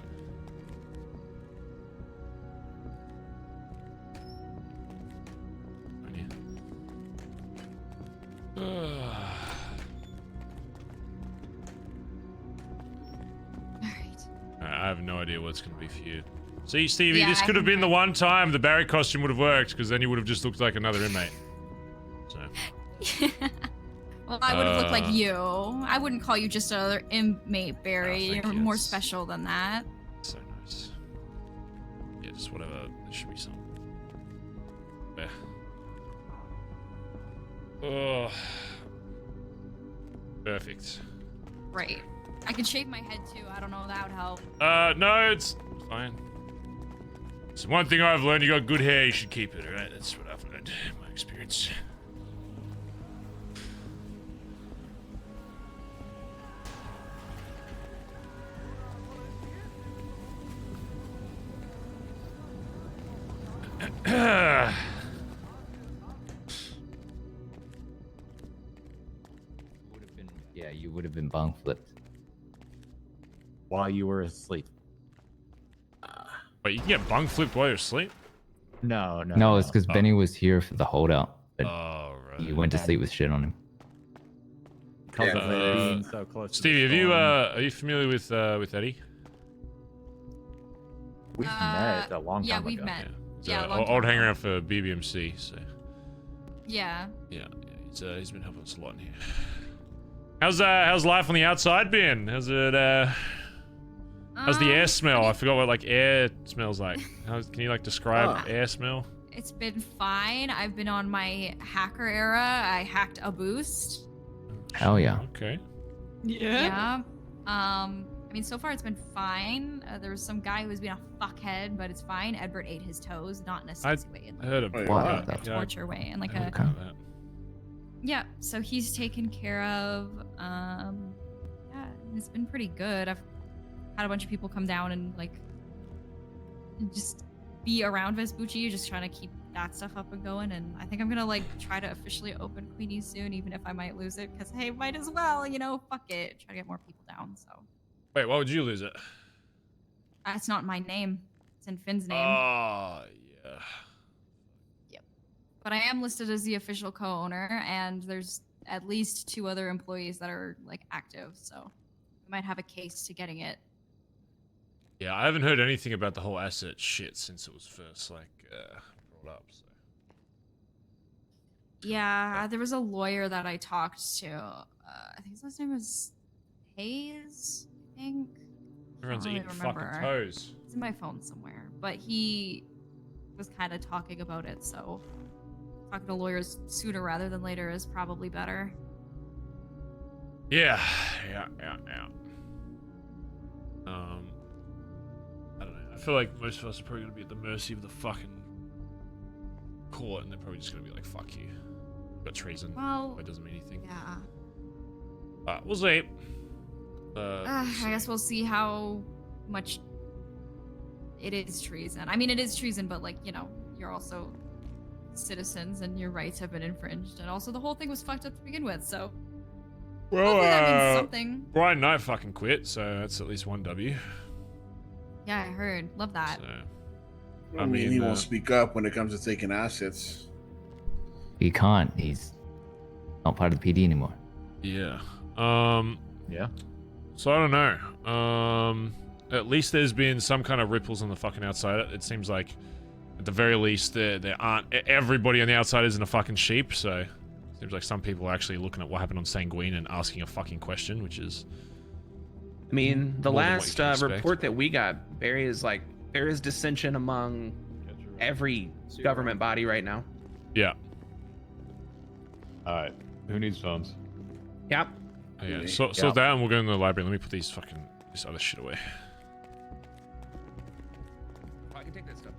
I have no idea what's going to be for you. See, Stevie, Yeah, this I could have can been the one time the Barry costume would have worked, because then you would have just looked like another inmate. So. Well, I would have looked like you. I wouldn't call you just another inmate, Barry. thank You're you. more It's- special than that. So nice. Yeah, just whatever. There should be some. Yeah. Oh. Perfect. Right. I could shave my head too. I don't know. That would help. No, it's fine. So one thing I've learned, you got good hair, you should keep it, alright? That's what I've learned in my experience. Yeah, you would have been bong flipped while you were asleep. Wait, you can get bung flipped while you're asleep? No, it's because Benny was here for the holdout. But right. He went to sleep with shit on him. Being so close to Stevie, the are you familiar with Eddie? We've met a long time Yeah, ago. we've met. He's Yeah, a long old time hanger ago. out for BBMC, so Yeah. he's been helping us a lot in here. How's life on the outside been? How's it how's the air smell? I forgot what air smells like. Can you describe air smell? It's been fine. I've been on my hacker era. I hacked a boost. Hell yeah. Okay. Yeah. I mean, so far it's been fine. There was some guy who was being a fuckhead, but it's fine. Edbert ate his toes, not in a sexy way. I heard about What? that. Torture way, and I heard about that. yeah. So he's taken care of. Yeah, it's been pretty good. I've had a bunch of people come down and just be around Vespucci, just trying to keep that stuff up and going. And I think I'm gonna try to officially open Queenie soon, even if I might lose it, because hey, might as well, fuck it, try to get more people down. So Wait, why would you lose it? it's not my name; it's in Finn's name. Oh, yeah. Yep. But I am listed as the official co-owner, and there's at least 2 other employees that are active. So we might have a case to getting it. Yeah, I haven't heard anything about the whole asset shit since it was first brought up. So. Yeah, there was a lawyer that I talked to. I think his last name was Hayes, I think. Everyone's I don't eating really fucking toes. It's in my phone somewhere. But he was kind of talking about it, so talking to lawyers sooner rather than later is probably better. Yeah. I don't know. I feel like most of us are probably gonna be at the mercy of the fucking court, and they're probably just gonna be like, "Fuck you, got treason." Well, that doesn't mean anything. Yeah. We'll see. I guess we'll see how much it is treason. I mean, it is treason, but like, you know, you're also citizens and your rights have been infringed, and also the whole thing was fucked up to begin with. So. Well, hopefully that means something. Brian Knight fucking quit, so that's at least one W. Yeah, I heard. Love that. I mean, he won't speak up when it comes to taking assets. He can't. He's not part of the PD anymore. Yeah. Yeah. So I don't know. At least there's been some kind of ripples on the fucking outside. It seems like, at the very least, there aren't everybody on the outside isn't a fucking sheep. So it seems like some people are actually looking at what happened on Sanguine and asking a fucking question, which is. I mean, the more than what last you can expect. report that we got, Barry, is like there is dissension among every government body right now. Yeah. All right. Who needs phones? Yep. Yeah. So that, and we'll go in the library. Let me put this other shit away. I can take that stuff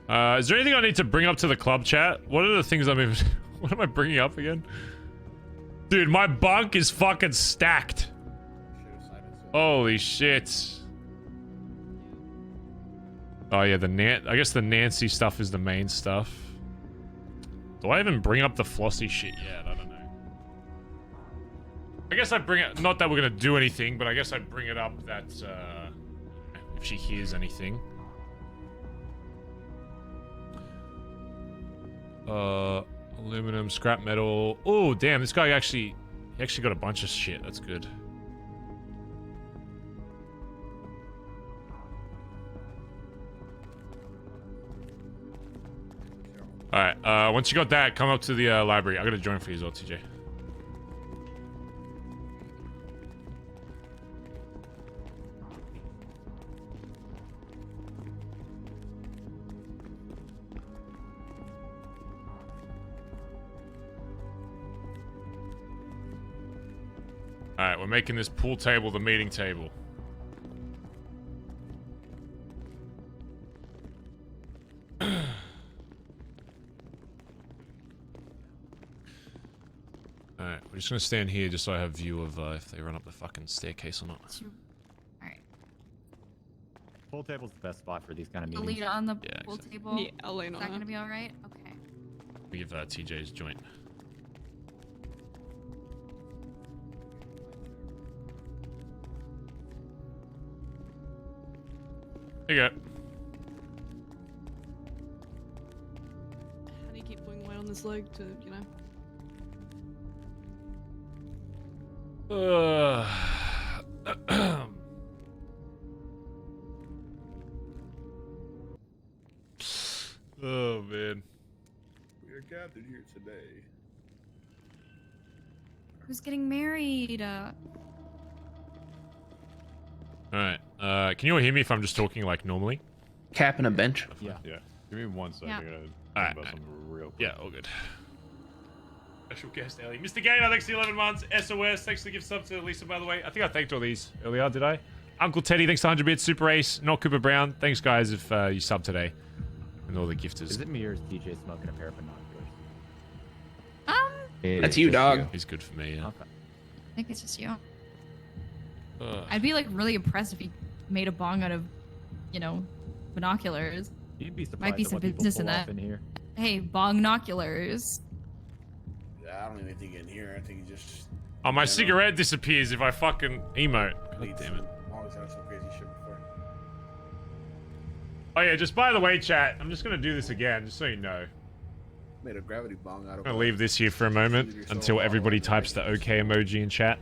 back. Is there anything I need to bring up to the club chat? What are the things what am I bringing up again? Dude, my bunk is fucking stacked. Holy shit. Oh yeah, I guess the Nancy stuff is the main stuff. Do I even bring up the Flossie shit yet? I don't know. I guess I bring it, not that we're gonna do anything, but I guess I bring it up that, if she hears anything. Aluminum, scrap metal. Oh, damn, this guy he actually got a bunch of shit. That's good. Alright, once you got that, come up to the library. I gotta join for you as well, TJ. Alright, we're making this pool table the meeting table. Alright, we're just gonna stand here just so I have view of if they run up the fucking staircase or not. Alright. Pool table's the best spot for these kind of The meetings. lead on the pool table. Yeah, I'll lean Is on that it. gonna be alright? Okay. We give TJ's joint. There you go. How do you keep pulling weight on this leg to, you know? Oh man. We are gathered here today. Who's getting married? Alright, can you all hear me if I'm just talking like normally? Capping a bench. Yeah. Give me 1 second. Yeah. I gotta think Alright, about something real quick. Yeah, all good. Special guest, Ellie. Mr. Gator, thanks for the 11 months. SOS, thanks for the gift sub to Lisa, by the way. I think I thanked all these earlier, did I? Uncle Teddy, thanks to 100 bits. Super Ace, not Cooper Brown. Thanks, guys, if you sub today. And all the gifters. Is it me or is DJ smoking a pair of binoculars? That's you, dog. He's good for me, yeah. Okay. I think it's just you. I'd be like really impressed if he made a bong out of, you know, binoculars. You'd be surprised Might be at some what people business in pull off that. in here. Hey, bongnoculars. Yeah, I don't even think in here. I think he just. Oh, my cigarette disappears if I fucking emote. God Leads damn it. Always had some crazy shit before. Oh yeah, just by the way, chat, I'm just gonna do this again, just so you know. Made a gravity bong out of. I'm gonna leave this here for a moment until everybody types the OK emoji in chat.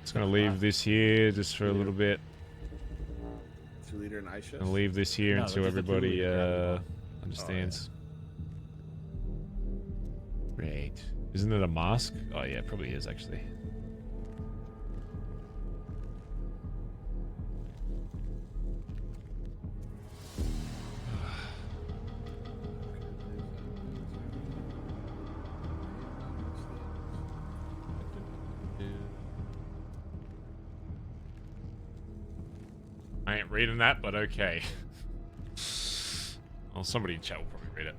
Just gonna leave this here just for a little bit. It's leader night shift. I'll leave this here No, until this is the two everybody leader. understands. Right. Isn't it a mask? Oh yeah, it probably is actually. I ain't reading that, but okay. Well, somebody in chat will probably read it.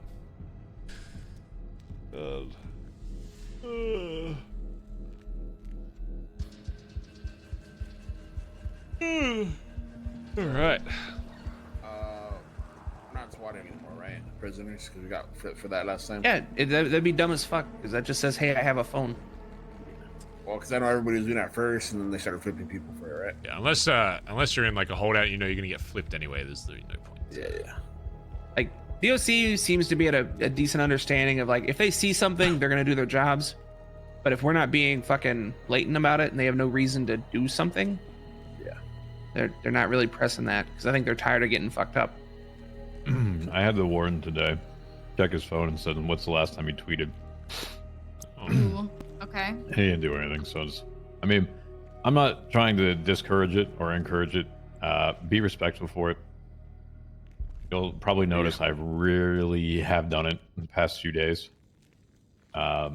All right. Not SWAT anymore, right? Prisoners, because we got for that last time. Yeah, that'd be dumb as fuck because that just says, "Hey, I have a phone." Well, because I know everybody was doing that first, and then they started flipping people for it, right? Yeah, unless you're in like a holdout, you know you're gonna get flipped anyway. There's no point. Yeah. Like DOC seems to be at a decent understanding of like if they see something, they're gonna do their jobs. But if we're not being fucking blatant about it and they have no reason to do something, yeah, they're not really pressing that because I think they're tired of getting fucked up. I had the warden today check his phone and said, "What's the last time he tweeted?" Ooh, okay. He didn't do anything, so I mean, I'm not trying to discourage it or encourage it. Be respectful for it. You'll probably notice I really have done it in the past few days. Yeah,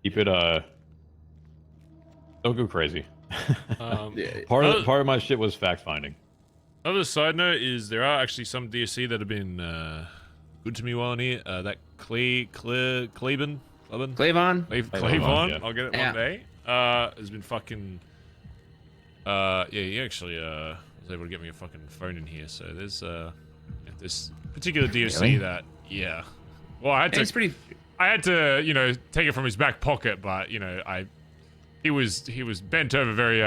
keep it. Don't go crazy. Part of my shit was fact finding. Other side note is there are actually some DSC that have been good to me while in here. That Clavon, yeah. I'll get it one day. Has been fucking. Yeah, he actually was able to get me a fucking phone in here. So there's this particular DSC Really? that well, I had to you know take it from his back pocket, but you know he was bent over very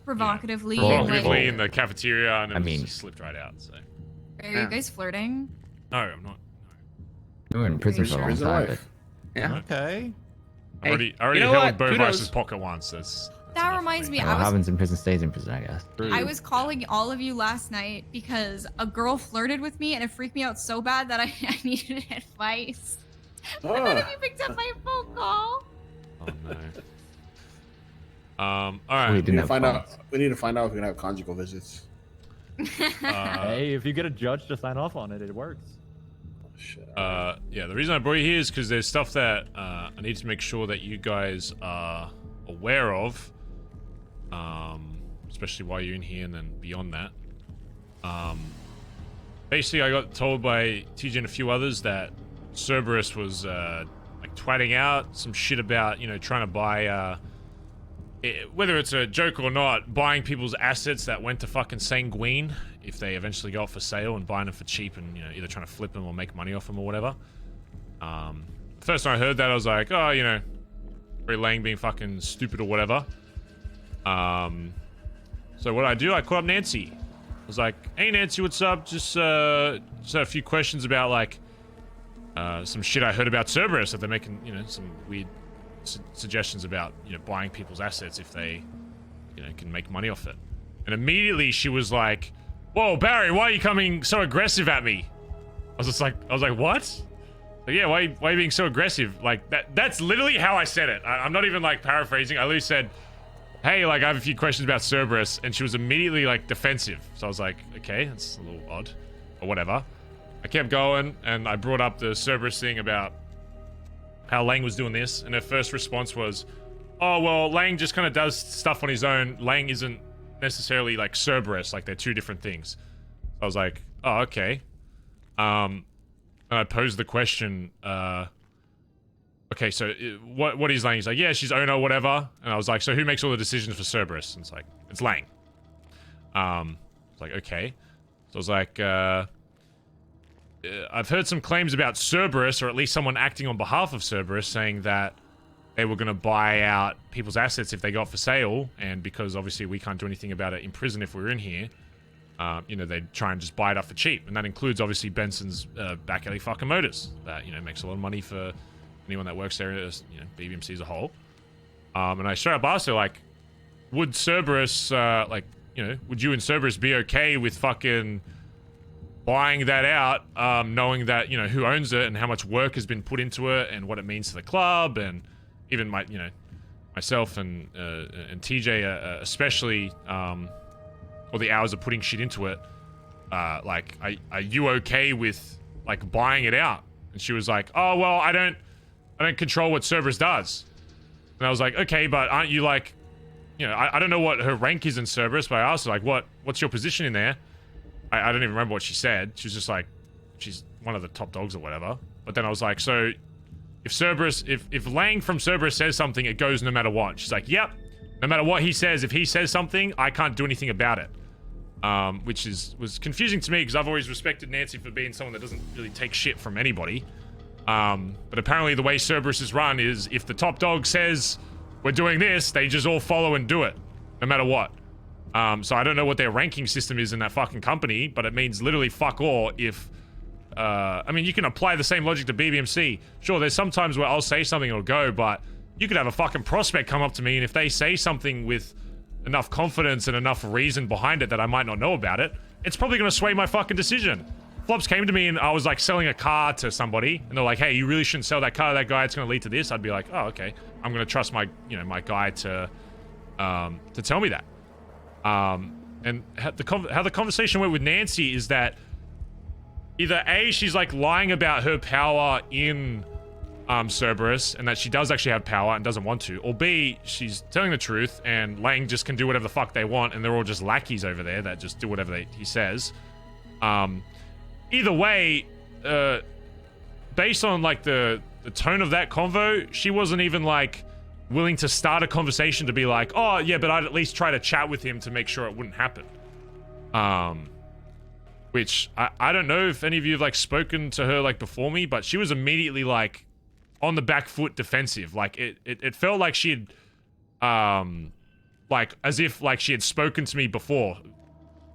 Provocatively. provocatively in the cafeteria, and I mean, just slipped right out. So Are you guys flirting? no, I'm not. We were in prison for a long Prison time. life. Yeah. Okay. I already you know held what? Bo Who Rice's knows? pocket once. That's That reminds me, What I was happens in prison stays in prison, I guess. I was calling all of you last night because a girl flirted with me and it freaked me out so bad that I needed advice. And then you picked up my phone call. Oh no. All right. We need to find out. We need to find out if we can have conjugal visits. Hey, if you get a judge to sign off on it, it works. Yeah, the reason I brought you here is because there's stuff that I need to make sure that you guys are aware of, especially while you're in here and then beyond that. Basically, I got told by TJ and a few others that Cerberus was like twatting out some shit about, you know, trying to buy, whether it's a joke or not, buying people's assets that went to fucking Sanguine if they eventually go up for sale and buying them for cheap and, you know, either trying to flip them or make money off them or whatever. First time I heard that, I was like, oh, you know, very Lang being fucking stupid or whatever. So what I do, I called up Nancy. I was like, hey Nancy, what's up? Just had a few questions about like some shit I heard about Cerberus, that they're making, you know, some weird suggestions about, you know, buying people's assets if they, you know, can make money off it. And immediately she was like, whoa, Barry, why are you coming so aggressive at me? I was like, what? Like, yeah, why are you being so aggressive? Like, that's literally how I said it. I'm not even like paraphrasing. I literally said, hey, like, I have a few questions about Cerberus, and she was immediately like defensive. So I was like, okay, that's a little odd, or whatever. I kept going, and I brought up the Cerberus thing about how Lang was doing this, and her first response was, oh, well, Lang just kind of does stuff on his own. Lang isn't necessarily like Cerberus, like they're two different things. So I was like, oh, okay. And I posed the question, okay, so what is Lang? He's like, yeah, she's owner, whatever. And I was like, so who makes all the decisions for Cerberus? And it's like, it's Lang. It's like, okay. So I was like, I've heard some claims about Cerberus, or at least someone acting on behalf of Cerberus, saying that they were going to buy out people's assets if they got for sale, and because obviously we can't do anything about it in prison if we're in here, you know, they'd try and just buy it up for cheap. And that includes obviously Benson's back alley fucking motors that, you know, makes a lot of money for anyone that works there, as, you know, BBMC as a whole. And I straight up asked her, like, would Cerberus, like, you know, would you and Cerberus be okay with fucking buying that out, knowing that, you know, who owns it and how much work has been put into it and what it means to the club, and even my, you know, myself and TJ especially, all the hours of putting shit into it, like, are you okay with, like, buying it out? And she was like, oh, well, I don't control what Cerberus does. And I was like, okay, but aren't you, like, you know, I don't know what her rank is in Cerberus, but I asked her, like, what's your position in there? I don't even remember what she said. She was just like, she's one of the top dogs or whatever. But then I was like, so if Cerberus, if Lang from Cerberus says something, it goes no matter what. She's like, yep, no matter what he says, if he says something, I can't do anything about it. Which was confusing to me because I've always respected Nancy for being someone that doesn't really take shit from anybody. But apparently the way Cerberus is run is if the top dog says we're doing this, they just all follow and do it, no matter what. So I don't know what their ranking system is in that fucking company, but it means literally fuck all if... I mean, you can apply the same logic to BBMC. Sure, there's some times where I'll say something and it'll go, but you could have a fucking prospect come up to me, and if they say something with enough confidence and enough reason behind it that I might not know about it, it's probably going to sway my fucking decision. Flops came to me and I was like selling a car to somebody, and they're like, hey, you really shouldn't sell that car to that guy, it's going to lead to this. I'd be like, oh, okay. I'm going to trust my, you know, my guy to tell me that. And how the conversation went with Nancy is that either A, she's like lying about her power in Cerberus and that she does actually have power and doesn't want to, or B, she's telling the truth and Lang just can do whatever the fuck they want and they're all just lackeys over there that just do whatever he says. Either way, based on like the tone of that convo, she wasn't even like willing to start a conversation to be like, oh yeah, but I'd at least try to chat with him to make sure it wouldn't happen. Which I don't know if any of you have like spoken to her like before me, but she was immediately like on the back foot defensive. Like it felt like she had like as if like she had spoken to me before,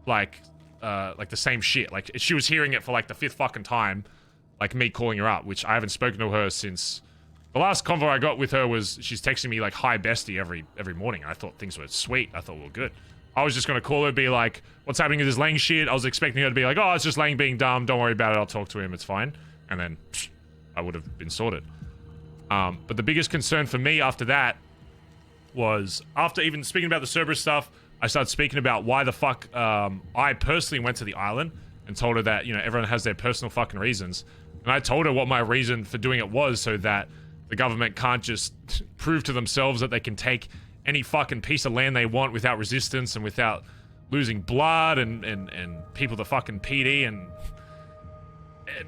like the same shit. Like she was hearing it for like the 5th fucking time, like me calling her up, which I haven't spoken to her since the last convo I got with her was she's texting me like, hi bestie every morning. I thought things were sweet. I thought we were good. I was just going to call her, be like, what's happening with this Lang shit? I was expecting her to be like, oh, it's just Lang being dumb. Don't worry about it. I'll talk to him. It's fine. And then I would have been sorted. But the biggest concern for me after that was, after even speaking about the Cerberus stuff, I started speaking about why the fuck I personally went to the island and told her that, you know, everyone has their personal fucking reasons. And I told her what my reason for doing it was, so that the government can't just prove to themselves that they can take any fucking piece of land they want without resistance and without losing blood and people to fucking PD, and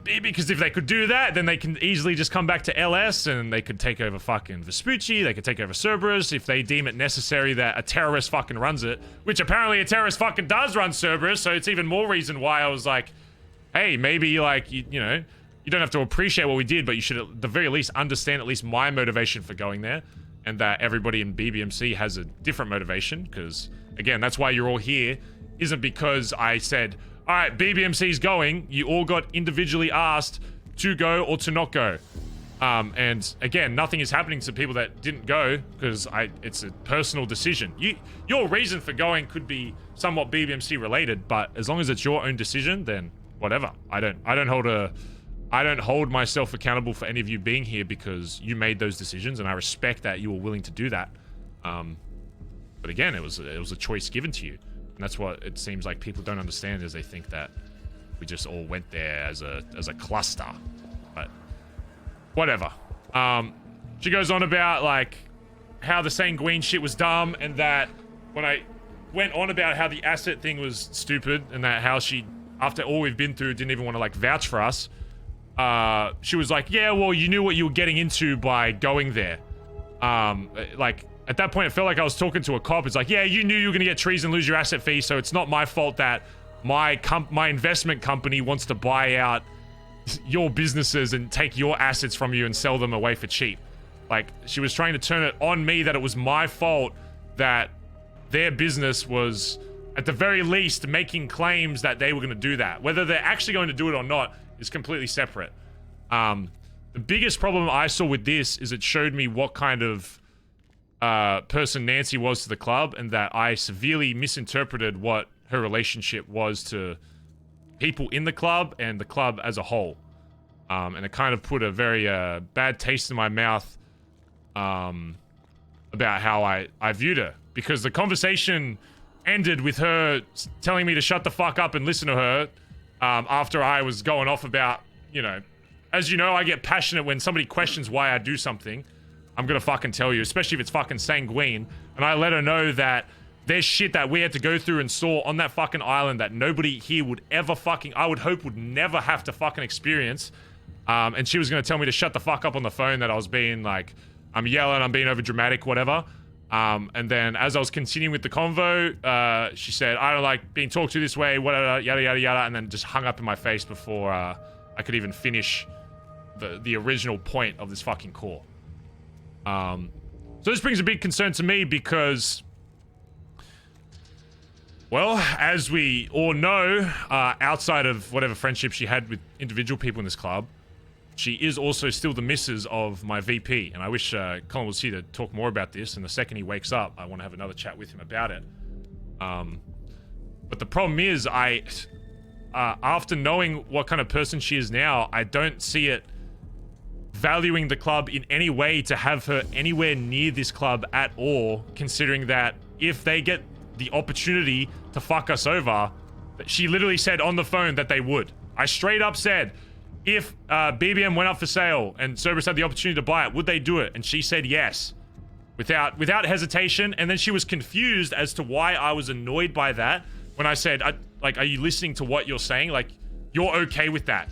because if they could do that, then they can easily just come back to LS and they could take over fucking Vespucci, they could take over Cerberus if they deem it necessary that a terrorist fucking runs it, which apparently a terrorist fucking does run Cerberus, so it's even more reason why I was like, hey, maybe like, you know, you don't have to appreciate what we did, but you should at the very least understand at least my motivation for going there, and that everybody in BBMC has a different motivation, because, again, that's why you're all here, isn't because I said, all right, BBMC's going, you all got individually asked to go or to not go. And, again, nothing is happening to people that didn't go, because it's a personal decision. Your reason for going could be somewhat BBMC related, but as long as it's your own decision, then whatever. I don't hold myself accountable for any of you being here because you made those decisions, and I respect that you were willing to do that. But again, it was a choice given to you, and that's what it seems like people don't understand, is they think that we just all went there as a cluster. But whatever. She goes on about like how the Sanguine shit was dumb, and that when I went on about how the asset thing was stupid, and that how she, after all we've been through, didn't even want to like vouch for us. She was like, yeah, well, you knew what you were getting into by going there. Like, at that point, it felt like I was talking to a cop. It's like, yeah, you knew you were going to get trees and lose your asset fee, so it's not my fault that my investment company wants to buy out your businesses and take your assets from you and sell them away for cheap. Like, she was trying to turn it on me that it was my fault that their business was, at the very least, making claims that they were going to do that. Whether they're actually going to do it or not is completely separate. The biggest problem I saw with this is it showed me what kind of person Nancy was to the club, and that I severely misinterpreted what her relationship was to people in the club and the club as a whole. And it kind of put a very bad taste in my mouth about how I viewed her. Because the conversation ended with her telling me to shut the fuck up and listen to her after I was going off about, you know, as you know, I get passionate when somebody questions why I do something. I'm gonna fucking tell you, especially if it's fucking sanguine. And I let her know that there's shit that we had to go through and saw on that fucking island that nobody here would ever fucking, I would hope would never have to fucking experience. And she was gonna tell me to shut the fuck up on the phone, that I was being like, I'm yelling, I'm being over dramatic, whatever. And then as I was continuing with the convo, she said, I don't like being talked to this way, whatever, yada, yada, yada, and then just hung up in my face before I could even finish the original point of this fucking call. So this brings a big concern to me because, well, as we all know, outside of whatever friendship she had with individual people in this club, she is also still the missus of my VP. And I wish Collin was here to talk more about this. And the second he wakes up, I want to have another chat with him about it. But the problem is, after knowing what kind of person she is now, I don't see it valuing the club in any way to have her anywhere near this club at all, considering that if they get the opportunity to fuck us over, she literally said on the phone that they would. I straight up said, if BBM went up for sale and Cerberus had the opportunity to buy it, would they do it? And she said yes, without hesitation. And then she was confused as to why I was annoyed by that when I said, like, are you listening to what you're saying? Like, you're okay with that?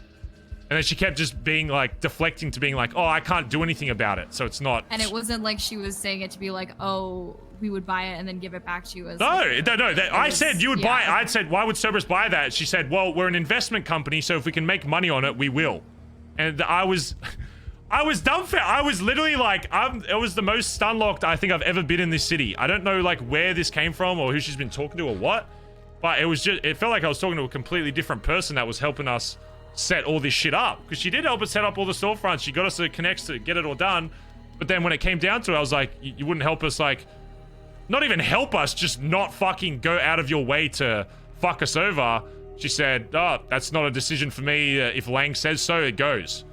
And then she kept just being like, deflecting to being like, oh, I can't do anything about it, so it's not. And it wasn't like she was saying it to be like, oh, we would buy it and then give it back to you as. No, I said you would buy it. I said, why would Cerberus buy that? She said, well, we're an investment company, so if we can make money on it, we will. And I was dumbfounded. I was literally like, it was the most stunlocked I think I've ever been in this city. I don't know like where this came from or who she's been talking to or what, but it felt like I was talking to a completely different person that was helping us set all this shit up, because she did help us set up all the storefronts. She got us to connect to get it all done, but then when it came down to it, I was like, you wouldn't help us, like, not even help us, just not fucking go out of your way to fuck us over. She said, oh, that's not a decision for me. If Lang says so, it goes.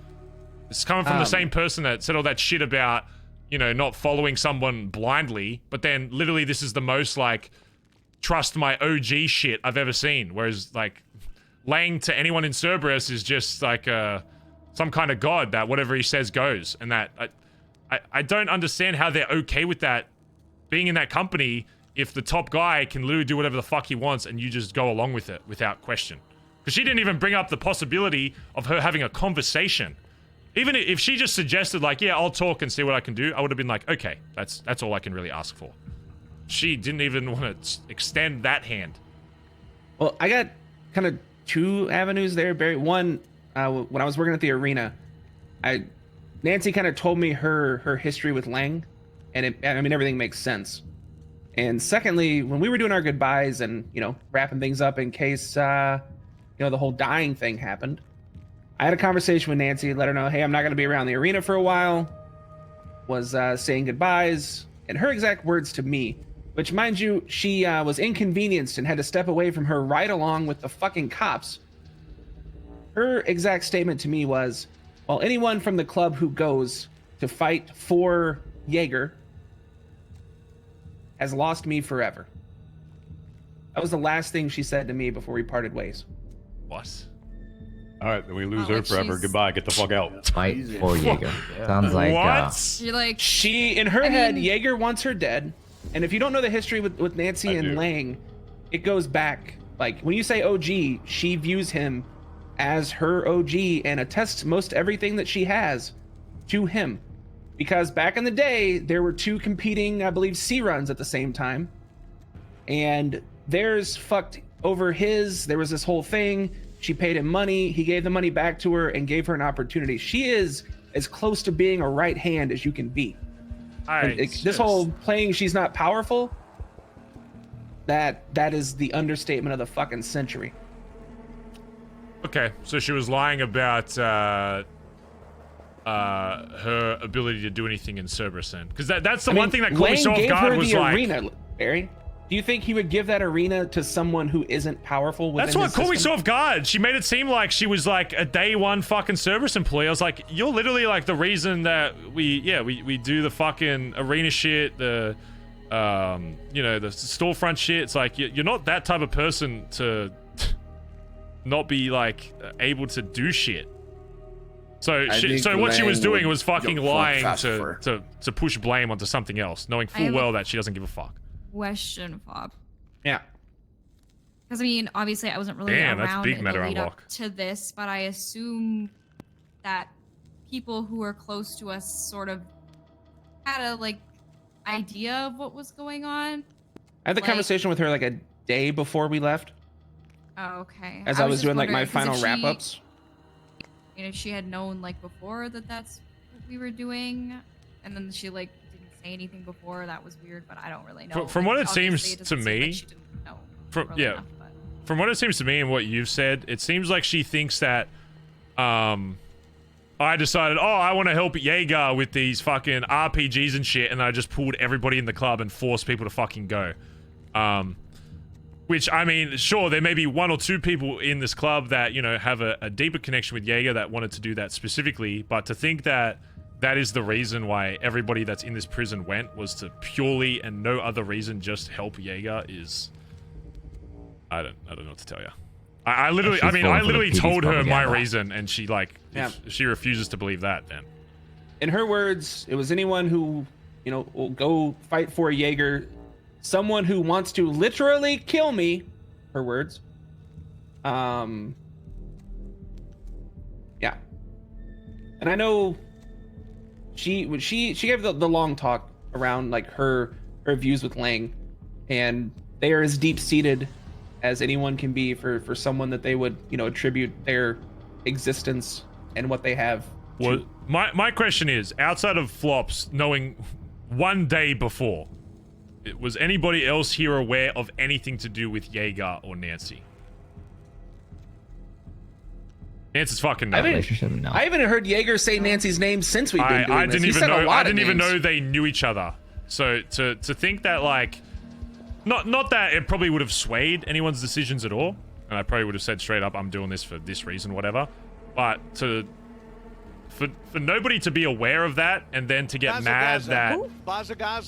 It's coming from the same person that said all that shit about, you know, not following someone blindly, but then literally this is the most like trust my OG shit I've ever seen. Whereas like Lang to anyone in Cerberus is just like some kind of god that whatever he says goes. And that I don't understand how they're okay with that being in that company if the top guy can literally do whatever the fuck he wants and you just go along with it without question. Because she didn't even bring up the possibility of her having a conversation. Even if she just suggested like, yeah, I'll talk and see what I can do, I would have been like, okay, that's all I can really ask for. She didn't even want to extend that hand. Well, I got kind of two avenues there, Barry. One, when I was working at the arena, Nancy kind of told me her history with Lang, and I mean everything makes sense. And secondly, when we were doing our goodbyes and wrapping things up in case the whole dying thing happened, I had a conversation with Nancy, let her know, hey, I'm not going to be around the arena for a while. Was saying goodbyes, and her exact words to me, which mind you, she was inconvenienced and had to step away from her ride along with the fucking cops. Her exact statement to me was, well, anyone from the club who goes to fight for Jaeger has lost me forever. That was the last thing she said to me before we parted ways. What? All right, then we lose her forever. Goodbye. Get the fuck out. Fight for Jaeger. Sounds like What? You're like, she in her head, Jaeger wants her dead. And if you don't know the history with Nancy and Lang, it goes back. Like when you say OG, she views him as her OG and attests most everything that she has to him. Because back in the day, there were two competing, I believe, C runs at the same time. And theirs fucked over his. There was this whole thing. She paid him money. He gave the money back to her and gave her an opportunity. She is as close to being a right hand as you can be. This whole playing she's not powerful, that is the understatement of the fucking century. Okay, so she was lying about her ability to do anything in Cerberus then, because that's the I one mean, thing that caught me Lang so off gave guard her was the like arena, Barry. Do you think he would give that arena to someone who isn't powerful within that's what his caught me system? so off guard. She made it seem like she was like a day one fucking Cerberus employee. I was like, you're literally like the reason that we do the fucking arena shit, the you know, the storefront shit. It's like you're not that type of person to not be like able to do shit. So what she was doing was fucking lying to push blame onto something else, knowing full well that she doesn't give a fuck. Question, Fob. Yeah. Because I mean, obviously, I wasn't really Damn, that's around big in the meta lead up unlock. to this, but I assume that people who are close to us sort of had a like idea of what was going on. I had the conversation with her like a day before we left. Oh, okay. As I was just doing like my wondering, 'cause final if wrap she- ups. You know, if she had known like before that that's what we were doing, and then she like didn't say anything before, that was weird. But I don't really know. From what it Obviously, seems to doesn't seem like me, she didn't know from early yeah, enough, but- from what it seems to me and what you've said, it seems like she thinks that, I decided, oh, I want to help Jaeger with these fucking RPGs and shit, and I just pulled everybody in the club and forced people to fucking go. Which, I mean, sure, there may be one or two people in this club that, you know, have a deeper connection with Jaeger that wanted to do that specifically, but to think that that is the reason why everybody that's in this prison went was to purely and no other reason just help Jaeger is... I don't know what to tell you. I literally told her my reason, and she, like, she refuses to believe that, then. In her words, it was anyone who, you know, will go fight for Jaeger, someone who wants to literally kill me, her words. Yeah. And I know she gave the long talk around like her views with Lang, and they are as deep-seated as anyone can be for someone that they would, you know, attribute their existence and what they have. Well, my question is, outside of Flops knowing one day before, was anybody else here aware of anything to do with Jaeger or Nancy? Nancy's fucking no. I haven't heard Jaeger say Nancy's name since we've been doing I didn't this. even know. I didn't even know they knew each other. So to think that, like, not that it probably would have swayed anyone's decisions at all, and I probably would have said straight up, I'm doing this for this reason, whatever. But for nobody to be aware of that and then to get mad that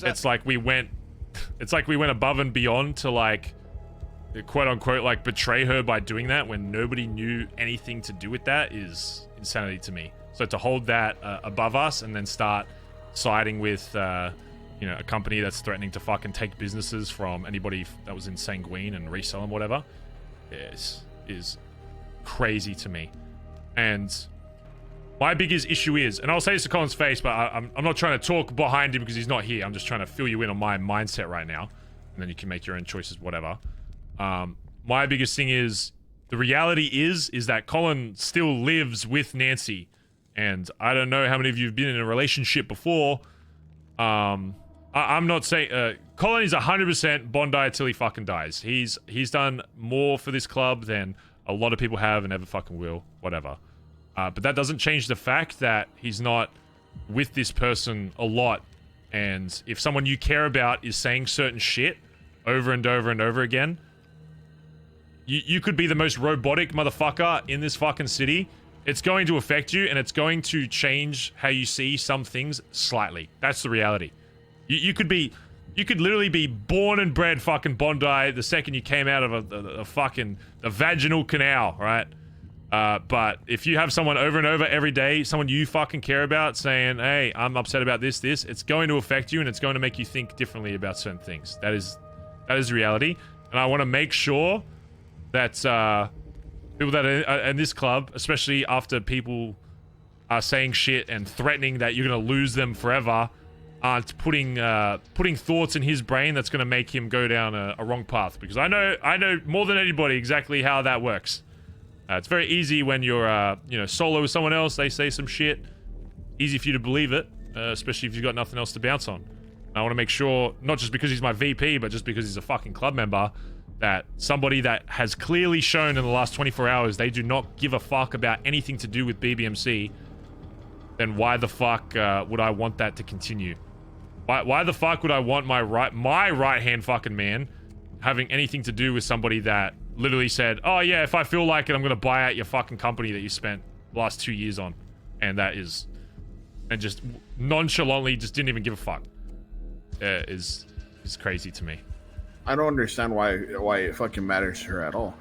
it's like we went above and beyond to, like, quote unquote, like, betray her by doing that when nobody knew anything to do with that is insanity to me. So to hold that above us and then start siding with you know, a company that's threatening to fucking take businesses from anybody that was in Sanguine and resell them, whatever, is crazy to me. And my biggest issue is, and I'll say this to Collin's face, but I'm not trying to talk behind him because he's not here. I'm just trying to fill you in on my mindset right now, and then you can make your own choices, whatever. My biggest thing is, the reality is that Collin still lives with Nancy, and I don't know how many of you have been in a relationship before. I'm not saying Collin is 100% Bondi till he fucking dies. He's done more for this club than a lot of people have and ever fucking will, whatever. But that doesn't change the fact that he's not with this person a lot. And if someone you care about is saying certain shit over and over and over again, you could be the most robotic motherfucker in this fucking city. It's going to affect you, and it's going to change how you see some things slightly. That's the reality. You could literally be born and bred fucking Bondi the second you came out of a fucking vaginal canal, right? But if you have someone over and over every day, someone you fucking care about, saying, hey, I'm upset about this, it's going to affect you, and it's going to make you think differently about certain things. That is reality. And I want to make sure that people that are in this club, especially after people are saying shit and threatening that you're going to lose them forever, aren't putting thoughts in his brain that's going to make him go down a wrong path. Because I know more than anybody exactly how that works. It's very easy when you're you know, solo with someone else. They say some shit, easy for you to believe it, especially if you've got nothing else to bounce on. And I want to make sure, not just because he's my VP, but just because he's a fucking club member, that somebody that has clearly shown in the last 24 hours they do not give a fuck about anything to do with BBMC then why the fuck would I want that to continue? Why the fuck would I want my right-hand fucking man having anything to do with somebody that literally said, oh yeah, if I feel like it, I'm gonna buy out your fucking company that you spent the last 2 years on, and just nonchalantly just didn't even give a fuck. Is crazy to me. I don't understand why it fucking matters to her at all.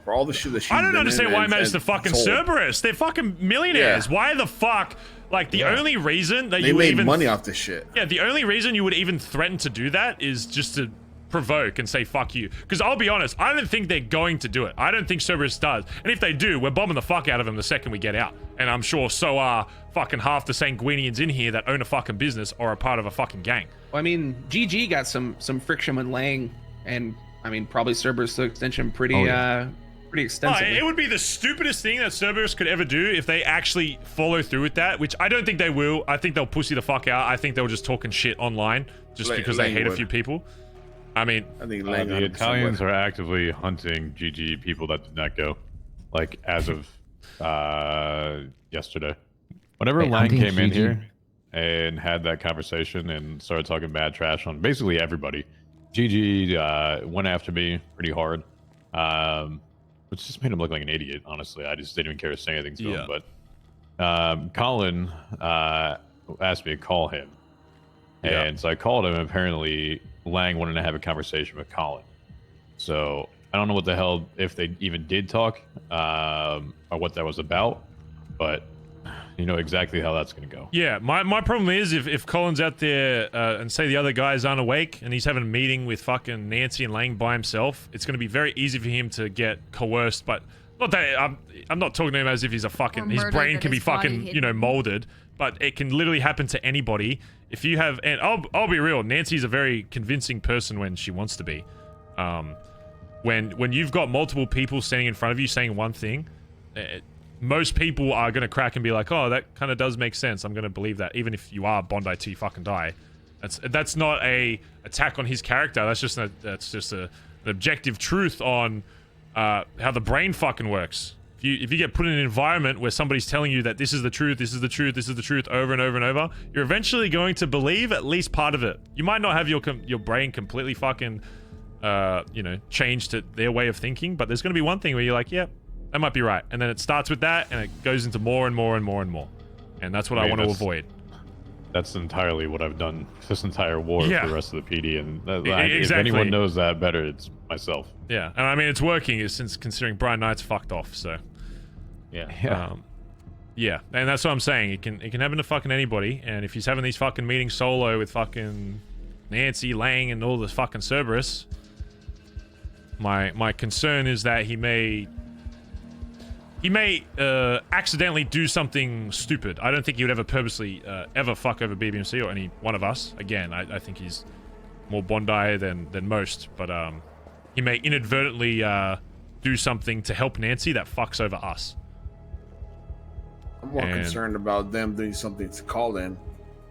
For all the shit that she's I don't understand why it matters to fucking Cerberus. They're fucking millionaires. Yeah. Why the fuck? Like, the only reason that they you would made even money off this shit. Yeah, the only reason you would even threaten to do that is just to provoke and say fuck you. Because I'll be honest, I don't think they're going to do it. I don't think Cerberus does. And if they do, we're bombing the fuck out of them the second we get out. And I'm sure so are fucking half the Sanguinians in here that own a fucking business or are part of a fucking gang. Well, I mean, GG got some friction with Lang, and I mean probably Cerberus to extension pretty extensively. It would be the stupidest thing that Cerberus could ever do if they actually follow through with that, which I don't think they will. I think they'll pussy the fuck out. I think they were just talking shit online just because they hate a few people. I mean, the Italians are actively hunting GG people that did not go, like as of yesterday. Whenever Lang came in here and had that conversation and started talking bad trash on basically everybody, GG went after me pretty hard, which just made him look like an idiot. Honestly, I just didn't even care to say anything to him. But Collin asked me to call him, and so I called him. And apparently, Lang wanted to have a conversation with Collin. So I don't know what the hell, if they even did talk, or what that was about, but you know exactly how that's going to go. Yeah, my problem is if Collin's out there and say the other guys aren't awake and he's having a meeting with fucking Nancy and Lang by himself, it's going to be very easy for him to get coerced. But not that I'm not talking to him as if he's a fucking, his brain can be fucking, you know, molded, but it can literally happen to anybody. If you have, and I'll be real, Nancy's a very convincing person when she wants to be. When you've got multiple people standing in front of you saying one thing, most people are going to crack and be like, oh, that kind of does make sense. I'm going to believe that, even if you are Bondi till you fucking die. That's not a attack on his character. That's just an objective truth on how the brain fucking works. If you get put in an environment where somebody's telling you that this is the truth, this is the truth, this is the truth over and over and over, you're eventually going to believe at least part of it. You might not have your brain completely fucking, you know, changed to their way of thinking, but there's going to be one thing where you're like, yeah, that might be right. And then it starts with that, and it goes into more and more and more and more. And that's what I want to avoid. That's entirely what I've done this entire war for the rest of the PD. And exactly. If anyone knows that better, it's myself. Yeah, and I mean, it's working since considering Brian Knight's fucked off, so. Yeah. Yeah, and that's what I'm saying. It can happen to fucking anybody, and if he's having these fucking meetings solo with fucking Nancy, Lang, and all the fucking Cerberus, my concern is that he may accidentally do something stupid. I don't think he would ever purposely ever fuck over BBMC or any one of us. Again, I think he's more Bondi than most, but he may inadvertently do something to help Nancy that fucks over us. I'm more concerned about them doing something to Collin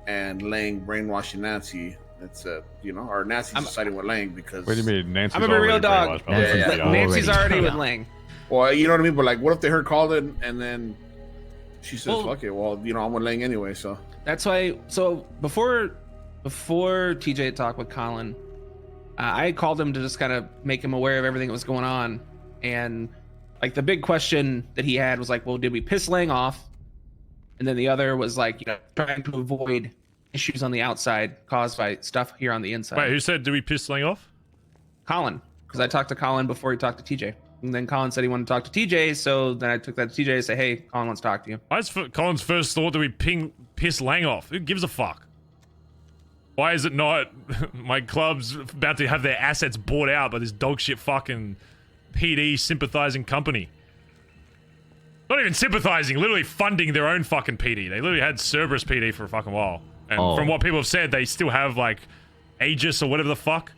and Lang brainwashing Nancy. It's you know, or Nancy's siding with Lang because. What do you mean, Nancy's I'm a real dog. Yeah. Nancy's already with Lang. Well, you know what I mean, but like, what if they heard Collin and then she says, "Fuck it." Well, you know, I'm with Lang anyway, so. That's why. So before TJ talked with Collin, I called him to just kind of make him aware of everything that was going on, and like the big question that he had was like, well, did we piss Lang off? And then the other was like, you know, trying to avoid issues on the outside caused by stuff here on the inside. Wait, who said, do we piss Lang off? Collin, because I talked to Collin before he talked to TJ. And then Collin said he wanted to talk to TJ, so then I took that to TJ and say, hey, Collin wants to talk to you. Why is Colin's first thought that we piss Lang off? Who gives a fuck? Why is it not my club's about to have their assets bought out by this dog shit fucking PD sympathizing company? Not even sympathizing, literally funding their own fucking PD. They literally had Cerberus PD for a fucking while. And from what people have said, they still have like Aegis or whatever the fuck.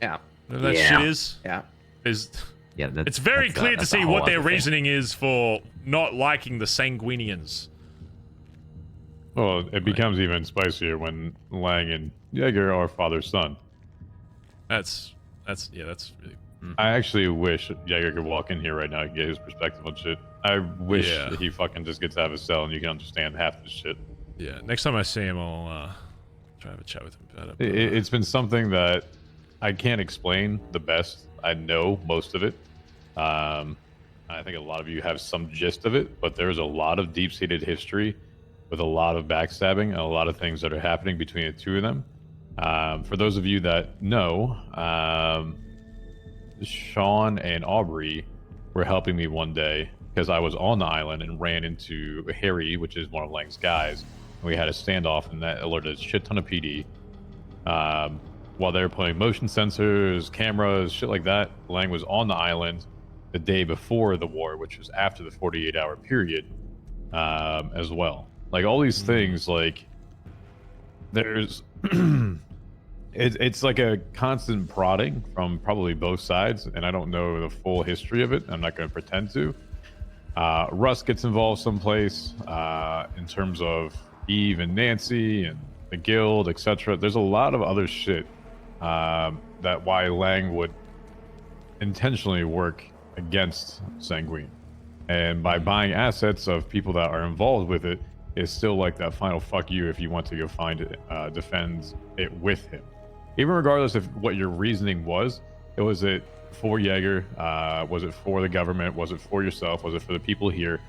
Yeah. That shit is. Yeah. It's very clear to see what their reasoning is for not liking the Sanguinians. Well, it becomes even spicier when Lang and Jaeger are father-son. That's really... I actually wish Jaeger could walk in here right now and get his perspective on shit. I wish he fucking just gets out of his cell and you can understand half the shit. Yeah, next time I see him, I'll try to have a chat with him about it. It's been something that I can't explain the best. I know most of it. I think a lot of you have some gist of it, but there's a lot of deep-seated history with a lot of backstabbing and a lot of things that are happening between the two of them. For those of you that know, Sean and Aubrey were helping me one day because I was on the island and ran into Harry, which is one of Lang's guys. And we had a standoff, and that alerted a shit ton of PD. While they were putting motion sensors, cameras, shit like that, Lang was on the island the day before the war, which was after the 48-hour period, as well. Like, all these things, like, there's... it's like a constant prodding from probably both sides, and I don't know the full history of it. I'm not going to pretend to. Russ gets involved someplace in terms of Eve and Nancy and the guild, etc. There's a lot of other shit that why Lang would intentionally work against Sanguine, and by buying assets of people that are involved with it is still like that final fuck you if you want to go find it, defend it with him, even regardless of what your reasoning was. Was it for Jaeger? Was it for the government? Was it for yourself? Was it for the people here?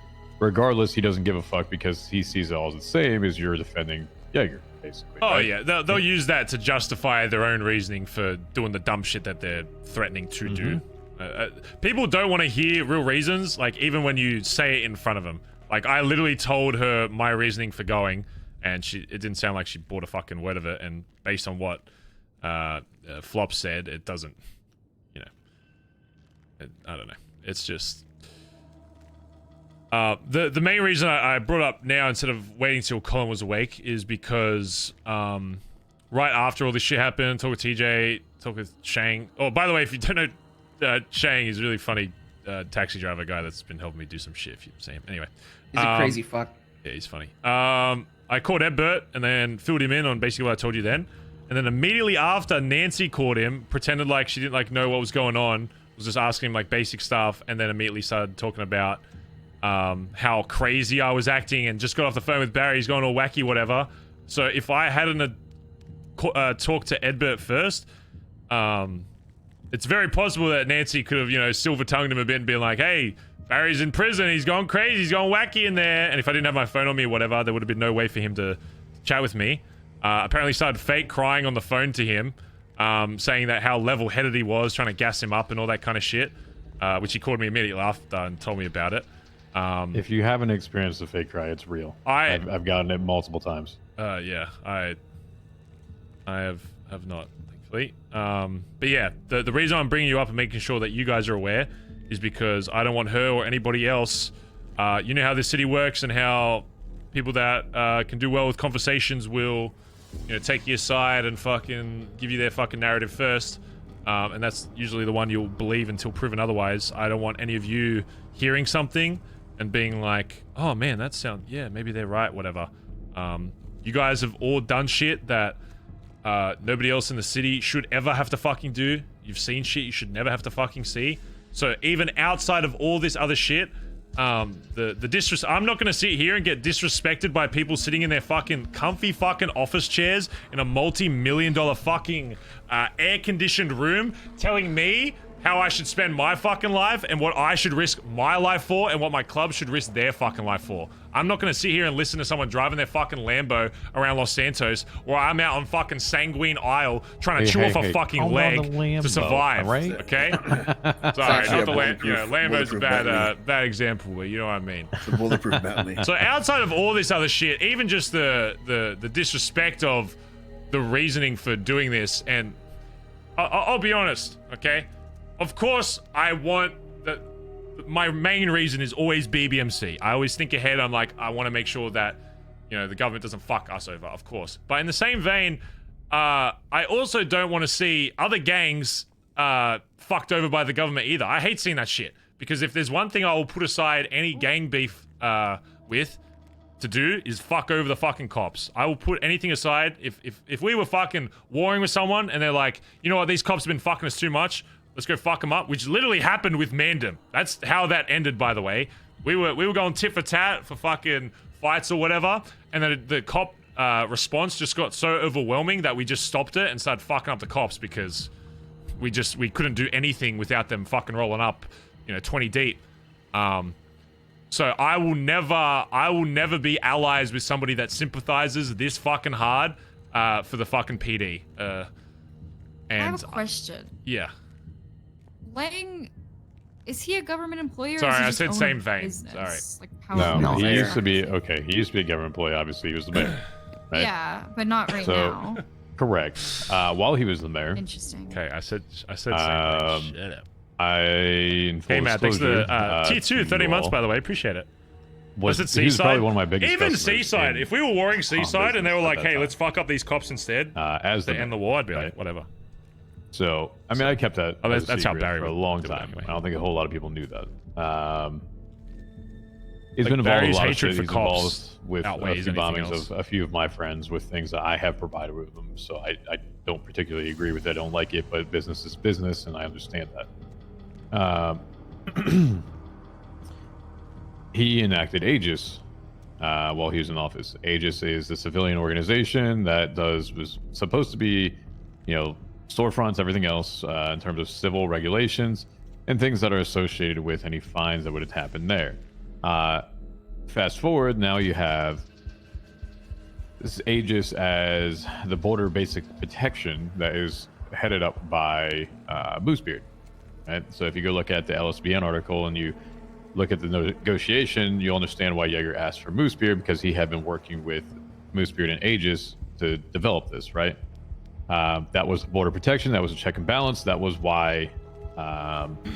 Regardless, he doesn't give a fuck because he sees it all as the same as you're defending Jaeger, basically. Oh, right? yeah, they'll use that to justify their own reasoning for doing the dumb shit that they're threatening to do. People don't want to hear real reasons, like, even when you say it in front of them. Like, I literally told her my reasoning for going, and it didn't sound like she bought a fucking word of it, and based on what Flop said, it doesn't, you know, I don't know. It's just... the main reason I brought up now instead of waiting till Collin was awake is because right after all this shit happened, talk with TJ, talk with Shang. Oh, by the way, if you don't know, Shang is a really funny taxi driver guy that's been helping me do some shit, if you see him. Anyway. He's a crazy fuck. Yeah, he's funny. I called Edbert and then filled him in on basically what I told you then. And then immediately after, Nancy called him, pretended like she didn't like know what was going on, was just asking him like basic stuff, and then immediately started talking about how crazy I was acting, and just got off the phone with Barry. He's going all wacky, whatever. So if I hadn't talked to Edbert first, it's very possible that Nancy could have, you know, silver-tongued him a bit and been like, hey, Barry's in prison, he's going crazy, he's going wacky in there. And if I didn't have my phone on me or whatever, there would have been no way for him to chat with me. Apparently started fake crying on the phone to him, saying that how level-headed he was, trying to gas him up and all that kind of shit, which he called me immediately after and told me about it. If you haven't experienced a fake cry, it's real. I've gotten it multiple times. Yeah, I have not, thankfully. But yeah, the reason I'm bringing you up and making sure that you guys are aware is because I don't want her or anybody else. You know how this city works and how people that can do well with conversations will, you know, take you aside and fucking give you their fucking narrative first. And that's usually the one you'll believe until proven otherwise. I don't want any of you hearing something and being like, oh man, that sounds, yeah, maybe they're right, whatever. You guys have all done shit that nobody else in the city should ever have to fucking do. You've seen shit you should never have to fucking see. So even outside of all this other shit, I'm not gonna sit here and get disrespected by people sitting in their fucking comfy fucking office chairs in a multi-million-dollar fucking air-conditioned room telling me how I should spend my fucking life and what I should risk my life for and what my club should risk their fucking life for. I'm not gonna sit here and listen to someone driving their fucking Lambo around Los Santos while I'm out on fucking Sanguine Isle trying to chew off a fucking leg to survive, right? Okay? Sorry, not the Lambo. You know, Lambo's a bad example, but you know what I mean. It's a bulletproof Bentley. So outside of all this other shit, even just the disrespect of the reasoning for doing this, and I'll be honest, okay? Of course, I want that. My main reason is always BBMC. I always think ahead. I'm like, I want to make sure that, you know, the government doesn't fuck us over, of course. But in the same vein, I also don't want to see other gangs fucked over by the government either. I hate seeing that shit. Because if there's one thing I will put aside any gang beef with to do is fuck over the fucking cops. I will put anything aside. If we were fucking warring with someone and they're like, you know what, these cops have been fucking us too much, let's go fuck them up, which literally happened with Mandem. That's how that ended, by the way. We were going tit for tat for fucking fights or whatever, and then the cop response just got so overwhelming that we just stopped it and started fucking up the cops because we couldn't do anything without them fucking rolling up, 20 deep. So I will never be allies with somebody that sympathizes this fucking hard for the fucking PD. And I have a question. Yeah. Lang, is he a government employee? Or Sorry, is he I just said own same a vein. business? Sorry. Like, how No, he used to be okay. He used to be a government employee. Obviously, he was the mayor. Right? Yeah, but not right now. Correct. While he was the mayor. Interesting. Okay, I said same thing. Shut up. In full Hey Matt, thanks for disclosure, the T2 30 months by the way. Appreciate it. Was it he was probably Seaside? one of my biggest Even customers Seaside. in If we were warring Seaside and they were like, at that "Hey, time. let's fuck up these cops instead," as to end the war, I'd be like, "Whatever." So, I mean, I kept that Oh, as a that's how secret Barry for a would long do it time. anyway. I don't think a whole lot of people knew that. He's Like, been involved in Barry's a lot of hatred shit. for He's cops involved with a outweighs few anything bombings else. of a few of my friends with things that I have provided with them. So I don't particularly agree with it. I don't like it, but business is business, and I understand that. He enacted Aegis while he was in office. Aegis is the civilian organization that was supposed to be, storefronts, everything else in terms of civil regulations and things that are associated with any fines that would have happened there. Fast forward, now you have this Aegis as the border basic protection that is headed up by Moosebeard. Right? So if you go look at the LSBN article and you look at the negotiation, you'll understand why Yeager asked for Moosebeard, because he had been working with Moosebeard and Aegis to develop this, right? That was border protection. That was a check and balance. That was why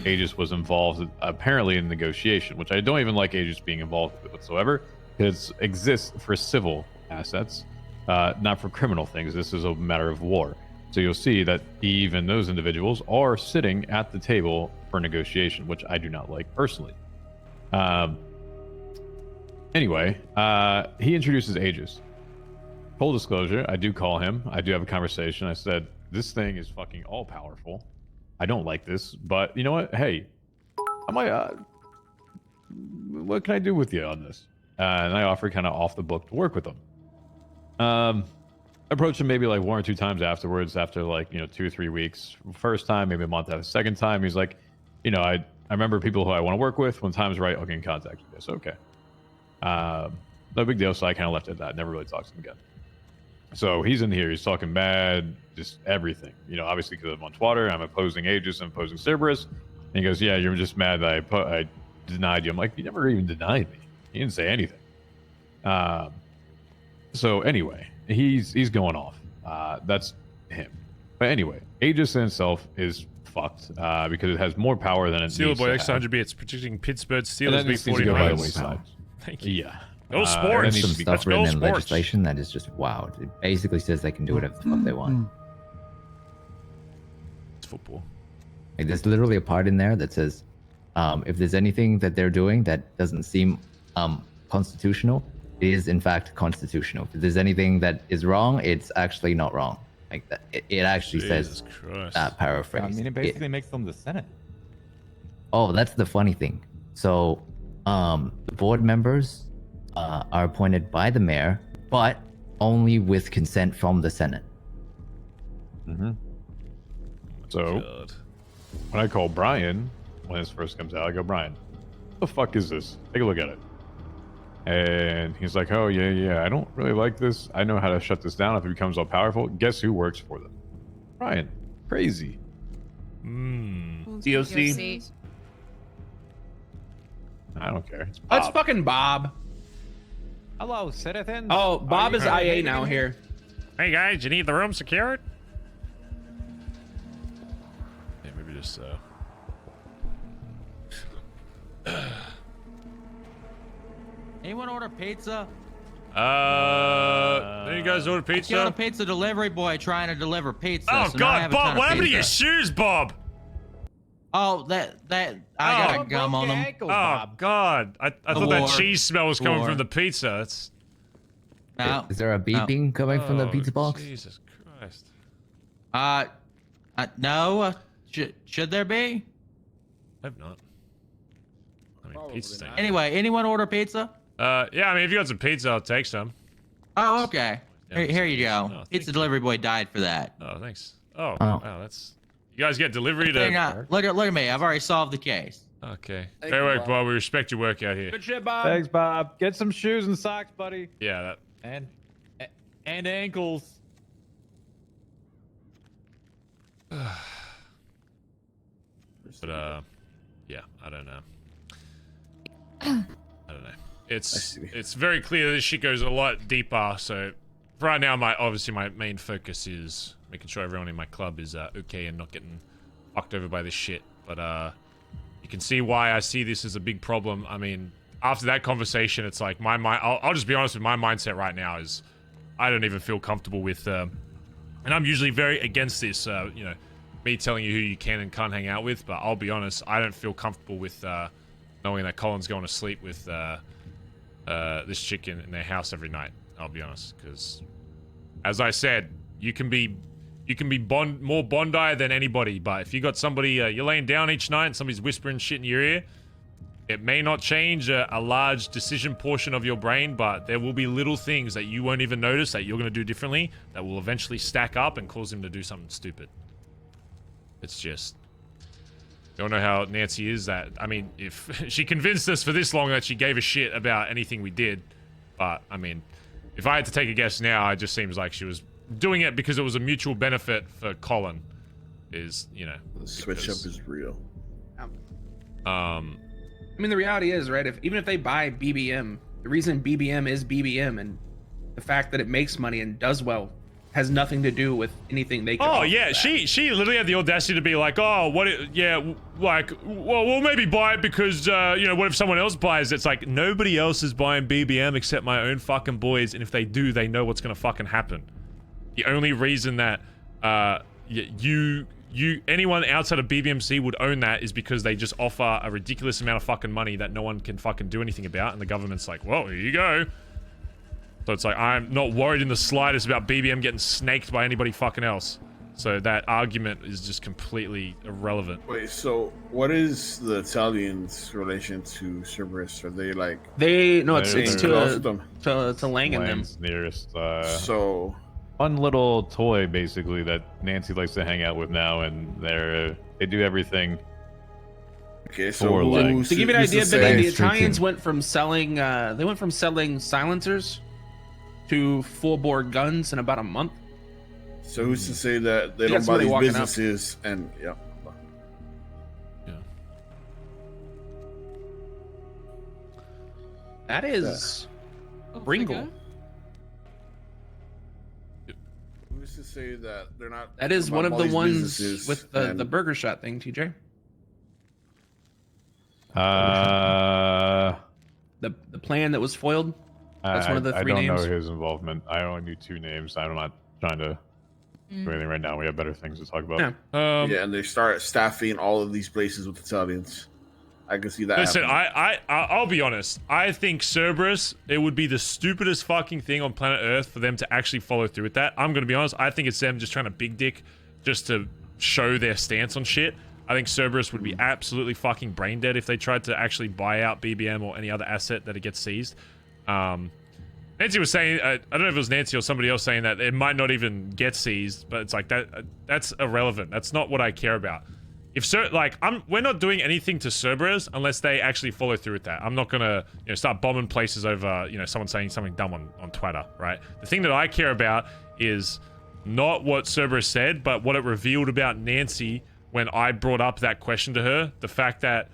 Aegis was involved, apparently, in negotiation, which I don't even like Aegis being involved with whatsoever. It exists for civil assets, not for criminal things. This is a matter of war. So you'll see that even those individuals are sitting at the table for negotiation, which I do not like personally. Anyway, he introduces Aegis. Full disclosure, I do call him. I do have a conversation. I said, this thing is fucking all powerful. I don't like this, but you know what? Hey, what can I do with you on this? And I offer kind of off the book to work with him. Approached him maybe like 1 or 2 times afterwards, after like, 2 or 3 weeks. First time, maybe a month after. Second time, he's like, I remember people who I want to work with. When time's right, I'll get in contact with you. So, okay. No big deal. So I kind of left it at that. Never really talked to him again. So he's in here. He's talking bad, just everything. Obviously because I'm on Twitter, I'm opposing Aegis, I'm opposing Cerberus. And he goes, yeah, you're just mad that I denied you. I'm like, you never even denied me. You didn't say anything. So anyway, he's going off. That's him. But anyway, Aegis in itself is fucked because it has more power than it Steeler needs Boy to X have. 100 bits protecting Pittsburgh And Steelers then it needs to go by the wayside. Thank you. Yeah. Go sports. and it There's needs some to be stuff gone. written Go in sports. legislation that is just wow. It basically says they can do whatever the fuck they want. It's football. Like, there's literally a part in there that says, if there's anything that they're doing that doesn't seem constitutional, it is in fact constitutional. If there's anything that is wrong, it's actually not wrong. Like that, it actually Jesus says Christ. that paraphrase. I mean, it basically makes them the Senate. Oh, that's the funny thing. So, the board members are appointed by the mayor, but only with consent from the Senate. Mm-hmm. So, when I call Brian, when this first comes out, I go, Brian, what the fuck is this? Take a look at it. And he's like, oh, yeah, I don't really like this. I know how to shut this down if it becomes all powerful. Guess who works for them? Brian. Crazy. DOC. I don't care. It's That's Bob. fucking Bob. Hello, citizens. Oh, Bob is IA now here. Hey guys, you need the room secured? Yeah, maybe just Anyone order pizza? you guys order pizza? Got a pizza delivery boy trying to deliver pizza. Oh so now I God, have a ton Bob! of What happened to your pizza. shoes, Bob? Oh, that I got gum on them. Oh God! I thought that cheese smell was coming from the pizza. That's. No. Is there a beeping coming from the Oh, pizza box? Jesus Christ! No. Should there be? I've not. I mean, pizza's thing. Anyway, anyone order pizza? Yeah, I mean, if you got some pizza, I'll take some. Oh, okay. Yeah, Here you go. Oh, Pizza delivery boy died for that. Oh, thanks. Oh, wow, that's... You guys get delivery to... Look at me. I've already solved the case. Okay. Great work, Bob. We respect your work out here. Good shit, Bob. Thanks, Bob. Get some shoes and socks, buddy. Yeah, that... And ankles. But, yeah, I don't know. I don't know. It's very clear this shit goes a lot deeper, so right now obviously my main focus is making sure everyone in my club is okay and not getting fucked over by this shit. But you can see why I see this as a big problem. I mean, after that conversation, it's like my mind. I'll just be honest with my mindset right now is I don't even feel comfortable with, and I'm usually very against this. You know, me telling you who you can and can't hang out with. But I'll be honest, I don't feel comfortable with knowing that Collin's going to sleep with this chick in their house every night. I'll be honest, because as I said, you can be more Bondi than anybody, but if you got somebody you're laying down each night and somebody's whispering shit in your ear, it may not change a large decision portion of your brain, but there will be little things that you won't even notice that you're going to do differently that will eventually stack up and cause him to do something stupid. It's just... You don't know how Nancy is. That, I mean, if she convinced us for this long that she gave a shit about anything we did, but, I mean, if I had to take a guess now, it just seems like she was doing it because it was a mutual benefit for Collin. Is, you know... The switch up is real. I mean, the reality is, right, even if they buy BBM, the reason BBM is BBM and the fact that it makes money and does well has nothing to do with anything they can Oh, yeah, she literally had the audacity to be like, oh, we'll maybe buy it because, you know, what if someone else buys it? It's like, nobody else is buying BBM except my own fucking boys, and if they do, they know what's gonna fucking happen. The only reason that, anyone outside of BBMC would own that is because they just offer a ridiculous amount of fucking money that no one can fucking do anything about, and the government's like, well, here you go. So it's like, I'm not worried in the slightest about BBM getting snaked by anybody fucking else. So that argument is just completely irrelevant. Wait, so what is the Italians' relation to Cerberus? Are they like... it's to Lang and them. Nearest, so... One little toy, basically, that Nancy likes to hang out with now, and they do everything. Okay, so to give you an idea, the Italians went from selling silencers to full-bore guns in about a month. So who's to say that they don't buy these businesses and yeah. That is Bringle. Who's to say that they're not? That is one of the ones with the burger shot thing, TJ. The plan that was foiled. That's one of the three names. I don't know his involvement. I only knew two names. I'm not trying to do anything right now. We have better things to talk about. Yeah, and they start staffing all of these places with Italians. I can see that. Listen, happening. I'll be honest. I think Cerberus, it would be the stupidest fucking thing on planet Earth for them to actually follow through with that. I'm gonna be honest. I think it's them just trying to big dick just to show their stance on shit. I think Cerberus would be absolutely fucking brain dead if they tried to actually buy out BBM or any other asset that it gets seized. Nancy was saying, I don't know if it was Nancy or somebody else saying that it might not even get seized, but it's like that's irrelevant. That's not what I care about. If we're not doing anything to Cerberus unless they actually follow through with that. I'm not gonna, start bombing places over, someone saying something dumb on Twitter, right? The thing that I care about is not what Cerberus said, but what it revealed about Nancy when I brought up that question to her. The fact that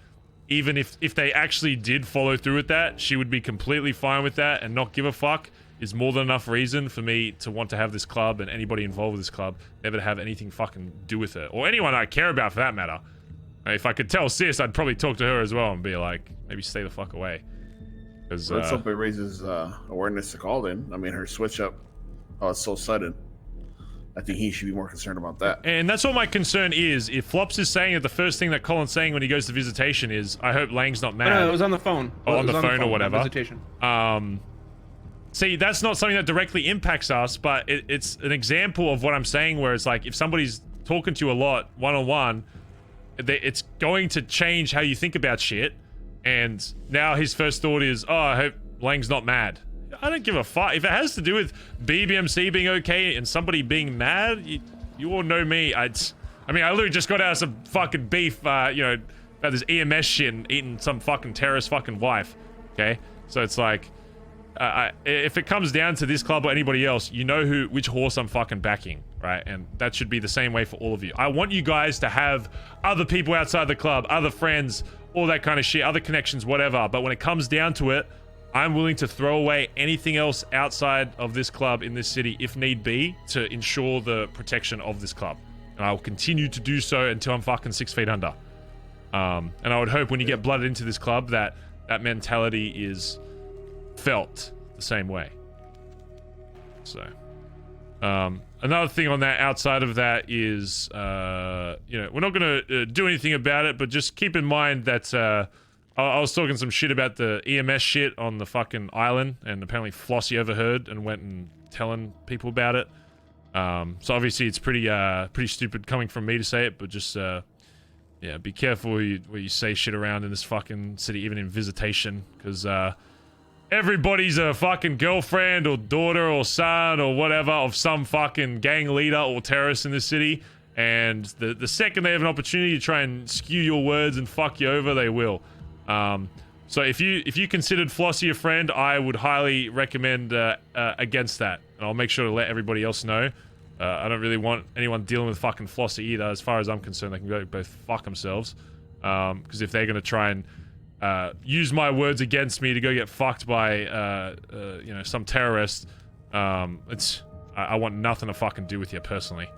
even if they actually did follow through with that, she would be completely fine with that and not give a fuck is more than enough reason for me to want to have this club and anybody involved with this club never to have anything fucking do with it. Or anyone I care about for that matter. If I could tell Sis, I'd probably talk to her as well and be like, maybe stay the fuck away. Let's hope it raises awareness to Collin. I mean, her switch up, it's so sudden. I think he should be more concerned about that. And that's what my concern is. If Flops is saying that the first thing that Collin's saying when he goes to visitation is, I hope Lang's not mad. No, it was on the phone. Or on the phone or whatever. Visitation. See, that's not something that directly impacts us, but it's an example of what I'm saying, where it's like, if somebody's talking to you a lot, one-on-one, it's going to change how you think about shit. And now his first thought is, oh, I hope Lang's not mad. I don't give a fuck. If it has to do with BBMC being okay and somebody being mad, you all know me. I mean, I literally just got out of some fucking beef, you know, about this EMS shit and eating some fucking terrorist fucking wife. Okay? So it's like, if it comes down to this club or anybody else, you know which horse I'm fucking backing, right? And that should be the same way for all of you. I want you guys to have other people outside the club, other friends, all that kind of shit, other connections, whatever. But when it comes down to it, I'm willing to throw away anything else outside of this club in this city if need be to ensure the protection of this club. And I will continue to do so until I'm fucking 6 feet under. And I would hope when you get blooded into this club that that mentality is felt the same way. So, another thing on that, outside of that, is, you know, we're not going to do anything about it, but just keep in mind that, I was talking some shit about the EMS shit on the fucking island, and apparently Flossie overheard and went and telling people about it. So obviously it's pretty stupid coming from me to say it, but just, yeah, be careful where you say shit around in this fucking city, even in visitation, because, everybody's a fucking girlfriend or daughter or son or whatever of some fucking gang leader or terrorist in this city, and the second they have an opportunity to try and skew your words and fuck you over, they will. So if you considered Flossie a friend, I would highly recommend against that, and I'll make sure to let everybody else know. I don't really want anyone dealing with fucking Flossie either. As far as I'm concerned, they can go both fuck themselves, because if they're gonna try and use my words against me to go get fucked by you know, some terrorist, I want nothing to fucking do with you personally.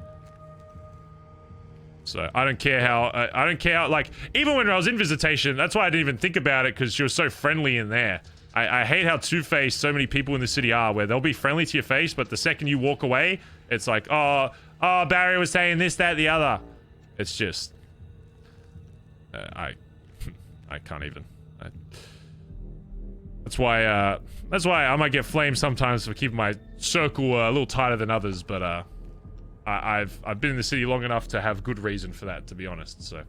So I don't care how, like, even when I was in visitation, that's why I didn't even think about it, because she was so friendly in there. I hate how two-faced so many people in the city are, where they'll be friendly to your face, but the second you walk away, it's like, oh, Barry was saying this, that, the other. It's just, I can't even. That's why I might get flamed sometimes for keeping my circle a little tighter than others, but I've been in the city long enough to have good reason for that, to be honest. So,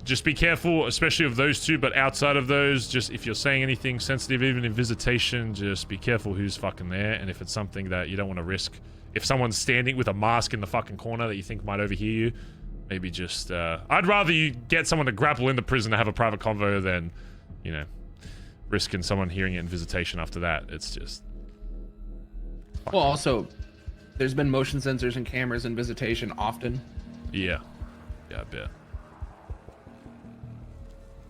just be careful, especially of those two. But outside of those, just if you're saying anything sensitive, even in visitation, just be careful who's fucking there. And if it's something that you don't want to risk, if someone's standing with a mask in the fucking corner that you think might overhear you, maybe just I'd rather you get someone to grapple in the prison to have a private convo than, you know, risking someone hearing it in visitation after that. It's just. Well, also, there's been motion sensors and cameras in visitation often. Yeah. Yeah, I bet.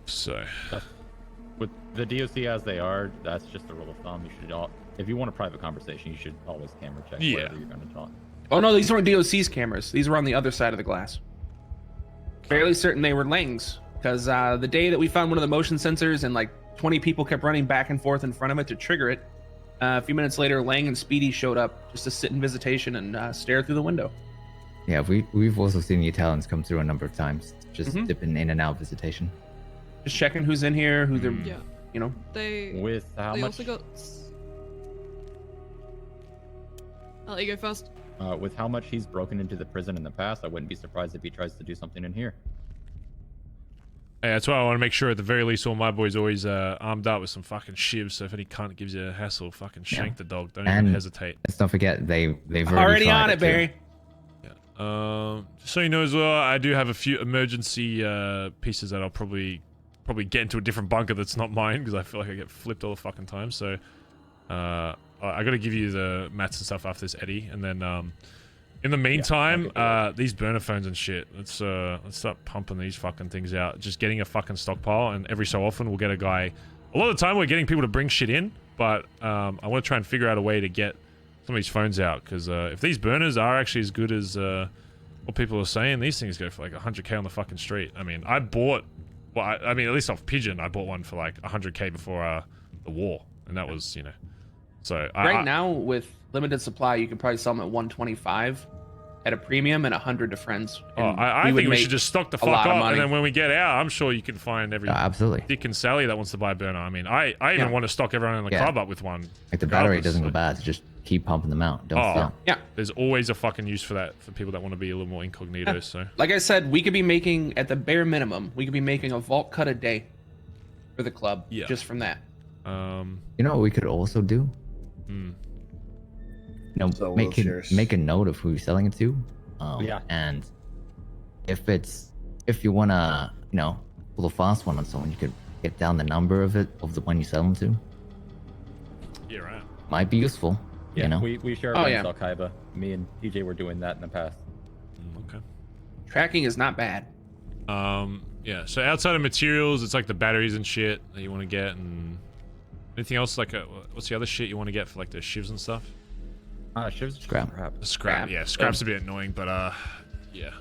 So. With the DOC as they are, that's just the rule of thumb. You should all, if you want a private conversation, you should always camera check wherever you're going to talk. Oh no, these weren't DOC's cameras. These were on the other side of the glass. Fairly certain they were Lang's, because the day that we found one of the motion sensors and like 20 people kept running back and forth in front of it to trigger it, a few minutes later, Lang and Speedy showed up just to sit in visitation and stare through the window. Yeah, we've also seen the Italians come through a number of times, just dipping in and out visitation. Just checking who's in here, who they're, you know. They also got. I'll let you go first. With how much he's broken into the prison in the past, I wouldn't be surprised if he tries to do something in here. Yeah, that's why I want to make sure at the very least all my boys always armed up with some fucking shivs, so if any cunt gives you a hassle, fucking shank the dog. Don't even hesitate. Let's not forget they've already on it, Barry. Yeah. Just so you know as well, I do have a few emergency pieces that I'll probably get into a different bunker that's not mine, because I feel like I get flipped all the fucking time. So I got to give you the mats and stuff after this, Eddie, and then in the meantime, these burner phones and shit, let's start pumping these fucking things out. Just getting a fucking stockpile, and every so often we'll get a guy. A lot of the time we're getting people to bring shit in, but I want to try and figure out a way to get some of these phones out, because if these burners are actually as good as what people are saying, these things go for like 100k on the fucking street. I mean, I bought, well, I mean, at least off Pidgeon, I bought one for like 100k before the war, and that was, you know. So right now with limited supply, you could probably sell them at 125 at a premium and 100 to friends. I think we should just stock the fuck up, and then when we get out, I'm sure you can find every Dick and Sally that wants to buy a burner. I mean, I even want to stock everyone in the club up with one. Like the battery doesn't go bad, so just keep pumping them out. Don't stop. Yeah, there's always a fucking use for that for people that want to be a little more incognito. So, like I said, we could be making, at the bare minimum, we could be making a vault cut a day for the club just from that. You know what we could also do? Hmm. You know, So make a note of who you're selling it to. Yeah. And if you wanna, you know, pull a fast one on someone, you could get down the number of the one you sell them to. Yeah, right. Might be useful. Yeah, you know. we share Oh, our yeah. Kaiba. Me and DJ were doing that in the past. Okay. Tracking is not bad. Yeah. So outside of materials, it's like the batteries and shit that you want to get, and anything else like what's the other shit you want to get for like the shivs and stuff? Shivs. Scrap. Scrap. Yeah, scrap's a bit annoying, but yeah.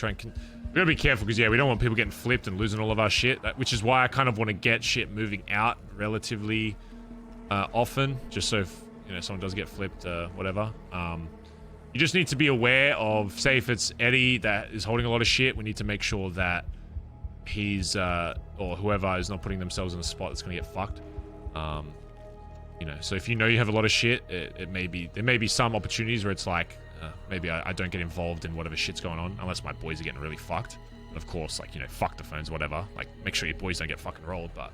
We gotta be careful because we don't want people getting flipped and losing all of our shit. Which is why I kind of want to get shit moving out relatively often, just so if someone does get flipped, whatever. You just need to be aware of, say, if it's Eddie that is holding a lot of shit, we need to make sure that he's or whoever is not putting themselves in a spot that's gonna get fucked. So if you have a lot of shit, there may be some opportunities where it's like maybe I don't get involved in whatever shit's going on unless my boys are getting really fucked. And of course, like, fuck the phones, whatever. Like, make sure your boys don't get fucking rolled. But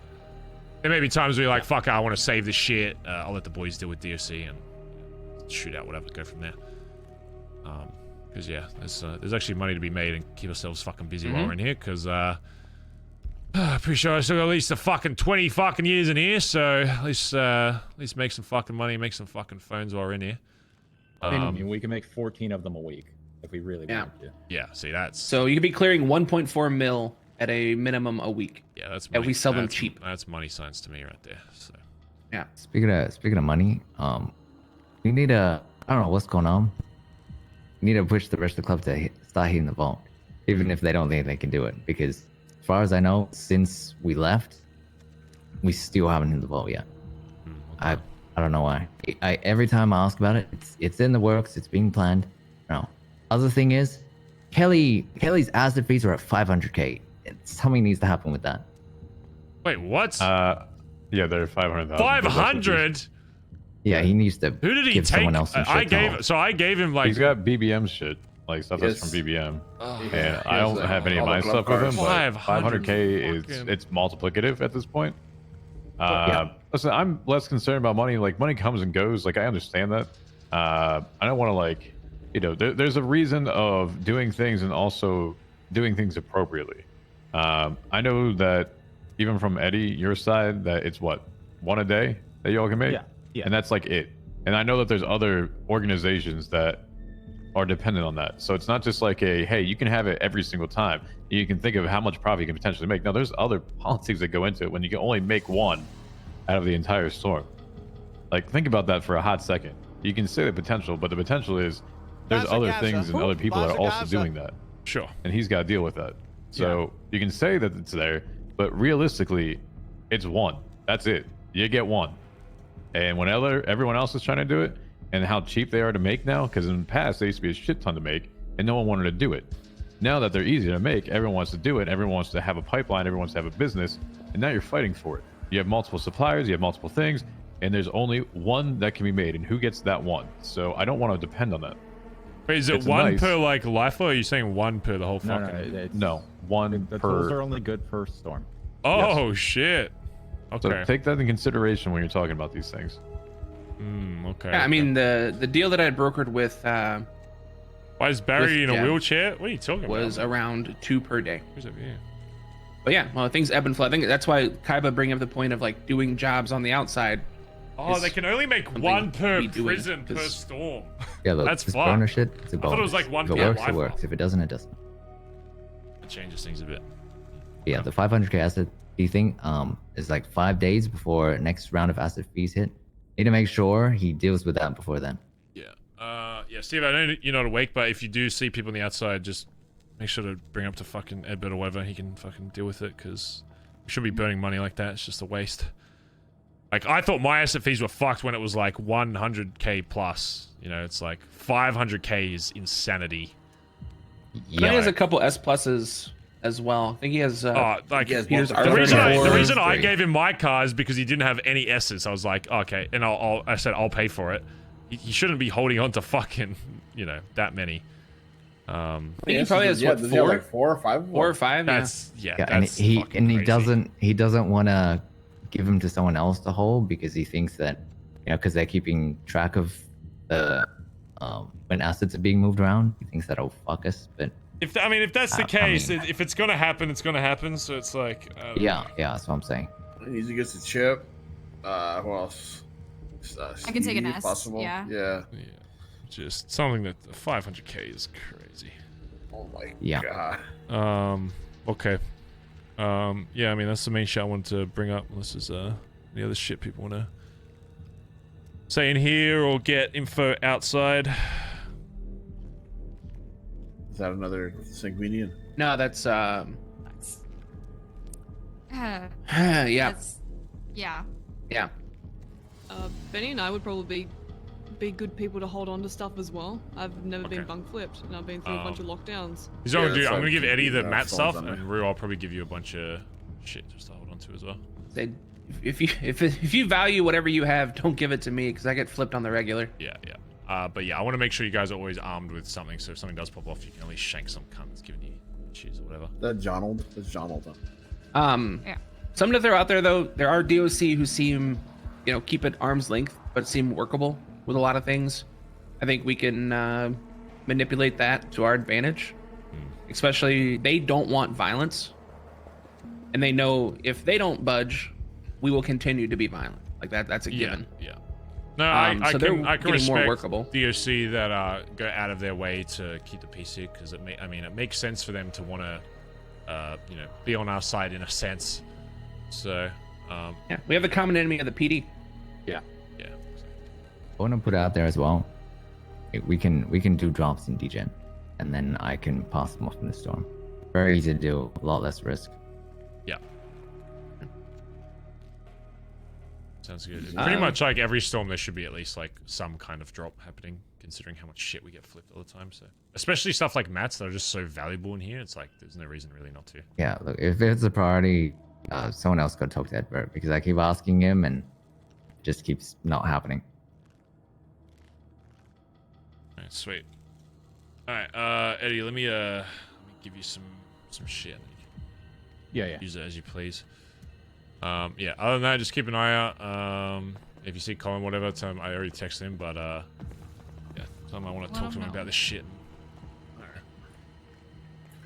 there may be times where you're like, fuck, I want to save this shit. I'll let the boys deal with DOC and shoot out whatever, go from there. Because there's actually money to be made and keep ourselves fucking busy while we're in here. Because pretty sure I still got at least a fucking 20 fucking years in here. So at least make some fucking money, make some fucking phones while we're in here. I mean, we can make 14 of them a week if we really want to. Yeah, see, that's... So you could be clearing 1.4 mil at a minimum a week. Yeah, that's money. If we sell them cheap. That's money signs to me right there. So. Yeah. Speaking of money, you need I don't know what's going on. You need to push the rest of the club to start hitting the vault, even if they don't think they can do it. Because as far as I know, since we left, we still haven't hit the vault yet. Okay. I don't know why. Every time I ask about it, it's in the works. It's being planned. No. Other thing is, Kelly's asset fees are at 500k. Something needs to happen with that. Wait, what? Yeah, they're 500,000. 500? Yeah, he needs to. Who did he give take? someone else some shit I gave him like. He's got BBM shit, like stuff that's from BBM, and I don't have any of my stuff with him. But 500k is it's multiplicative at this point. Listen, I'm less concerned about money. Like, money comes and goes. Like, I understand that. I don't want to, like, there's a reason of doing things and also doing things appropriately. I know that even from Eddie, your side, that it's what, one a day that y'all can make? Yeah. And that's like it. And I know that there's other organizations that are dependent on that. So it's not just like hey, you can have it every single time. You can think of how much profit you can potentially make. No, there's other politics that go into it when you can only make one out of the entire storm. Like, think about that for a hot second. You can say the potential, but the potential is there's other things and other people that are also doing that. Sure. And he's got to deal with that. So you can say that it's there, but realistically, it's one. That's it. You get one. And whenever everyone else is trying to do it, and how cheap they are to make now, because in the past, they used to be a shit ton to make, and no one wanted to do it. Now that they're easy to make, everyone wants to do it, everyone wants to have a pipeline, everyone wants to have a business, and now you're fighting for it. You have multiple suppliers, you have multiple things, and there's only one that can be made, and who gets that one? So I don't want to depend on that. Wait, is it one per, like, lifer, or are you saying one per the whole fucking... No, one the per... tools are only good per storm. Oh, shit. Okay. So take that in consideration when you're talking about these things. Okay. Yeah, I mean, the deal that I had brokered with... why is Barry in a wheelchair? What are you talking about? Was around 2 per day. Who's up here? But yeah, well, things ebb and flow. I think that's why Kaiba bring up the point of, like, doing jobs on the outside. Oh, they can only make one per prison per storm. Yeah, look, that's this fucked. bonus shit, it's a I bonus. thought it was like one if per it works, life. it works. If it doesn't, it doesn't. It changes things a bit. Yeah, the 500k asset fee thing is like 5 days before next round of asset fees hit. Need to make sure he deals with that before then. Yeah, Steve, I know you're not awake, but if you do see people on the outside, just make sure to bring up to fucking Edbert or whatever. He can fucking deal with it, because we shouldn't be burning money like that. It's just a waste. Like, I thought my asset fees were fucked when it was like 100k plus. It's like 500k is insanity. Yeah, he has a couple S pluses as well. I think he has. The reason I gave him my car is because he didn't have any S's. I was like, okay, and I said I'll pay for it. He shouldn't be holding on to fucking, that many. I think he probably has what, like 4 or 5. 4 or 5. And he doesn't want to give him to someone else to hold because he thinks that, you know, because they're keeping track of the when assets are being moved around. He thinks that'll fuck us, but If that's the case, if it's gonna happen, it's gonna happen. So it's like, yeah, that's what I'm saying. He needs to get the chip. Who else? I can take an Stevie, if S, possible. yeah. Yeah. Just something that 500k is crazy. Oh my Yeah. god. Okay. Yeah, I mean that's the main shit I wanted to bring up. Unless there's any other shit people wanna say in here or get info outside. Is that another Sanguinian? No, that's Yeah. yeah. Yeah. Yeah. Benny and I would probably be good people to hold on to stuff as well. I've never been Okay. bunk flipped, and I've been through a bunch of lockdowns. Here's what I'm gonna do. I'm like gonna give Eddie the mat stuff, on and there. Rue, I'll probably give you a bunch of shit just to hold on to as well. Say, if you value whatever you have, don't give it to me because I get flipped on the regular. Yeah. But yeah, I want to make sure you guys are always armed with something, so if something does pop off, you can at least shank some cunt that's giving you cheese or whatever. That Jonald? That's Jonald. Yeah. Something to throw out there though, there are DOC who seem, you know, keep at arm's length, but seem workable with a lot of things. I think we can manipulate that to our advantage. Especially, they don't want violence, and they know if they don't budge, we will continue to be violent. Like that. That's a given. Yeah. No, I so can they're respect getting more workable. DOC that go out of their way to keep the peace here because it makes sense for them to want to, you know, be on our side in a sense. So. Yeah, we have the common enemy of the PD. Yeah. I want to put it out there as well. We can do drops in Degen, and then I can pass them off in the storm. Very easy to do, a lot less risk. Yeah. Sounds good. Pretty much like every storm, there should be at least like some kind of drop happening, considering how much shit we get flipped all the time. So, especially stuff like mats that are just so valuable in here, it's like there's no reason really not to. Yeah, look, if it's a priority, someone else got to talk to Edbert because I keep asking him and it just keeps not happening. All right, sweet. All right, Eddie, let me give you some shit. Yeah. Use it as you please. Yeah. Other than that, just keep an eye out. If you see Collin, whatever, tell him I already texted him, but yeah, tell him I want to talk to him about this shit.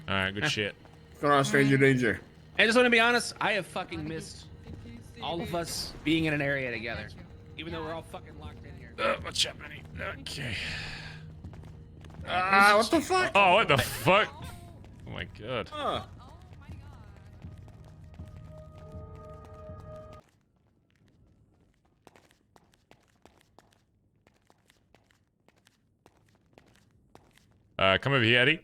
All right, good shit. What's going on, stranger danger? I just want to be honest, I have fucking missed all of us being in an area together, even though we're all fucking locked in here. What's happening? Okay. What the fuck? Oh, what the fuck? Oh my god. Come over here, Eddie.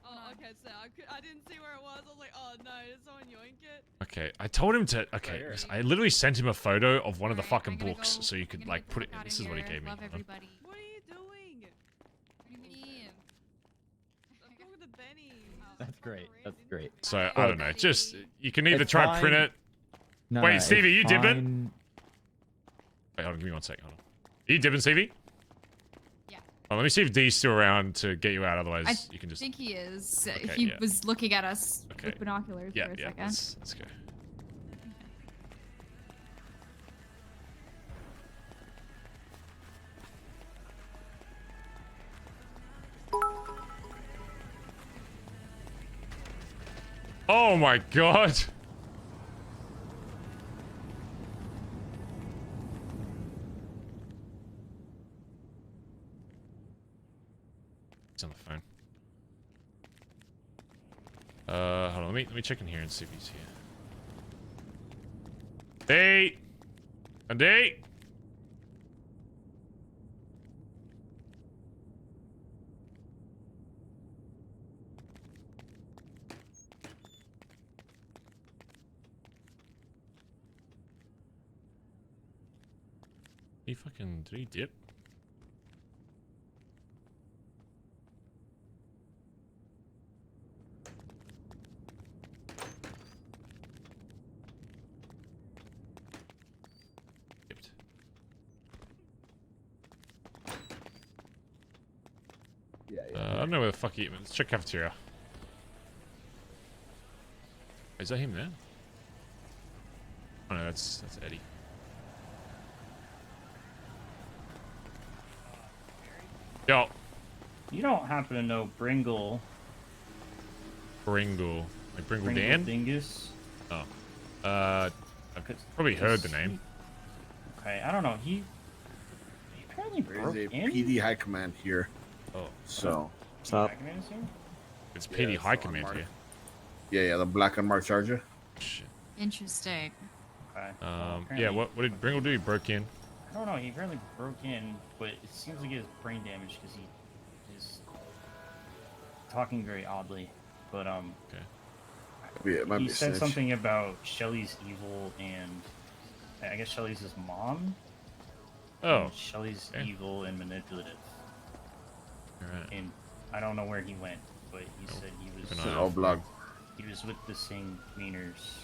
Oh, okay, so I didn't see where it was. I was like, oh no, did someone yoink it? Okay, I told him to. Okay, listen, I literally sent him a photo of one of the fucking books, so you could like put it. This is what he gave me. What are you doing? What do you mean? I'm talking to Benny. That's great. That's great. So I don't know. Just you can either It's try fine. print it. No, Wait, no, Stevie, you it's dipping? fine. Wait, hold on. Give me 1 second. Hold on. Are you dipping, Stevie? Yeah. Oh, let me see if D's still around to get you out. Otherwise, I you can just. think he is. Okay, He yeah. was looking at us Okay. with binoculars Yeah, for a yeah. second. Let's go. Oh my god! He's on the phone. Hold on, let me check in here and see if he's here. Hey! Andy! Did he dip? Dipped. I don't know where the fuck he went. Let's check cafeteria. Is that him there? Oh no, that's Eddie. Yo. You don't happen to know Bringle? Bringle. Like Bringle Dan? Dingus? Oh. I've probably heard the name. Okay, I don't know. He apparently broke There's a in? PD High Command here. Oh. So. What's up? It's PD High Command here. Yeah, the black and marked charger. Shit. Interesting. Okay. Yeah, what did Bringle do? He broke in. I don't know. He apparently broke in, but it seems like he has brain damage because he is talking very oddly. But okay. Yeah, it might he be said snitch. something about Shelly's evil, and I guess Shelly's his mom. Oh. And Shelly's evil and manipulative. Alright. And I don't know where he went, but he said he was. It's an old blog. He was with the same cleaners.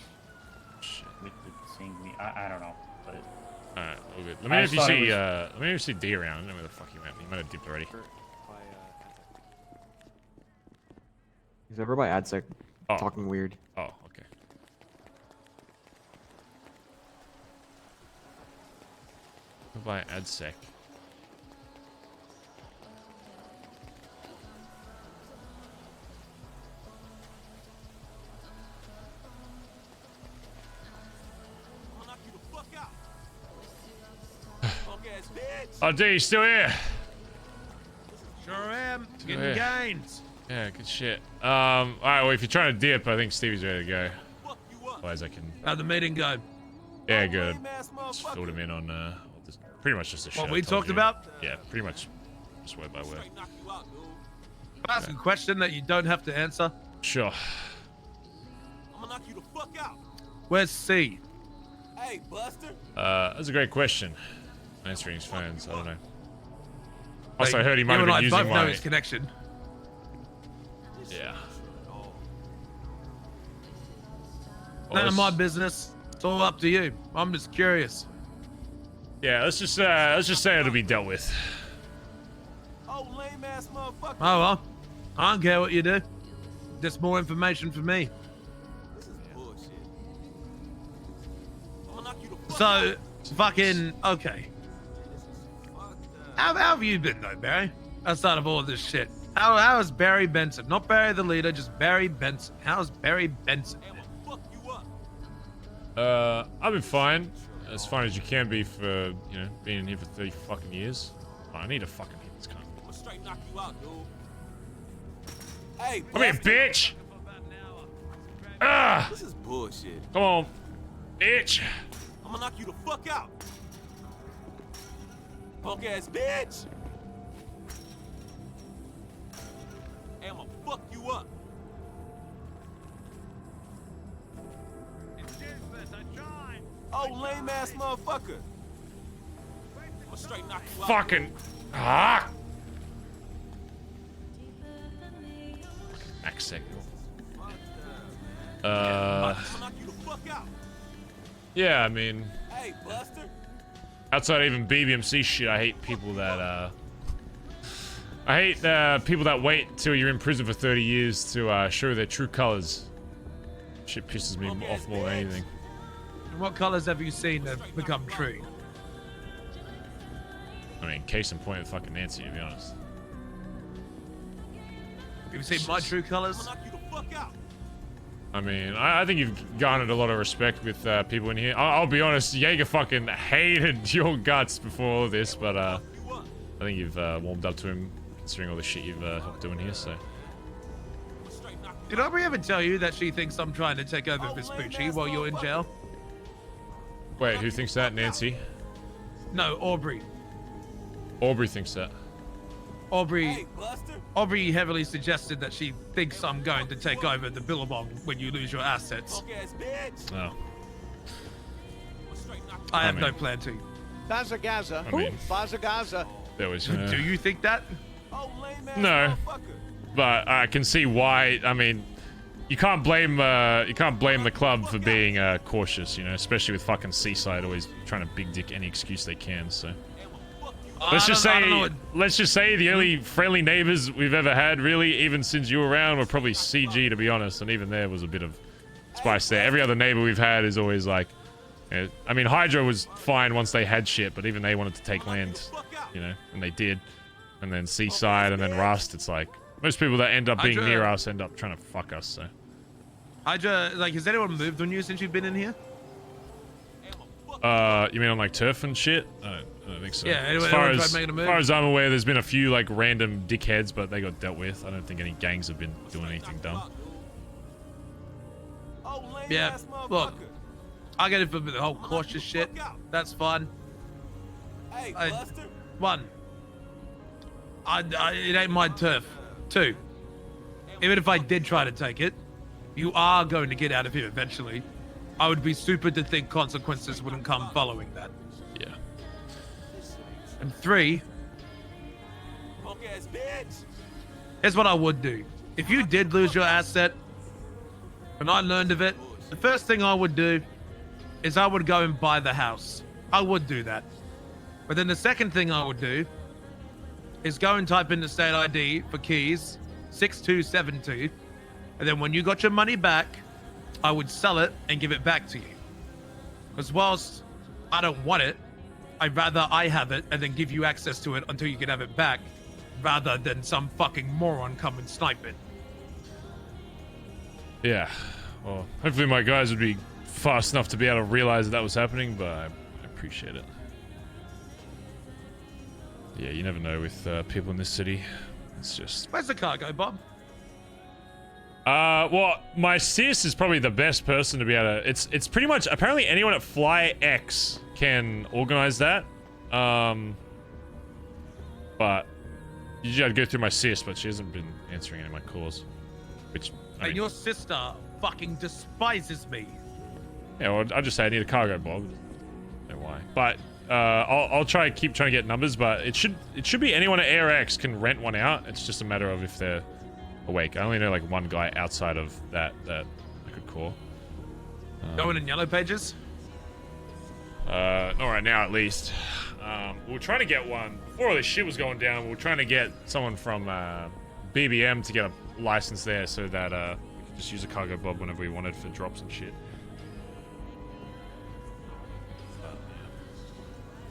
With the same. I don't know, but. Alright, all good. Let me know if you see let me know if you see D around. I don't know where the fuck he went. He might have dipped already. He's over by AdSec. Talking weird. Oh, okay. Over by AdSec. Oh, D, you still here? Sure am. Still Getting here. gains. Yeah, good shit. Alright, well, if you're trying to dip, I think Stevie's ready to go. Otherwise, I can. How'd the meeting go? Yeah, good. Just filled him in on pretty much just the shit. What I we told talked you. about? Yeah, pretty much just word by word. Ask a question that you don't have to answer. Sure. I'm gonna knock you the fuck out. Where's C? Hey, Buster. That's a great question. Answering his phones, I don't know. Also, I Like, heard he might have you been and I using both know my. his connection. Yeah. None of my business. It's all up to you. I'm just curious. Yeah, let's just say it'll be dealt with. Oh, lame ass motherfucker. Oh well. I don't care what you do. Just more information for me. This is bullshit. I'm gonna knock you the fuck So, out. fucking okay. How have you been though, Barry? Outside of all this shit. How is Barry Benson? Not Barry the leader, just Barry Benson. How's Barry Benson? I've been fine. As fine as you can be for, you know, being in here for 30 fucking years. Oh, I need to fucking hit this cunt. I'm gonna straight knock you out, dude. Hey, Come here, Buster. bitch! Ah! This is bullshit. Come on, bitch! I'm gonna knock you the fuck out. Punk ass bitch. Hey, I'm gonna fuck you up. Oh, lame ass motherfucker. I'm gonna straight knock you out. Fucking. Ah! Max signal. Yeah, I mean. Hey, Buster. Outside of even BBMC shit, I hate people that, I hate people that wait till you're in prison for 30 years to show their true colors. Shit pisses me off more than anything. And what colors have you seen that have become true? I mean, case in point, fucking Nancy, to be honest. Have you seen my true colors? I mean, I think you've garnered a lot of respect with people in here. I'll be honest, Jaeger fucking hated your guts before all this, but I think you've warmed up to him considering all the shit you've helped do in here, so. Did Aubrey ever tell you that she thinks I'm trying to take over Vespucci while you're in jail? Wait, who thinks that? Nancy? No, Aubrey. Aubrey thinks that. Aubrey heavily suggested that she thinks I'm going to take over the Billabong when you lose your assets. Oh. I have I no mean- plan to. Bazza Gaza. I mean- Bazza Gaza. There was. Do you think that? No. But I can see why. I mean, you can't blame the club for being cautious, you know, especially with fucking Seaside always trying to big dick any excuse they can. So let's just say the only friendly neighbors we've ever had, really, even since you were around, were probably CG, to be honest, and even there was a bit of spice there. Every other neighbor we've had is always like, I mean, Hydra was fine once they had shit, but even they wanted to take land, you know, and they did. And then Seaside and then Rust, it's like, most people that end up being Hydra- near us end up trying to fuck us, so. Hydra, like, has anyone moved on you since you've been in here? You mean on like turf and shit? I don't think so. Yeah, as far as I'm aware, there's been a few like random dickheads, but they got dealt with. I don't think any gangs have been doing anything dumb. Yeah, look, I get it for the whole cautious shit. That's fun. It ain't my turf. 2, even if I did try to take it, you are going to get out of here eventually. I would be stupid to think consequences wouldn't come following that. Yeah. And 3, here's what I would do. If you did lose your asset, and I learned of it, the first thing I would do is I would go and buy the house. I would do that. But then the second thing I would do is go and type in the state ID for keys, 6272. And then when you got your money back, I would sell it and give it back to you. Because whilst I don't want it, I'd rather I have it and then give you access to it until you can have it back, rather than some fucking moron come and snipe it. Yeah. Well, hopefully my guys would be fast enough to be able to realize that was happening, but I appreciate it. Yeah, you never know with people in this city. It's just... Where's the cargo, Bob? Well, my sis is probably the best person to be able to... It's pretty much... Apparently anyone at Fly X can organize that. But usually I'd go through my sis, but she hasn't been answering any of my calls. Which... I mean, your sister fucking despises me. Yeah, well, I'll just say I need a cargo, Bob. Don't know why. But I'll keep trying to get numbers, but it should be anyone at Air X can rent one out. It's just a matter of if they're awake. I only know like one guy outside of that I could call. Going in Yellow Pages? Not right now, at least. We were trying to get one before all this shit was going down. We were trying to get someone from BBM to get a license there so that we could just use a cargo Bob whenever we wanted for drops and shit.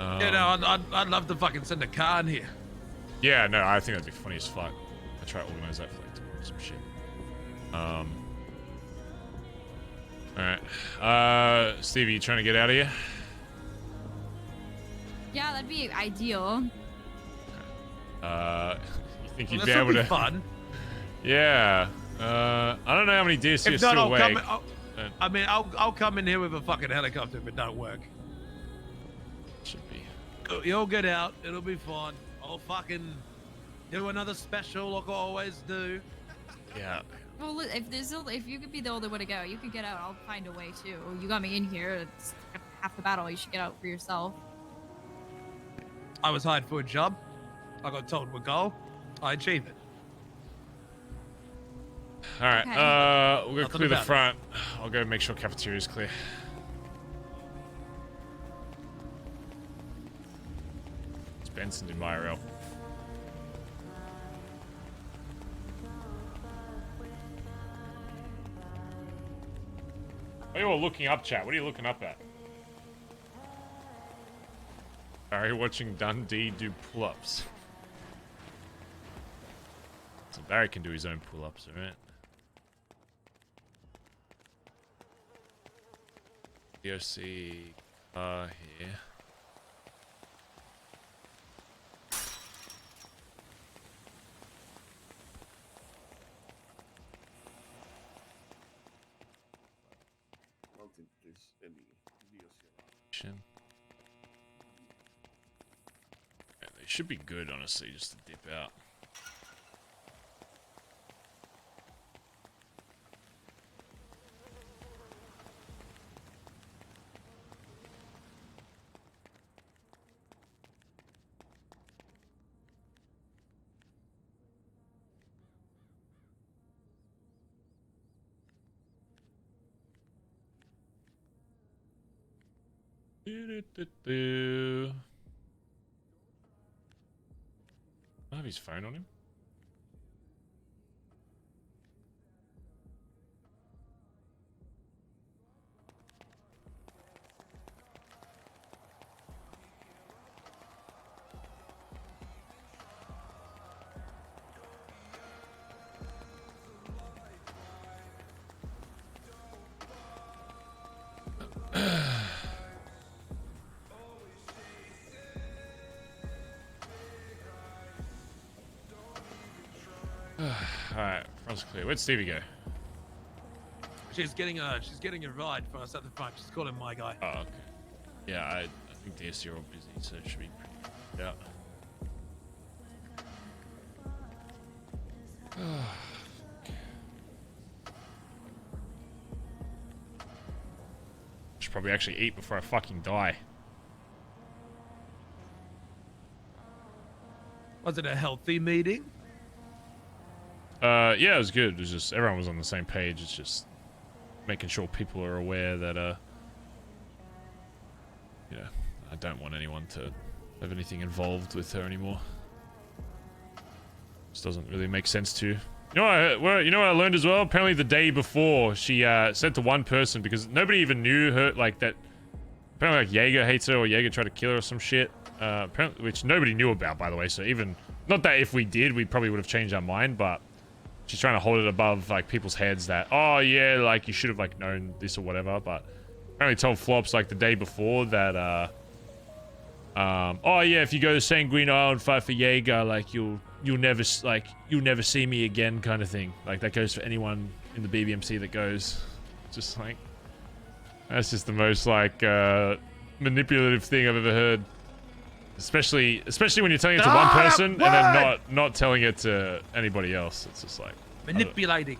Yeah, no, I'd love to fucking send a car in here. Yeah, no, I think that'd be funny as fuck. I'll try to organize that for like tomorrow, some shit. Alright. Stevie, you trying to get out of here? Yeah, that'd be ideal. You think you'd Well, be able to... fun. Yeah. I don't know how many DSC are If not, still awake. I'll come in here with a fucking helicopter if it don't work. Should be. You'll get out. It'll be fun. I'll fucking do another special like I always do. Yeah. Well, if you could be the only one to go, you could get out. I'll find a way too. You got me in here. It's half the battle. You should get out for yourself. I was hired for a job. I got told my goal. I achieved it. All right. Okay. We'll go Nothing clear the about it. front. I'll go make sure cafeteria's clear. It's Benson in my IRL. What are you all looking up, chat? What are you looking up at? Are you watching Dundee do pull-ups? So Barry can do his own pull-ups, alright? DOC here. I don't think there's any DOC. Yeah, they should be good, honestly, just to dip out. Do. I have his phone on him. Alright, front's clear. Where'd Stevie go? She's getting a ride for us at the front. She's calling my guy. Oh, okay. Yeah, I think DSC are all busy, so it should be pretty... Yeah. Should probably actually eat before I fucking die. Was it a healthy meeting? Yeah, it was good. It was just everyone was on the same page. It's just making sure people are aware that you know, I don't want anyone to have anything involved with her anymore. Just doesn't really make sense to. You know what I learned as well? Apparently the day before she said to one person, because nobody even knew her, like that. Apparently like Jaeger hates her or Jaeger tried to kill her or some shit. Apparently, which nobody knew about, by the way. So even not that if we did, we probably would have changed our mind, but she's trying to hold it above like people's heads that, oh yeah, like you should have like known this or whatever. But apparently told Flops like the day before that oh yeah, if you go to Sanguine Isle and fight for Jaeger, like you'll never see me again, kind of thing. Like that goes for anyone in the BBMC that goes. Just like, that's just the most like manipulative thing I've ever heard. Especially when you're telling it to one person and then not telling it to anybody else. It's just like Manipulating.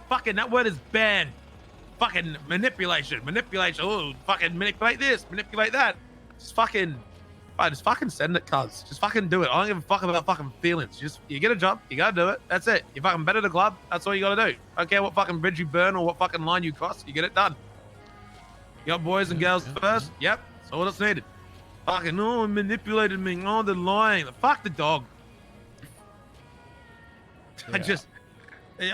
Fucking that word is banned. Fucking manipulation. Oh, fucking manipulate this, manipulate that. Just fucking send it, cuz. Just fucking do it. I don't give a fuck about fucking feelings. You get a job, you gotta do it. That's it. You fucking better the club. That's all you gotta do. I don't care what fucking bridge you burn or what fucking line you cross. You get it done. You got boys and girls first. Yep. That's all that's needed. Fucking manipulated me. Oh, they're lying. Fuck the dog. Yeah.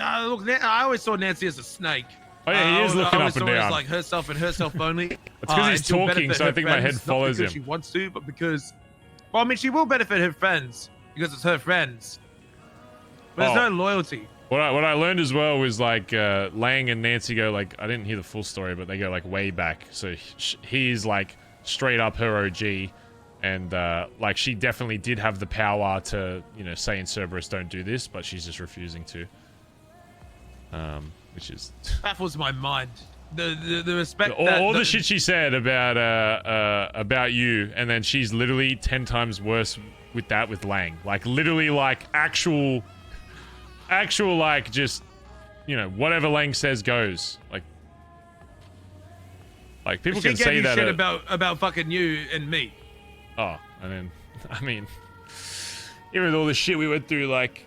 I always saw Nancy as a snake. Oh yeah, he is looking up and down. As like herself and herself only. It's because he's talking, so I think my head follows him. Not because she wants to, but because, well, I mean, she will benefit her friends because it's her friends. But there's no loyalty. What I learned as well was like Lang and Nancy go like, I didn't hear the full story, but they go like way back. So he's like straight up her OG, and like she definitely did have the power to, you know, say in Cerberus don't do this, but she's just refusing to. Which is baffles my mind. The respect. All the shit she said about you, and then she's literally 10 times worse with that with Lang. Like literally like actual like just, you know, whatever Lang says goes. Like people can say that shit about fucking you and me. Oh, and then I mean, even with all the shit we went through, like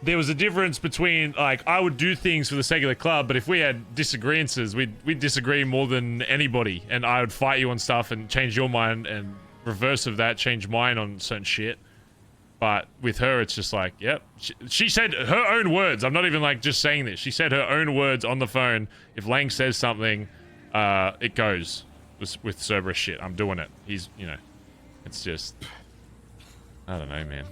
there was a difference between like I would do things for the sake of the club, but if we had disagreements, we'd disagree more than anybody, and I would fight you on stuff and change your mind, and reverse of that, change mine on certain shit. But with her, it's just like, yep. She said her own words. I'm not even like just saying this. She said her own words on the phone. If Lang says something, it goes with Cerberus shit. I'm doing it. He's, you know, it's just, I don't know, man.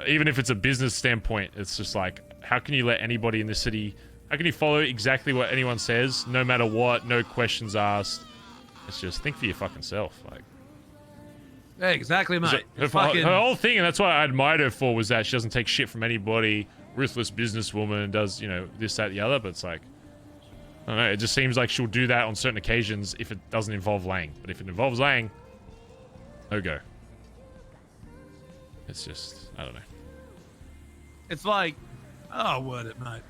Even if it's a business standpoint, it's just like, how can you let anybody in the city, how can you follow exactly what anyone says, no matter what, no questions asked? It's just, think for your fucking self, like. Yeah, exactly, mate. Her whole thing, and that's what I admired her for, was that she doesn't take shit from anybody, ruthless businesswoman, does, you know, this, that, the other, but it's like, I don't know, it just seems like she'll do that on certain occasions if it doesn't involve Lang. But if it involves Lang, no go. It's just, I don't know. It's like, oh, word it, mate.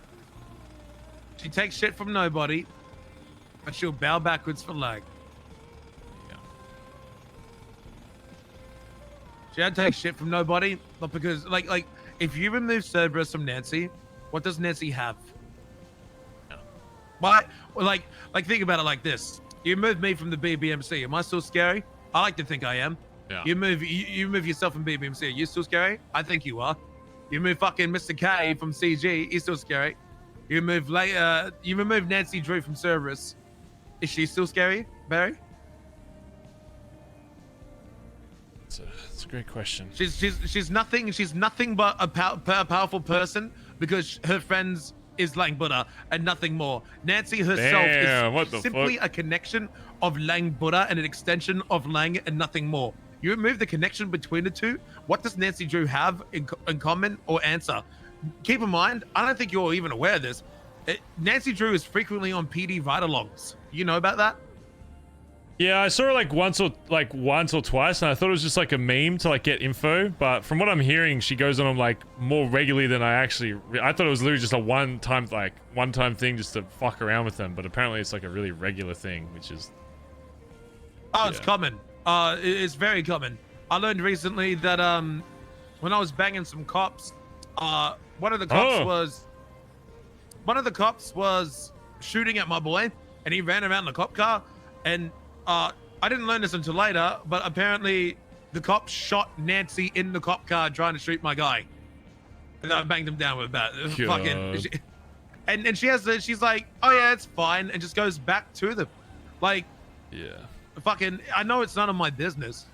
She takes shit from nobody, but she'll bow backwards for Lang. She don't take shit from nobody, not because, like, if you remove Cerberus from Nancy, what does Nancy have? Why? Like, think about it like this. You move me from the BBMC. Am I still scary? I like to think I am. Yeah. You move yourself from BBMC. Are you still scary? I think you are. You move fucking Mr. K from CG. He's still scary. You remove Nancy Drew from Cerberus. Is she still scary, Barry? It's a great question. She's nothing but a powerful person because her friends is Lang Buddha and nothing more. Nancy herself is simply a connection of Lang Buddha and an extension of Lang and nothing more. You remove the connection between the two. What does Nancy Drew have in common or answer? Keep in mind, I don't think you're even aware of this. Nancy Drew is frequently on PD ride-alongs. You know about that? Yeah, I saw her like once or twice, and I thought it was just like a meme to like get info. But from what I'm hearing, she goes on them like more regularly than I thought it was literally just a one-time thing just to fuck around with them. But apparently, it's like a really regular thing, which is. Oh, it's common. It's very common. I learned recently that when I was banging some cops, one of the cops was shooting at my boy, and he ran around the cop car, and I didn't learn this until later, but apparently the cop shot Nancy in the cop car trying to shoot my guy, and I banged him down with that. And she's like, oh yeah, it's fine, and just goes back to them, like, yeah. Fucking, I know it's none of my business,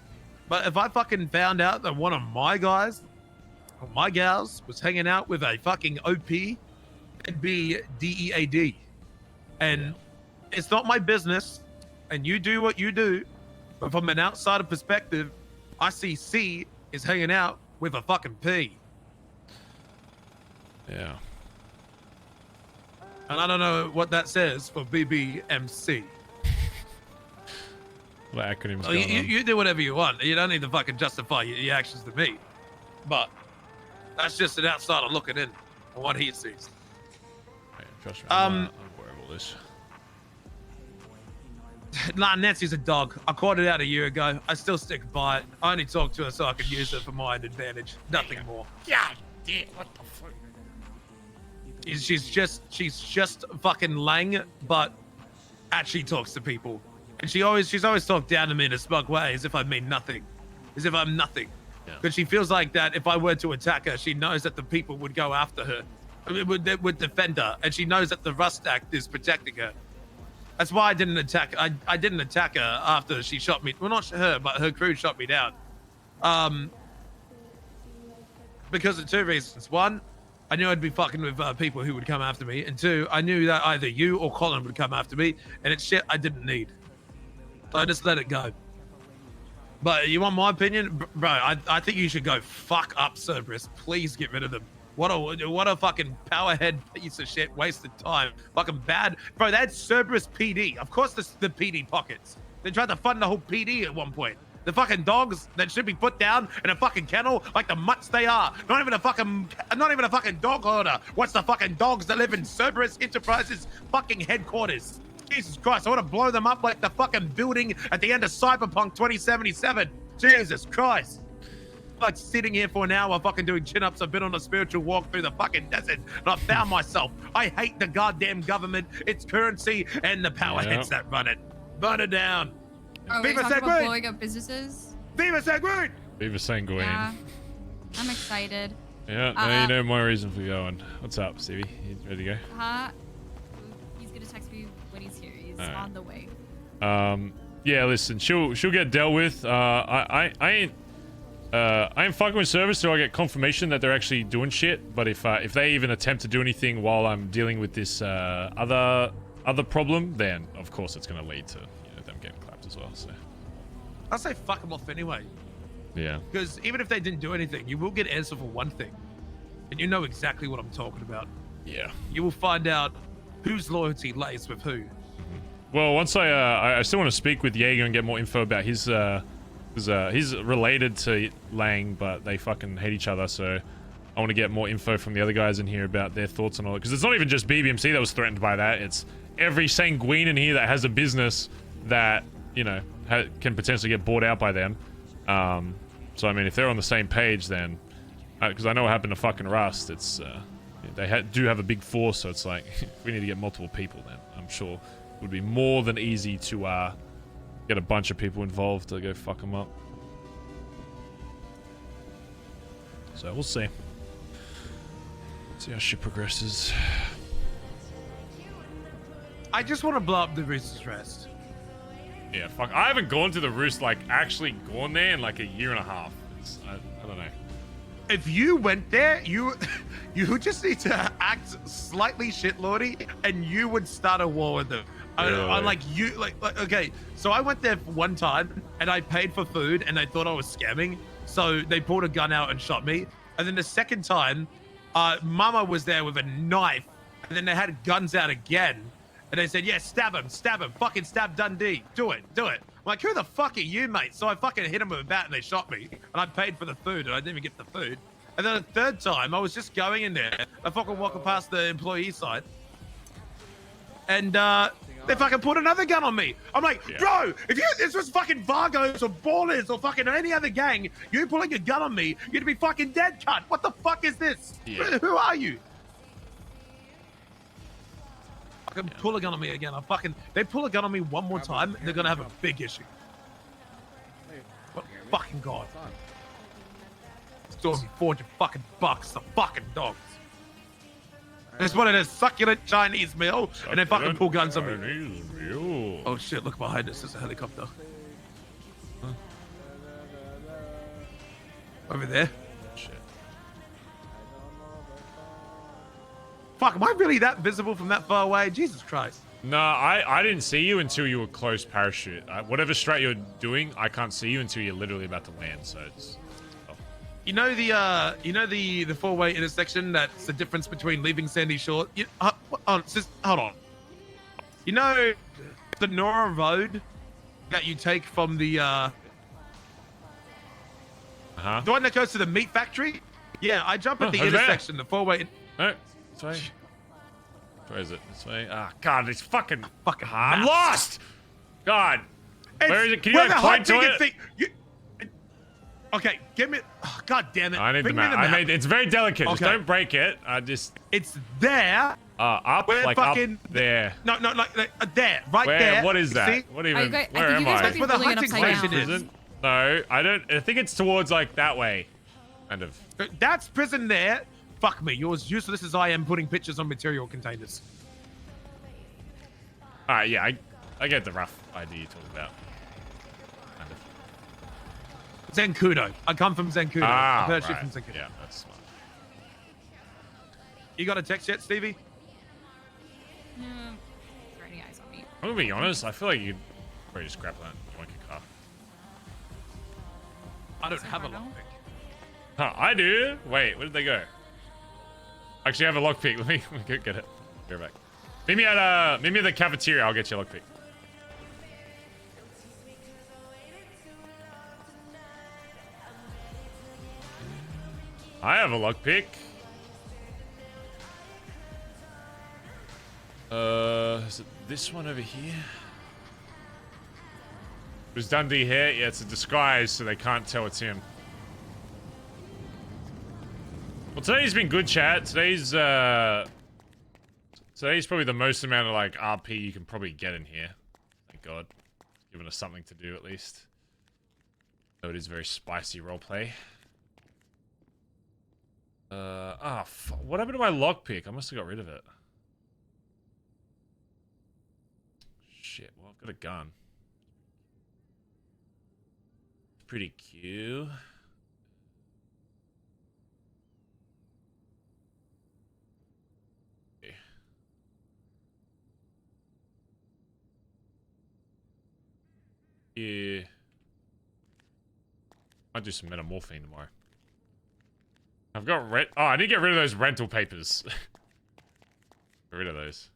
but if I fucking found out that one of my guys or my gals was hanging out with a fucking OP, it'd be DEAD. And it's not my business, and you do what you do, but from an outsider perspective, I see C is hanging out with a fucking P. Yeah. And I don't know what that says for BBMC. What acronyms Well, you do whatever you want. You don't need to fucking justify your actions to me. But that's just an outsider looking in on what he sees. Hey, trust me, I'm aware of all this. Nah, Nancy's a dog. I caught it out a year ago. I still stick by it. I only talk to her so I can use it for my own advantage. Nothing more. God damn, what the fuck? She's just fucking Lang, but actually talks to people. And she's always talked down to me in a smug way, as if I mean nothing, as if I'm nothing. Because she feels like that if I were to attack her, she knows that the people would go after her, would defend her, and she knows that the Rust Act is protecting her. That's why I didn't attack. I didn't attack her after she shot me. Well, not her, but her crew shot me down. Because of two reasons. One, I knew I'd be fucking with people who would come after me, and two, I knew that either you or Collin would come after me, and it's shit I didn't need. So I just let it go. But you want my opinion, bro? I think you should go fuck up Cerberus. Please get rid of them. What a fucking powerhead piece of shit, wasted time. Fucking bad. Bro, they had Cerberus PD. Of course the PD pockets. They tried to fund the whole PD at one point. The fucking dogs that should be put down in a fucking kennel like the mutts they are. Not even a fucking dog hoarder. What's the fucking dogs that live in Cerberus Enterprises fucking headquarters? Jesus Christ, I want to blow them up like the fucking building at the end of Cyberpunk 2077. Jesus Christ. Like sitting here for an hour fucking doing chin-ups. I've been on a spiritual walk through the fucking desert and I found myself. I hate the goddamn government, its currency, and the powerheads that run it. Burn it down. Are we talking about blowing up businesses? Viva Sanguine! Viva Sanguine. Yeah, I'm excited. Yeah, now you know my reason for going. What's up, Stevie? You ready to go? He's gonna text me when he's here. He's All right. on the way. Yeah, listen, she'll get dealt with. I ain't fucking with service till I get confirmation that they're actually doing shit. But if they even attempt to do anything while I'm dealing with this other problem, then of course it's gonna lead to them getting clapped as well. So I'll say fuck them off anyway. yeah. Because even if they didn't do anything, you will get answer for one thing. And you know exactly what I'm talking about. Yeah. You will find out whose loyalty lays with who. Well, once I still want to speak with Jaeger and get more info about his he's related to Lang, but they fucking hate each other. So I want to get more info from the other guys in here about their thoughts on all it. Because it's not even just BBMC that was threatened by that. It's every sanguine in here that has a business that can potentially get bought out by them. So I mean, if they're on the same page, then because I know what happened to fucking Rust, it's they do have a big force. So it's like if we need to get multiple people, then I'm sure it would be more than easy to get a bunch of people involved to go fuck them up. So we'll see. See how shit progresses. I just want to blow up the Rooster's Rest. Yeah, fuck. I haven't gone to the Roost, like, actually gone there in like a year and a half. I don't know. If you went there, you just need to act slightly shitlordy and you would start a war with them. I'm like, okay, so I went there one time and I paid for food and they thought I was scamming. So they pulled a gun out and shot me. And then the second time, Mama was there with a knife and then they had guns out again. And they said, yeah, stab him, fucking stab Dundee. Do it. I'm like, who the fuck are you, mate? So I fucking hit him with a bat and they shot me. And I paid for the food and I didn't even get the food. And then the third time, I was just going in there. I fucking walking past the employee side. And they fucking put another gun on me. I'm like, bro, if this was fucking Vargos or Ballers or fucking any other gang, you pulling a gun on me, you'd be fucking dead, cunt. What the fuck is this? Yeah. Who are you? Fucking pull a gun on me again. They pull a gun on me one more time, they're gonna have a big issue. What fucking god? Store me $400 fucking bucks, the fucking dogs. It's one of those succulent Chinese meal, and they fucking pull guns on me. Oh shit, look behind us, there's a helicopter. Huh? Over there. Shit. Fuck, am I really that visible from that far away? Jesus Christ. No, I didn't see you until you were close parachute. Whatever strat you're doing, I can't see you until you're literally about to land, so it's... You know the four-way intersection that's the difference between leaving Sandy Shore? Hold on. You know the Nora Road that you take from the the one that goes to the meat factory? Yeah, I jump at the intersection, the four-way. No, this way. Where is it? This way. Ah, God, it's fucking hard. I'm lost. God, where is it? Can you like point to it? Okay, give me. Oh, God damn it! I need the map. It's very delicate. Just don't break it. It's there. Up, like fucking, up there. No, there, right there. What is that? See? What even? Where am I? That's where the hunting station is. No, I don't. I think it's towards like that way, kind of. That's prison there. Fuck me. You're as useless as I am putting pictures on material containers. All right, yeah, I get the rough idea you're talking about. Zancudo. I come from Zancudo. Ah, I've heard right. shit from Zancudo. Yeah, that's smart. You got a text yet, Stevie? No. Is there any eyes on me? I'm gonna be honest. I feel like you'd probably just grab that and join your car. I don't have a lockpick. Huh, I do. Wait, where did they go? Actually, I have a lockpick. Let me go get it. Go back. Meet me at the cafeteria. I'll get you a lockpick. I have a lockpick. Is it this one over here? Was Dundee here? Yeah, it's a disguise, so they can't tell it's him. Well, today's been good, chat. Today's probably the most amount of like RP you can probably get in here. Thank God, it's given us something to do at least. So it is very spicy roleplay. What happened to my lockpick? I must have got rid of it. Shit, well, I've got a gun. Pretty cute. Okay. Yeah. Might do some metamorphine tomorrow. I've got I need to get rid of those rental papers. Get rid of those.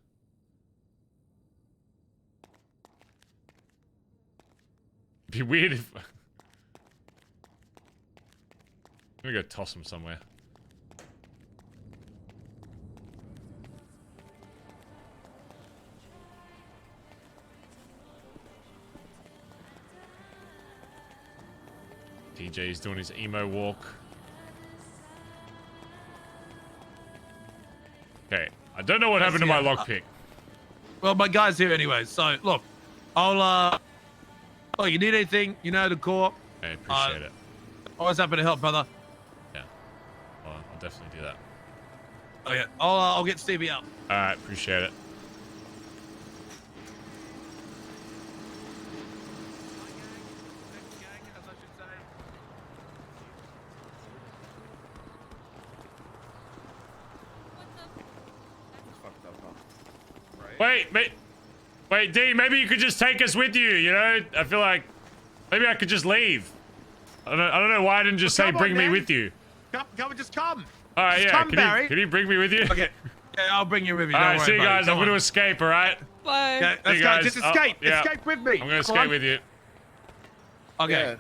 It'd be weird if... I'm gonna go toss them somewhere. TJ's doing his emo walk. Okay, I don't know what happened to my lockpick. Well, my guy's here anyway, so look, I'll oh, you need anything, you know the core. I appreciate it. Always happy to help, brother. Yeah, well, I'll definitely do that. Oh yeah, I'll get Stevie out. All right, appreciate it. Wait. Wait, D, maybe you could just take us with you, you know? I feel like maybe I could just leave. I don't know why I didn't just say bring me with you. Come, just come. All right, Just yeah. come, Barry. Can you bring me with you? Okay. Yeah, I'll bring you with you. All Don't right, worry see you about it. guys. I'm going to escape, all right? Bye. Yeah, See let's you go. guys. Just escape. Yeah. Escape with me. I'm going to Come escape on. with you. Okay. Yeah.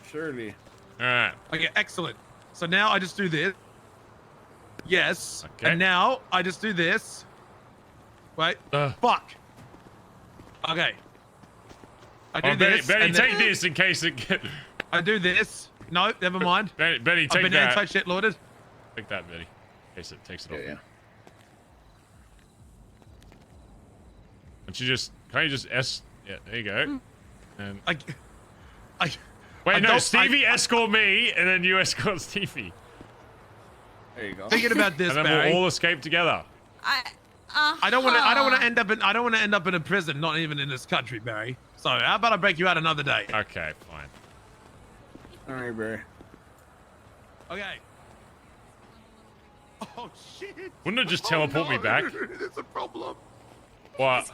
Surely. All right. Okay, excellent. So now I just do this. Yes. Okay. And now I just do this. Wait. Fuck. Okay. I do this. Benny, and take then- this in case it. I do this. No, never mind. Benny, I've take been that. anti-shit loaded. Take that, Benny. In case it takes it off. Yeah. Can't you just Yeah, there you go. And I wait, no, don't- Stevie escort me, and then you escort Stevie. There you go. Thinking about this, And then Barry. we'll all escape together. I don't want to. I don't want to end up in. I don't want to end up in a prison. Not even in this country, Barry. So how about I break you out another day? Okay, fine. All right, Barry. Okay. Oh shit! Wouldn't it just teleport me back? There's a problem. What?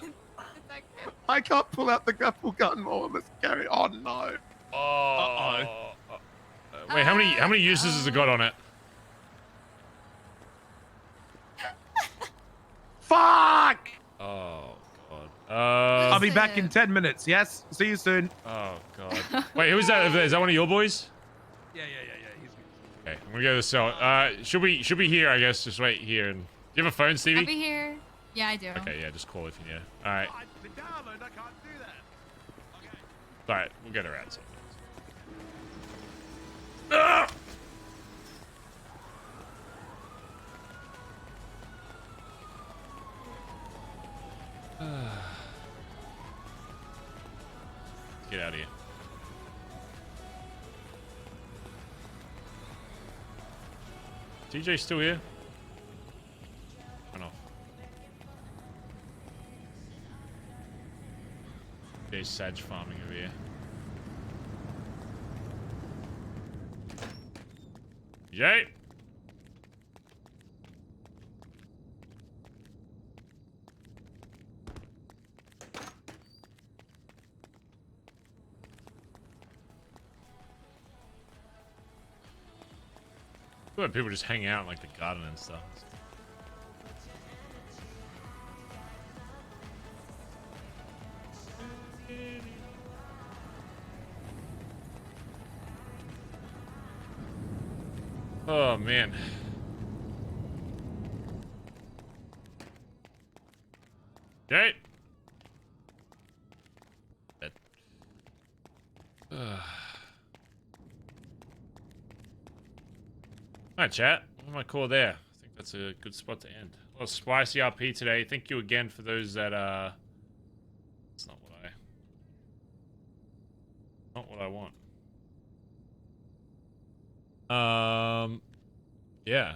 I can't pull out the grapple gun while I'm carry. Oh no. Oh. Wait, how many uses has it got on it? Fuck! Oh god. I'll be back in 10 minutes. Yes. See you soon. Oh god. Wait, who's that? Is that one of your boys? Yeah. He's good. Okay, I'm gonna go to the cell. Should we here? I guess just wait here. And do you have a phone, Stevie? I'll be here. Yeah, I do. Okay, yeah, just call if you need it. All right. The download, I can't do that. Okay. All right, we'll get her out. So. Get out of here. TJ still here? Run off. There's Sag farming over here. Yay! When people just hang out in like the garden and stuff. Oh man. Okay. Alright, chat. What am I call there? I think that's a good spot to end. Well, spicy RP today. Thank you again for those that That's not what I want. Yeah.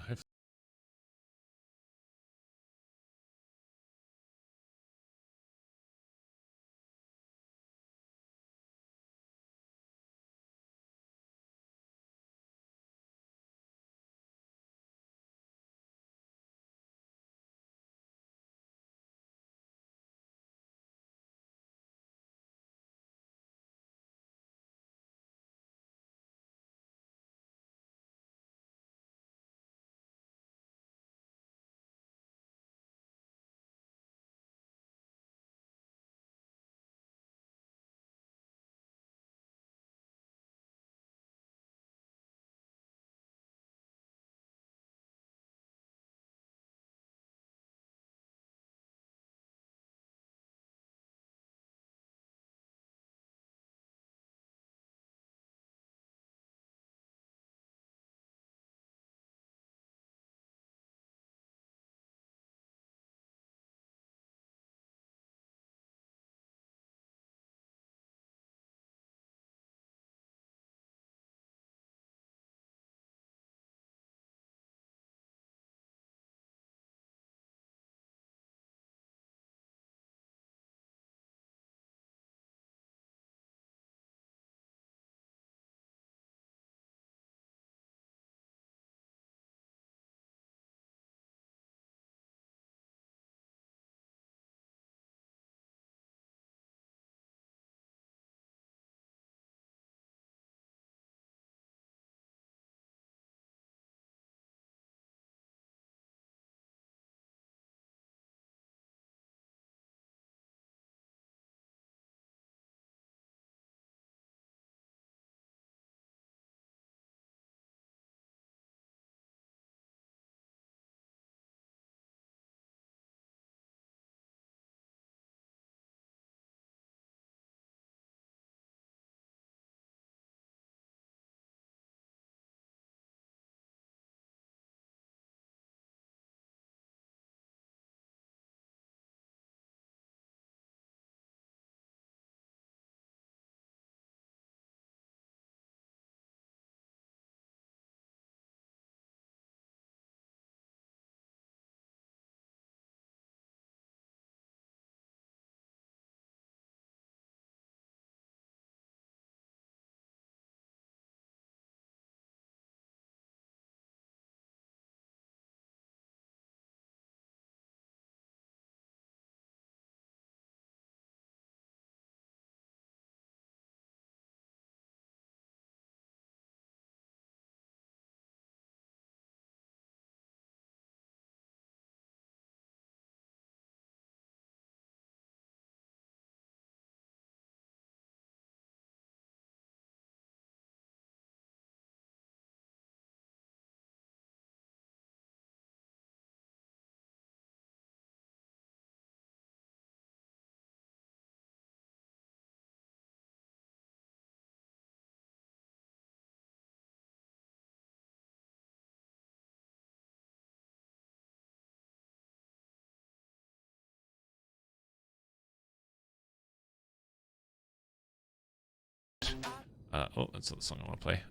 Oh, that's not the song I want to play.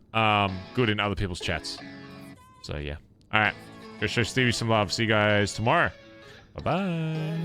Good in other people's chats. So yeah. All right. Go show Stevie some love. See you guys tomorrow. Bye bye.